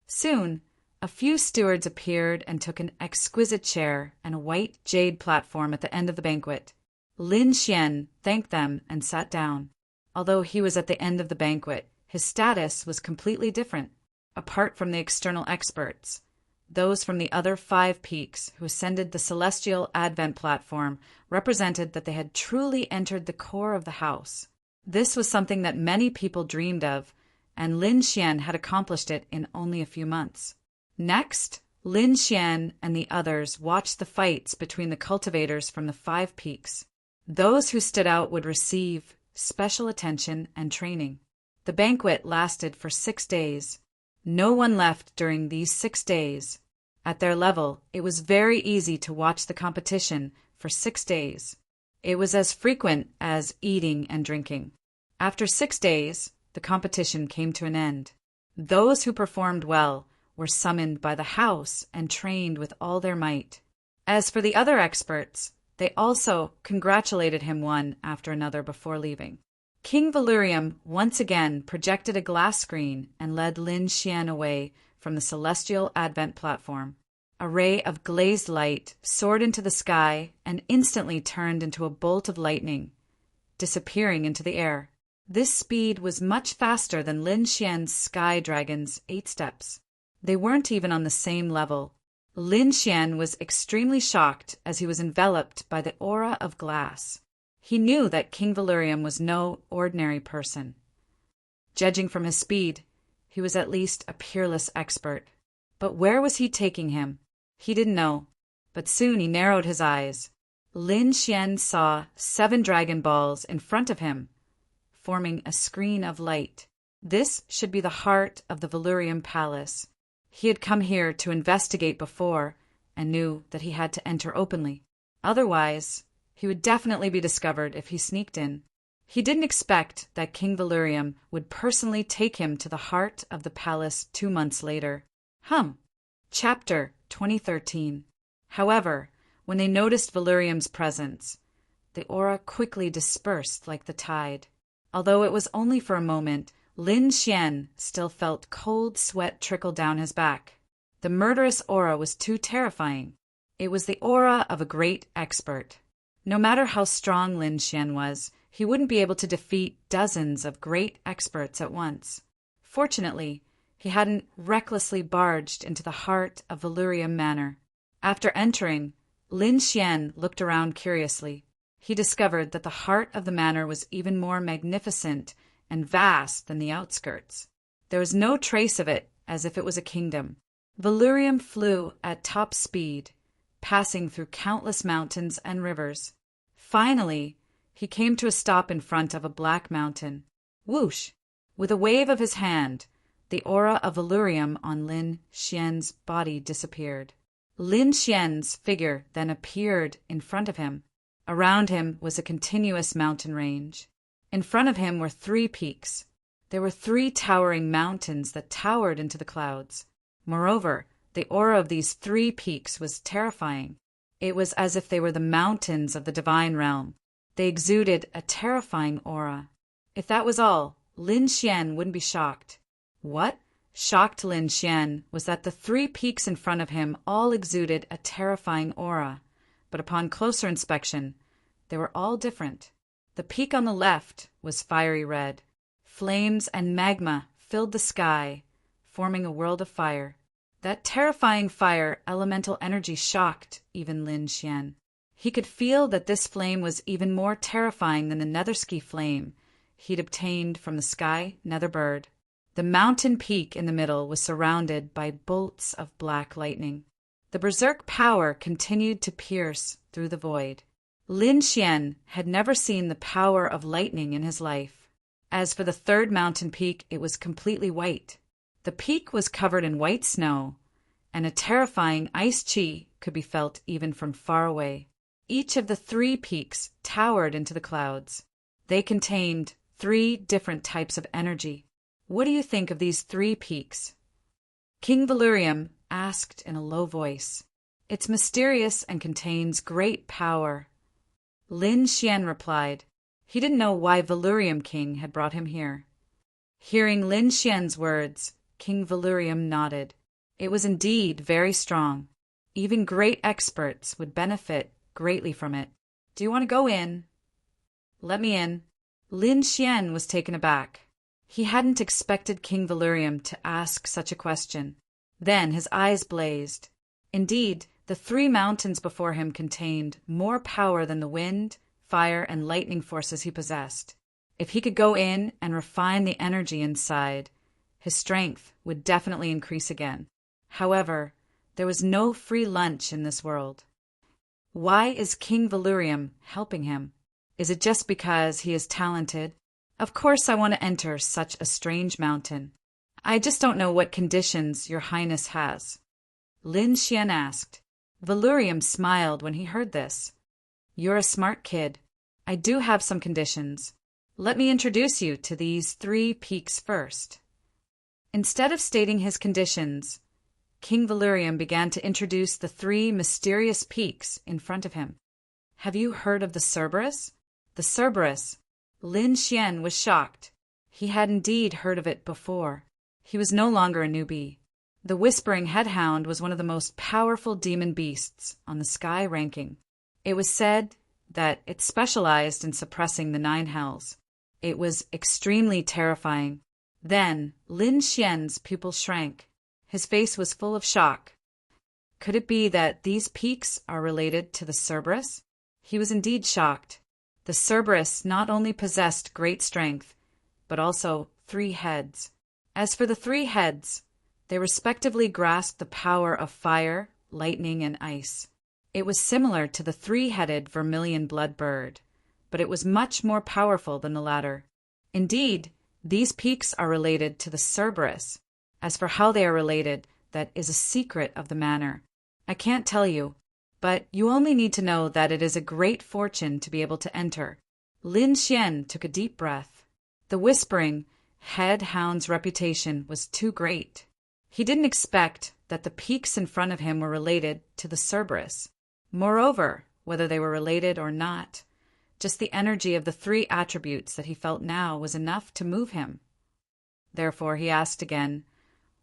Soon, a few stewards appeared and took an exquisite chair and a white jade platform at the end of the banquet. Lin Xian thanked them and sat down. Although he was at the end of the banquet, his status was completely different. Apart from the external experts, those from the other 5 peaks who ascended the celestial advent platform represented that they had truly entered the core of the house. This was something that many people dreamed of, and Lin Xian had accomplished it in only a few months. Next, Lin Xian and the others watched the fights between the cultivators from the 5 peaks. Those who stood out would receive special attention and training. The banquet lasted for 6 days. No one left during these 6 days. At their level, it was very easy to watch the competition for 6 days. It was as frequent as eating and drinking. After 6 days, the competition came to an end. Those who performed well were summoned by the house and trained with all their might. As for the other experts, they also congratulated him one after another before leaving. King Valerium once again projected a glass screen and led Lin Xian away from the celestial advent platform. A ray of glazed light soared into the sky and instantly turned into a bolt of lightning, disappearing into the air. This speed was much faster than Lin Xian's sky dragon's 8 steps. They weren't even on the same level. Lin Xian was extremely shocked as he was enveloped by the aura of glass. He knew that King Valerium was no ordinary person. Judging from his speed, he was at least a peerless expert. But where was he taking him? He didn't know. But soon he narrowed his eyes. Lin Xian saw 7 dragon balls in front of him, forming a screen of light. This should be the heart of the Valerium Palace. He had come here to investigate before and knew that he had to enter openly. Otherwise, he would definitely be discovered if he sneaked in. He didn't expect that King Valerium would personally take him to the heart of the palace 2 months later. Chapter 2013. However, when they noticed Valerium's presence, the aura quickly dispersed like the tide. Although it was only for a moment, Lin Xian still felt cold sweat trickle down his back. The murderous aura was too terrifying. It was the aura of a great expert. No matter how strong Lin Xian was, he wouldn't be able to defeat dozens of great experts at once. Fortunately, he hadn't recklessly barged into the heart of Valerium Manor. After entering, Lin Xian looked around curiously. He discovered that the heart of the manor was even more magnificent and vast than the outskirts. There was no trace of it, as if it was a kingdom. Valerium flew at top speed, passing through countless mountains and rivers. Finally, he came to a stop in front of a black mountain. Whoosh! With a wave of his hand, the aura of Valerium on Lin Xian's body disappeared. Lin Xian's figure then appeared in front of him. Around him was a continuous mountain range. In front of him were 3 peaks. There were 3 towering mountains that towered into the clouds. Moreover, the aura of these 3 peaks was terrifying. It was as if they were the mountains of the divine realm. They exuded a terrifying aura. If that was all, Lin Xian wouldn't be shocked. What shocked Lin Xian was that the 3 peaks in front of him all exuded a terrifying aura, but upon closer inspection, they were all different. The peak on the left was fiery red. Flames and magma filled the sky, forming a world of fire. That terrifying fire elemental energy shocked even Lin Xian. He could feel that this flame was even more terrifying than the Nethersky flame he'd obtained from the sky nether bird. The mountain peak in the middle was surrounded by bolts of black lightning. The berserk power continued to pierce through the void. Lin Xian had never seen the power of lightning in his life. As for the 3rd mountain peak, it was completely white. The peak was covered in white snow, and a terrifying ice chi could be felt even from far away. Each of the 3 peaks towered into the clouds. They contained 3 different types of energy. What do you think of these 3 peaks? King Valurium asked in a low voice. It's mysterious and contains great power. Lin Xian replied. He didn't know why Valurium King had brought him here. Hearing Lin Xian's words, King Valurium nodded. It was indeed very strong. Even great experts would benefit greatly from it. Do you want to go in? Let me in. Lin Xian was taken aback. He hadn't expected King Valurium to ask such a question. Then his eyes blazed. Indeed, the 3 mountains before him contained more power than the wind, fire, and lightning forces he possessed. If he could go in and refine the energy inside, his strength would definitely increase again. However, there was no free lunch in this world. Why is King Valurium helping him? Is it just because he is talented? Of course I want to enter such a strange mountain. I just don't know what conditions your highness has. Lin Xian asked. Valurium smiled when he heard this. You're a smart kid. I do have some conditions. Let me introduce you to these 3 peaks first. Instead of stating his conditions, King Valurium began to introduce the 3 mysterious peaks in front of him. Have you heard of the Cerberus? The Cerberus. Lin Xian was shocked. He had indeed heard of it before. He was no longer a newbie. The Whispering Headhound was one of the most powerful demon beasts on the sky ranking. It was said that it specialized in suppressing the 9 hells. It was extremely terrifying. Then Lin Xian's pupil shrank. His face was full of shock. Could it be that these peaks are related to the Cerberus? He was indeed shocked. The Cerberus not only possessed great strength, but also 3 heads. As for the 3 heads, they respectively grasped the power of fire, lightning, and ice. It was similar to the 3-headed vermilion blood bird, but it was much more powerful than the latter. Indeed, these peaks are related to the Cerberus. As for how they are related, that is a secret of the manor. I can't tell you, but you only need to know that it is a great fortune to be able to enter. Lin Xian took a deep breath. The Whispering Headhound's reputation was too great. He didn't expect that the peaks in front of him were related to the Cerberus. Moreover, whether they were related or not, just the energy of the 3 attributes that he felt now was enough to move him. Therefore he asked again,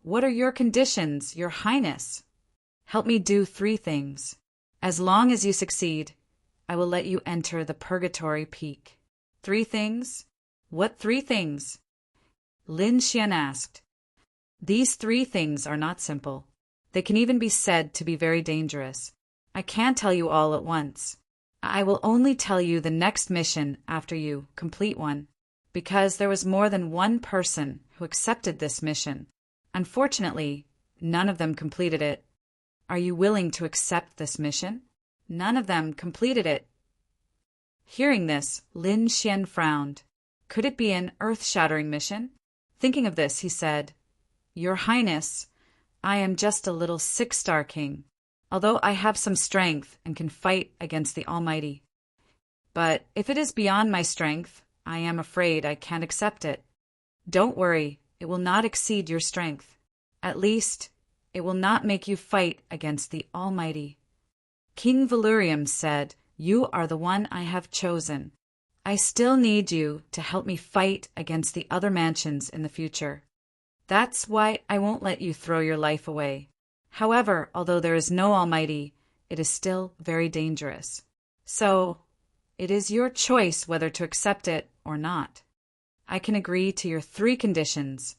What are your conditions, your highness? Help me do 3 things. As long as you succeed, I will let you enter the Purgatory Peak. 3 things? What 3 things? Lin Xian asked. These 3 things are not simple. They can even be said to be very dangerous. I can't tell you all at once. I will only tell you the next mission after you complete one, because there was more than one person who accepted this mission. Unfortunately, none of them completed it. Are you willing to accept this mission? None of them completed it. Hearing this, Lin Xian frowned. Could it be an earth-shattering mission? Thinking of this, he said, Your Highness, I am just a little 6-star king, although I have some strength and can fight against the Almighty. But if it is beyond my strength, I am afraid I can't accept it. Don't worry, it will not exceed your strength. At least, it will not make you fight against the Almighty. King Valurium said, You are the one I have chosen. I still need you to help me fight against the other mansions in the future. That's why I won't let you throw your life away. However, although there is no Almighty, it is still very dangerous. So, it is your choice whether to accept it or not. I can agree to your 3 conditions,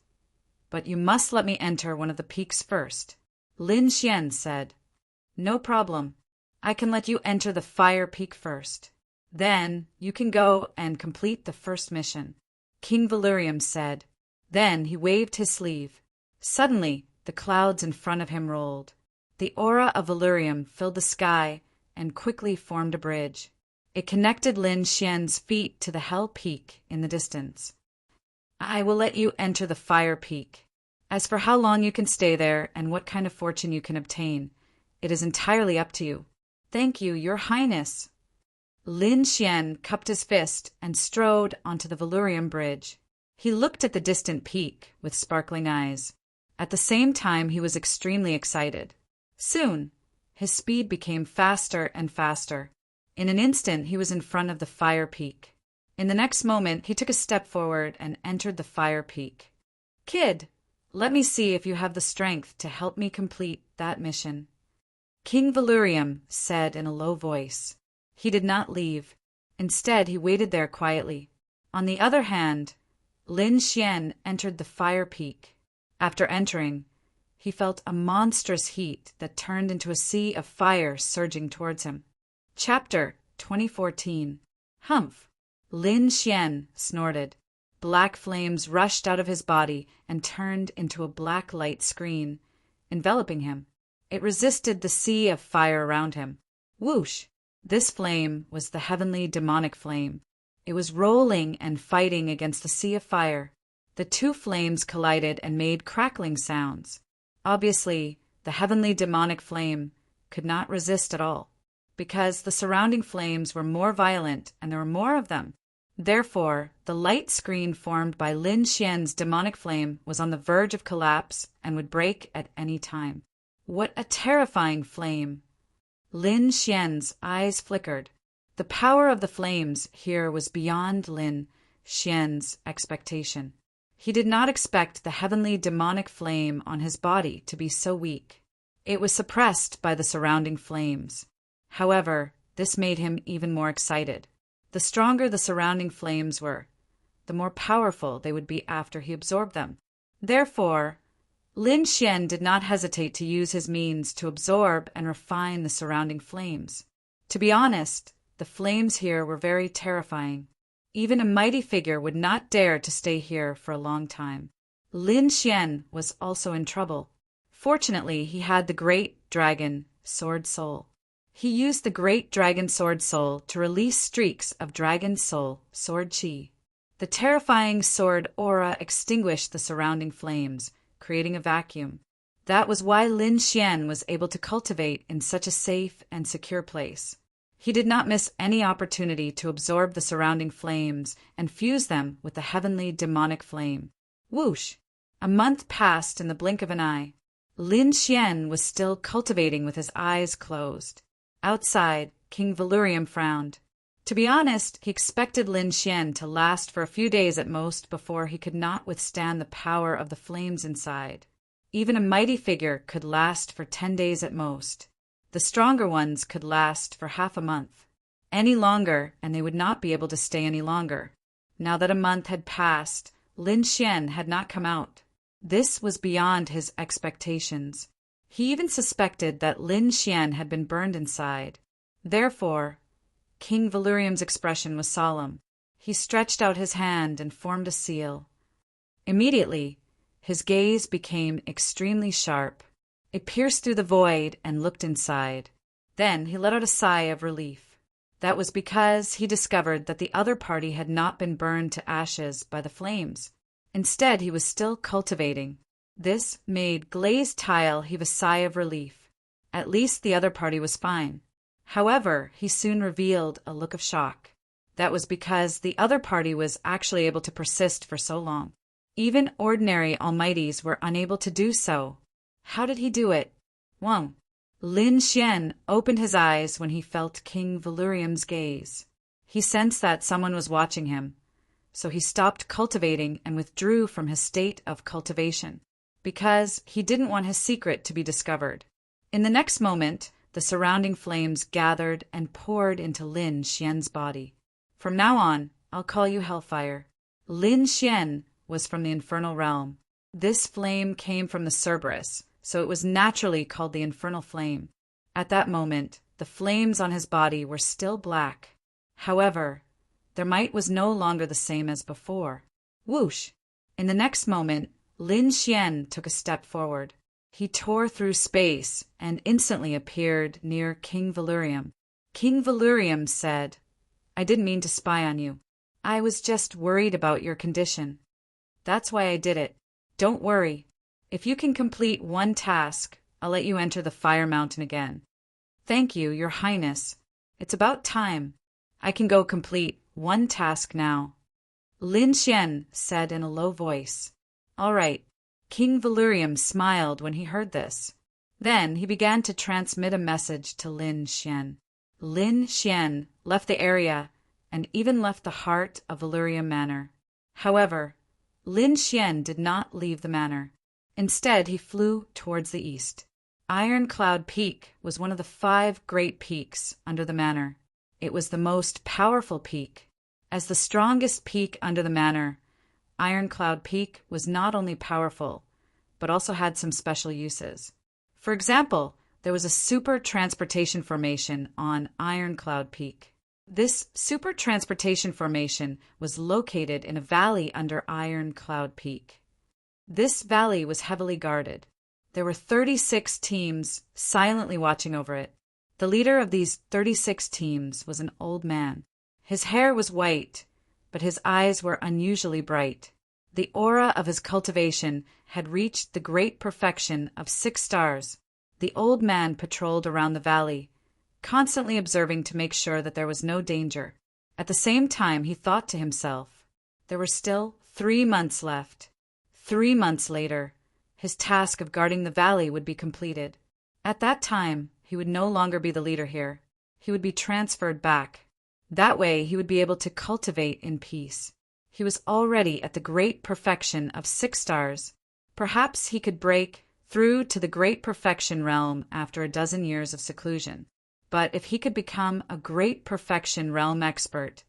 but you must let me enter one of the peaks first. Lin Xian said, No problem. I can let you enter the fire peak first. Then you can go and complete the first mission. King Valurium said. Then he waved his sleeve. Suddenly, the clouds in front of him rolled. The aura of Valurium filled the sky and quickly formed a bridge. It connected Lin Xian's feet to the Hell Peak in the distance. I will let you enter the Fire Peak. As for how long you can stay there and what kind of fortune you can obtain, it is entirely up to you. Thank you, Your Highness. Lin Xian cupped his fist and strode onto the Valurium bridge. He looked at the distant peak with sparkling eyes. At the same time, he was extremely excited. Soon, his speed became faster and faster. In an instant, he was in front of the Fire Peak. In the next moment, he took a step forward and entered the Fire Peak. Kid, let me see if you have the strength to help me complete that mission. King Valurium said in a low voice. He did not leave. Instead, he waited there quietly. On the other hand, Lin Xian entered the Fire Peak. After entering, he felt a monstrous heat that turned into a sea of fire surging towards him. Chapter 2014. Humph! Lin Xian snorted. Black flames rushed out of his body and turned into a black light screen, enveloping him. It resisted the sea of fire around him. Whoosh! This flame was the heavenly demonic flame. It was rolling and fighting against the sea of fire. The 2 flames collided and made crackling sounds. Obviously, the heavenly demonic flame could not resist at all, because the surrounding flames were more violent and there were more of them. Therefore, the light screen formed by Lin Xian's demonic flame was on the verge of collapse and would break at any time. What a terrifying flame! Lin Xian's eyes flickered. The power of the flames here was beyond Lin Xian's expectation. He did not expect the heavenly demonic flame on his body to be so weak. It was suppressed by the surrounding flames. However, this made him even more excited. The stronger the surrounding flames were, the more powerful they would be after he absorbed them. Therefore, Lin Xian did not hesitate to use his means to absorb and refine the surrounding flames. To be honest, the flames here were very terrifying. Even a mighty figure would not dare to stay here for a long time. Lin Xian was also in trouble. Fortunately, he had the Great Dragon Sword Soul. He used the Great Dragon Sword Soul to release streaks of Dragon Soul Sword Chi. The terrifying sword aura extinguished the surrounding flames, creating a vacuum. That was why Lin Xian was able to cultivate in such a safe and secure place. He did not miss any opportunity to absorb the surrounding flames and fuse them with the heavenly demonic flame. Whoosh! A month passed in the blink of an eye. Lin Xian was still cultivating with his eyes closed. Outside, King Valurium frowned. To be honest, he expected Lin Xian to last for a few days at most before he could not withstand the power of the flames inside. Even a mighty figure could last for 10 days at most. The stronger ones could last for half a month. Any longer, and they would not be able to stay any longer. Now that a month had passed, Lin Xian had not come out. This was beyond his expectations. He even suspected that Lin Xian had been burned inside. Therefore, King Valurium's expression was solemn. He stretched out his hand and formed a seal. Immediately, his gaze became extremely sharp. It pierced through the void and looked inside. Then he let out a sigh of relief. That was because he discovered that the other party had not been burned to ashes by the flames. Instead, he was still cultivating. This made Glazed Tile heave a sigh of relief. At least the other party was fine. However, he soon revealed a look of shock. That was because the other party was actually able to persist for so long. Even ordinary almighties were unable to do so. How did he do it? 1. Lin Xian opened his eyes when he felt King Valurium's gaze. He sensed that someone was watching him, so he stopped cultivating and withdrew from his state of cultivation, because he didn't want his secret to be discovered. In the next moment, the surrounding flames gathered and poured into Lin Xian's body. From now on, I'll call you Hellfire. Lin Xian was from the infernal realm. This flame came from the Cerberus, so it was naturally called the infernal flame. At that moment, the flames on his body were still black. However, their might was no longer the same as before. Whoosh! In the next moment, Lin Xian took a step forward. He tore through space and instantly appeared near King Valurium. King Valurium said, "I didn't mean to spy on you. I was just worried about your condition. That's why I did it. Don't worry. If you can complete one task, I'll let you enter the Fire Mountain again." "Thank you, Your Highness. It's about time. I can go complete one task now." Lin Xian said in a low voice. "All right." King Valurium smiled when he heard this. Then he began to transmit a message to Lin Xian. Lin Xian left the area and even left the heart of Valurium Manor. However, Lin Xian did not leave the manor. Instead, he flew towards the east. Iron Cloud Peak was one of the 5 great peaks under the manor. It was the most powerful peak. As the strongest peak under the manor, Iron Cloud Peak was not only powerful, but also had some special uses. For example, there was a super transportation formation on Iron Cloud Peak. This super transportation formation was located in a valley under Iron Cloud Peak. This valley was heavily guarded. There were 36 teams silently watching over it. The leader of these 36 teams was an old man. His hair was white, but his eyes were unusually bright. The aura of his cultivation had reached the great perfection of 6 stars. The old man patrolled around the valley, constantly observing to make sure that there was no danger. At the same time, he thought to himself, there were still 3 months left. 3 months later, his task of guarding the valley would be completed. At that time, he would no longer be the leader here. He would be transferred back. That way, he would be able to cultivate in peace. He was already at the great perfection of 6 stars. Perhaps he could break through to the great perfection realm after a dozen years of seclusion. But if he could become a great perfection realm expert,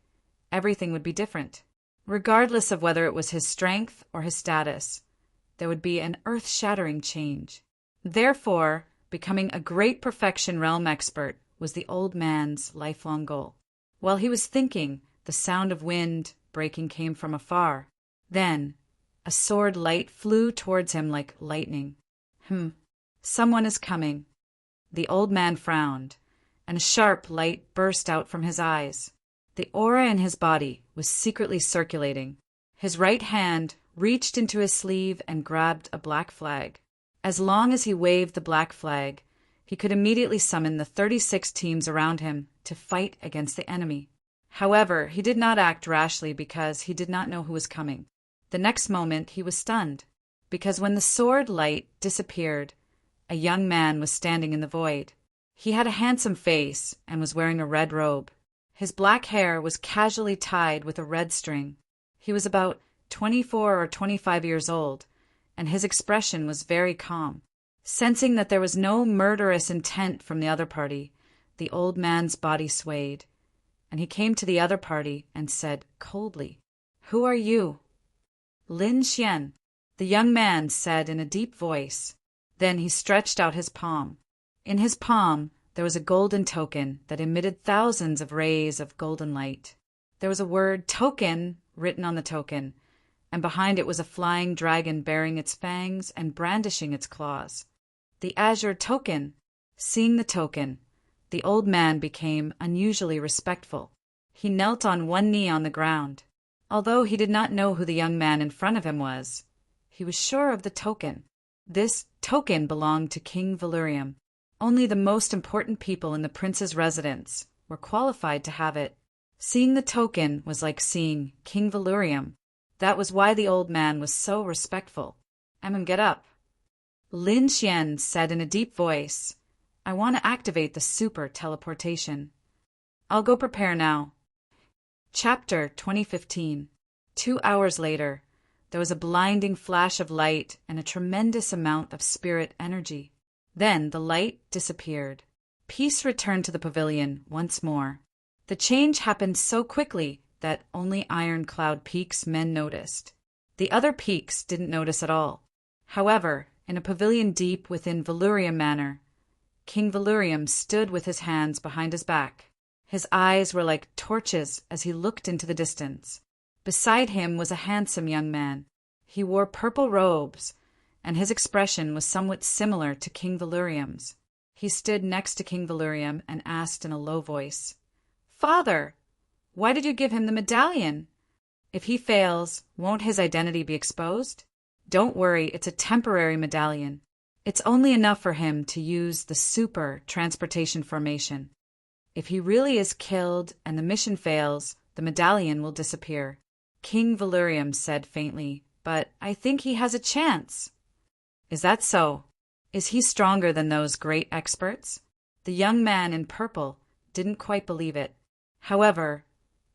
everything would be different. Regardless of whether it was his strength or his status, there would be an earth-shattering change. Therefore, becoming a great perfection realm expert was the old man's lifelong goal. While he was thinking, the sound of wind breaking came from afar. Then, a sword light flew towards him like lightning. Someone is coming. The old man frowned, and a sharp light burst out from his eyes. The aura in his body was secretly circulating. His right hand reached into his sleeve and grabbed a black flag. As long as he waved the black flag, he could immediately summon the 36 teams around him to fight against the enemy. However, he did not act rashly because he did not know who was coming. The next moment he was stunned, because when the sword light disappeared, a young man was standing in the void. He had a handsome face and was wearing a red robe. His black hair was casually tied with a red string. He was about 24 or 25 years old, and his expression was very calm. Sensing that there was no murderous intent from the other party, the old man's body swayed, and he came to the other party and said coldly, "Who are you?" "Lin Xian," the young man said in a deep voice. Then he stretched out his palm. In his palm, there was a golden token that emitted thousands of rays of golden light. There was a word "token" written on the token, and behind it was a flying dragon bearing its fangs and brandishing its claws. The azure token. Seeing the token, the old man became unusually respectful. He knelt on one knee on the ground. Although he did not know who the young man in front of him was, he was sure of the token. This token belonged to King Valurium. Only the most important people in the prince's residence were qualified to have it. Seeing the token was like seeing King Valurium. That was why the old man was so respectful. Get up. Lin Xian said in a deep voice, I want to activate the super teleportation. I'll go prepare now. Chapter 2015. 2 hours later, there was a blinding flash of light and a tremendous amount of spirit energy. Then the light disappeared. Peace returned to the pavilion once more. The change happened so quickly that only Iron Cloud Peak's men noticed. The other peaks didn't notice at all. However, in a pavilion deep within Valurium Manor, King Valurium stood with his hands behind his back. His eyes were like torches as he looked into the distance. Beside him was a handsome young man. He wore purple robes, and his expression was somewhat similar to King Valurium's. He stood next to King Valurium and asked in a low voice, Father, why did you give him the medallion? If he fails, won't his identity be exposed? Don't worry, it's a temporary medallion. It's only enough for him to use the super transportation formation. If he really is killed and the mission fails, the medallion will disappear. King Valurium said faintly, but I think he has a chance. Is that so? Is he stronger than those great experts? The young man in purple didn't quite believe it. However,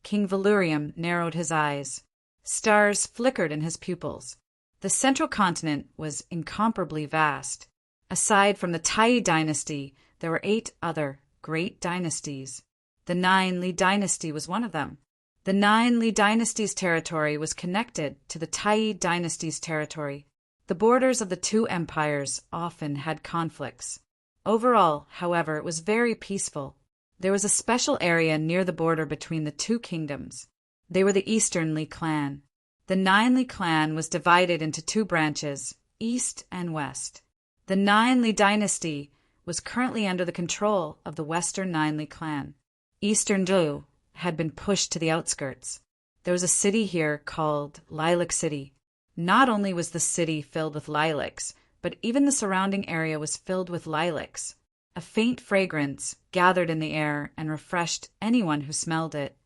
King Valurium narrowed his eyes. Stars flickered in his pupils. The central continent was incomparably vast. Aside from the Tai dynasty, there were 8 other great dynasties. The 9 Li dynasty was one of them. The 9 Li dynasty's territory was connected to the Tai dynasty's territory. The borders of the 2 empires often had conflicts. Overall, however, it was very peaceful. There was a special area near the border between the 2 kingdoms. They were the Eastern Li clan. The 9 Li clan was divided into 2 branches, East and West. The 9 Li dynasty was currently under the control of the Western 9 Li clan. Eastern Zhou had been pushed to the outskirts. There was a city here called Lilac City. Not only was the city filled with lilacs, but even the surrounding area was filled with lilacs. A faint fragrance gathered in the air and refreshed anyone who smelled it.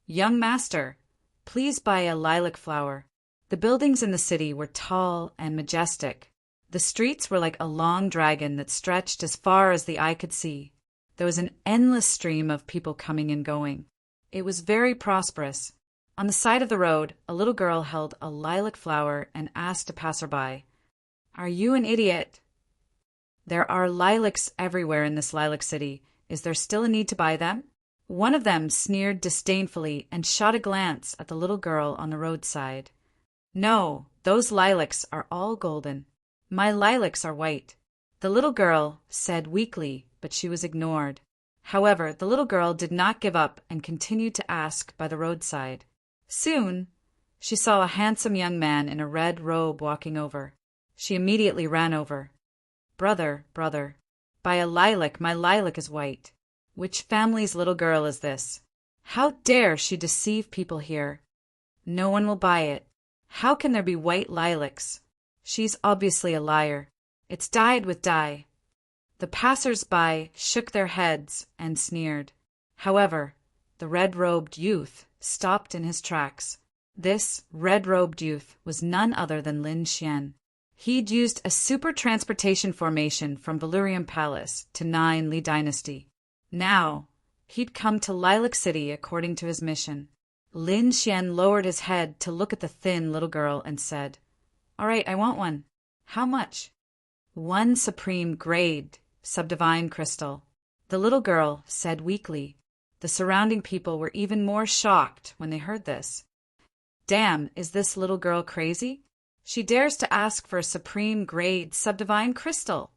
Young master, please buy a lilac flower. The buildings in the city were tall and majestic. The streets were like a long dragon that stretched as far as the eye could see. There was an endless stream of people coming and going. It was very prosperous. On the side of the road, a little girl held a lilac flower and asked a passerby, Are you an idiot? There are lilacs everywhere in this lilac city. Is there still a need to buy them? One of them sneered disdainfully and shot a glance at the little girl on the roadside. No, those lilacs are all golden. My lilacs are white. The little girl said weakly, but she was ignored. However, the little girl did not give up and continued to ask by the roadside. Soon, she saw a handsome young man in a red robe walking over. She immediately ran over. Brother, buy a lilac, my lilac is white. Which family's little girl is this? How dare she deceive people here? No one will buy it. How can there be white lilacs? She's obviously a liar. It's dyed with dye. The passers-by shook their heads and sneered. However, the red-robed youth stopped in his tracks. This red-robed youth was none other than Lin Xian. He'd used a super transportation formation from Valurium Palace to 9 Li Dynasty. Now, he'd come to Lilac City according to his mission. Lin Xian lowered his head to look at the thin little girl and said, All right, I want one. How much? 1 supreme grade subdivine crystal. The little girl said weakly. The surrounding people were even more shocked when they heard this. Damn, is this little girl crazy? She dares to ask for a supreme grade subdivine crystal.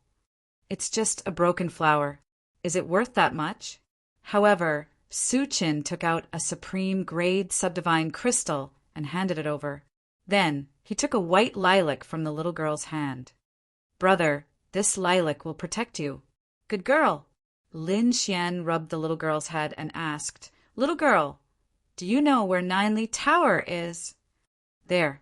It's just a broken flower. Is it worth that much? However, Su Qin took out a supreme grade subdivine crystal and handed it over. Then he took a white lilac from the little girl's hand. Brother, this lilac will protect you. Good girl. Lin Xian rubbed the little girl's head and asked, Little girl, do you know where 9 Li Tower is? There.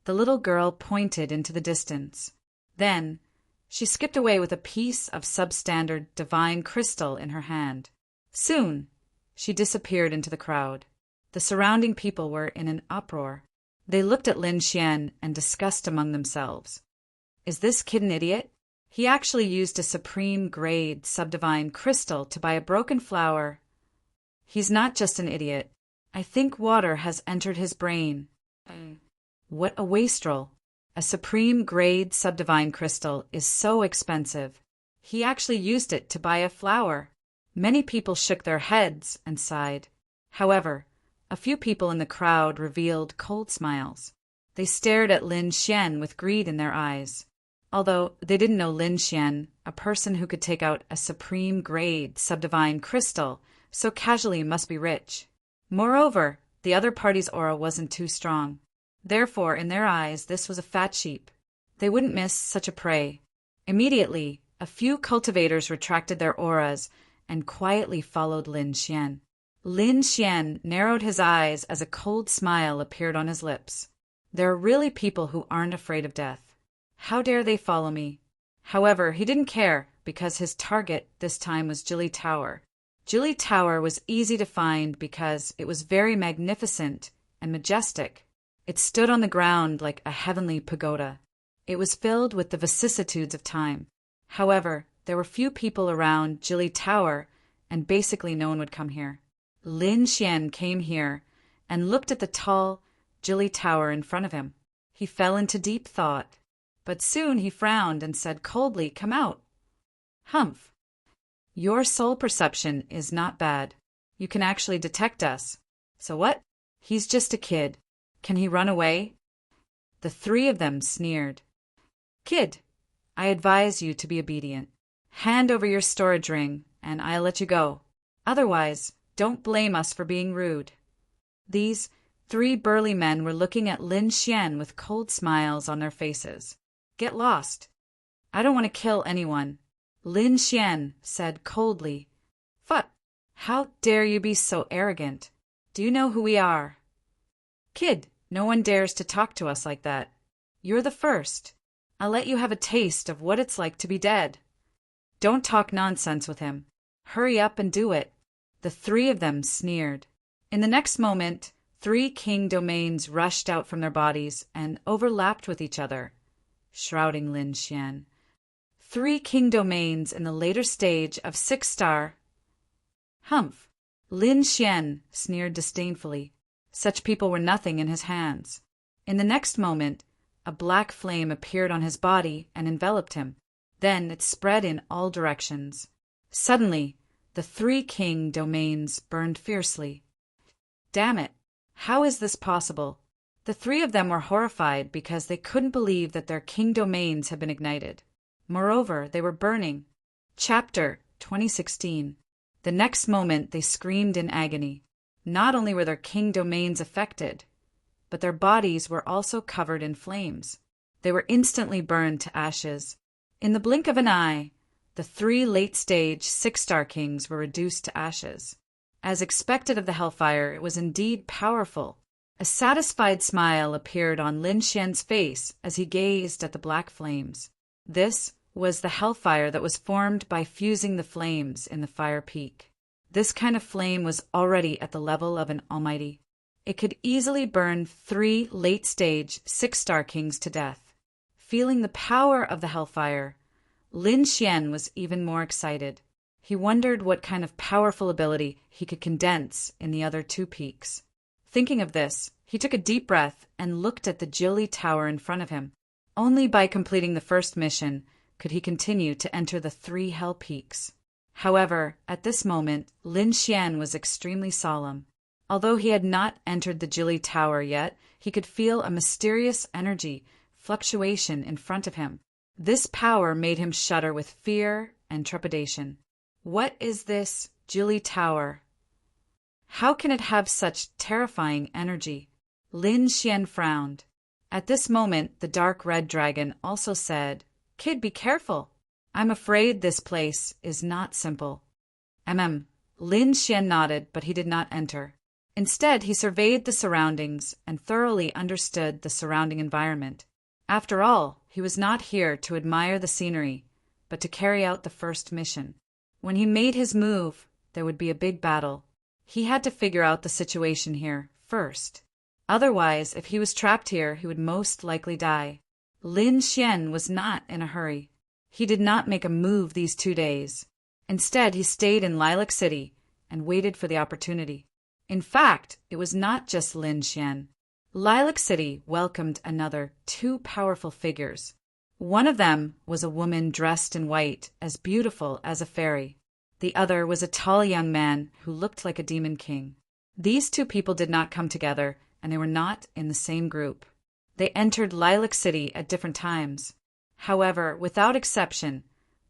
The little girl pointed into the distance. Then she skipped away with a piece of substandard divine crystal in her hand. Soon, she disappeared into the crowd. The surrounding people were in an uproar. They looked at Lin Xian and discussed among themselves. Is this kid an idiot? He actually used a supreme-grade subdivine crystal to buy a broken flower. He's not just an idiot. I think water has entered his brain. What a wastrel. A supreme-grade subdivine crystal is so expensive. He actually used it to buy a flower. Many people shook their heads and sighed. However, a few people in the crowd revealed cold smiles. They stared at Lin Xian with greed in their eyes. Although they didn't know Lin Xian, a person who could take out a supreme-grade subdivine crystal so casually must be rich. Moreover, the other party's aura wasn't too strong. Therefore, in their eyes, this was a fat sheep. They wouldn't miss such a prey. Immediately, a few cultivators retracted their auras and quietly followed Lin Xian. Lin Xian narrowed his eyes as a cold smile appeared on his lips. There are really people who aren't afraid of death. How dare they follow me? However, he didn't care because his target this time was Jili Tower. Jili Tower was easy to find because it was very magnificent and majestic. It stood on the ground like a heavenly pagoda. It was filled with the vicissitudes of time. However, there were few people around Jili Tower, and basically no one would come here. Lin Xian came here and looked at the tall Jili Tower in front of him. He fell into deep thought, but soon he frowned and said coldly, "Come out." "Humph. Your soul perception is not bad. You can actually detect us. So what? He's just a kid. Can he run away?" The three of them sneered. "Kid, I advise you to be obedient. Hand over your storage ring, and I'll let you go. Otherwise, don't blame us for being rude." These three burly men were looking at Lin Xian with cold smiles on their faces. "Get lost. I don't want to kill anyone," Lin Xian said coldly. "Fuck! How dare you be so arrogant? Do you know who we are?" "Kid, no one dares to talk to us like that. You're the first. I'll let you have a taste of what it's like to be dead." "Don't talk nonsense with him. Hurry up and do it." The three of them sneered. In the next moment, 3 king domains rushed out from their bodies and overlapped with each other, shrouding Lin Xian. 3 king domains in the later stage of 6-star. "Humph!" Lin Xian sneered disdainfully. Such people were nothing in his hands. In the next moment, a black flame appeared on his body and enveloped him. Then it spread in all directions. Suddenly, the 3 king domains burned fiercely. Damn it! How is this possible? The 3 of them were horrified because they couldn't believe that their king domains had been ignited. Moreover, they were burning. Chapter 2016. The next moment they screamed in agony. Not only were their king domains affected, but their bodies were also covered in flames. They were instantly burned to ashes. In the blink of an eye, the 3 late-stage 6-star kings were reduced to ashes. As expected of the hellfire, it was indeed powerful. A satisfied smile appeared on Lin Xian's face as he gazed at the black flames. This was the hellfire that was formed by fusing the flames in the fire peak. This kind of flame was already at the level of an almighty. It could easily burn 3 late-stage 6-star kings to death. Feeling the power of the hellfire, Lin Xian was even more excited. He wondered what kind of powerful ability he could condense in the other 2 peaks. Thinking of this, he took a deep breath and looked at the Jili Tower in front of him. Only by completing the first mission could he continue to enter the 3 hell peaks. However, at this moment, Lin Xian was extremely solemn. Although he had not entered the Jili Tower yet, he could feel a mysterious energy fluctuation in front of him. This power made him shudder with fear and trepidation. What is this Jili Tower? How can it have such terrifying energy? Lin Xian frowned. At this moment, the dark red dragon also said, "Kid, be careful. I'm afraid this place is not simple." Lin Xian nodded, but he did not enter. Instead, he surveyed the surroundings and thoroughly understood the surrounding environment. After all, he was not here to admire the scenery, but to carry out the first mission. When he made his move, there would be a big battle. He had to figure out the situation here first. Otherwise, if he was trapped here, he would most likely die. Lin Xian was not in a hurry. He did not make a move these 2 days. Instead, he stayed in Lilac City and waited for the opportunity. In fact, it was not just Lin Xian. Lilac City welcomed another 2 powerful figures. One of them was a woman dressed in white, as beautiful as a fairy. The other was a tall young man who looked like a demon king. These 2 people did not come together, and they were not in the same group. They entered Lilac City at different times. However, without exception,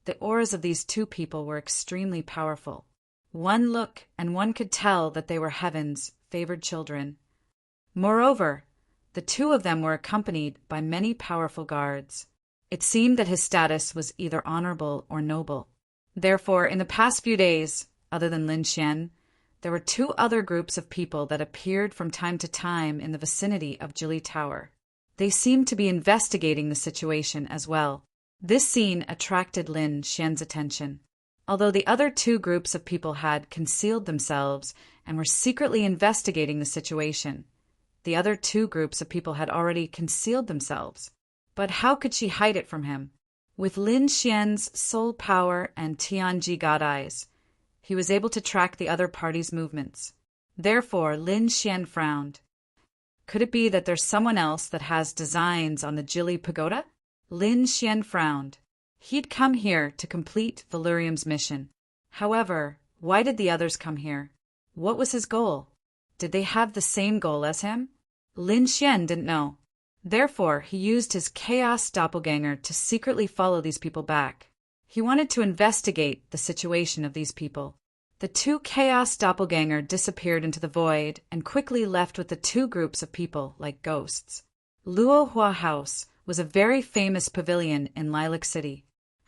the auras of these 2 people were extremely powerful. One look, and one could tell that they were heaven's favored children. Moreover, the 2 of them were accompanied by many powerful guards. It seemed that his status was either honorable or noble. Therefore, in the past few days, other than Lin Xian, there were 2 other groups of people that appeared from time to time in the vicinity of Jili Tower. They seemed to be investigating the situation as well. This scene attracted Lin Xian's attention. Although the other 2 groups of people had concealed themselves and were secretly investigating the situation, the other 2 groups of people had already concealed themselves. But how could she hide it from him? With Lin Xian's soul power and Tianji God eyes, he was able to track the other party's movements. Therefore, Lin Xian frowned. Could it be that there's someone else that has designs on the Jili Pagoda? Lin Xian frowned. He'd come here to complete Valurium's mission. However, why did the others come here? What was his goal? Did they have the same goal as him? Lin Xian didn't know. Therefore, he used his chaos doppelganger to secretly follow these people back. He wanted to investigate the situation of these people. The 2 chaos doppelganger disappeared into the void and quickly left with the 2 groups of people like ghosts. Luohua House was a very famous pavilion in Lilac City.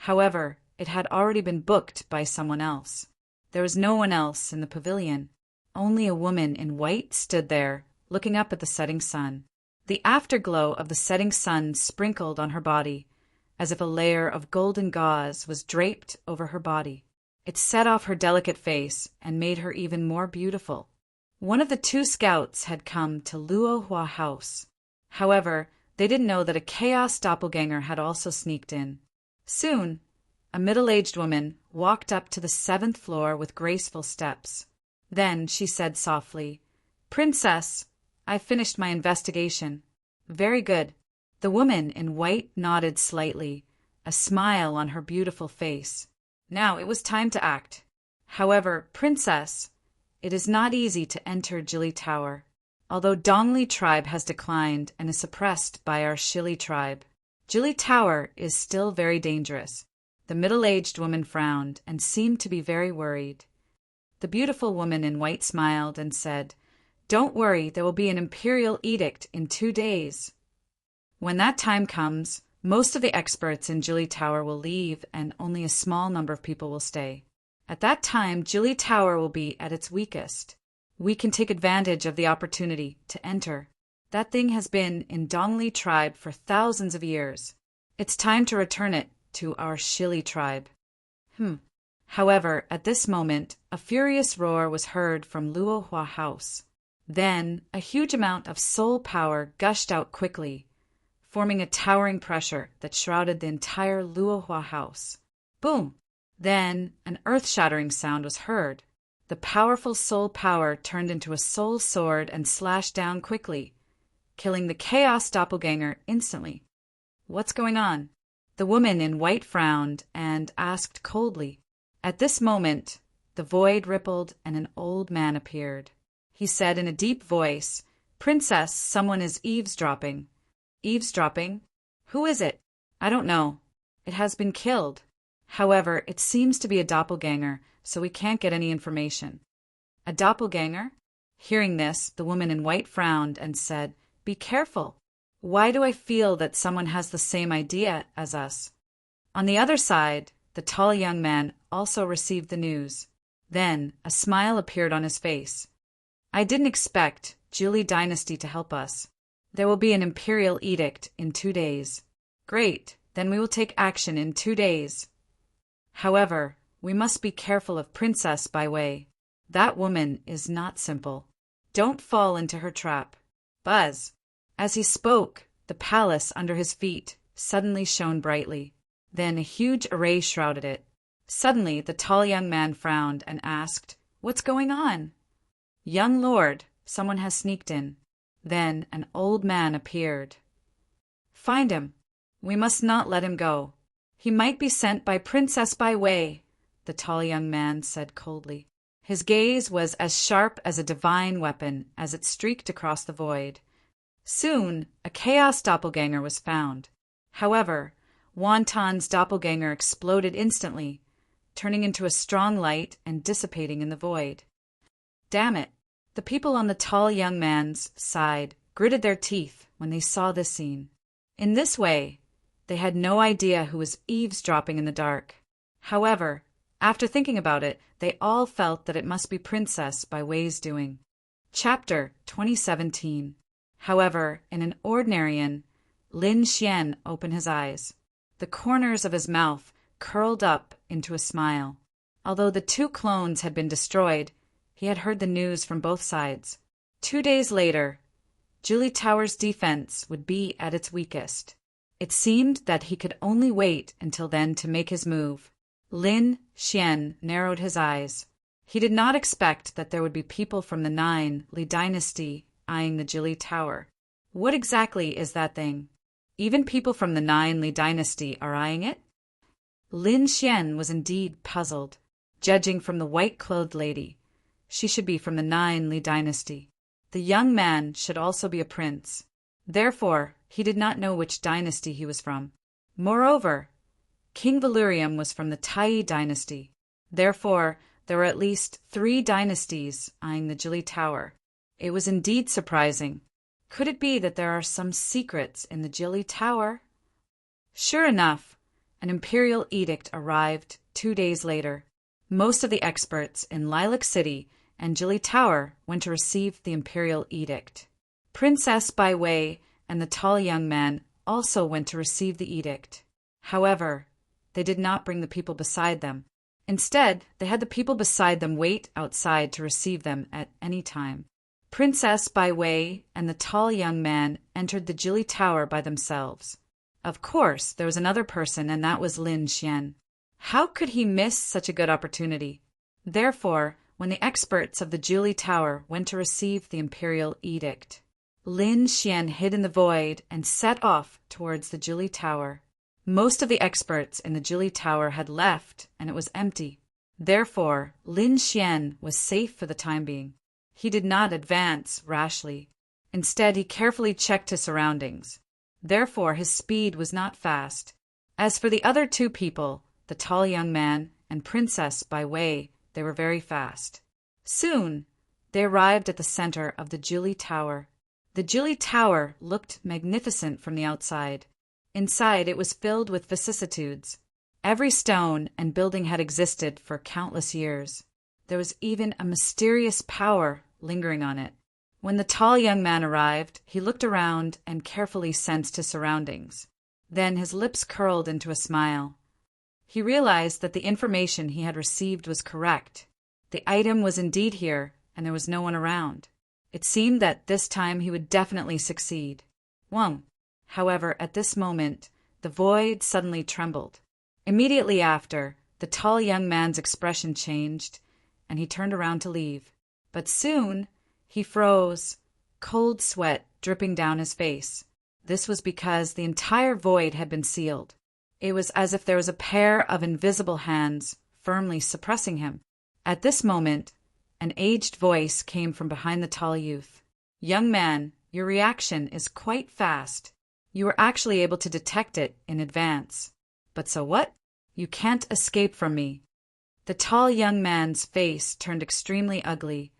However, it had already been booked by someone else. There was no one else in the pavilion. Only a woman in white stood there, looking up at the setting sun. The afterglow of the setting sun sprinkled on her body, as if a layer of golden gauze was draped over her body. It set off her delicate face and made her even more beautiful. One of the 2 scouts had come to Luohua House. However, they didn't know that a chaos doppelganger had also sneaked in. Soon, a middle-aged woman walked up to the 7th floor with graceful steps. Then she said softly, "Princess, I finished my investigation." "Very good." The woman in white nodded slightly, a smile on her beautiful face. Now it was time to act. "However, Princess, it is not easy to enter Jili Tower. Although Dongli tribe has declined and is suppressed by our Shili tribe, Jili Tower is still very dangerous." The middle-aged woman frowned and seemed to be very worried. The beautiful woman in white smiled and said, "Don't worry, there will be an imperial edict in 2 days. When that time comes, most of the experts in Jili Tower will leave and only a small number of people will stay. At that time, Jili Tower will be at its weakest. We can take advantage of the opportunity to enter. That thing has been in Dongli tribe for thousands of years. It's time to return it to our Shili tribe." However, at this moment, a furious roar was heard from Luohua House. Then, a huge amount of soul power gushed out quickly, forming a towering pressure that shrouded the entire Luohua House. Boom! Then, an earth-shattering sound was heard. The powerful soul power turned into a soul sword and slashed down quickly, killing the chaos doppelganger instantly. "What's going on?" The woman in white frowned and asked coldly. At this moment, the void rippled and an old man appeared. He said in a deep voice, "Princess, someone is eavesdropping." "Eavesdropping? Who is it?" "I don't know. It has been killed. However, it seems to be a doppelganger, so we can't get any information." "A doppelganger?" Hearing this, the woman in white frowned and said, "Be careful. Why do I feel that someone has the same idea as us?" On the other side, the tall young man also received the news. Then a smile appeared on his face. "I didn't expect Jili Dynasty to help us. There will be an imperial edict in 2 days. Great, then we will take action in 2 days. However, we must be careful of Princess Bai Wei. That woman is not simple. Don't fall into her trap. Buzz. As he spoke, the palace under his feet suddenly shone brightly. Then a huge array shrouded it. Suddenly, the tall young man frowned and asked, "What's going on?" "Young lord, someone has sneaked in." Then an old man appeared. "Find him. We must not let him go. He might be sent by Princess Bai Wei," the tall young man said coldly. His gaze was as sharp as a divine weapon as it streaked across the void. Soon, a chaos doppelganger was found. However, Wonton's doppelganger exploded instantly, turning into a strong light and dissipating in the void. Damn it! The people on the tall young man's side gritted their teeth when they saw this scene. In this way, they had no idea who was eavesdropping in the dark. However, after thinking about it, they all felt that it must be Princess Bai Wei's doing. Chapter 2017. However, in an ordinary inn, Lin Xian opened his eyes. The corners of his mouth curled up into a smile. Although the two clones had been destroyed, he had heard the news from both sides. 2 days later, Julie Tower's defense would be at its weakest. It seemed that he could only wait until then to make his move. Lin Xian narrowed his eyes. He did not expect that there would be people from the Nine Li dynasty eyeing the Julie Tower. What exactly is that thing? Even people from the Nine Li dynasty are eyeing it? Lin Xian was indeed puzzled. Judging from the white-clothed lady, she should be from the Nine Li dynasty. The young man should also be a prince. Therefore, he did not know which dynasty he was from. Moreover, King Valerium was from the Tai dynasty. Therefore, there were at least 3 dynasties eyeing the Julie Tower. It was indeed surprising. Could it be that there are some secrets in the Julie Tower? Sure enough, an imperial edict arrived 2 days later. Most of the experts in Lilac City and Julie Tower went to receive the imperial edict. Princess Bai Wei and the tall young man also went to receive the edict. However, they did not bring the people beside them. Instead, they had the people beside them wait outside to receive them at any time. Princess Bai Wei and the tall young man entered the Julie Tower by themselves. Of course, there was another person, and that was Lin Xian. How could he miss such a good opportunity? Therefore, when the experts of the Julie Tower went to receive the imperial edict, Lin Xian hid in the void and set off towards the Julie Tower. Most of the experts in the Julie Tower had left, and it was empty. Therefore, Lin Xian was safe for the time being. He did not advance rashly. Instead, he carefully checked his surroundings. Therefore, his speed was not fast. As for the other 2 people, the tall young man and Princess Bai Wei, they were very fast. Soon, they arrived at the center of the Julie Tower. The Julie Tower looked magnificent from the outside. Inside, it was filled with vicissitudes. Every stone and building had existed for countless years. There was even a mysterious power lingering on it. When the tall young man arrived, he looked around and carefully sensed his surroundings. Then his lips curled into a smile. He realized that the information he had received was correct. The item was indeed here, and there was no one around. It seemed that this time he would definitely succeed. However, at this moment, the void suddenly trembled. Immediately after, the tall young man's expression changed, and he turned around to leave. But soon, he froze, cold sweat dripping down his face. This was because the entire void had been sealed. It was as if there was a pair of invisible hands firmly suppressing him. At this moment, an aged voice came from behind the tall youth. "Young man, your reaction is quite fast. You were actually able to detect it in advance. But so what? You can't escape from me." The tall young man's face turned extremely ugly,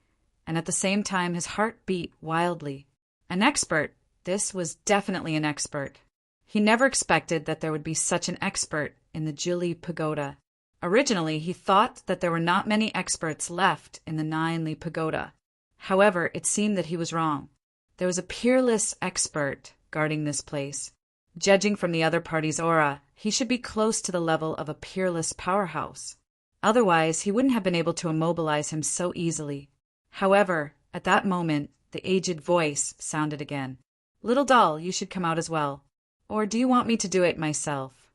and at the same time his heart beat wildly. An expert. This was definitely an expert. He never expected that there would be such an expert in the Julie Pagoda. Originally, he thought that there were not many experts left in the Nine Li Pagoda. However, it seemed that he was wrong. There was a peerless expert guarding this place. Judging from the other party's aura, he should be close to the level of a peerless powerhouse. Otherwise, he wouldn't have been able to immobilize him so easily. However, at that moment, the aged voice sounded again. "Little doll, you should come out as well. Or do you want me to do it myself?"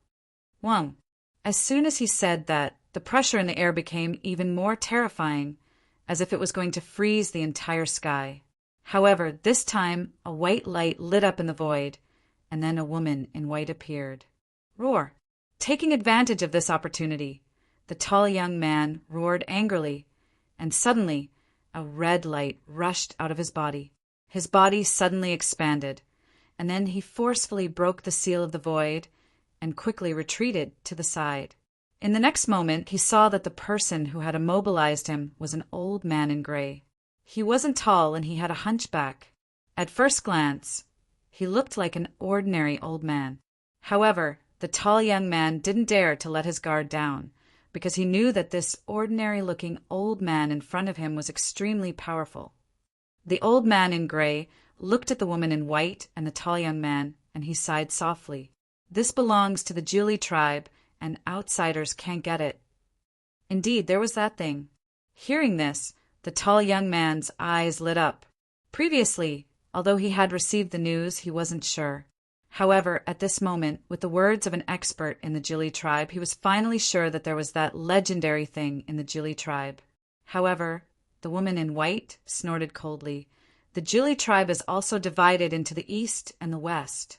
Wang. As soon as he said that, the pressure in the air became even more terrifying, as if it was going to freeze the entire sky. However, this time, a white light lit up in the void, and then a woman in white appeared. Roar! Taking advantage of this opportunity, the tall young man roared angrily, and suddenly, a red light rushed out of his body. His body suddenly expanded, and then he forcefully broke the seal of the void and quickly retreated to the side. In the next moment, he saw that the person who had immobilized him was an old man in gray. He wasn't tall and he had a hunchback. At first glance, he looked like an ordinary old man. However, the tall young man didn't dare to let his guard down, because he knew that this ordinary-looking old man in front of him was extremely powerful. The old man in gray looked at the woman in white and the tall young man, and he sighed softly. This belongs to the Julie tribe, and outsiders can't get it. Indeed, there was that thing. Hearing this, the tall young man's eyes lit up. Previously, although he had received the news, he wasn't sure. However, at this moment, with the words of an expert in the Julie tribe, he was finally sure that there was that legendary thing in the Julie tribe. However, the woman in white snorted coldly. The Julie tribe is also divided into the East and the West.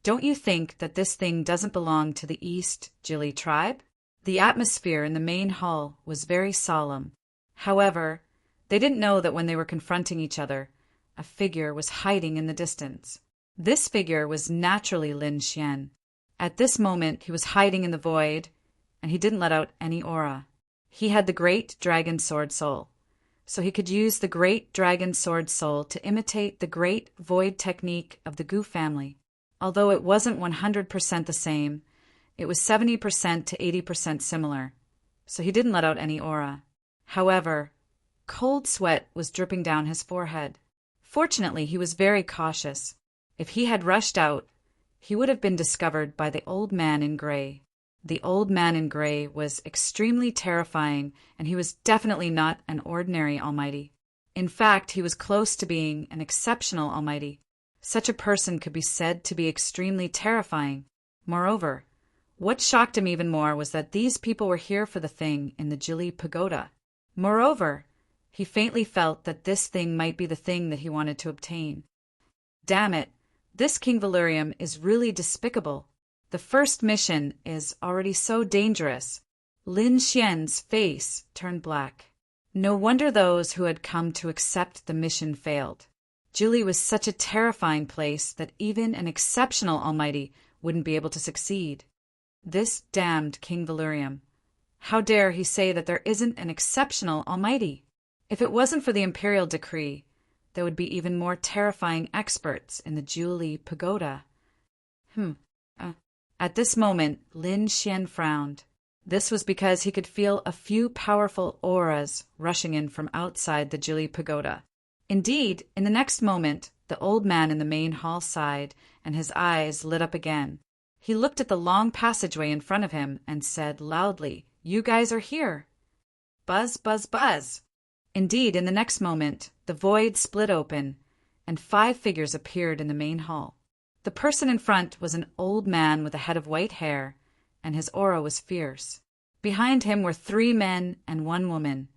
Don't you think that this thing doesn't belong to the East Julie tribe? The atmosphere in the main hall was very solemn. However, they didn't know that when they were confronting each other, a figure was hiding in the distance. This figure was naturally Lin Xian. At this moment, he was hiding in the void, and he didn't let out any aura. He had the Great Dragon Sword Soul, so he could use the Great Dragon Sword Soul to imitate the Great Void technique of the Gu family. Although it wasn't 100% the same, it was 70% to 80% similar, so he didn't let out any aura. However, cold sweat was dripping down his forehead. Fortunately, he was very cautious. If he had rushed out, he would have been discovered by the old man in gray. The old man in gray was extremely terrifying, and he was definitely not an ordinary almighty. In fact, he was close to being an exceptional almighty. Such a person could be said to be extremely terrifying. Moreover, what shocked him even more was that these people were here for the thing in the Jili Pagoda. Moreover, he faintly felt that this thing might be the thing that he wanted to obtain. Damn it, this King Valerium is really despicable. The first mission is already so dangerous. Lin Xian's face turned black. No wonder those who had come to accept the mission failed. Jili was such a terrifying place that even an exceptional almighty wouldn't be able to succeed. This damned King Valerium. How dare he say that there isn't an exceptional almighty? If it wasn't for the imperial decree, there would be even more terrifying experts in the Jili Pagoda. At this moment, Lin Xian frowned. This was because he could feel a few powerful auras rushing in from outside the Jili Pagoda. Indeed, in the next moment, the old man in the main hall sighed, and his eyes lit up again. He looked at the long passageway in front of him and said loudly, "You guys are here." Buzz, buzz, buzz. Indeed, in the next moment, the void split open, and 5 figures appeared in the main hall. The person in front was an old man with a head of white hair, and his aura was fierce. Behind him were 3 men and 1 woman,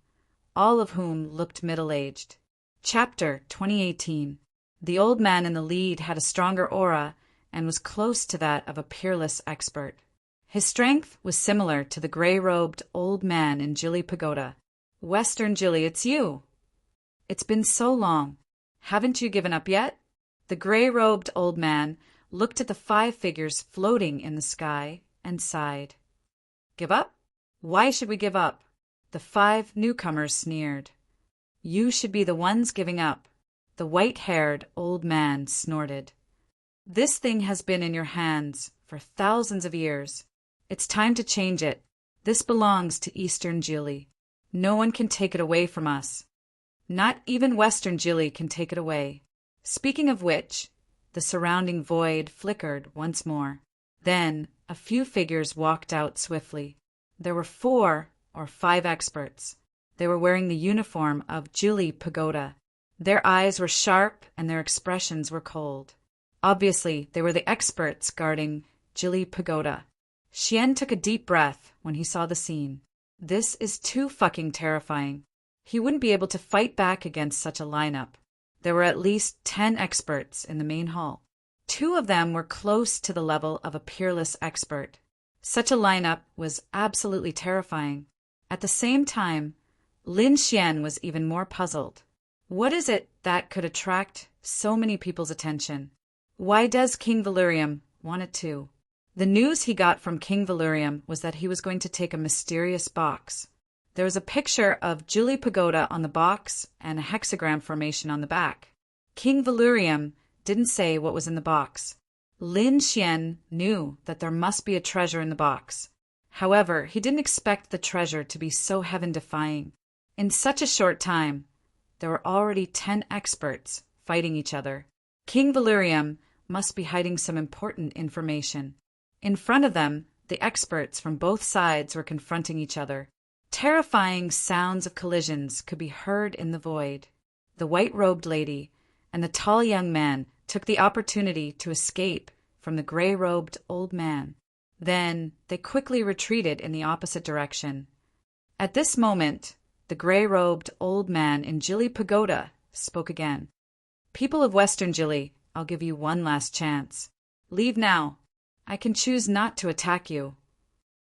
all of whom looked middle-aged. Chapter 2018. The old man in the lead had a stronger aura and was close to that of a peerless expert. His strength was similar to the gray-robed old man in Jili Pagoda. "Western Jili, it's you. It's been so long. Haven't you given up yet?" The gray-robed old man looked at the 5 figures floating in the sky and sighed. "Give up? Why should we give up?" The 5 newcomers sneered. "You should be the ones giving up." The white-haired old man snorted. "This thing has been in your hands for thousands of years. It's time to change it. This belongs to Eastern Jili. No one can take it away from us. Not even Western Jili can take it away." Speaking of which, the surrounding void flickered once more. Then a few figures walked out swiftly. There were 4 or 5 experts. They were wearing the uniform of Juli Pagoda. Their eyes were sharp and their expressions were cold. Obviously, they were the experts guarding Jili Pagoda. Xian took a deep breath when he saw the scene. This is too fucking terrifying. He wouldn't be able to fight back against such a lineup. There were at least 10 experts in the main hall. 2 of them were close to the level of a peerless expert. Such a lineup was absolutely terrifying. At the same time, Lin Xian was even more puzzled. What is it that could attract so many people's attention? Why does King Valerium want it too? The news he got from King Valerium was that he was going to take a mysterious box. There was a picture of Juli Pagoda on the box and a hexagram formation on the back. King Valerium didn't say what was in the box. Lin Xian knew that there must be a treasure in the box. However, he didn't expect the treasure to be so heaven-defying. In such a short time, there were already 10 experts fighting each other. King Valerium must be hiding some important information. In front of them, the experts from both sides were confronting each other. Terrifying sounds of collisions could be heard in the void. The white-robed lady and the tall young man took the opportunity to escape from the gray-robed old man. Then they quickly retreated in the opposite direction. At this moment, the gray-robed old man in Jili Pagoda spoke again. "People of Western Jili, I'll give you one last chance. Leave now. I can choose not to attack you.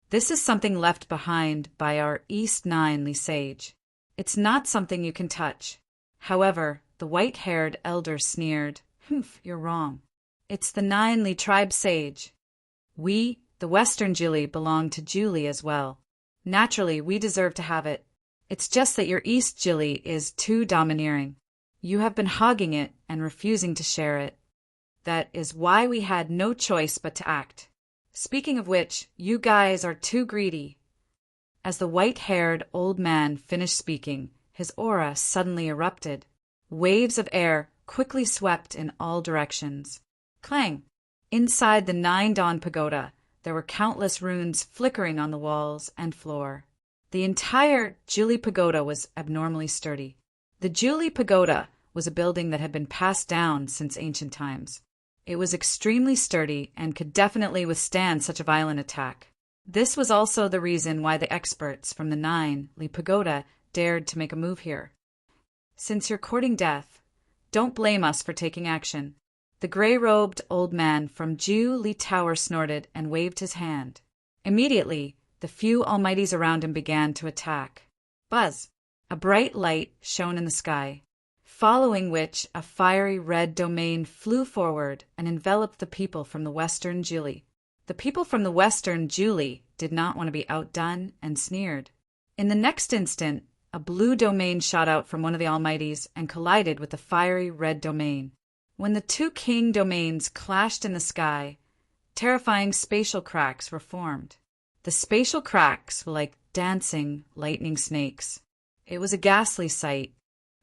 This is something left behind by our East Nine Li sage. It's not something you can touch." However, the white-haired elder sneered. "Humph, you're wrong. It's the Nine Li tribe sage. We, the Western Jili, belong to Juli as well. Naturally, we deserve to have it. It's just that your East Jili is too domineering. You have been hogging it and refusing to share it. That is why we had no choice but to act. Speaking of which, you guys are too greedy." As the white-haired old man finished speaking, his aura suddenly erupted. Waves of air quickly swept in all directions. Clang! Inside the 9 Dawn Pagoda, there were countless runes flickering on the walls and floor. The entire Juli Pagoda was abnormally sturdy. The Juli Pagoda was a building that had been passed down since ancient times. It was extremely sturdy and could definitely withstand such a violent attack. This was also the reason why the experts from the 9 Li Pagoda dared to make a move here. "Since you're courting death, don't blame us for taking action." The gray-robed old man from Ju Li Tower snorted and waved his hand. Immediately, the few almighties around him began to attack. Buzz! A bright light shone in the sky, following which a fiery red domain flew forward and enveloped the people from the Western Juli. The people from the Western Juli did not want to be outdone and sneered. In the next instant, a blue domain shot out from one of the almighties and collided with the fiery red domain. When the 2 king domains clashed in the sky, terrifying spatial cracks were formed. The spatial cracks were like dancing lightning snakes. It was a ghastly sight.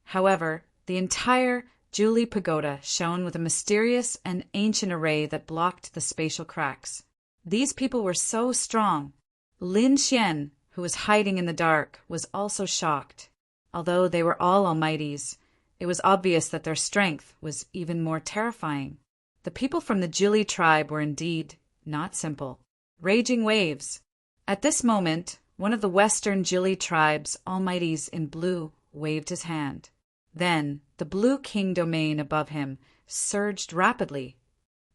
However, the entire Juli Pagoda shone with a mysterious and ancient array that blocked the spatial cracks. These people were so strong. Lin Xian, who was hiding in the dark, was also shocked. Although they were all almighties, it was obvious that their strength was even more terrifying. The people from the Jili tribe were indeed not simple. Raging waves. At this moment, one of the Western Jili tribe's almighties in blue waved his hand. Then, the blue king domain above him surged rapidly.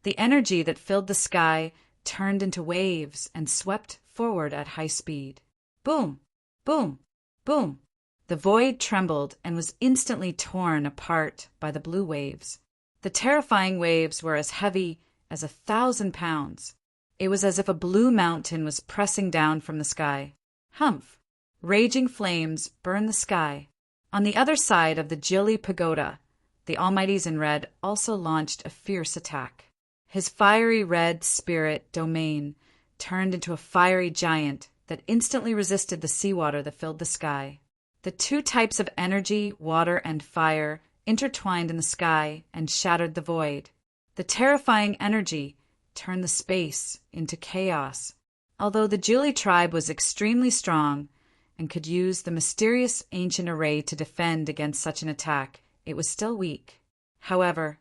The energy that filled the sky turned into waves and swept forward at high speed. Boom! Boom! Boom! The void trembled and was instantly torn apart by the blue waves. The terrifying waves were as heavy as 1,000 pounds. It was as if a blue mountain was pressing down from the sky. Humph! Raging flames burned the sky. On the other side of the Jili Pagoda, the Almighties in red also launched a fierce attack. His fiery red spirit domain turned into a fiery giant that instantly resisted the seawater that filled the sky. The 2 types of energy, water and fire, intertwined in the sky and shattered the void. The terrifying energy turned the space into chaos. Although the Jili tribe was extremely strong, and could use the mysterious ancient array to defend against such an attack, it was still weak. However,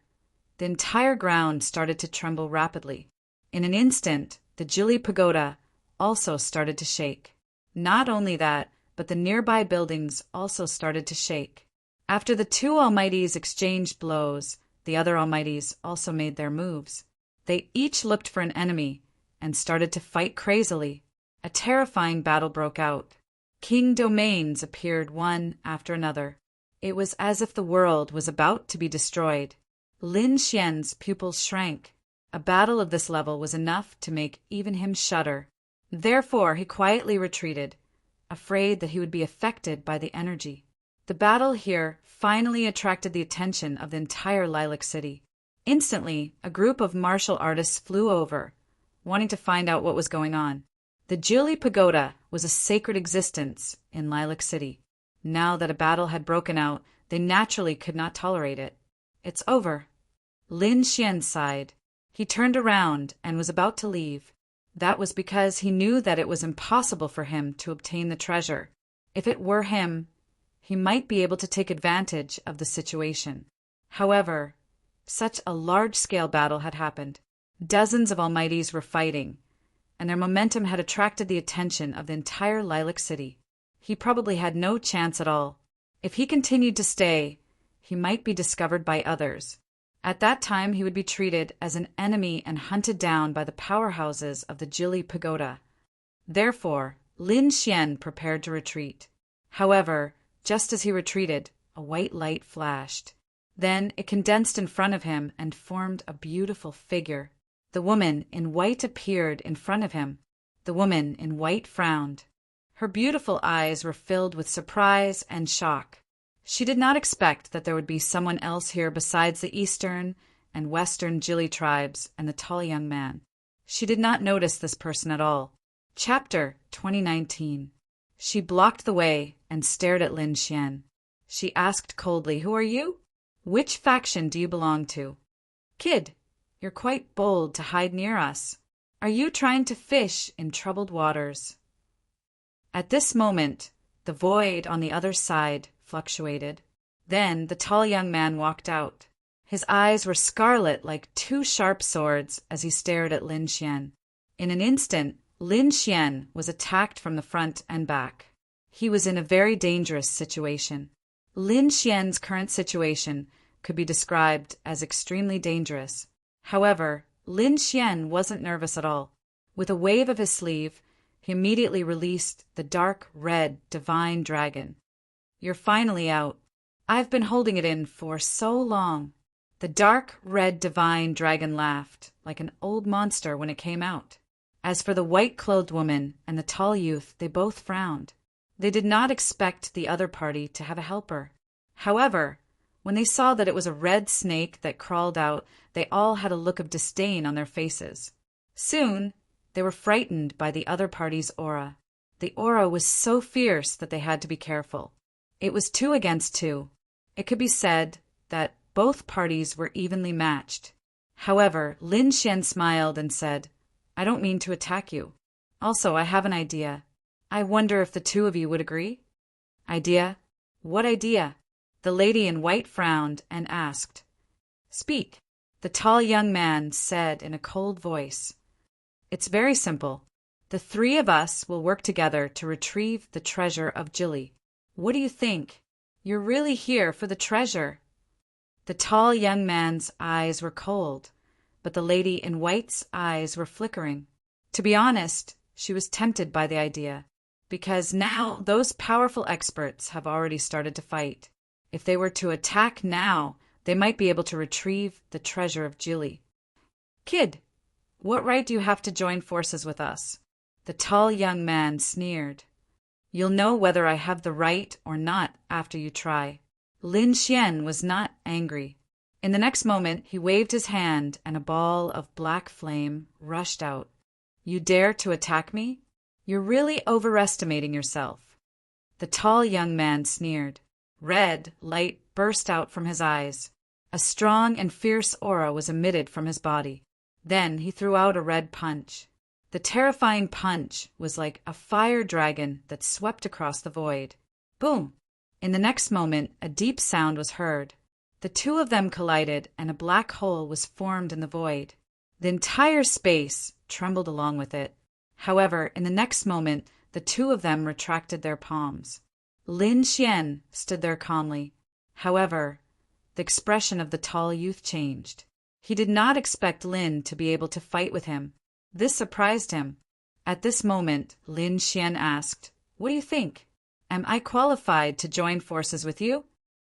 the entire ground started to tremble rapidly. In an instant, the Jili pagoda also started to shake. Not only that, but the nearby buildings also started to shake. After the two almighties exchanged blows, the other almighties also made their moves. They each looked for an enemy and started to fight crazily. A terrifying battle broke out. King domains appeared one after another. It was as if the world was about to be destroyed. Lin Xian's pupils shrank. A battle of this level was enough to make even him shudder. Therefore, he quietly retreated, afraid that he would be affected by the energy. The battle here finally attracted the attention of the entire Lilac City. Instantly, a group of martial artists flew over, wanting to find out what was going on. The Jili Pagoda was a sacred existence in Lilac City. Now that a battle had broken out, they naturally could not tolerate it. It's over. Lin Xian sighed. He turned around and was about to leave. That was because he knew that it was impossible for him to obtain the treasure. If it were him, he might be able to take advantage of the situation. However, such a large-scale battle had happened. Dozens of almighties were fighting, and their momentum had attracted the attention of the entire Lilac City. He probably had no chance at all. If he continued to stay, he might be discovered by others. At that time, he would be treated as an enemy and hunted down by the powerhouses of the Jili Pagoda. Therefore, Lin Xian prepared to retreat. However, just as he retreated, a white light flashed. Then it condensed in front of him and formed a beautiful figure. The woman in white appeared in front of him. The woman in white frowned. Her beautiful eyes were filled with surprise and shock. She did not expect that there would be someone else here besides the eastern and western Jili tribes and the tall young man. She did not notice this person at all. Chapter 2019. She blocked the way and stared at Lin Xian. She asked coldly, "Who are you? Which faction do you belong to? Kid, you're quite bold to hide near us. Are you trying to fish in troubled waters?" At this moment, the void on the other side fluctuated. Then the tall young man walked out. His eyes were scarlet like two sharp swords as he stared at Lin Xian. In an instant, Lin Xian was attacked from the front and back. He was in a very dangerous situation. Lin Xian's current situation could be described as extremely dangerous. However, Lin Xian wasn't nervous at all. With a wave of his sleeve, he immediately released the dark red divine dragon. "You're finally out. I've been holding it in for so long." The dark red divine dragon laughed like an old monster when it came out. As for the white-clothed woman and the tall youth, they both frowned. They did not expect the other party to have a helper. However, when they saw that it was a red snake that crawled out, they all had a look of disdain on their faces. Soon, they were frightened by the other party's aura. The aura was so fierce that they had to be careful. It was 2 against 2. It could be said that both parties were evenly matched. However, Lin Xian smiled and said, "I don't mean to attack you. Also, I have an idea. I wonder if the 2 of you would agree?" "Idea? What idea?" The lady in white frowned and asked. "Speak." The tall young man said in a cold voice, "It's very simple. The 3 of us will work together to retrieve the treasure of Jili. What do you think? You're really here for the treasure." The tall young man's eyes were cold, but the lady in white's eyes were flickering. To be honest, she was tempted by the idea, because now those powerful experts have already started to fight. If they were to attack now, they might be able to retrieve the treasure of Jili. "Kid, what right do you have to join forces with us?" The tall young man sneered. "You'll know whether I have the right or not after you try." Lin Xian was not angry. In the next moment, he waved his hand and a ball of black flame rushed out. "You dare to attack me? You're really overestimating yourself." The tall young man sneered. Red light burst out from his eyes. A strong and fierce aura was emitted from his body. Then he threw out a red punch. The terrifying punch was like a fire dragon that swept across the void. Boom! In the next moment, a deep sound was heard. The two of them collided, and a black hole was formed in the void. The entire space trembled along with it. However, in the next moment, the two of them retracted their palms. Lin Xian stood there calmly. However, the expression of the tall youth changed. He did not expect Lin to be able to fight with him. This surprised him. At this moment, Lin Xian asked, "What do you think? Am I qualified to join forces with you?"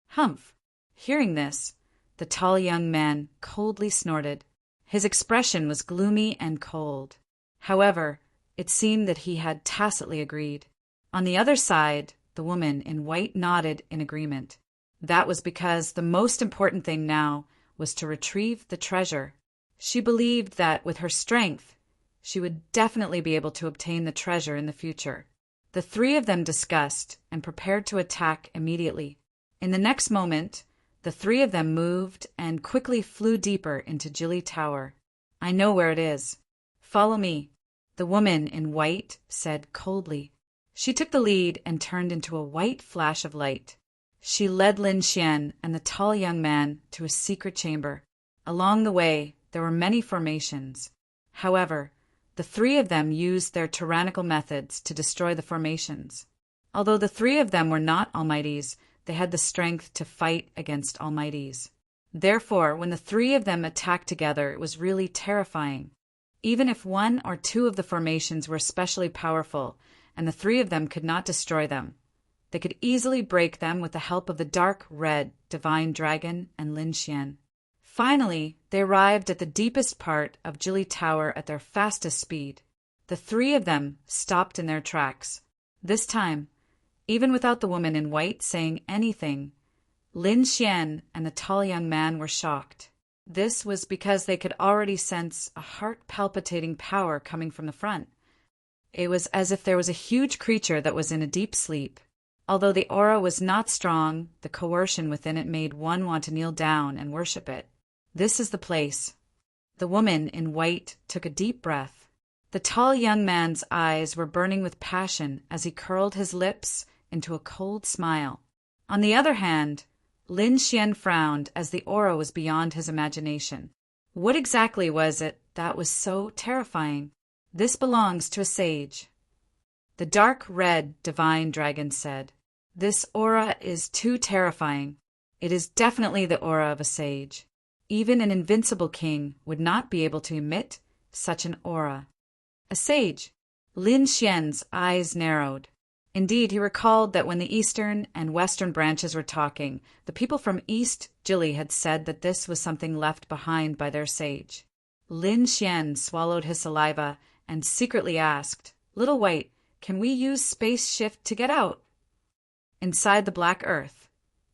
Humph! Hearing this, the tall young man coldly snorted. His expression was gloomy and cold. However, it seemed that he had tacitly agreed. On the other side, the woman in white nodded in agreement. That was because the most important thing now was to retrieve the treasure. She believed that with her strength, she would definitely be able to obtain the treasure in the future. The three of them discussed and prepared to attack immediately. In the next moment, the three of them moved and quickly flew deeper into Jili Tower. "I know where it is. Follow me," the woman in white said coldly. She took the lead and turned into a white flash of light. She led Lin Xian and the tall young man to a secret chamber. Along the way, there were many formations. However, the three of them used their tyrannical methods to destroy the formations. Although the three of them were not almighties, they had the strength to fight against almighties. Therefore, when the three of them attacked together, it was really terrifying. Even if one or two of the formations were especially powerful, and the three of them could not destroy them, they could easily break them with the help of the dark red divine dragon and Lin Xian. Finally, they arrived at the deepest part of Jili Tower at their fastest speed. The three of them stopped in their tracks. This time, even without the woman in white saying anything, Lin Xian and the tall young man were shocked. This was because they could already sense a heart-palpitating power coming from the front. It was as if there was a huge creature that was in a deep sleep. Although the aura was not strong, the coercion within it made one want to kneel down and worship it. "This is the place." The woman in white took a deep breath. The tall young man's eyes were burning with passion as he curled his lips into a cold smile. On the other hand, Lin Xian frowned as the aura was beyond his imagination. What exactly was it that was so terrifying? "This belongs to a sage," the dark red divine dragon said. "This aura is too terrifying. It is definitely the aura of a sage. Even an invincible king would not be able to emit such an aura." A sage. Lin Xian's eyes narrowed. Indeed, he recalled that when the eastern and western branches were talking, the people from East Jili had said that this was something left behind by their sage. Lin Xian swallowed his saliva and secretly asked, "Little White, can we use space shift to get out?" Inside the black earth,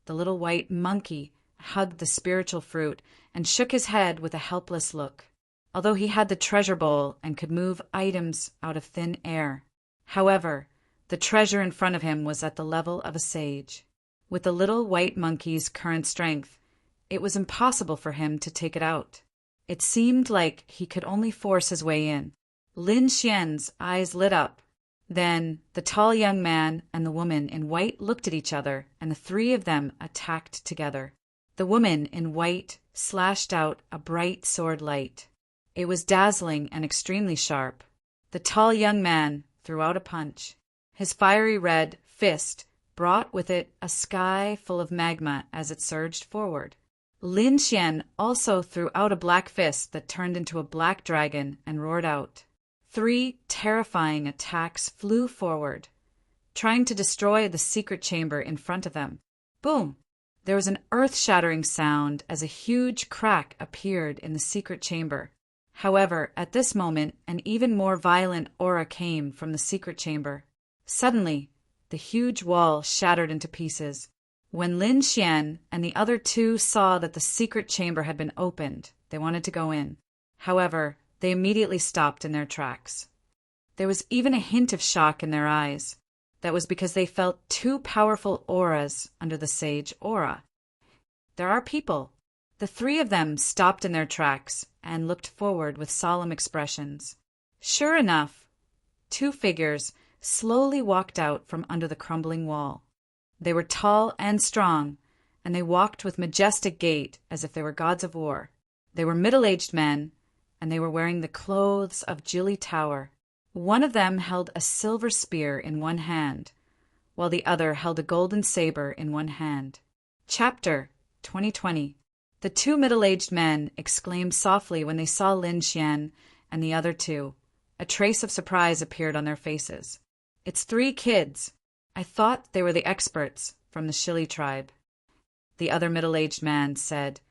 the little white monkey hugged the spiritual fruit and shook his head with a helpless look. Although he had the treasure bowl and could move items out of thin air. However, the treasure in front of him was at the level of a sage. With the little white monkey's current strength, it was impossible for him to take it out. It seemed like he could only force his way in. Lin Xian's eyes lit up. Then the tall young man and the woman in white looked at each other, and the three of them attacked together. The woman in white slashed out a bright sword light. It was dazzling and extremely sharp. The tall young man threw out a punch. His fiery red fist brought with it a sky full of magma as it surged forward. Lin Xian also threw out a black fist that turned into a black dragon and roared out. 3 terrifying attacks flew forward, trying to destroy the secret chamber in front of them. Boom! There was an earth-shattering sound as a huge crack appeared in the secret chamber. However, at this moment, an even more violent aura came from the secret chamber. Suddenly, the huge wall shattered into pieces. When Lin Xian and the other two saw that the secret chamber had been opened, they wanted to go in. However, they immediately stopped in their tracks. There was even a hint of shock in their eyes. That was because they felt 2 powerful auras under the sage aura. There are people. The 3 of them stopped in their tracks and looked forward with solemn expressions. Sure enough, two figures slowly walked out from under the crumbling wall. They were tall and strong, and they walked with majestic gait as if they were gods of war. They were middle-aged men, and they were wearing the clothes of Gili Tower. One of them held a silver spear in one hand, while the other held a golden saber in one hand. Chapter 2020. The two middle-aged men exclaimed softly when they saw Lin Xian and the other two. A trace of surprise appeared on their faces. "It's 3 kids. I thought they were the experts from the Shili tribe." The other middle-aged man said,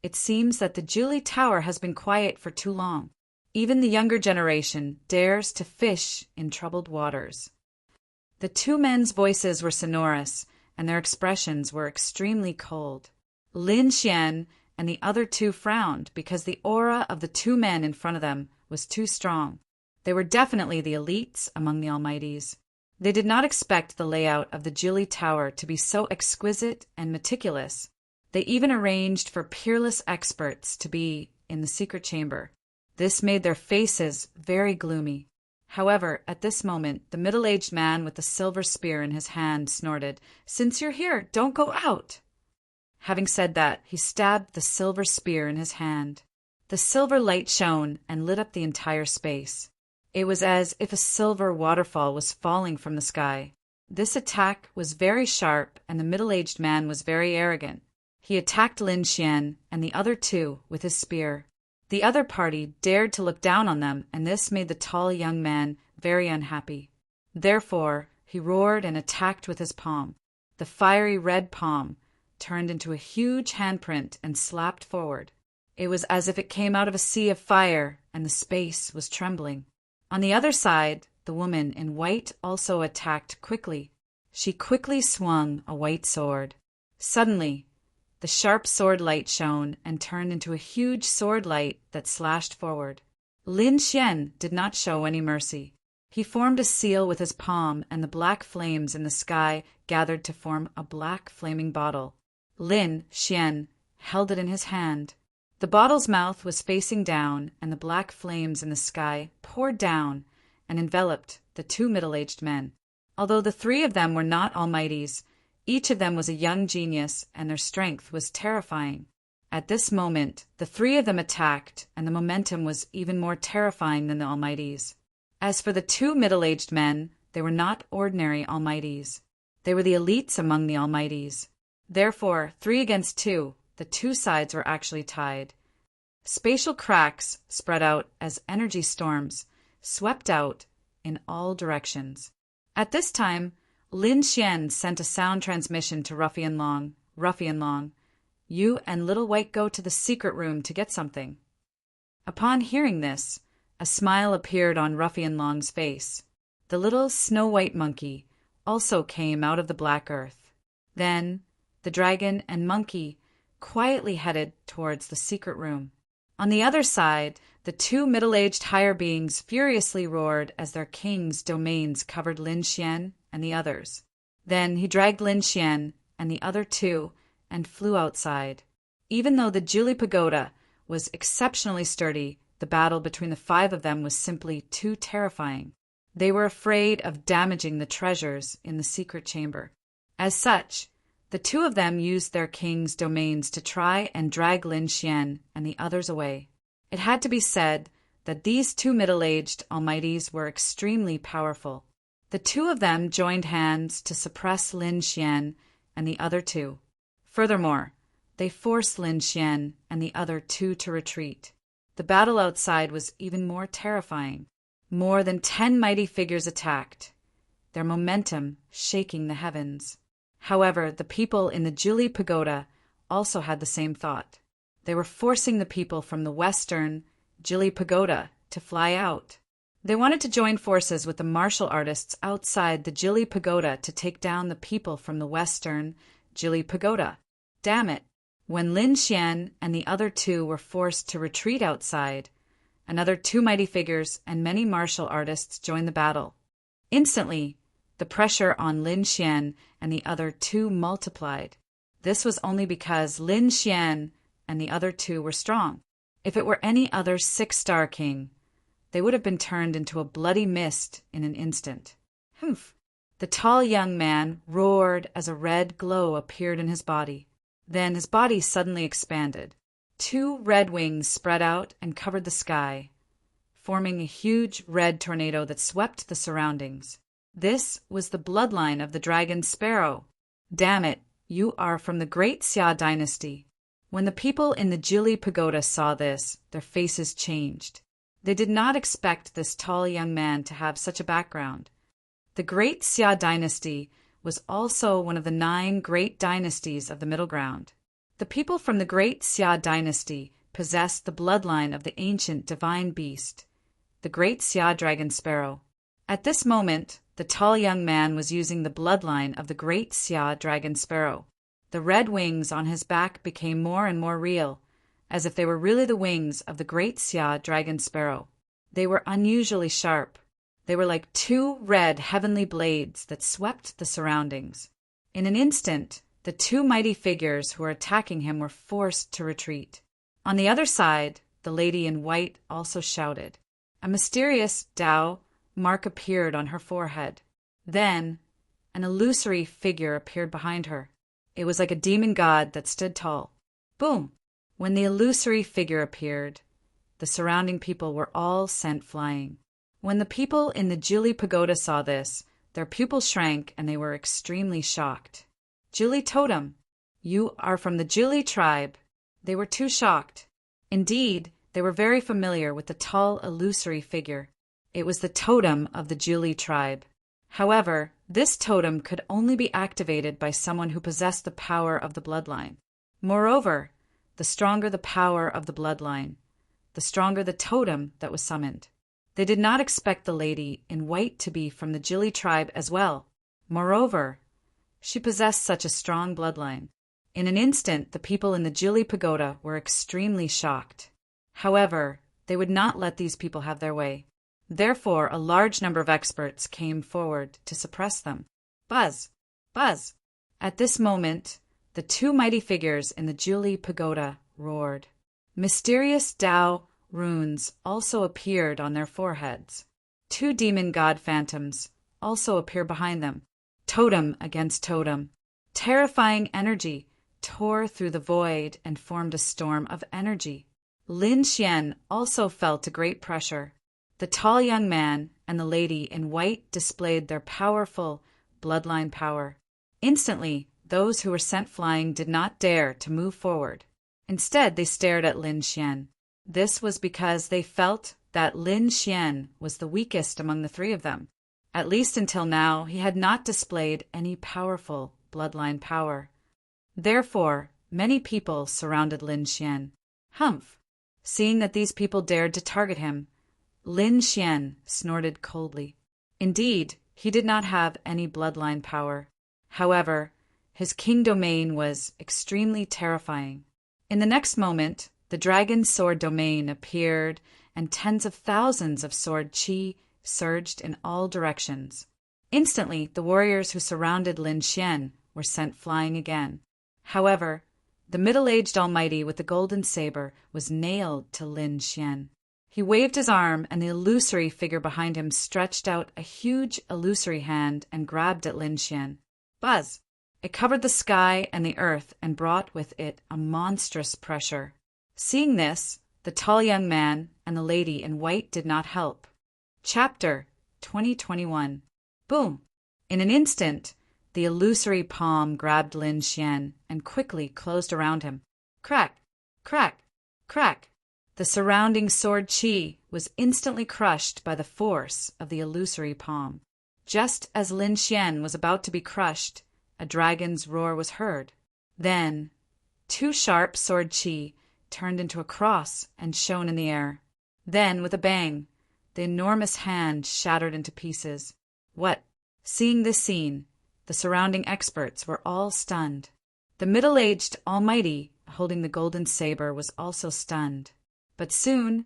"It seems that the Gili Tower has been quiet for too long. Even the younger generation dares to fish in troubled waters." The two men's voices were sonorous, and their expressions were extremely cold. Lin Xian and the other two frowned because the aura of the two men in front of them was too strong. They were definitely the elites among the Almighties. They did not expect the layout of the Gili Tower to be so exquisite and meticulous. They even arranged for peerless experts to be in the secret chamber. This made their faces very gloomy. However, at this moment, the middle-aged man with the silver spear in his hand snorted, "Since you're here, don't go out." Having said that, he stabbed the silver spear in his hand. The silver light shone and lit up the entire space. It was as if a silver waterfall was falling from the sky. This attack was very sharp, and the middle-aged man was very arrogant. He attacked Lin Xian and the other two with his spear. The other party dared to look down on them, and this made the tall young man very unhappy. Therefore, he roared and attacked with his palm. The fiery red palm turned into a huge handprint and slapped forward. It was as if it came out of a sea of fire, and the space was trembling. On the other side, the woman in white also attacked quickly. She quickly swung a white sword. Suddenly, the sharp sword light shone and turned into a huge sword light that slashed forward. Lin Xian did not show any mercy. He formed a seal with his palm, and the black flames in the sky gathered to form a black flaming bottle. Lin Xian held it in his hand. The bottle's mouth was facing down, and the black flames in the sky poured down and enveloped the two middle-aged men. Although the 3 of them were not Almighties, each of them was a young genius, and their strength was terrifying. At this moment, the 3 of them attacked, and the momentum was even more terrifying than the Almighties. As for the 2 middle-aged men, they were not ordinary Almighties. They were the elites among the Almighties. Therefore, 3 against 2, the 2 sides were actually tied. Spatial cracks spread out as energy storms swept out in all directions. At this time, Lin Xian sent a sound transmission to Ruffian Long. "Ruffian Long, you and Little White go to the secret room to get something." Upon hearing this, a smile appeared on Ruffian Long's face. The little snow-white monkey also came out of the black earth. Then the dragon and monkey quietly headed towards the secret room. On the other side, the 2 middle-aged higher beings furiously roared as their king's domains covered Lin Xian and the others. Then he dragged Lin Xian and the other 2 and flew outside. Even though the Gili Pagoda was exceptionally sturdy, the battle between the 5 of them was simply too terrifying. They were afraid of damaging the treasures in the secret chamber. As such, the 2 of them used their king's domains to try and drag Lin Xian and the others away. It had to be said that these 2 middle-aged Almighties were extremely powerful. The 2 of them joined hands to suppress Lin Xian and the other 2. Furthermore, they forced Lin Xian and the other 2 to retreat. The battle outside was even more terrifying. More than 10 mighty figures attacked, their momentum shaking the heavens. However, the people in the Gili Pagoda also had the same thought. They were forcing the people from the western Gili Pagoda to fly out. They wanted to join forces with the martial artists outside the Gili Pagoda to take down the people from the western Gili Pagoda. Damn it! When Lin Xian and the other 2 were forced to retreat outside, another 2 mighty figures and many martial artists joined the battle. Instantly, the pressure on Lin Xian and the other 2 multiplied. This was only because Lin Xian and the other 2 were strong. If it were any other 6-star king, they would have been turned into a bloody mist in an instant. Humph! The tall young man roared as a red glow appeared in his body. Then his body suddenly expanded. 2 red wings spread out and covered the sky, forming a huge red tornado that swept the surroundings. This was the bloodline of the dragon sparrow. Damn it, you are from the Great Xia dynasty. When the people in the Jili Pagoda saw this, their faces changed. They did not expect this tall young man to have such a background. The Great Xia dynasty was also one of the 9 great dynasties of the Middle Ground. The people from the Great Xia dynasty possessed the bloodline of the ancient divine beast, the Great Xia dragon sparrow. At this moment, the tall young man was using the bloodline of the Great Xia dragon sparrow. The red wings on his back became more and more real, as if they were really the wings of the Great Xia dragon sparrow. They were unusually sharp. They were like 2 red heavenly blades that swept the surroundings. In an instant, the 2 mighty figures who were attacking him were forced to retreat. On the other side, the lady in white also shouted. A mysterious Dao mark appeared on her forehead. Then, an illusory figure appeared behind her. It was like a demon god that stood tall. Boom! When the illusory figure appeared, the surrounding people were all sent flying. When the people in the Jili Pagoda saw this, their pupils shrank and they were extremely shocked. Jili Totem, you are from the Jili tribe. They were too shocked. Indeed, they were very familiar with the tall, illusory figure. It was the totem of the Jili tribe. However, this totem could only be activated by someone who possessed the power of the bloodline. Moreover, the stronger the power of the bloodline, the stronger the totem that was summoned. They did not expect the lady in white to be from the Jili tribe as well. Moreover, she possessed such a strong bloodline. In an instant, the people in the Jili Pagoda were extremely shocked. However, they would not let these people have their way. Therefore, a large number of experts came forward to suppress them. Buzz! Buzz! At this moment, the 2 mighty figures in the Jili Pagoda roared. Mysterious Dao runes also appeared on their foreheads. 2 demon god phantoms also appeared behind them. Totem against totem. Terrifying energy tore through the void and formed a storm of energy. Lin Xian also felt a great pressure. The tall young man and the lady in white displayed their powerful bloodline power. Instantly, those who were sent flying did not dare to move forward. Instead, they stared at Lin Xian. This was because they felt that Lin Xian was the weakest among the 3 of them. At least until now, he had not displayed any powerful bloodline power. Therefore, many people surrounded Lin Xian. Humph! Seeing that these people dared to target him, Lin Xian snorted coldly. Indeed, he did not have any bloodline power. However, his king domain was extremely terrifying. In the next moment, the dragon's sword domain appeared, and tens of thousands of sword chi surged in all directions. Instantly, the warriors who surrounded Lin Xian were sent flying again. However, the middle-aged almighty with the golden saber was nailed to Lin Xian. He waved his arm, and the illusory figure behind him stretched out a huge illusory hand and grabbed at Lin Xian. Buzz! It covered the sky and the earth and brought with it a monstrous pressure. Seeing this, the tall young man and the lady in white did not help. Chapter 2021. Boom! In an instant, the illusory palm grabbed Lin Xian and quickly closed around him. Crack! Crack! Crack! The surrounding sword chi was instantly crushed by the force of the illusory palm. Just as Lin Xian was about to be crushed, a dragon's roar was heard. Then, 2 sharp sword chi turned into a cross and shone in the air. Then, with a bang, the enormous hand shattered into pieces. What? Seeing this scene, the surrounding experts were all stunned. The middle-aged almighty holding the golden saber was also stunned. But soon,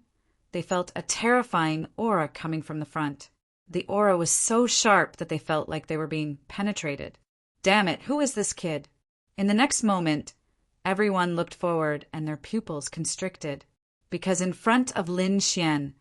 they felt a terrifying aura coming from the front. The aura was so sharp that they felt like they were being penetrated. Damn it, who is this kid? In the next moment, everyone looked forward and their pupils constricted, because in front of Lin Xian,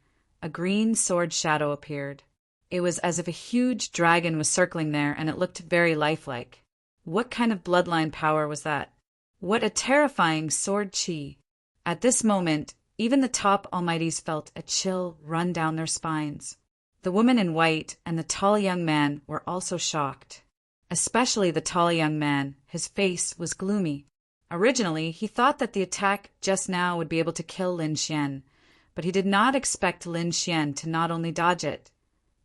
a green sword shadow appeared. It was as if a huge dragon was circling there, and it looked very lifelike. What kind of bloodline power was that? What a terrifying sword chi! At this moment, even the top almighties felt a chill run down their spines. The woman in white and the tall young man were also shocked. Especially the tall young man, his face was gloomy. Originally, he thought that the attack just now would be able to kill Lin Xian, but he did not expect Lin Xian to not only dodge it,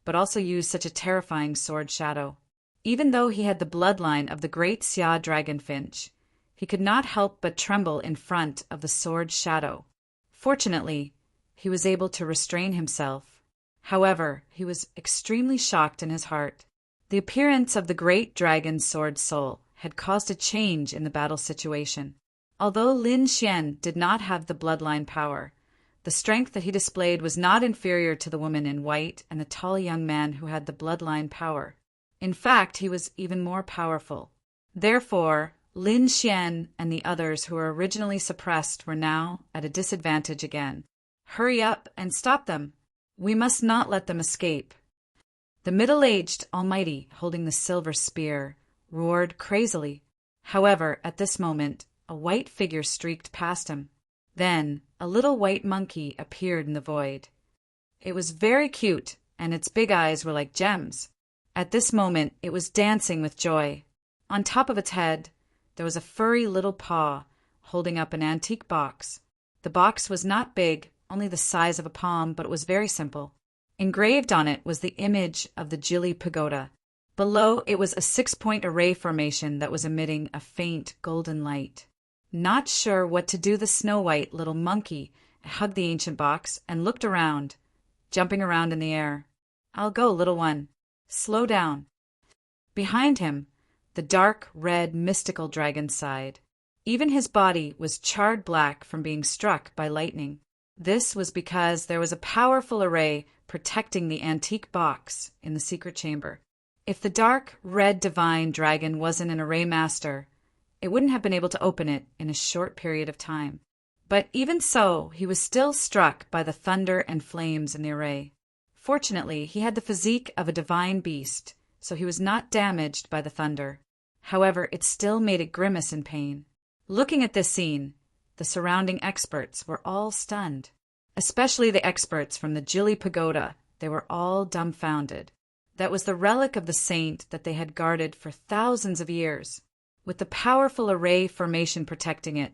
but also use such a terrifying sword shadow. Even though he had the bloodline of the great Xia dragonfinch, he could not help but tremble in front of the sword shadow. Fortunately, he was able to restrain himself. However, he was extremely shocked in his heart. The appearance of the great dragon's sword soul had caused a change in the battle situation. Although Lin Xian did not have the bloodline power, the strength that he displayed was not inferior to the woman in white and the tall young man who had the bloodline power. In fact, he was even more powerful. Therefore, Lin Xian and the others who were originally suppressed were now at a disadvantage again. Hurry up and stop them. We must not let them escape. The middle-aged almighty, holding the silver spear, roared crazily. However, at this moment, a white figure streaked past him. Then, a little white monkey appeared in the void. It was very cute, and its big eyes were like gems. At this moment, it was dancing with joy. On top of its head, there was a furry little paw, holding up an antique box. The box was not big, only the size of a palm, but it was very simple. Engraved on it was the image of the Jili Pagoda. Below it was a 6-point array formation that was emitting a faint golden light. Not sure what to do, the snow-white little monkey hugged the ancient box and looked around, jumping around in the air. "I'll go, little one. Slow down." Behind him, the dark red mystical dragon sighed. Even his body was charred black from being struck by lightning. This was because there was a powerful array protecting the antique box in the secret chamber. If the dark red divine dragon wasn't an array master, it wouldn't have been able to open it in a short period of time. But even so, he was still struck by the thunder and flames in the array. Fortunately, he had the physique of a divine beast, so he was not damaged by the thunder. However, it still made it grimace in pain. Looking at this scene, the surrounding experts were all stunned. Especially the experts from the Jili Pagoda, they were all dumbfounded. That was the relic of the saint that they had guarded for thousands of years. With the powerful array formation protecting it,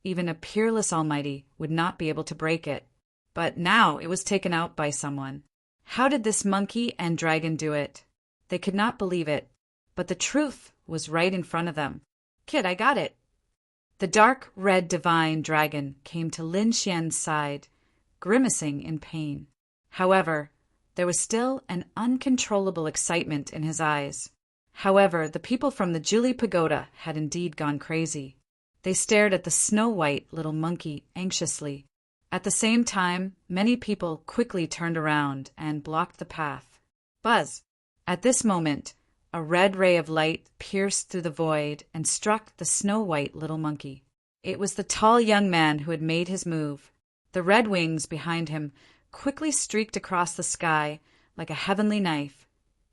even a peerless almighty would not be able to break it. But now it was taken out by someone. How did this monkey and dragon do it? They could not believe it, but the truth was right in front of them. "Kid, I got it." The dark red divine dragon came to Lin Xian's side, grimacing in pain. However, there was still an uncontrollable excitement in his eyes. However, the people from the Jili Pagoda had indeed gone crazy. They stared at the snow-white little monkey anxiously. At the same time, many people quickly turned around and blocked the path. Buzz! At this moment, a red ray of light pierced through the void and struck the snow-white little monkey. It was the tall young man who had made his move. The red wings behind him quickly streaked across the sky like a heavenly knife,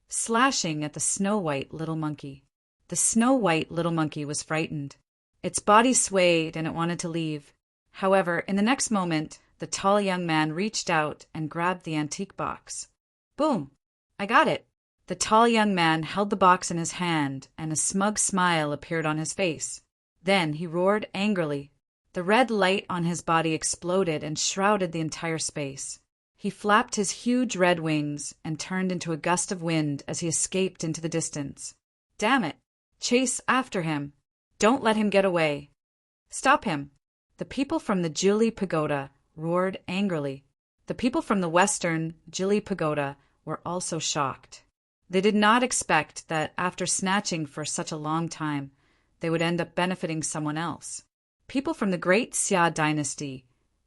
slashing at the snow-white little monkey. The snow-white little monkey was frightened. Its body swayed and it wanted to leave. However, in the next moment, the tall young man reached out and grabbed the antique box. Boom! I got it! The tall young man held the box in his hand, and a smug smile appeared on his face. Then he roared angrily. The red light on his body exploded and shrouded the entire space. He flapped his huge red wings and turned into a gust of wind as he escaped into the distance. Damn it! Chase after him! Don't let him get away! Stop him! The people from the Jili Pagoda roared angrily. The people from the western Jili Pagoda were also shocked. They did not expect that after snatching for such a long time, they would end up benefiting someone else. People from the great Xia dynasty,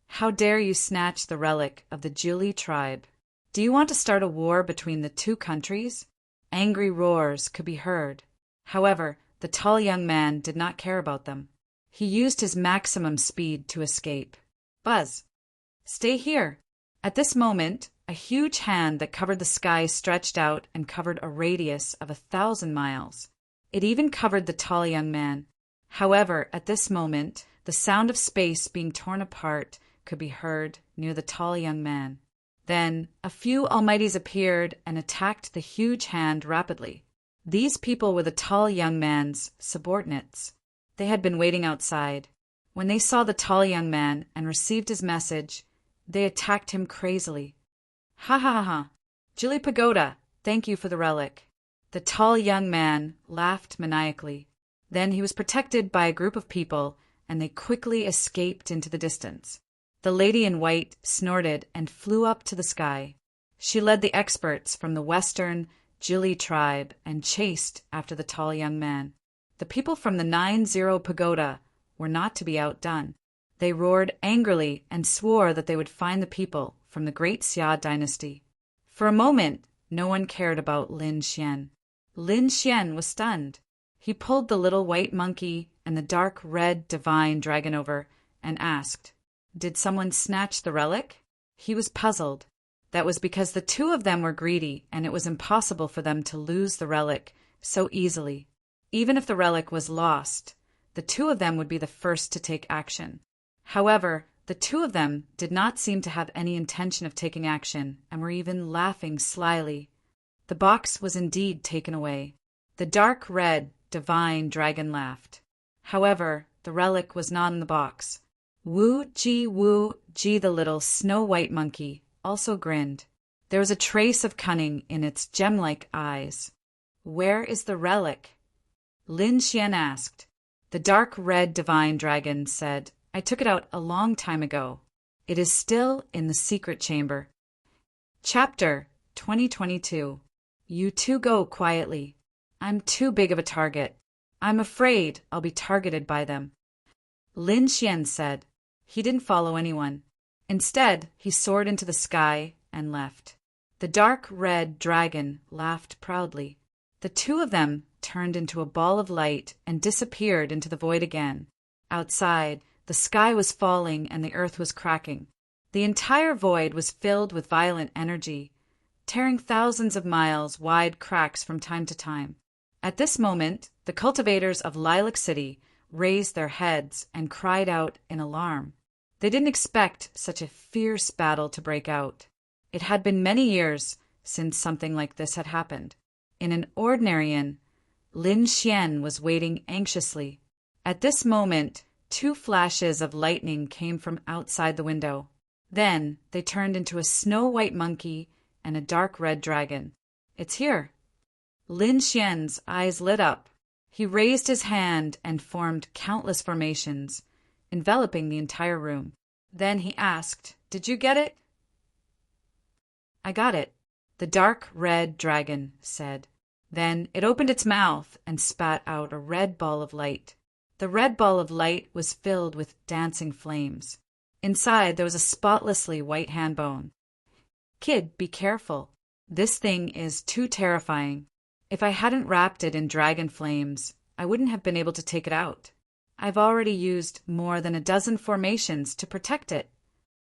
how dare you snatch the relic of the Jili tribe? Do you want to start a war between the two countries? Angry roars could be heard. However, the tall young man did not care about them. He used his maximum speed to escape. Buzz! Stay here! At this moment, a huge hand that covered the sky stretched out and covered a radius of 1,000 miles. It even covered the tall young man. However, at this moment, the sound of space being torn apart could be heard near the tall young man. Then, a few Almighties appeared and attacked the huge hand rapidly. These people were the tall young man's subordinates. They had been waiting outside. When they saw the tall young man and received his message, they attacked him crazily. Ha ha ha ha! Jili Pagoda, thank you for the relic. The tall young man laughed maniacally. Then he was protected by a group of people, and they quickly escaped into the distance. The lady in white snorted and flew up to the sky. She led the experts from the western Jili tribe and chased after the tall young man. The people from the 90 Pagoda were not to be outdone. They roared angrily and swore that they would find the people from the great Xia dynasty. For a moment, no one cared about Lin Xian. Lin Xian was stunned. He pulled the little white monkey and the dark red divine dragon over and asked, "Did someone snatch the relic?" He was puzzled. That was because the two of them were greedy, and it was impossible for them to lose the relic so easily. Even if the relic was lost, the two of them would be the first to take action. However, the two of them did not seem to have any intention of taking action and were even laughing slyly. The box was indeed taken away. The dark red, divine dragon laughed. However, the relic was not in the box. Wu, Ji, the little snow-white monkey, also grinned. There was a trace of cunning in its gem-like eyes. "Where is the relic?" Lin Xian asked. The dark red divine dragon said, "I took it out a long time ago. It is still in the secret chamber." Chapter 2022. You two go quietly. I'm too big of a target. I'm afraid I'll be targeted by them. Lin Xian said. He didn't follow anyone. Instead, he soared into the sky and left. The dark red dragon laughed proudly. The two of them turned into a ball of light and disappeared into the void again. Outside, the sky was falling and the earth was cracking. The entire void was filled with violent energy, tearing thousands of miles wide cracks from time to time. At this moment, the cultivators of Lilac City raised their heads and cried out in alarm. They didn't expect such a fierce battle to break out. It had been many years since something like this had happened. In an ordinary inn, Lin Xian was waiting anxiously. At this moment, 2 flashes of lightning came from outside the window. Then they turned into a snow-white monkey and a dark red dragon. "It's here." Lin Xian's eyes lit up. He raised his hand and formed countless formations, enveloping the entire room. Then he asked, "Did you get it?" "I got it," the dark red dragon said. Then it opened its mouth and spat out a red ball of light. The red ball of light was filled with dancing flames. Inside there was a spotlessly white hand bone. "Kid, be careful. This thing is too terrifying. If I hadn't wrapped it in dragon flames, I wouldn't have been able to take it out. I've already used more than a dozen formations to protect it,"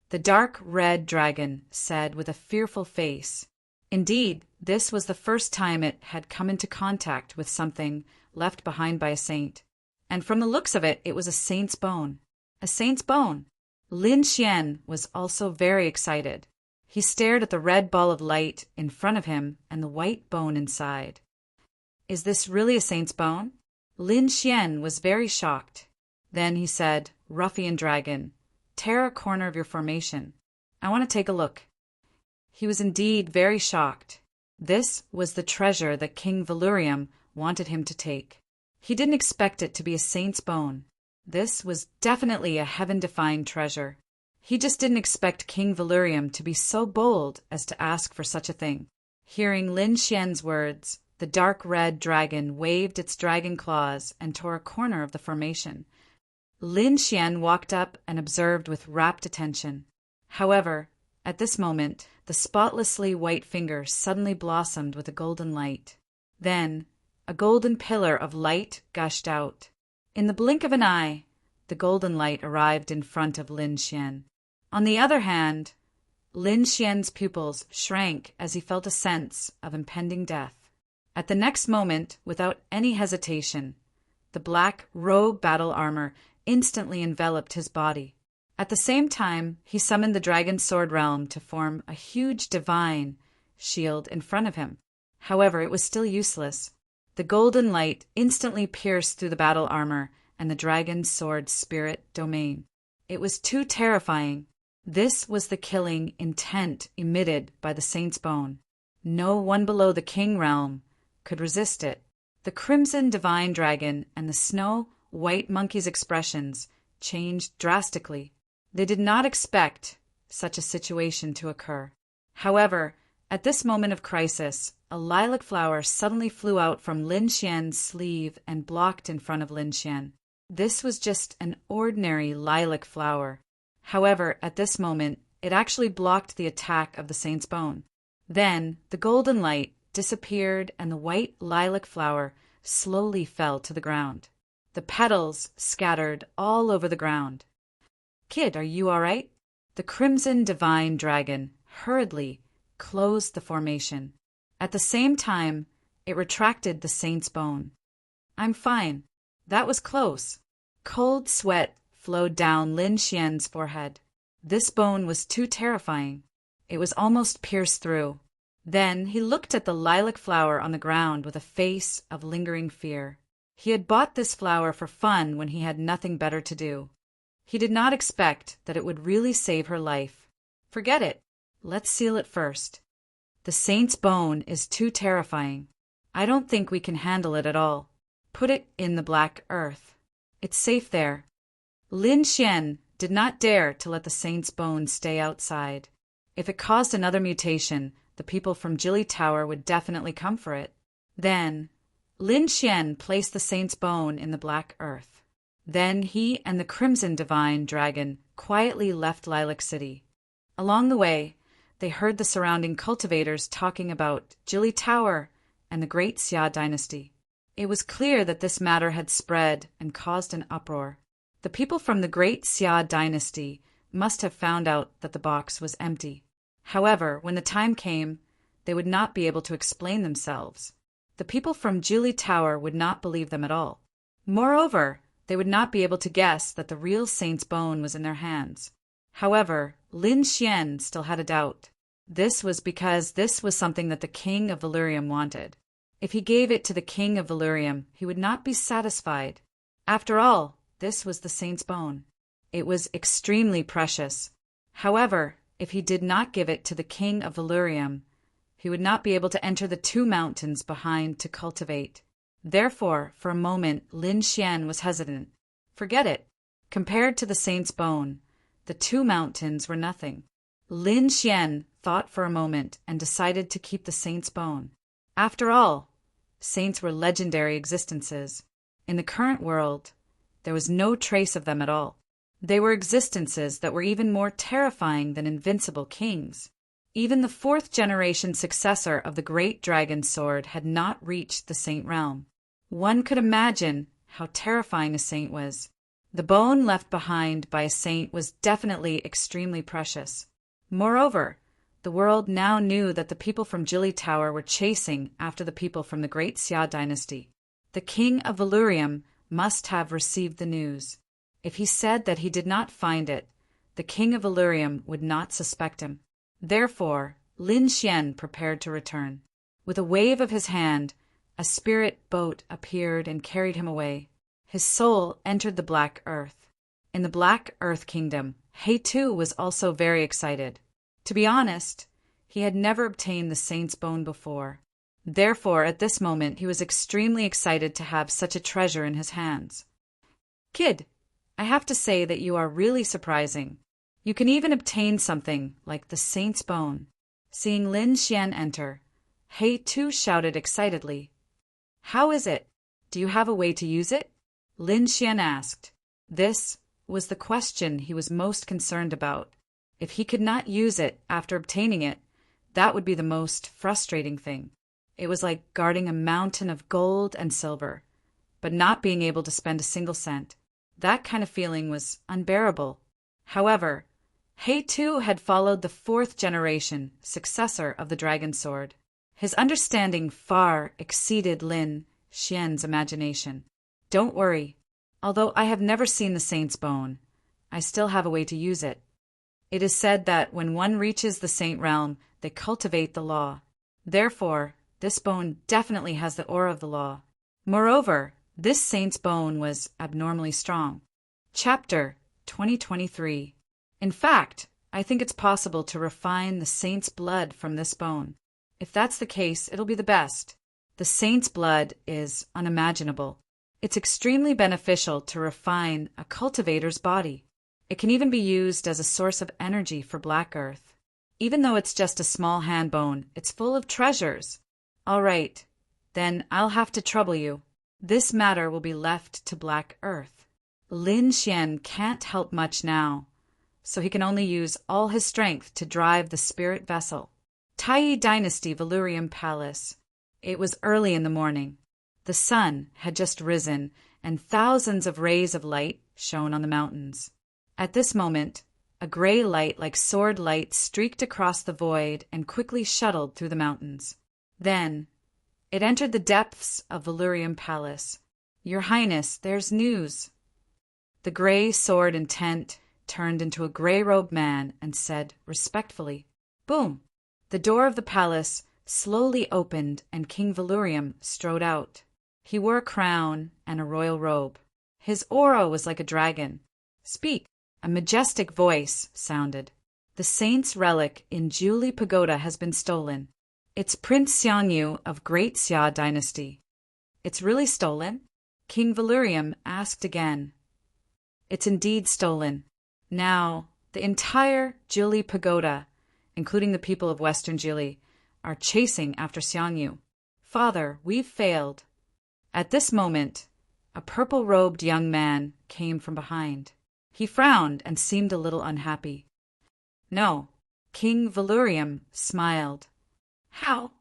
the dark red dragon said with a fearful face. Indeed, this was the first time it had come into contact with something left behind by a saint. And from the looks of it, it was a saint's bone. A saint's bone! Lin Xian was also very excited. He stared at the red ball of light in front of him and the white bone inside. "Is this really a saint's bone?" Lin Xian was very shocked. Then he said, "Ruffian dragon, tear a corner of your formation. I want to take a look." He was indeed very shocked. This was the treasure that King Valurium wanted him to take. He didn't expect it to be a saint's bone. This was definitely a heaven-defying treasure. He just didn't expect King Valurium to be so bold as to ask for such a thing. Hearing Lin Xian's words, the dark red dragon waved its dragon claws and tore a corner of the formation. Lin Xian walked up and observed with rapt attention. However, at this moment, the spotlessly white finger suddenly blossomed with a golden light. Then, a golden pillar of light gushed out. In the blink of an eye, the golden light arrived in front of Lin Xian. On the other hand, Lin Xian's pupils shrank as he felt a sense of impending death. At the next moment, without any hesitation, the black robe battle armor instantly enveloped his body. At the same time, he summoned the dragon sword realm to form a huge divine shield in front of him. However, it was still useless. The golden light instantly pierced through the battle armor and the dragon sword spirit domain. It was too terrifying. This was the killing intent emitted by the saint's bone. No one below the king realm could resist it. The crimson divine dragon and the snow white monkey's expressions changed drastically. They did not expect such a situation to occur. However, at this moment of crisis, a lilac flower suddenly flew out from Lin Xian's sleeve and blocked in front of Lin Xian. This was just an ordinary lilac flower. However, at this moment, it actually blocked the attack of the saint's bone. Then, the golden light disappeared and the white lilac flower slowly fell to the ground. The petals scattered all over the ground. "Kid, are you all right?" The crimson divine dragon hurriedly closed the formation. At the same time, it retracted the saint's bone. "I'm fine. That was close." Cold sweat flowed down Lin Xian's forehead. This bone was too terrifying. It was almost pierced through. Then he looked at the lilac flower on the ground with a face of lingering fear. He had bought this flower for fun when he had nothing better to do. He did not expect that it would really save her life. "Forget it. Let's seal it first. The saint's bone is too terrifying. I don't think we can handle it at all. Put it in the black earth. It's safe there." Lin Xian did not dare to let the saint's bone stay outside. If it caused another mutation, the people from Jilly Tower would definitely come for it. Then, Lin Xian placed the saint's bone in the black earth. Then he and the crimson divine dragon quietly left Lilac City. Along the way, they heard the surrounding cultivators talking about Jilly Tower and the Great Xia dynasty. It was clear that this matter had spread and caused an uproar. The people from the Great Xia dynasty must have found out that the box was empty. However, when the time came, they would not be able to explain themselves. The people from Jilly Tower would not believe them at all. Moreover, they would not be able to guess that the real saint's bone was in their hands. However, Lin Xian still had a doubt. This was because this was something that the king of Valyrium wanted. If he gave it to the king of Valyrium, he would not be satisfied. After all, this was the saint's bone. It was extremely precious. However, if he did not give it to the king of Valyrium, he would not be able to enter the 2 mountains behind to cultivate. Therefore, for a moment, Lin Xian was hesitant. Forget it. Compared to the saint's bone, the 2 mountains were nothing. Lin Xian thought for a moment and decided to keep the saint's bone. After all, saints were legendary existences. In the current world, there was no trace of them at all. They were existences that were even more terrifying than invincible kings. Even the 4th-generation successor of the Great Dragon Sword had not reached the saint realm. One could imagine how terrifying a saint was. The bone left behind by a saint was definitely extremely precious. Moreover, the world now knew that the people from Jilly Tower were chasing after the people from the Great Xia dynasty. The king of Valyrium must have received the news. If he said that he did not find it, the king of Valyrium would not suspect him. Therefore, Lin Xian prepared to return. With a wave of his hand, a spirit boat appeared and carried him away. His soul entered the Black Earth. In the Black Earth Kingdom, He too was also very excited. To be honest, he had never obtained the saint's bone before. Therefore, at this moment, he was extremely excited to have such a treasure in his hands. "Kid, I have to say that you are really surprising. You can even obtain something like the saint's bone." Seeing Lin Xian enter, He too shouted excitedly. "How is it? Do you have a way to use it?" Lin Xian asked. This was the question he was most concerned about. If he could not use it after obtaining it, that would be the most frustrating thing. It was like guarding a mountain of gold and silver, but not being able to spend a single cent. That kind of feeling was unbearable. However, He too had followed the fourth generation, successor of the dragon sword. His understanding far exceeded Lin Xian's imagination. Don't worry. Although I have never seen the saint's bone, I still have a way to use it. It is said that when one reaches the saint realm, they cultivate the law. Therefore, this bone definitely has the aura of the law. Moreover, this saint's bone was abnormally strong. Chapter 2023. In fact, I think it's possible to refine the saint's blood from this bone. If that's the case, it'll be the best. The saint's blood is unimaginable. It's extremely beneficial to refine a cultivator's body. It can even be used as a source of energy for Black Earth. Even though it's just a small hand bone, it's full of treasures. All right, then I'll have to trouble you. This matter will be left to Black Earth. Lin Xian can't help much now, so he can only use all his strength to drive the spirit vessel. Taiyi Dynasty Valurium Palace. It was early in the morning. The sun had just risen, and thousands of rays of light shone on the mountains. At this moment, a gray light like sword light streaked across the void and quickly shuttled through the mountains. Then, it entered the depths of Valurium Palace. Your Highness, there's news. The gray sword in tent turned into a gray-robed man and said respectfully, "Boom!" The door of the palace slowly opened and King Valurium strode out. He wore a crown and a royal robe. His aura was like a dragon. "Speak!" A majestic voice sounded. "The saint's relic in Zhuli Pagoda has been stolen. It's Prince Xiangyu of Great Xia Dynasty." "It's really stolen?" King Valurium asked again. "It's indeed stolen. Now, the entire Zhuli Pagoda, including the people of Western Zhili, are chasing after Xiangyu. Father, we've failed." At this moment, a purple-robed young man came from behind. He frowned and seemed a little unhappy. "No." King Valurium smiled. "How?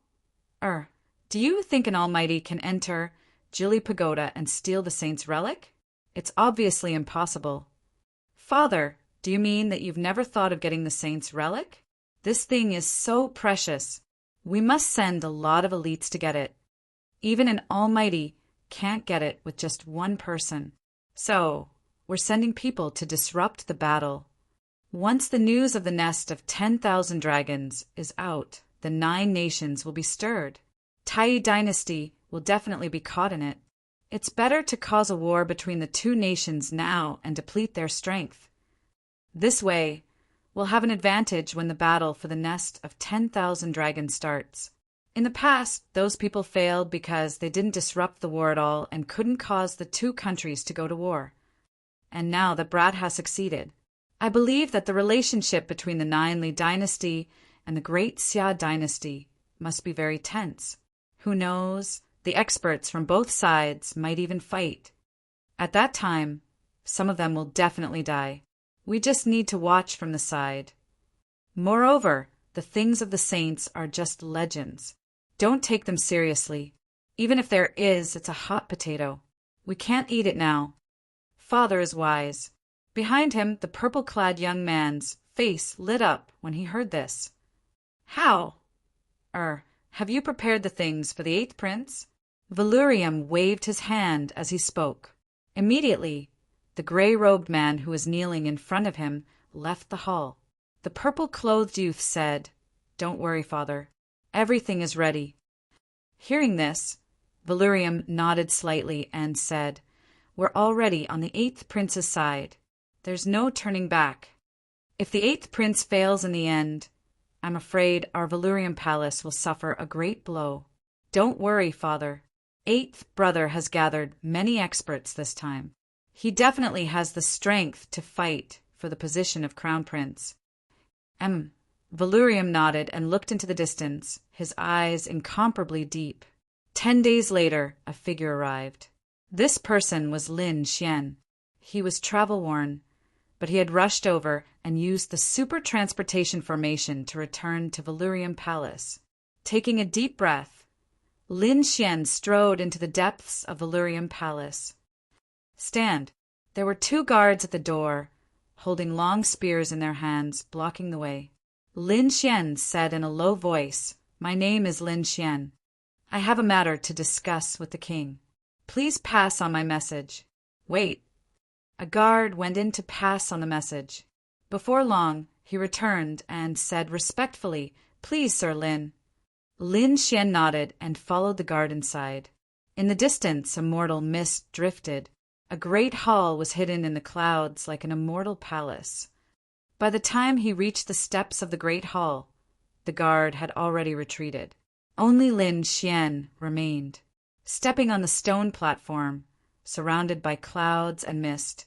Do you think an almighty can enter Zhili Pagoda and steal the saint's relic? It's obviously impossible." "Father, do you mean that you've never thought of getting the saint's relic? This thing is so precious. We must send a lot of elites to get it. Even an almighty can't get it with just one person. So, we're sending people to disrupt the battle. Once the news of the nest of 10,000 dragons is out, the 9 nations will be stirred. Taiyi Dynasty will definitely be caught in it. It's better to cause a war between the 2 nations now and deplete their strength. This way, we'll have an advantage when the battle for the nest of 10,000 dragons starts. In the past, those people failed because they didn't disrupt the war at all and couldn't cause the 2 countries to go to war. And now that Brat has succeeded. I believe that the relationship between the 9 Li Dynasty and the Great Xia Dynasty must be very tense. Who knows? The experts from both sides might even fight. At that time, some of them will definitely die. We just need to watch from the side. Moreover, the things of the saints are just legends. Don't take them seriously. Even if there is, it's a hot potato. We can't eat it now. Father is wise. Behind him, the purple-clad young man's face lit up when he heard this. How? Have you prepared the things for the 8th prince? Valurium waved his hand as he spoke. Immediately, the gray-robed man who was kneeling in front of him left the hall. The purple-clothed youth said, "Don't worry, Father. Everything is ready." Hearing this, Valurium nodded slightly and said, "We're already on the 8th prince's side. There's no turning back. If the 8th prince fails in the end, I'm afraid our Valurium palace will suffer a great blow. Don't worry, Father. 8th brother has gathered many experts this time. He definitely has the strength to fight for the position of crown prince." Valurium nodded and looked into the distance, his eyes incomparably deep. 10 days later, a figure arrived. This person was Lin Xian. He was travel-worn, but he had rushed over and used the super transportation formation to return to Valurium Palace. Taking a deep breath, Lin Xian strode into the depths of Valurium Palace. Stand. There were 2 guards at the door, holding long spears in their hands, blocking the way. Lin Xian said in a low voice, "My name is Lin Xian. I have a matter to discuss with the king. Please pass on my message." "Wait." A guard went in to pass on the message. Before long, he returned and said respectfully, "Please, Sir Lin." Lin Xian nodded and followed the guard inside. In the distance, a mortal mist drifted. A great hall was hidden in the clouds like an immortal palace. By the time he reached the steps of the great hall, the guard had already retreated. Only Lin Xian remained, stepping on the stone platform, surrounded by clouds and mist.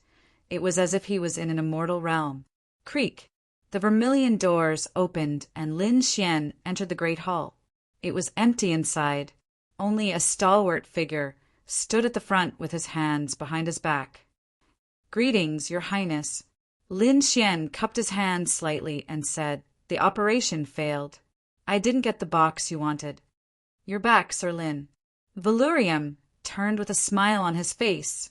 It was as if he was in an immortal realm. Creak! The vermilion doors opened and Lin Xian entered the great hall. It was empty inside. Only a stalwart figure stood at the front with his hands behind his back. "Greetings, Your Highness." Lin Xian cupped his hands slightly and said, "The operation failed. I didn't get the box you wanted." "You're back, Sir Lin." Valurium turned with a smile on his face.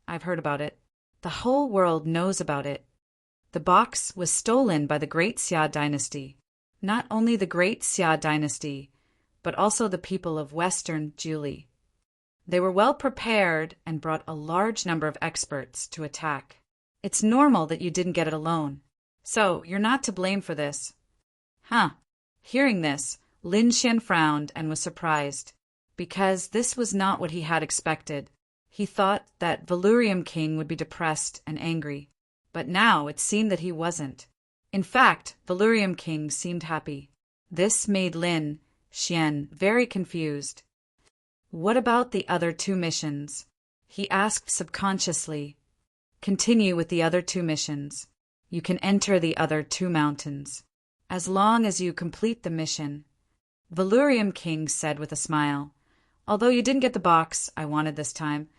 "I've heard about it. The whole world knows about it. The box was stolen by the Great Xia dynasty. Not only the Great Xia dynasty, but also the people of Western Juli. They were well prepared and brought a large number of experts to attack. It's normal that you didn't get it alone. So you're not to blame for this." "Huh." Hearing this, Lin Xian frowned and was surprised, because this was not what he had expected. He thought that Valurium King would be depressed and angry, but now it seemed that he wasn't. In fact, Valurium King seemed happy. This made Lin Xian very confused. "What about the other 2 missions?" he asked subconsciously. "Continue with the other 2 missions. You can enter the other 2 mountains, as long as you complete the mission." Valurium King said with a smile, "Although you didn't get the box I wanted this time,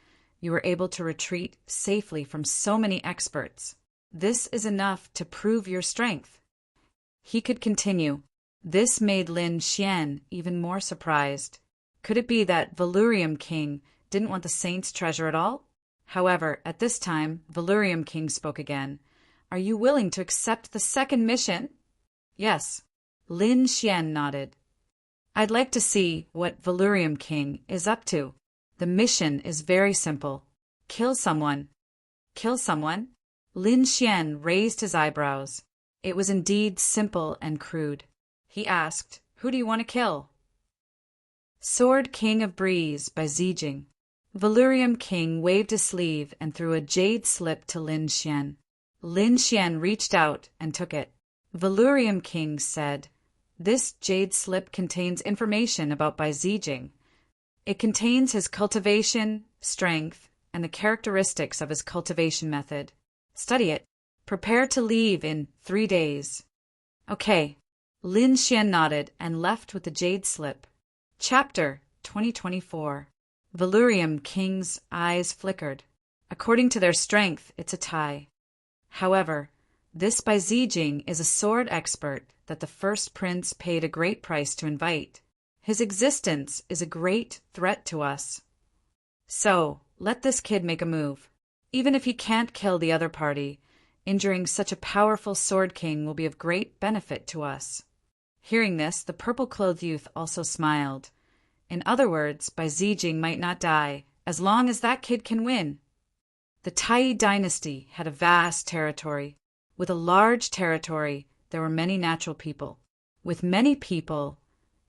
you were able to retreat safely from so many experts. This is enough to prove your strength." He could continue. This made Lin Xian even more surprised. Could it be that Valurium King didn't want the saint's treasure at all? However, at this time, Valurium King spoke again. "Are you willing to accept the 2nd mission?" "Yes." Lin Xian nodded. "I'd like to see what Valurium King is up to. The mission is very simple. Kill someone." "Kill someone?" Lin Xian raised his eyebrows. It was indeed simple and crude. He asked, "Who do you want to kill?" "Sword King of Breeze by Zijing." Valurium King waved his sleeve and threw a jade slip to Lin Xian. Lin Xian reached out and took it. Valurium King said, "This jade slip contains information about Bai Zijing. It contains his cultivation, strength, and the characteristics of his cultivation method. Study it. Prepare to leave in 3 days." "Okay." Lin Xian nodded and left with the jade slip. Chapter 2024. Valurium King's eyes flickered. According to their strength, it's a tie. However, this Bai Zijing is a sword expert that the first prince paid a great price to invite. His existence is a great threat to us. So, let this kid make a move. Even if he can't kill the other party, injuring such a powerful sword king will be of great benefit to us. Hearing this, the purple-clothed youth also smiled. In other words, Bai Zijing might not die, as long as that kid can win. The Tai dynasty had a vast territory. With a large territory, there were many natural people. With many people,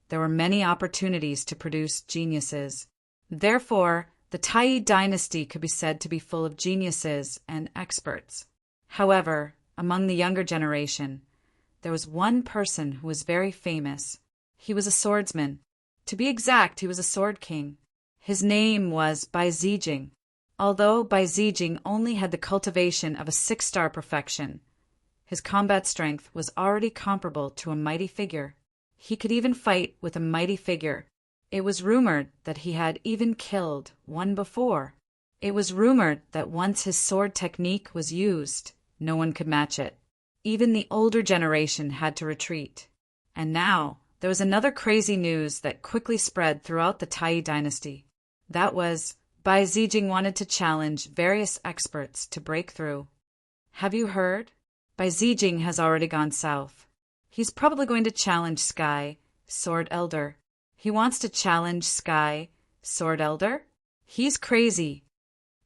there were many opportunities to produce geniuses. Therefore, the Tai dynasty could be said to be full of geniuses and experts. However, among the younger generation, there was one person who was very famous. He was a swordsman. To be exact, he was a sword king. His name was Bai Zijing. Although Bai Zijing only had the cultivation of a 6-star perfection, his combat strength was already comparable to a mighty figure. He could even fight with a mighty figure. It was rumored that he had even killed one before. It was rumored that once his sword technique was used, no one could match it. Even the older generation had to retreat. And now, there was another crazy news that quickly spread throughout the Tai dynasty. That was, Bai Zijing wanted to challenge various experts to break through. Have you heard? Bai Zijing has already gone south. He's probably going to challenge Sky, Sword Elder. He wants to challenge Sky, Sword Elder? He's crazy.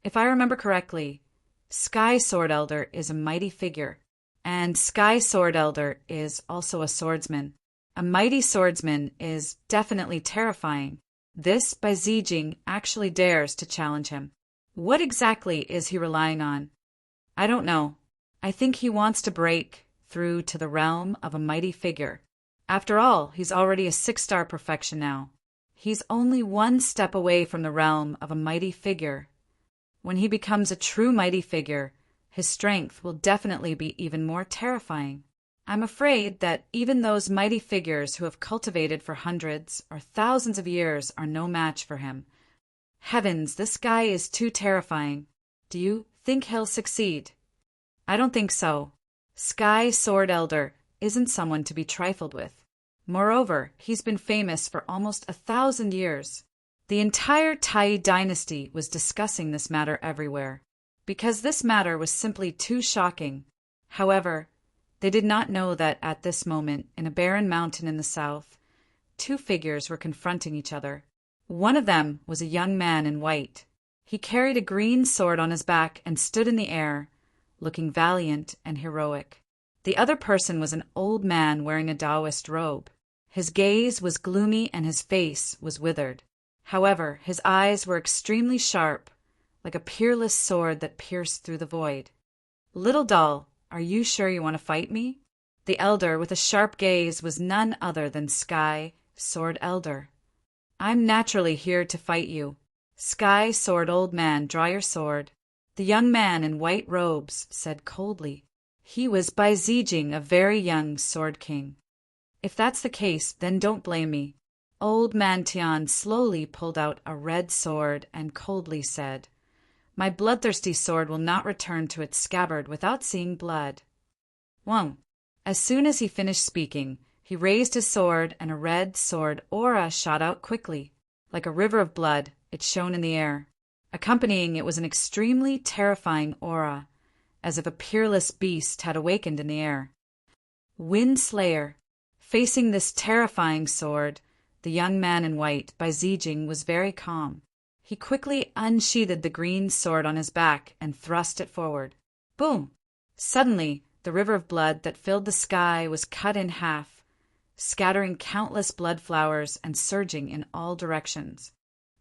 If I remember correctly, Sky Sword Elder is a mighty figure, and Sky Sword Elder is also a swordsman. A mighty swordsman is definitely terrifying. This Bai Zijing actually dares to challenge him. What exactly is he relying on? I don't know. I think he wants to break through to the realm of a mighty figure. After all, he's already a 6-star perfection now. He's only one step away from the realm of a mighty figure. When he becomes a true mighty figure, his strength will definitely be even more terrifying. I'm afraid that even those mighty figures who have cultivated for hundreds or thousands of years are no match for him. Heavens, this guy is too terrifying. Do you think he'll succeed? I don't think so. Sky Sword Elder isn't someone to be trifled with. Moreover, he's been famous for almost 1,000 years. The entire Tai dynasty was discussing this matter everywhere, because this matter was simply too shocking. However, they did not know that at this moment, in a barren mountain in the south, 2 figures were confronting each other. One of them was a young man in white. He carried a green sword on his back and stood in the air, looking valiant and heroic. The other person was an old man wearing a Taoist robe. His gaze was gloomy and his face was withered. However, his eyes were extremely sharp, like a peerless sword that pierced through the void. Little doll, are you sure you want to fight me? The elder with a sharp gaze was none other than Sky Sword Elder. I'm naturally here to fight you. Sky Sword Old Man, draw your sword. The young man in white robes said coldly. He was Bai Zijing, a very young sword king. If that's the case, then don't blame me. Old Man Tian slowly pulled out a red sword and coldly said, My bloodthirsty sword will not return to its scabbard without seeing blood. Wang. As soon as he finished speaking, he raised his sword and a red sword aura shot out quickly. Like a river of blood, it shone in the air. Accompanying it was an extremely terrifying aura, as if a peerless beast had awakened in the air. Wind Slayer. Facing this terrifying sword, the young man in white, Bai Zijing, was very calm. He quickly unsheathed the green sword on his back and thrust it forward. Boom! Suddenly, the river of blood that filled the sky was cut in half, scattering countless blood flowers and surging in all directions.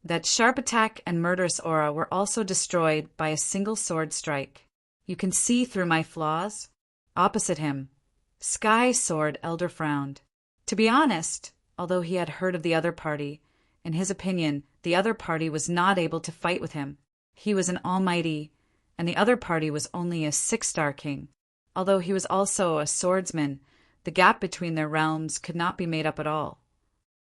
That sharp attack and murderous aura were also destroyed by a single sword strike. You can see through my flaws? Opposite him, Sky Sword Elder frowned. To be honest, although he had heard of the other party, in his opinion, the other party was not able to fight with him. He was an almighty, and the other party was only a 6-star king. Although he was also a swordsman, the gap between their realms could not be made up at all.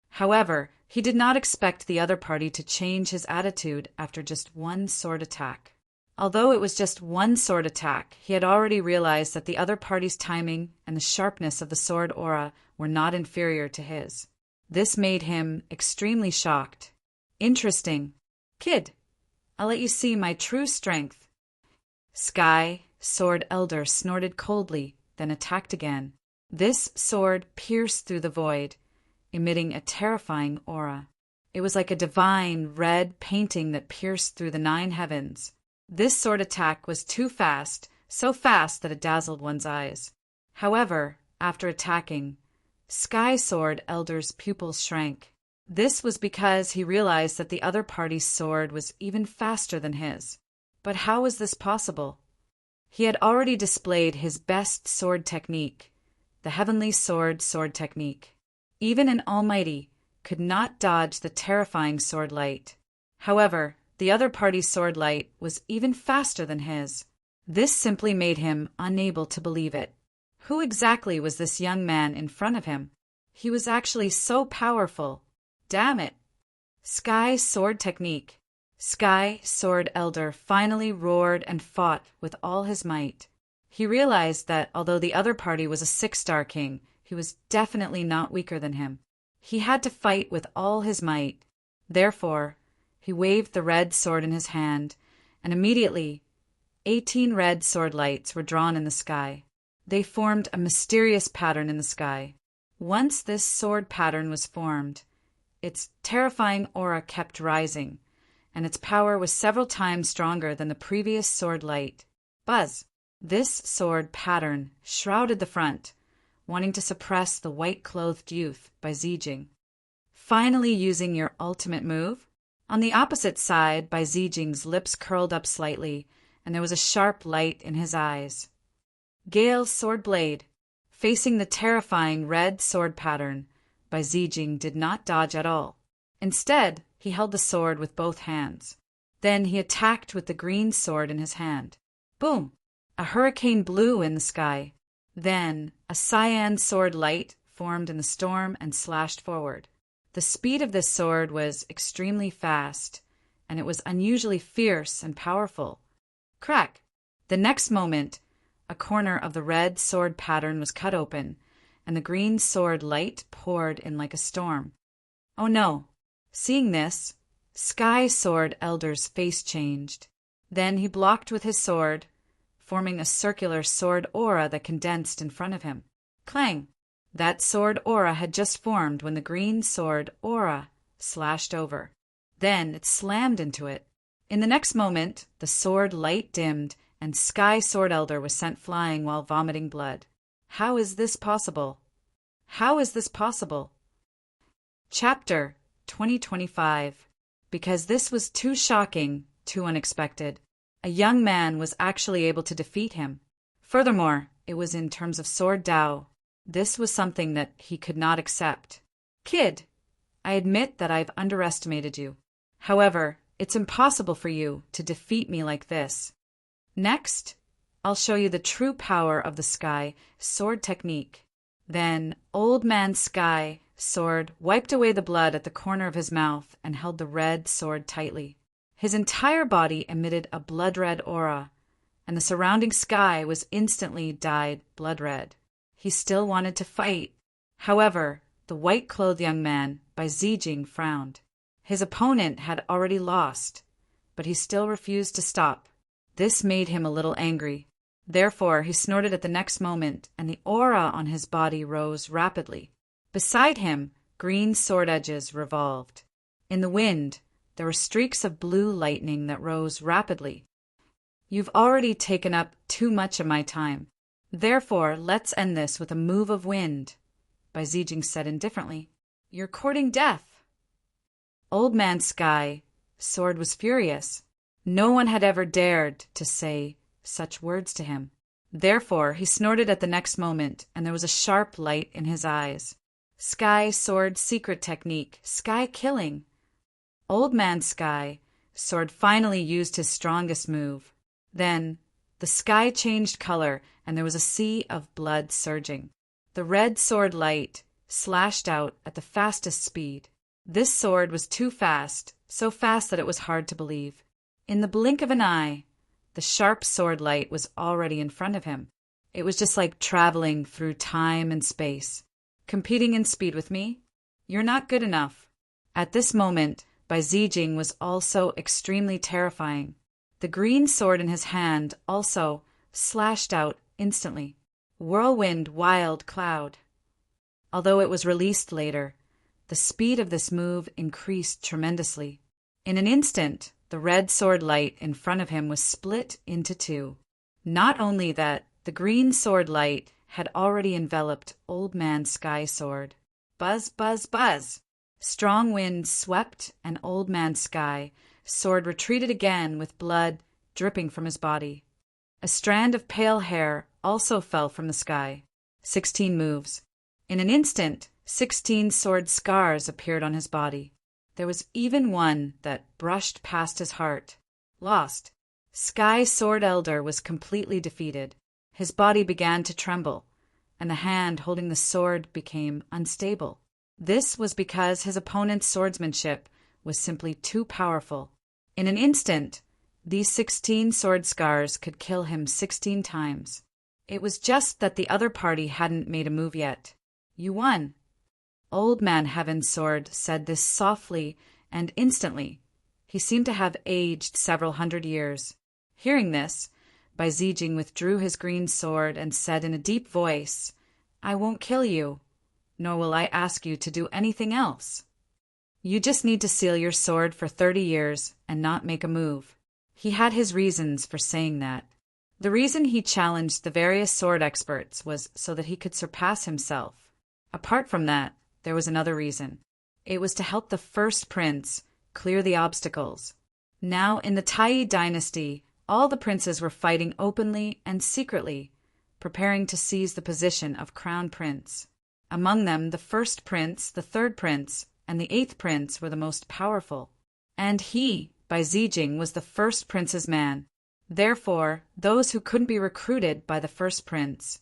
However, he did not expect the other party to change his attitude after just one sword attack. Although it was just one sword attack, he had already realized that the other party's timing and the sharpness of the sword aura were not inferior to his. This made him extremely shocked. Interesting. Kid, I'll let you see my true strength. Sky Sword Elder snorted coldly, then attacked again. This sword pierced through the void, emitting a terrifying aura. It was like a divine red painting that pierced through the 9 heavens. This sword attack was too fast, so fast that it dazzled one's eyes. However, after attacking, Sky Sword Elder's pupils shrank. This was because he realized that the other party's sword was even faster than his. But how was this possible? He had already displayed his best sword technique, the Heavenly Sword technique. Even an almighty could not dodge the terrifying sword light. However, the other party's sword light was even faster than his. This simply made him unable to believe it. Who exactly was this young man in front of him? He was actually so powerful. Damn it! Sky Sword Technique. Sky Sword Elder finally roared and fought with all his might. He realized that although the other party was a 6-star king, he was definitely not weaker than him. He had to fight with all his might. Therefore, he waved the red sword in his hand, and immediately 18 red sword lights were drawn in the sky. They formed a mysterious pattern in the sky. Once this sword pattern was formed, its terrifying aura kept rising, and its power was several times stronger than the previous sword light. Buzz! This sword pattern shrouded the front, wanting to suppress the white-clothed youth by Zijing. Finally using your ultimate move? On the opposite side, by Zijing's lips curled up slightly, and there was a sharp light in his eyes. Gale's sword blade. Facing the terrifying red sword pattern, by Zijing did not dodge at all. Instead, he held the sword with both hands. Then he attacked with the green sword in his hand. Boom! A hurricane blew in the sky. Then, a cyan sword light formed in the storm and slashed forward. The speed of this sword was extremely fast, and it was unusually fierce and powerful. Crack! The next moment, a corner of the red sword pattern was cut open, and the green sword light poured in like a storm. Oh no! Seeing this, Sky Sword Elder's face changed. Then he blocked with his sword, forming a circular sword aura that condensed in front of him. Clang! That sword aura had just formed when the green sword aura slashed over. Then it slammed into it. In the next moment, the sword light dimmed, and Sky Sword Elder was sent flying while vomiting blood. How is this possible? How is this possible? Chapter 2025. Because this was too shocking, too unexpected. A young man was actually able to defeat him. Furthermore, it was in terms of sword Dao. This was something that he could not accept. Kid, I admit that I've underestimated you. However, it's impossible for you to defeat me like this. Next, I'll show you the true power of the Sky Sword technique. Then, Old Man Sky Sword wiped away the blood at the corner of his mouth and held the red sword tightly. His entire body emitted a blood-red aura, and the surrounding sky was instantly dyed blood-red. He still wanted to fight. However, the white-clothed young man, by Zijing, frowned. His opponent had already lost, but he still refused to stop. This made him a little angry. Therefore, he snorted at the next moment, and the aura on his body rose rapidly. Beside him, green sword edges revolved. In the wind, there were streaks of blue lightning that rose rapidly. You've already taken up too much of my time. Therefore, let's end this with a move of wind, by Zijing said indifferently. You're courting death. Old Man Sky Sword was furious. No one had ever dared to say such words to him. Therefore, he snorted at the next moment, and there was a sharp light in his eyes. Sky Sword secret technique, Sky Killing. Old Man Sky Sword finally used his strongest move. Then, the sky changed color, and there was a sea of blood surging. The red sword light slashed out at the fastest speed. This sword was too fast, so fast that it was hard to believe. In the blink of an eye, the sharp sword light was already in front of him. It was just like traveling through time and space. Competing in speed with me? You're not good enough. At this moment, by Zijing was also extremely terrifying. The green sword in his hand also slashed out instantly. Whirlwind Wild Cloud. Although it was released later, the speed of this move increased tremendously. In an instant, the red sword light in front of him was split into two. Not only that, the green sword light had already enveloped Old Man Sky Sword. Buzz, buzz, buzz! Strong wind swept, and Old Man Sky Sword retreated again with blood dripping from his body. A strand of pale hair also fell from the sky. 16 moves. In an instant, 16 sword scars appeared on his body. There was even one that brushed past his heart. Lost. Sky Sword Elder was completely defeated. His body began to tremble, and the hand holding the sword became unstable. This was because his opponent's swordsmanship was simply too powerful. In an instant, these 16 sword scars could kill him 16 times. It was just that the other party hadn't made a move yet. You won. Old Man Heaven's Sword said this softly and instantly. He seemed to have aged several hundred years. Hearing this, Bai Zijing withdrew his green sword and said in a deep voice, "I won't kill you, nor will I ask you to do anything else. You just need to seal your sword for 30 years and not make a move." He had his reasons for saying that. The reason he challenged the various sword experts was so that he could surpass himself. Apart from that, there was another reason. It was to help the first prince clear the obstacles. Now, in the Taiyi dynasty, all the princes were fighting openly and secretly, preparing to seize the position of crown prince. Among them, the first prince, the third prince, and the eighth prince were the most powerful. And he, Bai Zijing, was the first prince's man. Therefore, those who couldn't be recruited by the first prince,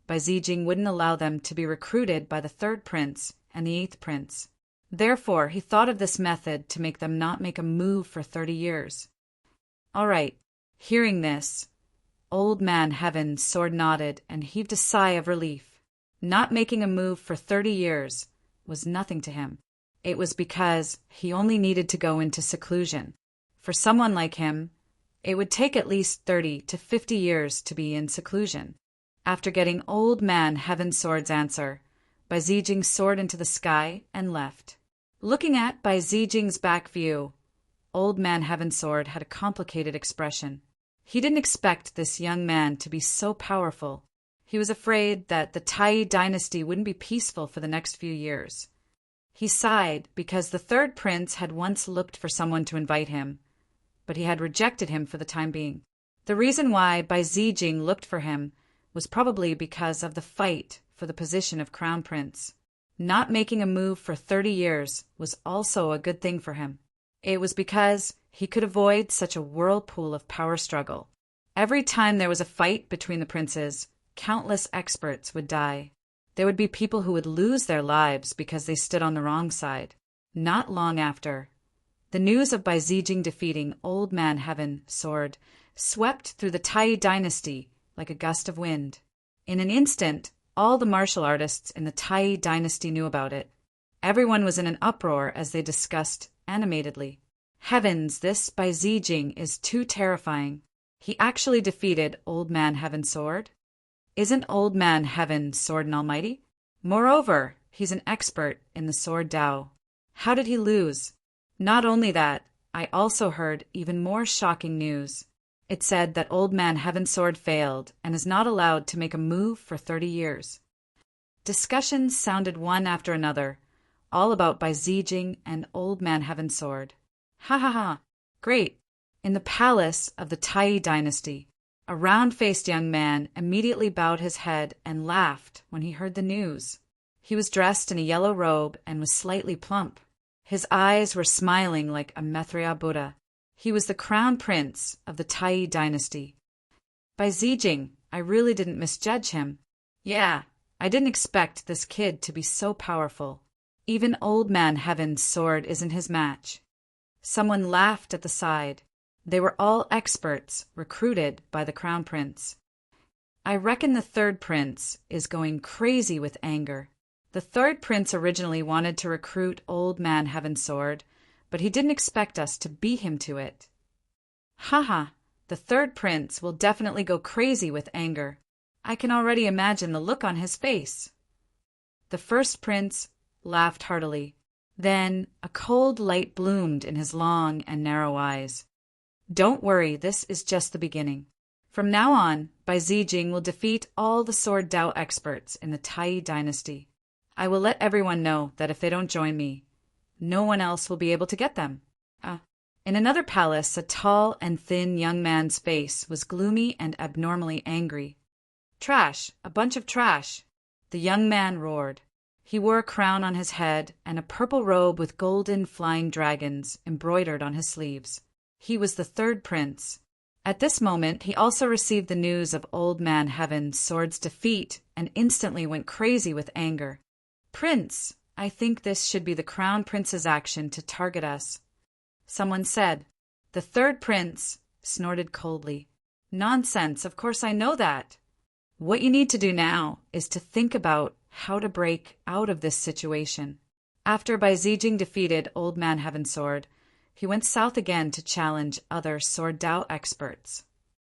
Bai Zijing wouldn't allow them to be recruited by the third prince and the eighth prince. Therefore, he thought of this method to make them not make a move for 30 years. All right. Hearing this, Old Man Heaven's sword nodded and heaved a sigh of relief. Not making a move for 30 years was nothing to him. It was because he only needed to go into seclusion. For someone like him, it would take at least 30 to 50 years to be in seclusion. After getting Old Man Heaven's sword's answer, Bai Zijing soared into the sky and left. Looking at Bai Zijing's back view, Old Man Heaven's sword had a complicated expression. He didn't expect this young man to be so powerful. He was afraid that the Taiyi dynasty wouldn't be peaceful for the next few years. He sighed because the third prince had once looked for someone to invite him, but he had rejected him for the time being. The reason why Bai Zijing looked for him was probably because of the fight for the position of crown prince. Not making a move for 30 years was also a good thing for him. It was because he could avoid such a whirlpool of power struggle. Every time there was a fight between the princes, countless experts would die. There would be people who would lose their lives because they stood on the wrong side. Not long after, the news of Bai Zijing defeating Old Man Heaven's sword swept through the Taiyi dynasty like a gust of wind. In an instant, all the martial artists in the Taiyi dynasty knew about it. Everyone was in an uproar as they discussed animatedly. Heavens, this Bai Zijing is too terrifying. He actually defeated Old Man Heaven's sword? Isn't Old Man Heaven's sword an almighty? Moreover, he's an expert in the sword Tao. How did he lose? Not only that, I also heard even more shocking news. It said that Old Man Heaven's sword failed and is not allowed to make a move for 30 years. Discussions sounded one after another, all about Bai Zijing and Old Man Heaven's sword. Ha ha ha! Great! In the palace of the Taiyi dynasty, a round-faced young man immediately bowed his head and laughed when he heard the news. He was dressed in a yellow robe and was slightly plump. His eyes were smiling like a Maitreya Buddha. He was the crown prince of the Taiyi dynasty. Bai Zijing, I really didn't misjudge him. Yeah, I didn't expect this kid to be so powerful. Even Old Man Heaven's sword isn't his match. Someone laughed at the side. They were all experts recruited by the crown prince. I reckon the third prince is going crazy with anger. The third prince originally wanted to recruit Old Man Heaven's sword, but he didn't expect us to beat him to it. Haha, the third prince will definitely go crazy with anger. I can already imagine the look on his face. The first prince laughed heartily. Then a cold light bloomed in his long and narrow eyes. Don't worry, this is just the beginning. From now on, Bai Zijing will defeat all the sword Tao experts in the Taiyi dynasty. I will let everyone know that if they don't join me, no one else will be able to get them. In another palace, a tall and thin young man's face was gloomy and abnormally angry. Trash, a bunch of trash, the young man roared. He wore a crown on his head and a purple robe with golden flying dragons embroidered on his sleeves. He was the third prince. At this moment, he also received the news of Old Man Heaven's sword's defeat and instantly went crazy with anger. Prince, I think this should be the crown prince's action to target us. Someone said. The third prince snorted coldly. Nonsense, of course I know that. What you need to do now is to think about how to break out of this situation. After Bai Zijing defeated Old Man Heaven's sword, he went south again to challenge other sword Tao experts.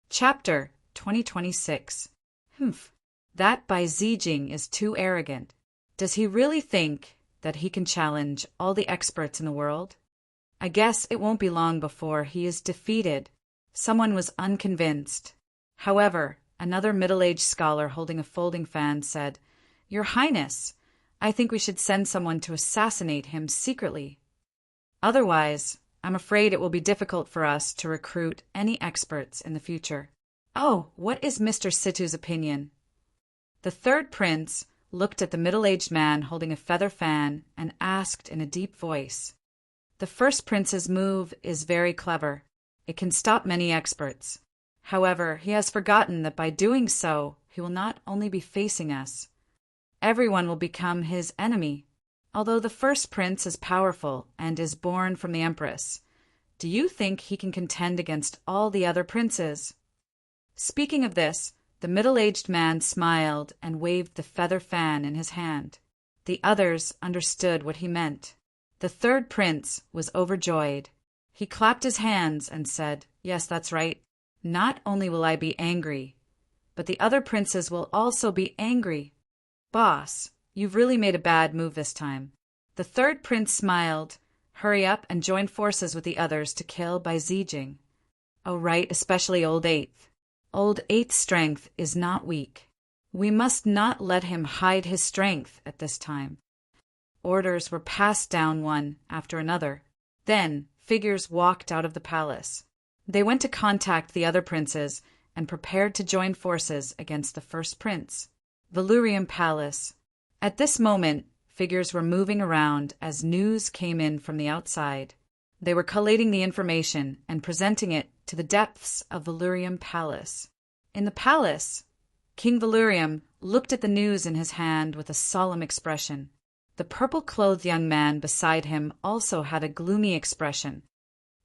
Chapter 2026. Humph. That Bai Zijing is too arrogant. Does he really think that he can challenge all the experts in the world? I guess it won't be long before he is defeated. Someone was unconvinced. However, another middle-aged scholar holding a folding fan said, "Your Highness, I think we should send someone to assassinate him secretly. Otherwise, I'm afraid it will be difficult for us to recruit any experts in the future." "Oh, what is Mr. Situ's opinion?" The third prince looked at the middle-aged man holding a feather fan and asked in a deep voice, "The first prince's move is very clever. It can stop many experts. However, he has forgotten that by doing so, he will not only be facing us. Everyone will become his enemy. Although the first prince is powerful and is born from the empress, do you think he can contend against all the other princes?" Speaking of this, the middle-aged man smiled and waved the feather fan in his hand. The others understood what he meant. The third prince was overjoyed. He clapped his hands and said, "Yes, that's right. Not only will I be angry, but the other princes will also be angry. Boss, you've really made a bad move this time." The third prince smiled. "Hurry up and join forces with the others to kill Bai Zijing." "Oh, right, especially Old Eighth. Old Eighth's strength is not weak. We must not let him hide his strength at this time." Orders were passed down one after another. Then figures walked out of the palace. They went to contact the other princes and prepared to join forces against the first prince. Valurium Palace. At this moment, figures were moving around as news came in from the outside. They were collating the information and presenting it to the depths of Valurium Palace. In the palace, King Valurium looked at the news in his hand with a solemn expression. The purple-clothed young man beside him also had a gloomy expression.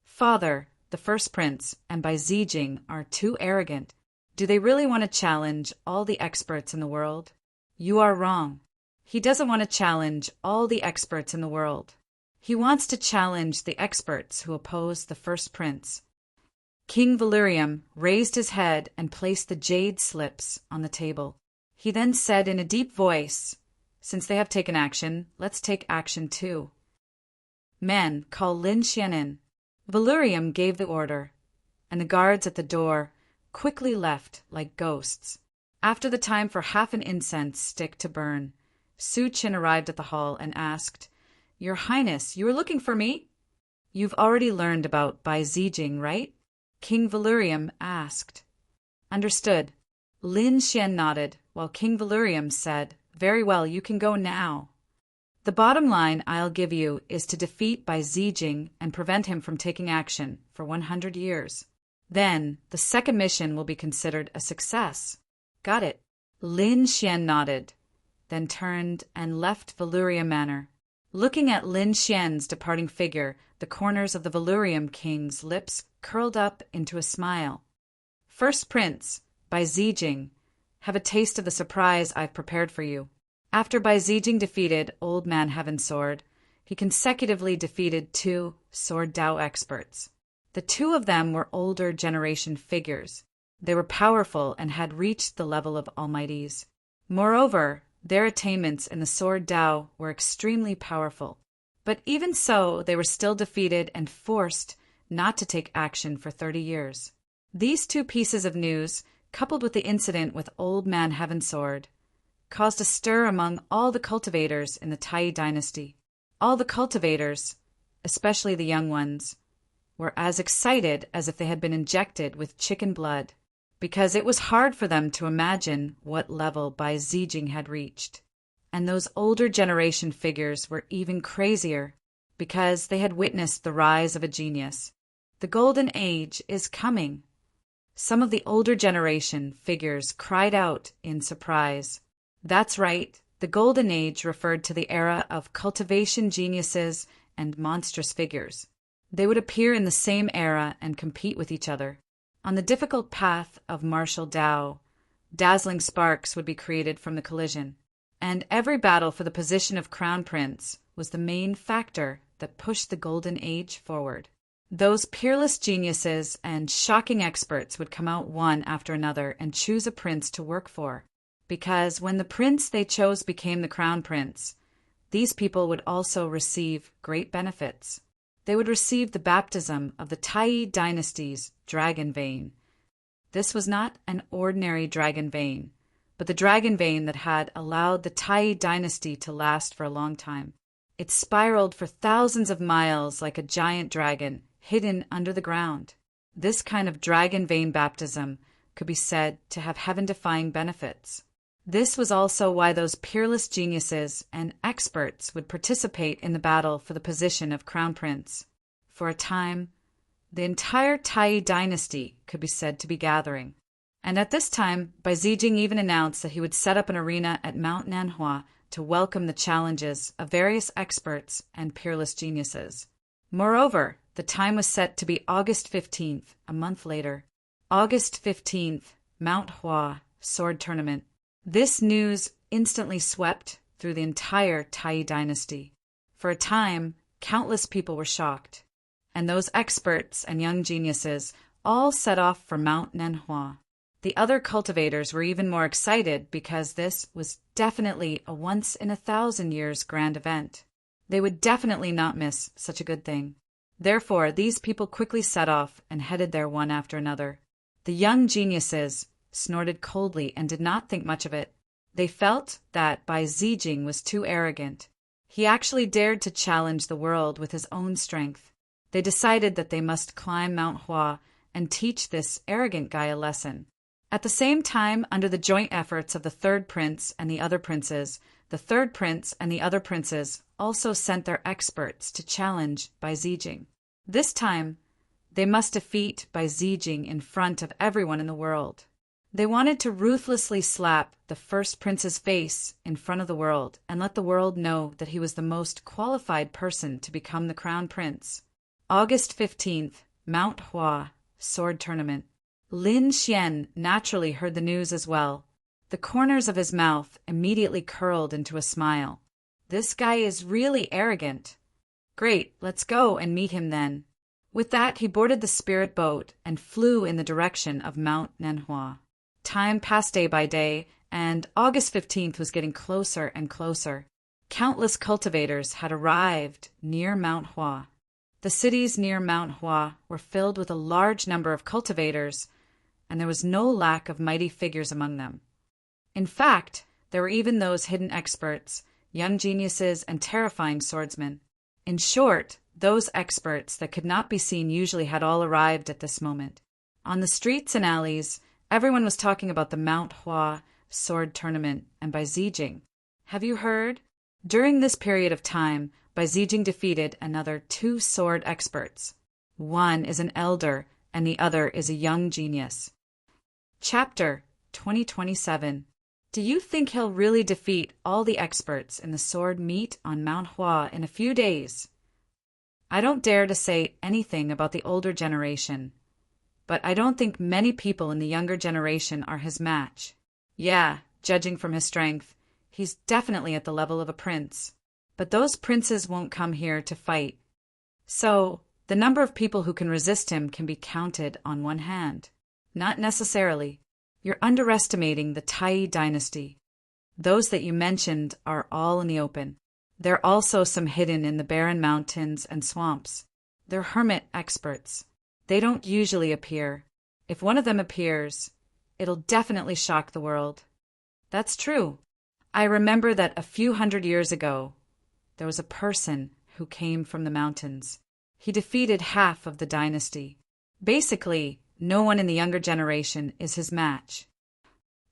"Father, the first prince, and Bai Zijing are too arrogant. Do they really want to challenge all the experts in the world?" "You are wrong. He doesn't want to challenge all the experts in the world. He wants to challenge the experts who oppose the first prince." King Valurium raised his head and placed the jade slips on the table. He then said in a deep voice, "Since they have taken action, let's take action too. Men, call Lin Xian in." Valurium gave the order, and the guards at the door quickly left like ghosts. After the time for half an incense stick to burn, Su Qin arrived at the hall and asked, "Your Highness, you were looking for me?" "You've already learned about Bai Zijing, right?" King Valurium asked. "Understood." Lin Xian nodded, while King Valurium said, "Very well, you can go now. The bottom line I'll give you is to defeat Bai Zijing and prevent him from taking action for 100 years. Then, the second mission will be considered a success." "Got it." Lin Xian nodded, then turned and left Valurium Manor. Looking at Lin Xian's departing figure, the corners of the Valurium King's lips curled up into a smile. "First Prince, Bai Zijing, have a taste of the surprise I've prepared for you." After Bai Zijing defeated Old Man Heavensword, he consecutively defeated 2 Sword Dao experts. The 2 of them were older generation figures. They were powerful and had reached the level of almighties. Moreover, their attainments in the Sword Dao were extremely powerful. But even so, they were still defeated and forced not to take action for 30 years. These 2 pieces of news, coupled with the incident with Old Man Heavensword, caused a stir among all the cultivators in the Tai dynasty. All the cultivators, especially the young ones, were as excited as if they had been injected with chicken blood, because it was hard for them to imagine what level Bai Zijing had reached. And those older generation figures were even crazier, because they had witnessed the rise of a genius. The Golden Age is coming. Some of the older generation figures cried out in surprise. That's right, the Golden Age referred to the era of cultivation geniuses and monstrous figures. They would appear in the same era and compete with each other. On the difficult path of martial Dao, dazzling sparks would be created from the collision, and every battle for the position of Crown Prince was the main factor that pushed the Golden Age forward. Those peerless geniuses and shocking experts would come out one after another and choose a prince to work for. Because when the prince they chose became the crown prince, these people would also receive great benefits. They would receive the baptism of the Tai dynasty's dragon vein. This was not an ordinary dragon vein, but the dragon vein that had allowed the Tai dynasty to last for a long time. It spiraled for thousands of miles like a giant dragon hidden under the ground. This kind of dragon vein baptism could be said to have heaven-defying benefits. This was also why those peerless geniuses and experts would participate in the battle for the position of crown prince. For a time, the entire Tai dynasty could be said to be gathering. And at this time, Bai Zijing even announced that he would set up an arena at Mount Nanhua to welcome the challenges of various experts and peerless geniuses. Moreover, the time was set to be August 15th, a month later. August 15th, Mount Hua Sword Tournament. This news instantly swept through the entire Tai dynasty. For a time, countless people were shocked, and those experts and young geniuses all set off for Mount Nanhua. The other cultivators were even more excited because this was definitely a once-in-a-thousand-years grand event. They would definitely not miss such a good thing. Therefore, these people quickly set off and headed there one after another. The young geniuses snorted coldly and did not think much of it. They felt that Bai Zijing was too arrogant. He actually dared to challenge the world with his own strength. They decided that they must climb Mount Hua and teach this arrogant guy a lesson. At the same time, under the joint efforts of the third prince and the other princes, the third prince and the other princes also sent their experts to challenge Bai Zijing. This time, they must defeat Bai Zijing in front of everyone in the world. They wanted to ruthlessly slap the first prince's face in front of the world and let the world know that he was the most qualified person to become the crown prince. August 15th, Mount Hua Sword Tournament. Lin Xian naturally heard the news as well. The corners of his mouth immediately curled into a smile. This guy is really arrogant. Great, let's go and meet him then. With that, he boarded the spirit boat and flew in the direction of Mount Nanhua. Time passed day by day, and August 15th was getting closer and closer. Countless cultivators had arrived near Mount Hua. The cities near Mount Hua were filled with a large number of cultivators, and there was no lack of mighty figures among them. In fact, there were even those hidden experts, young geniuses, and terrifying swordsmen. In short, those experts that could not be seen usually had all arrived at this moment. On the streets and alleys, everyone was talking about the Mount Hua Sword Tournament and Bai Zijing. Have you heard? During this period of time, Bai Zijing defeated another 2 sword experts. One is an elder, and the other is a young genius. Chapter 2027. Do you think he'll really defeat all the experts in the sword meet on Mount Hua in a few days? I don't dare to say anything about the older generation, but I don't think many people in the younger generation are his match. Yeah, judging from his strength, he's definitely at the level of a prince. But those princes won't come here to fight. So, the number of people who can resist him can be counted on one hand. Not necessarily. You're underestimating the Tai dynasty. Those that you mentioned are all in the open. There are also some hidden in the barren mountains and swamps. They're hermit experts. They don't usually appear. If one of them appears, it'll definitely shock the world. That's true. I remember that a few hundred years ago, there was a person who came from the mountains. He defeated half of the dynasty. Basically, no one in the younger generation is his match.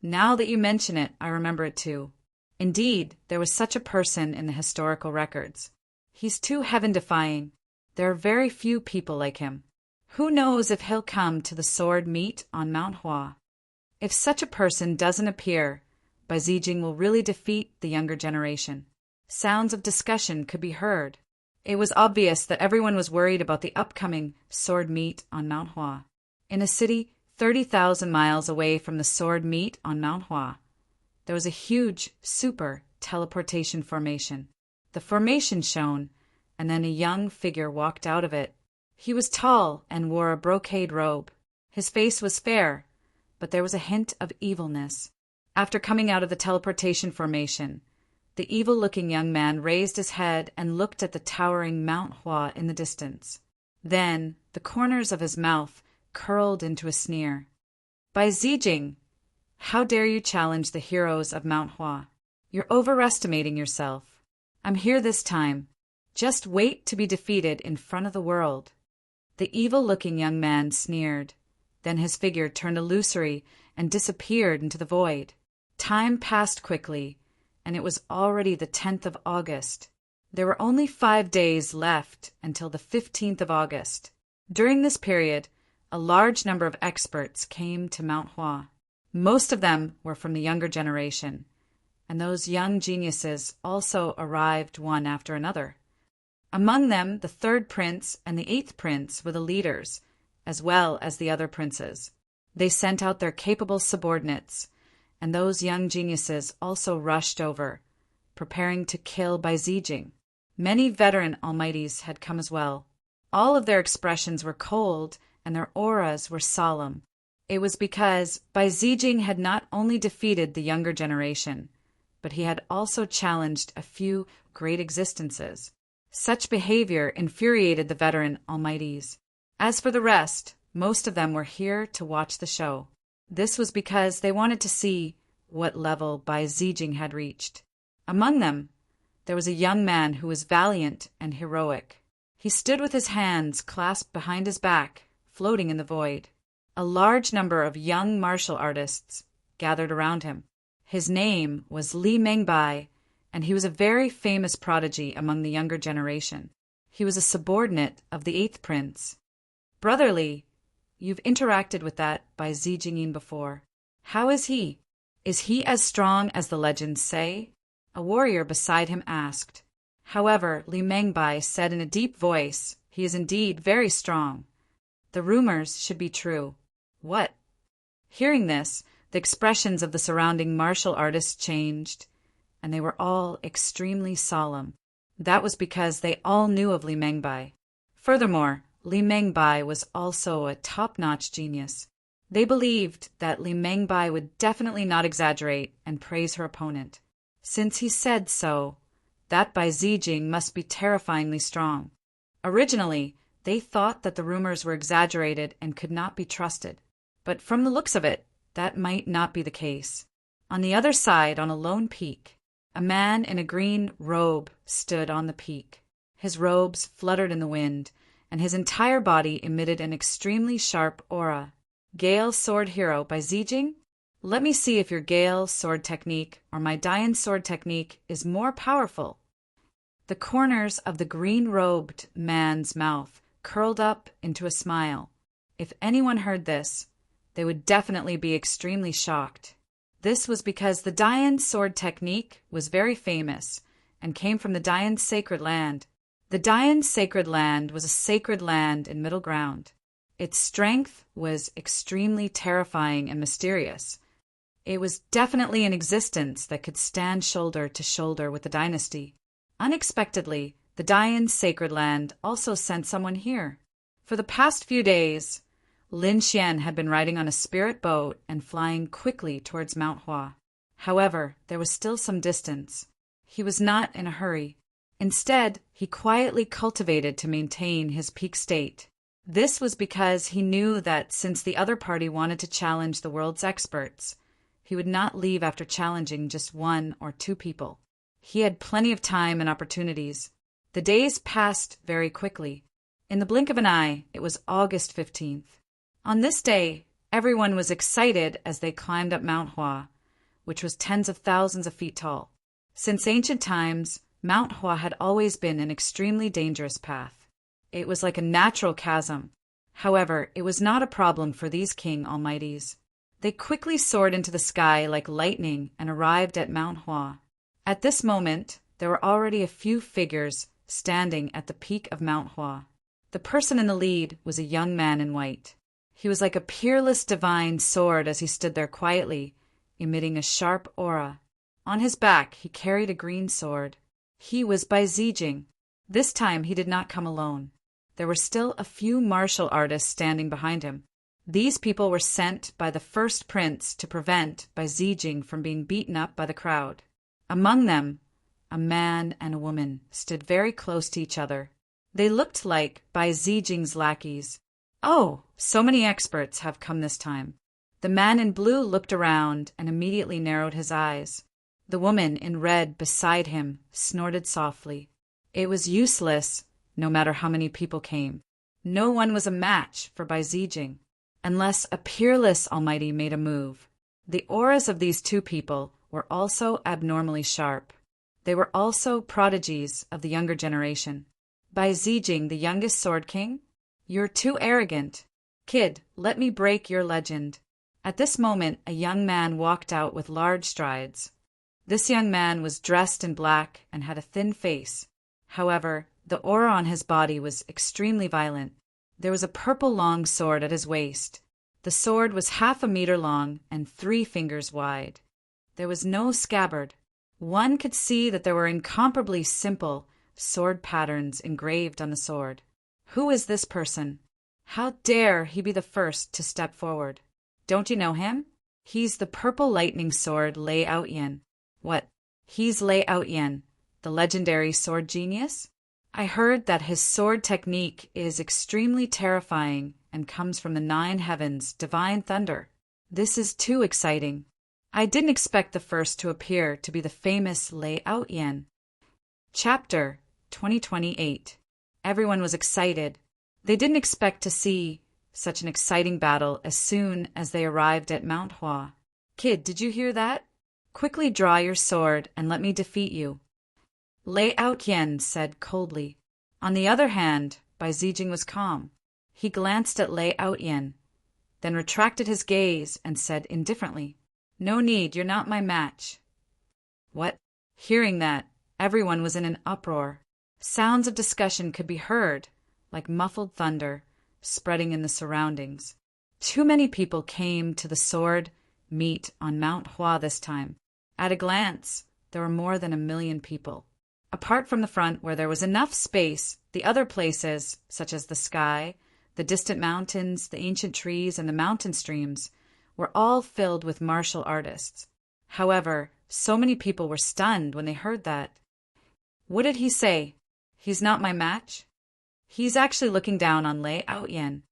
Now that you mention it, I remember it too. Indeed, there was such a person in the historical records. He's too heaven-defying. There are very few people like him. Who knows if he'll come to the sword meet on Mount Hua? If such a person doesn't appear, Bai Zijing will really defeat the younger generation. Sounds of discussion could be heard. It was obvious that everyone was worried about the upcoming sword meet on Mount Hua. In a city 30,000 miles away from the sword meet on Mount Hua, there was a huge super teleportation formation. The formation shone, and then a young figure walked out of it. He was tall and wore a brocade robe. His face was fair, but there was a hint of evilness. After coming out of the teleportation formation, the evil-looking young man raised his head and looked at the towering Mount Hua in the distance. Then, the corners of his mouth curled into a sneer. "By Zijing, how dare you challenge the heroes of Mount Hua? You're overestimating yourself. I'm here this time. Just wait to be defeated in front of the world." The evil-looking young man sneered. Then his figure turned illusory and disappeared into the void. Time passed quickly, and it was already the 10th of August. There were only 5 days left until the 15th of August. During this period, a large number of experts came to Mount Hua. Most of them were from the younger generation, and those young geniuses also arrived one after another. Among them, the 3rd prince and the 8th prince were the leaders, as well as the other princes. They sent out their capable subordinates, and those young geniuses also rushed over, preparing to kill by Zijing. Many veteran almighties had come as well. All of their expressions were cold, and their auras were solemn. It was because Bai Zijing had not only defeated the younger generation, but he had also challenged a few great existences. Such behavior infuriated the veteran almighties. As for the rest, most of them were here to watch the show. This was because they wanted to see what level Bai Zijing had reached. Among them, there was a young man who was valiant and heroic. He stood with his hands clasped behind his back, floating in the void. A large number of young martial artists gathered around him. His name was Li Mengbai, and he was a very famous prodigy among the younger generation. He was a subordinate of the 8th prince. "Brother Li, you've interacted with that Bai Zijing before. How is he? Is he as strong as the legends say?" A warrior beside him asked. However, Li Mengbai said in a deep voice, "He is indeed very strong. The rumors should be true." "What?" Hearing this, the expressions of the surrounding martial artists changed, and they were all extremely solemn. That was because they all knew of Li Mengbai. Furthermore, Li Mengbai was also a top-notch genius. They believed that Li Mengbai would definitely not exaggerate and praise her opponent. Since he said so, that Bai Zijing must be terrifyingly strong. Originally, they thought that the rumors were exaggerated and could not be trusted. But from the looks of it, that might not be the case. On the other side, on a lone peak, a man in a green robe stood on the peak. His robes fluttered in the wind, and his entire body emitted an extremely sharp aura. "Gale Sword Hero Bai Zijing? Let me see if your Gale Sword technique or my Dian Sword technique is more powerful." The corners of the green-robed man's mouth curled up into a smile. If anyone heard this, they would definitely be extremely shocked. This was because the Dian Sword technique was very famous and came from the Dian Sacred Land. The Dian Sacred Land was a sacred land in Middle Ground. Its strength was extremely terrifying and mysterious. It was definitely an existence that could stand shoulder to shoulder with the dynasty. Unexpectedly, the Dian Sacred Land also sent someone here. For the past few days, Lin Xian had been riding on a spirit boat and flying quickly towards Mount Hua. However, there was still some distance. He was not in a hurry. Instead, he quietly cultivated to maintain his peak state. This was because he knew that since the other party wanted to challenge the world's experts, he would not leave after challenging just 1 or 2 people. He had plenty of time and opportunities. The days passed very quickly. In the blink of an eye, it was August 15th. On this day, everyone was excited as they climbed up Mount Hua, which was tens of thousands of feet tall. Since ancient times, Mount Hua had always been an extremely dangerous path. It was like a natural chasm. However, it was not a problem for these king almighties. They quickly soared into the sky like lightning and arrived at Mount Hua. At this moment, there were already a few figures standing at the peak of Mount Hua. The person in the lead was a young man in white. He was like a peerless divine sword as he stood there quietly, emitting a sharp aura. On his back, he carried a green sword. He was Bai Zijing. This time, he did not come alone. there were still a few martial artists standing behind him. These people were sent by the first prince to prevent Bai Zijing from being beaten up by the crowd. Among them, a man and a woman stood very close to each other. They looked like Bai Zijing's lackeys. Oh, so many experts have come this time. The man in blue looked around and immediately narrowed his eyes. The woman in red beside him snorted softly. It was useless, no matter how many people came. No one was a match for Bai Zijing, unless a peerless almighty made a move. The auras of these two people were also abnormally sharp. They were also prodigies of the younger generation. Bai Zijing, the youngest Sword King? You're too arrogant. Kid, let me break your legend. At this moment, a young man walked out with large strides. This young man was dressed in black and had a thin face. However, the aura on his body was extremely violent. There was a purple long sword at his waist. The sword was 1/2 meter long and 3 fingers wide. There was no scabbard. One could see that there were incomparably simple sword patterns engraved on the sword. Who is this person? How dare he be the first to step forward? Don't you know him? He's the purple lightning sword Lei Outyen. What? He's Lei Outyen, the legendary sword genius? I heard that his sword technique is extremely terrifying and comes from the 9 heavens' divine thunder. This is too exciting. I didn't expect the first to appear to be the famous Lei Outyen. Chapter 2028. Everyone was excited. They didn't expect to see such an exciting battle as soon as they arrived at Mount Hua. Kid, did you hear that? Quickly draw your sword and let me defeat you. Lei Outyen said coldly. On the other hand, Bai Zijing was calm. He glanced at Lei Outyen, then retracted his gaze and said indifferently, "No need, you're not my match." What? Hearing that, everyone was in an uproar. Sounds of discussion could be heard, like muffled thunder, spreading in the surroundings. Too many people came to the sword meet on Mount Hua this time. At a glance, there were more than 1 million people. Apart from the front where there was enough space, the other places, such as the sky, the distant mountains, the ancient trees, and the mountain streams, were all filled with martial artists. However, so many people were stunned when they heard that. What did he say? He's not my match? He's actually looking down on Lei Outyen.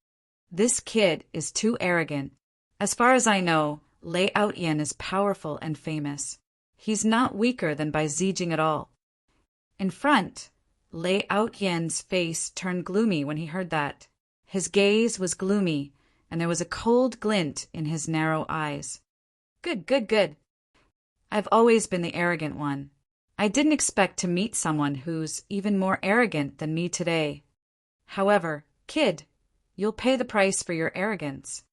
This kid is too arrogant. As far as I know, Lei Outyen is powerful and famous. He's not weaker than Bai Zijing at all. In front, Lei Outyen's face turned gloomy when he heard that. His gaze was gloomy, and there was a cold glint in his narrow eyes. Good, good, good. I've always been the arrogant one. I didn't expect to meet someone who's even more arrogant than me today. However, kid, you'll pay the price for your arrogance.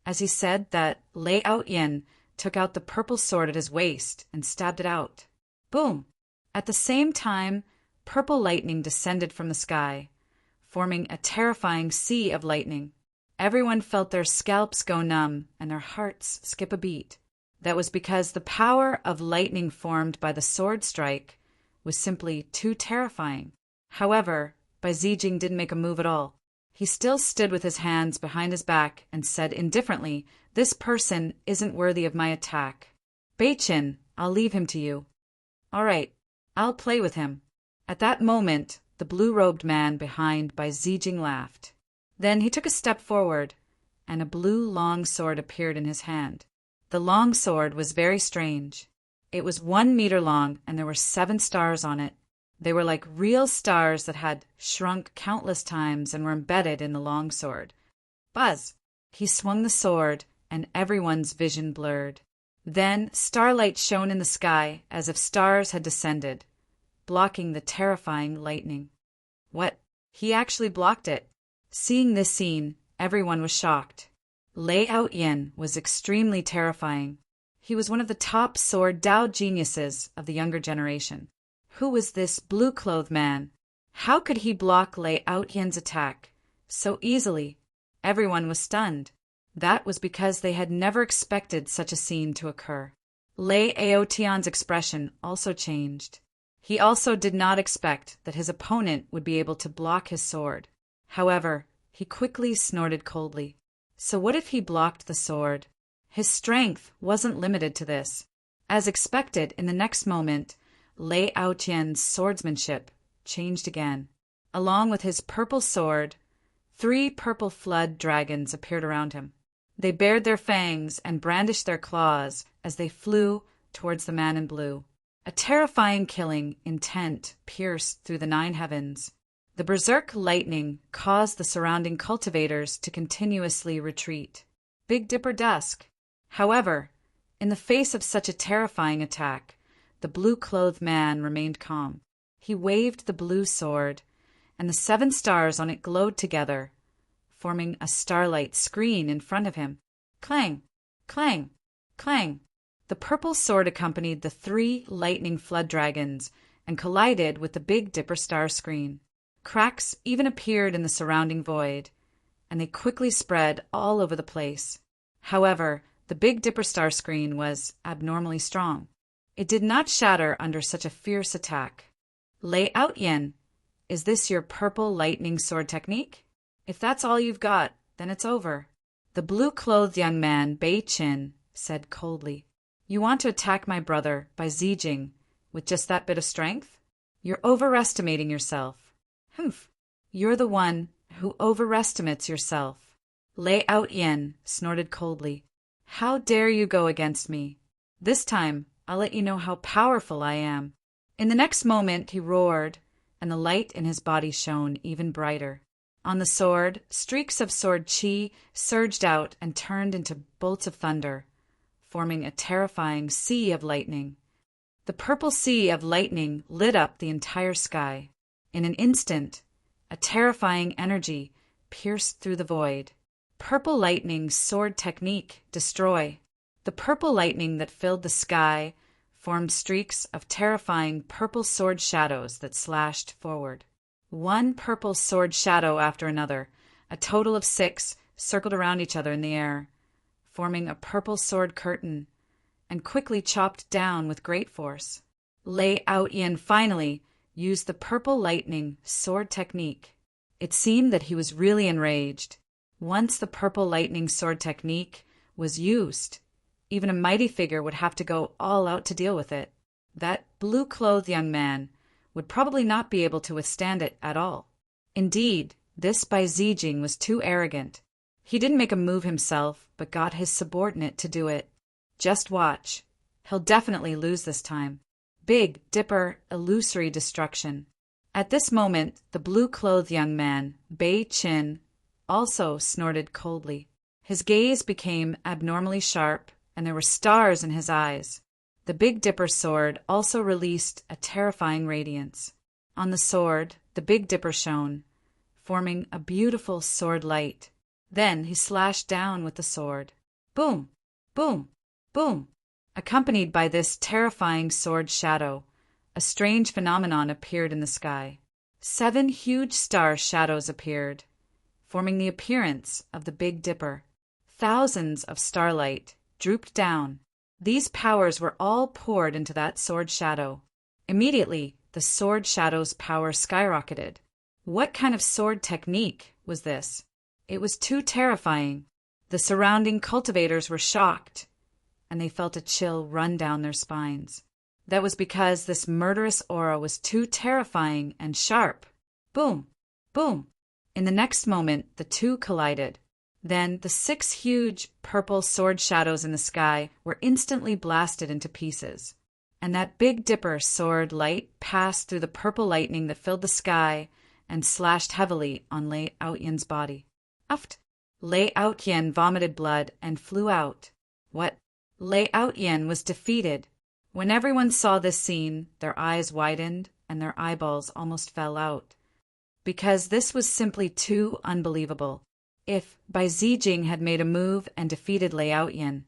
As he said that, Lei Outyen took out the purple sword at his waist and stabbed it out. Boom! At the same time, purple lightning descended from the sky, forming a terrifying sea of lightning. Everyone felt their scalps go numb and their hearts skip a beat. That was because the power of lightning formed by the sword strike was simply too terrifying. However, Bai Zijing didn't make a move at all. He still stood with his hands behind his back and said indifferently, "This person isn't worthy of my attack. Beichin, I'll leave him to you." "All right, I'll play with him." At that moment, the blue-robed man behind Bai Zijing laughed. Then he took a step forward, and a blue long sword appeared in his hand. The long sword was very strange. It was 1 meter long, and there were 7 stars on it. They were like real stars that had shrunk countless times and were embedded in the long sword. Buzz! He swung the sword, and everyone's vision blurred. Then starlight shone in the sky as if stars had descended, blocking the terrifying lightning. What? He actually blocked it. Seeing this scene, everyone was shocked. Lei Outyen was extremely terrifying. He was one of the top sword Dao geniuses of the younger generation. Who was this blue-clothed man? How could he block Lei Outyen's attack so easily? Everyone was stunned. That was because they had never expected such a scene to occur. Lei Aotian's expression also changed. He also did not expect that his opponent would be able to block his sword. However, he quickly snorted coldly. So what if he blocked the sword? His strength wasn't limited to this. As expected, in the next moment, Lei Aotian's swordsmanship changed again. Along with his purple sword, 3 purple flood dragons appeared around him. They bared their fangs and brandished their claws as they flew towards the man in blue. A terrifying killing intent pierced through the 9 heavens. The berserk lightning caused the surrounding cultivators to continuously retreat. Big Dipper dusk. However, in the face of such a terrifying attack, the blue-clothed man remained calm. He waved the blue sword, and the 7 stars on it glowed together, forming a starlight screen in front of him. Clang! Clang! Clang! The purple sword accompanied the 3 lightning flood dragons and collided with the Big Dipper star screen. Cracks even appeared in the surrounding void, and they quickly spread all over the place. However, the Big Dipper star screen was abnormally strong. It did not shatter under such a fierce attack. Lei Aotian, is this your purple lightning sword technique? If that's all you've got, then it's over. The blue-clothed young man, Bei Qin, said coldly. You want to attack my brother by Zijing with just that bit of strength? You're overestimating yourself. Humph. You're the one who overestimates yourself. Lei Aotian snorted coldly. How dare you go against me? This time, I'll let you know how powerful I am. In the next moment, he roared, and the light in his body shone even brighter. On the sword, streaks of sword chi surged out and turned into bolts of thunder, forming a terrifying sea of lightning. The purple sea of lightning lit up the entire sky. In an instant, a terrifying energy pierced through the void. Purple lightning's sword technique, destroy. The purple lightning that filled the sky formed streaks of terrifying purple sword shadows that slashed forward. 1 purple sword shadow after another, a total of 6, circled around each other in the air, forming a purple sword curtain, and quickly chopped down with great force. Lei Aotian finally used the purple lightning sword technique. It seemed that he was really enraged. Once the purple lightning sword technique was used, even a mighty figure would have to go all out to deal with it. That blue-clothed young man would probably not be able to withstand it at all. Indeed, this Bai Zijing was too arrogant. He didn't make a move himself, but got his subordinate to do it. Just watch. He'll definitely lose this time. Big Dipper illusory destruction. At this moment, the blue-clothed young man, Bei Qin, also snorted coldly. His gaze became abnormally sharp, and there were stars in his eyes. The Big Dipper sword also released a terrifying radiance. On the sword, the Big Dipper shone, forming a beautiful sword light. Then he slashed down with the sword. Boom! Boom! Boom! Accompanied by this terrifying sword shadow, a strange phenomenon appeared in the sky. 7 huge star shadows appeared, forming the appearance of the Big Dipper. Thousands of starlight drooped down. These powers were all poured into that sword shadow. Immediately, the sword shadow's power skyrocketed. What kind of sword technique was this? It was too terrifying. The surrounding cultivators were shocked, and they felt a chill run down their spines. That was because this murderous aura was too terrifying and sharp. Boom! Boom! In the next moment, the 2 collided. Then the 6 huge purple sword shadows in the sky were instantly blasted into pieces, and that Big Dipper sword light passed through the purple lightning that filled the sky and slashed heavily on Lei Aotian's body. Uft! Lei Aotian vomited blood and flew out. What? Lei Aotian was defeated. When everyone saw this scene, their eyes widened and their eyeballs almost fell out, because this was simply too unbelievable. If Bai Zijing had made a move and defeated Lei Aotian,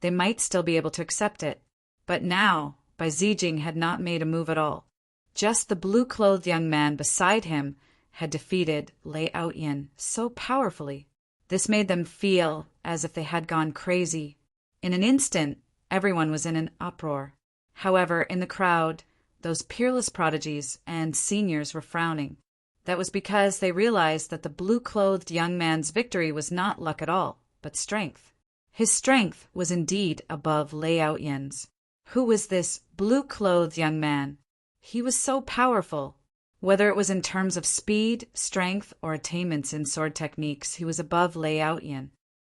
they might still be able to accept it. But now, Bai Zijing had not made a move at all. Just the blue-clothed young man beside him had defeated Lei Aotian so powerfully. This made them feel as if they had gone crazy. In an instant, everyone was in an uproar. However, in the crowd, those peerless prodigies and seniors were frowning. That was because they realized that the blue-clothed young man's victory was not luck at all, but strength. His strength was indeed above Layout Yin's. Who was this blue-clothed young man? He was so powerful. Whether it was in terms of speed, strength, or attainments in sword techniques, he was above Layout Yin.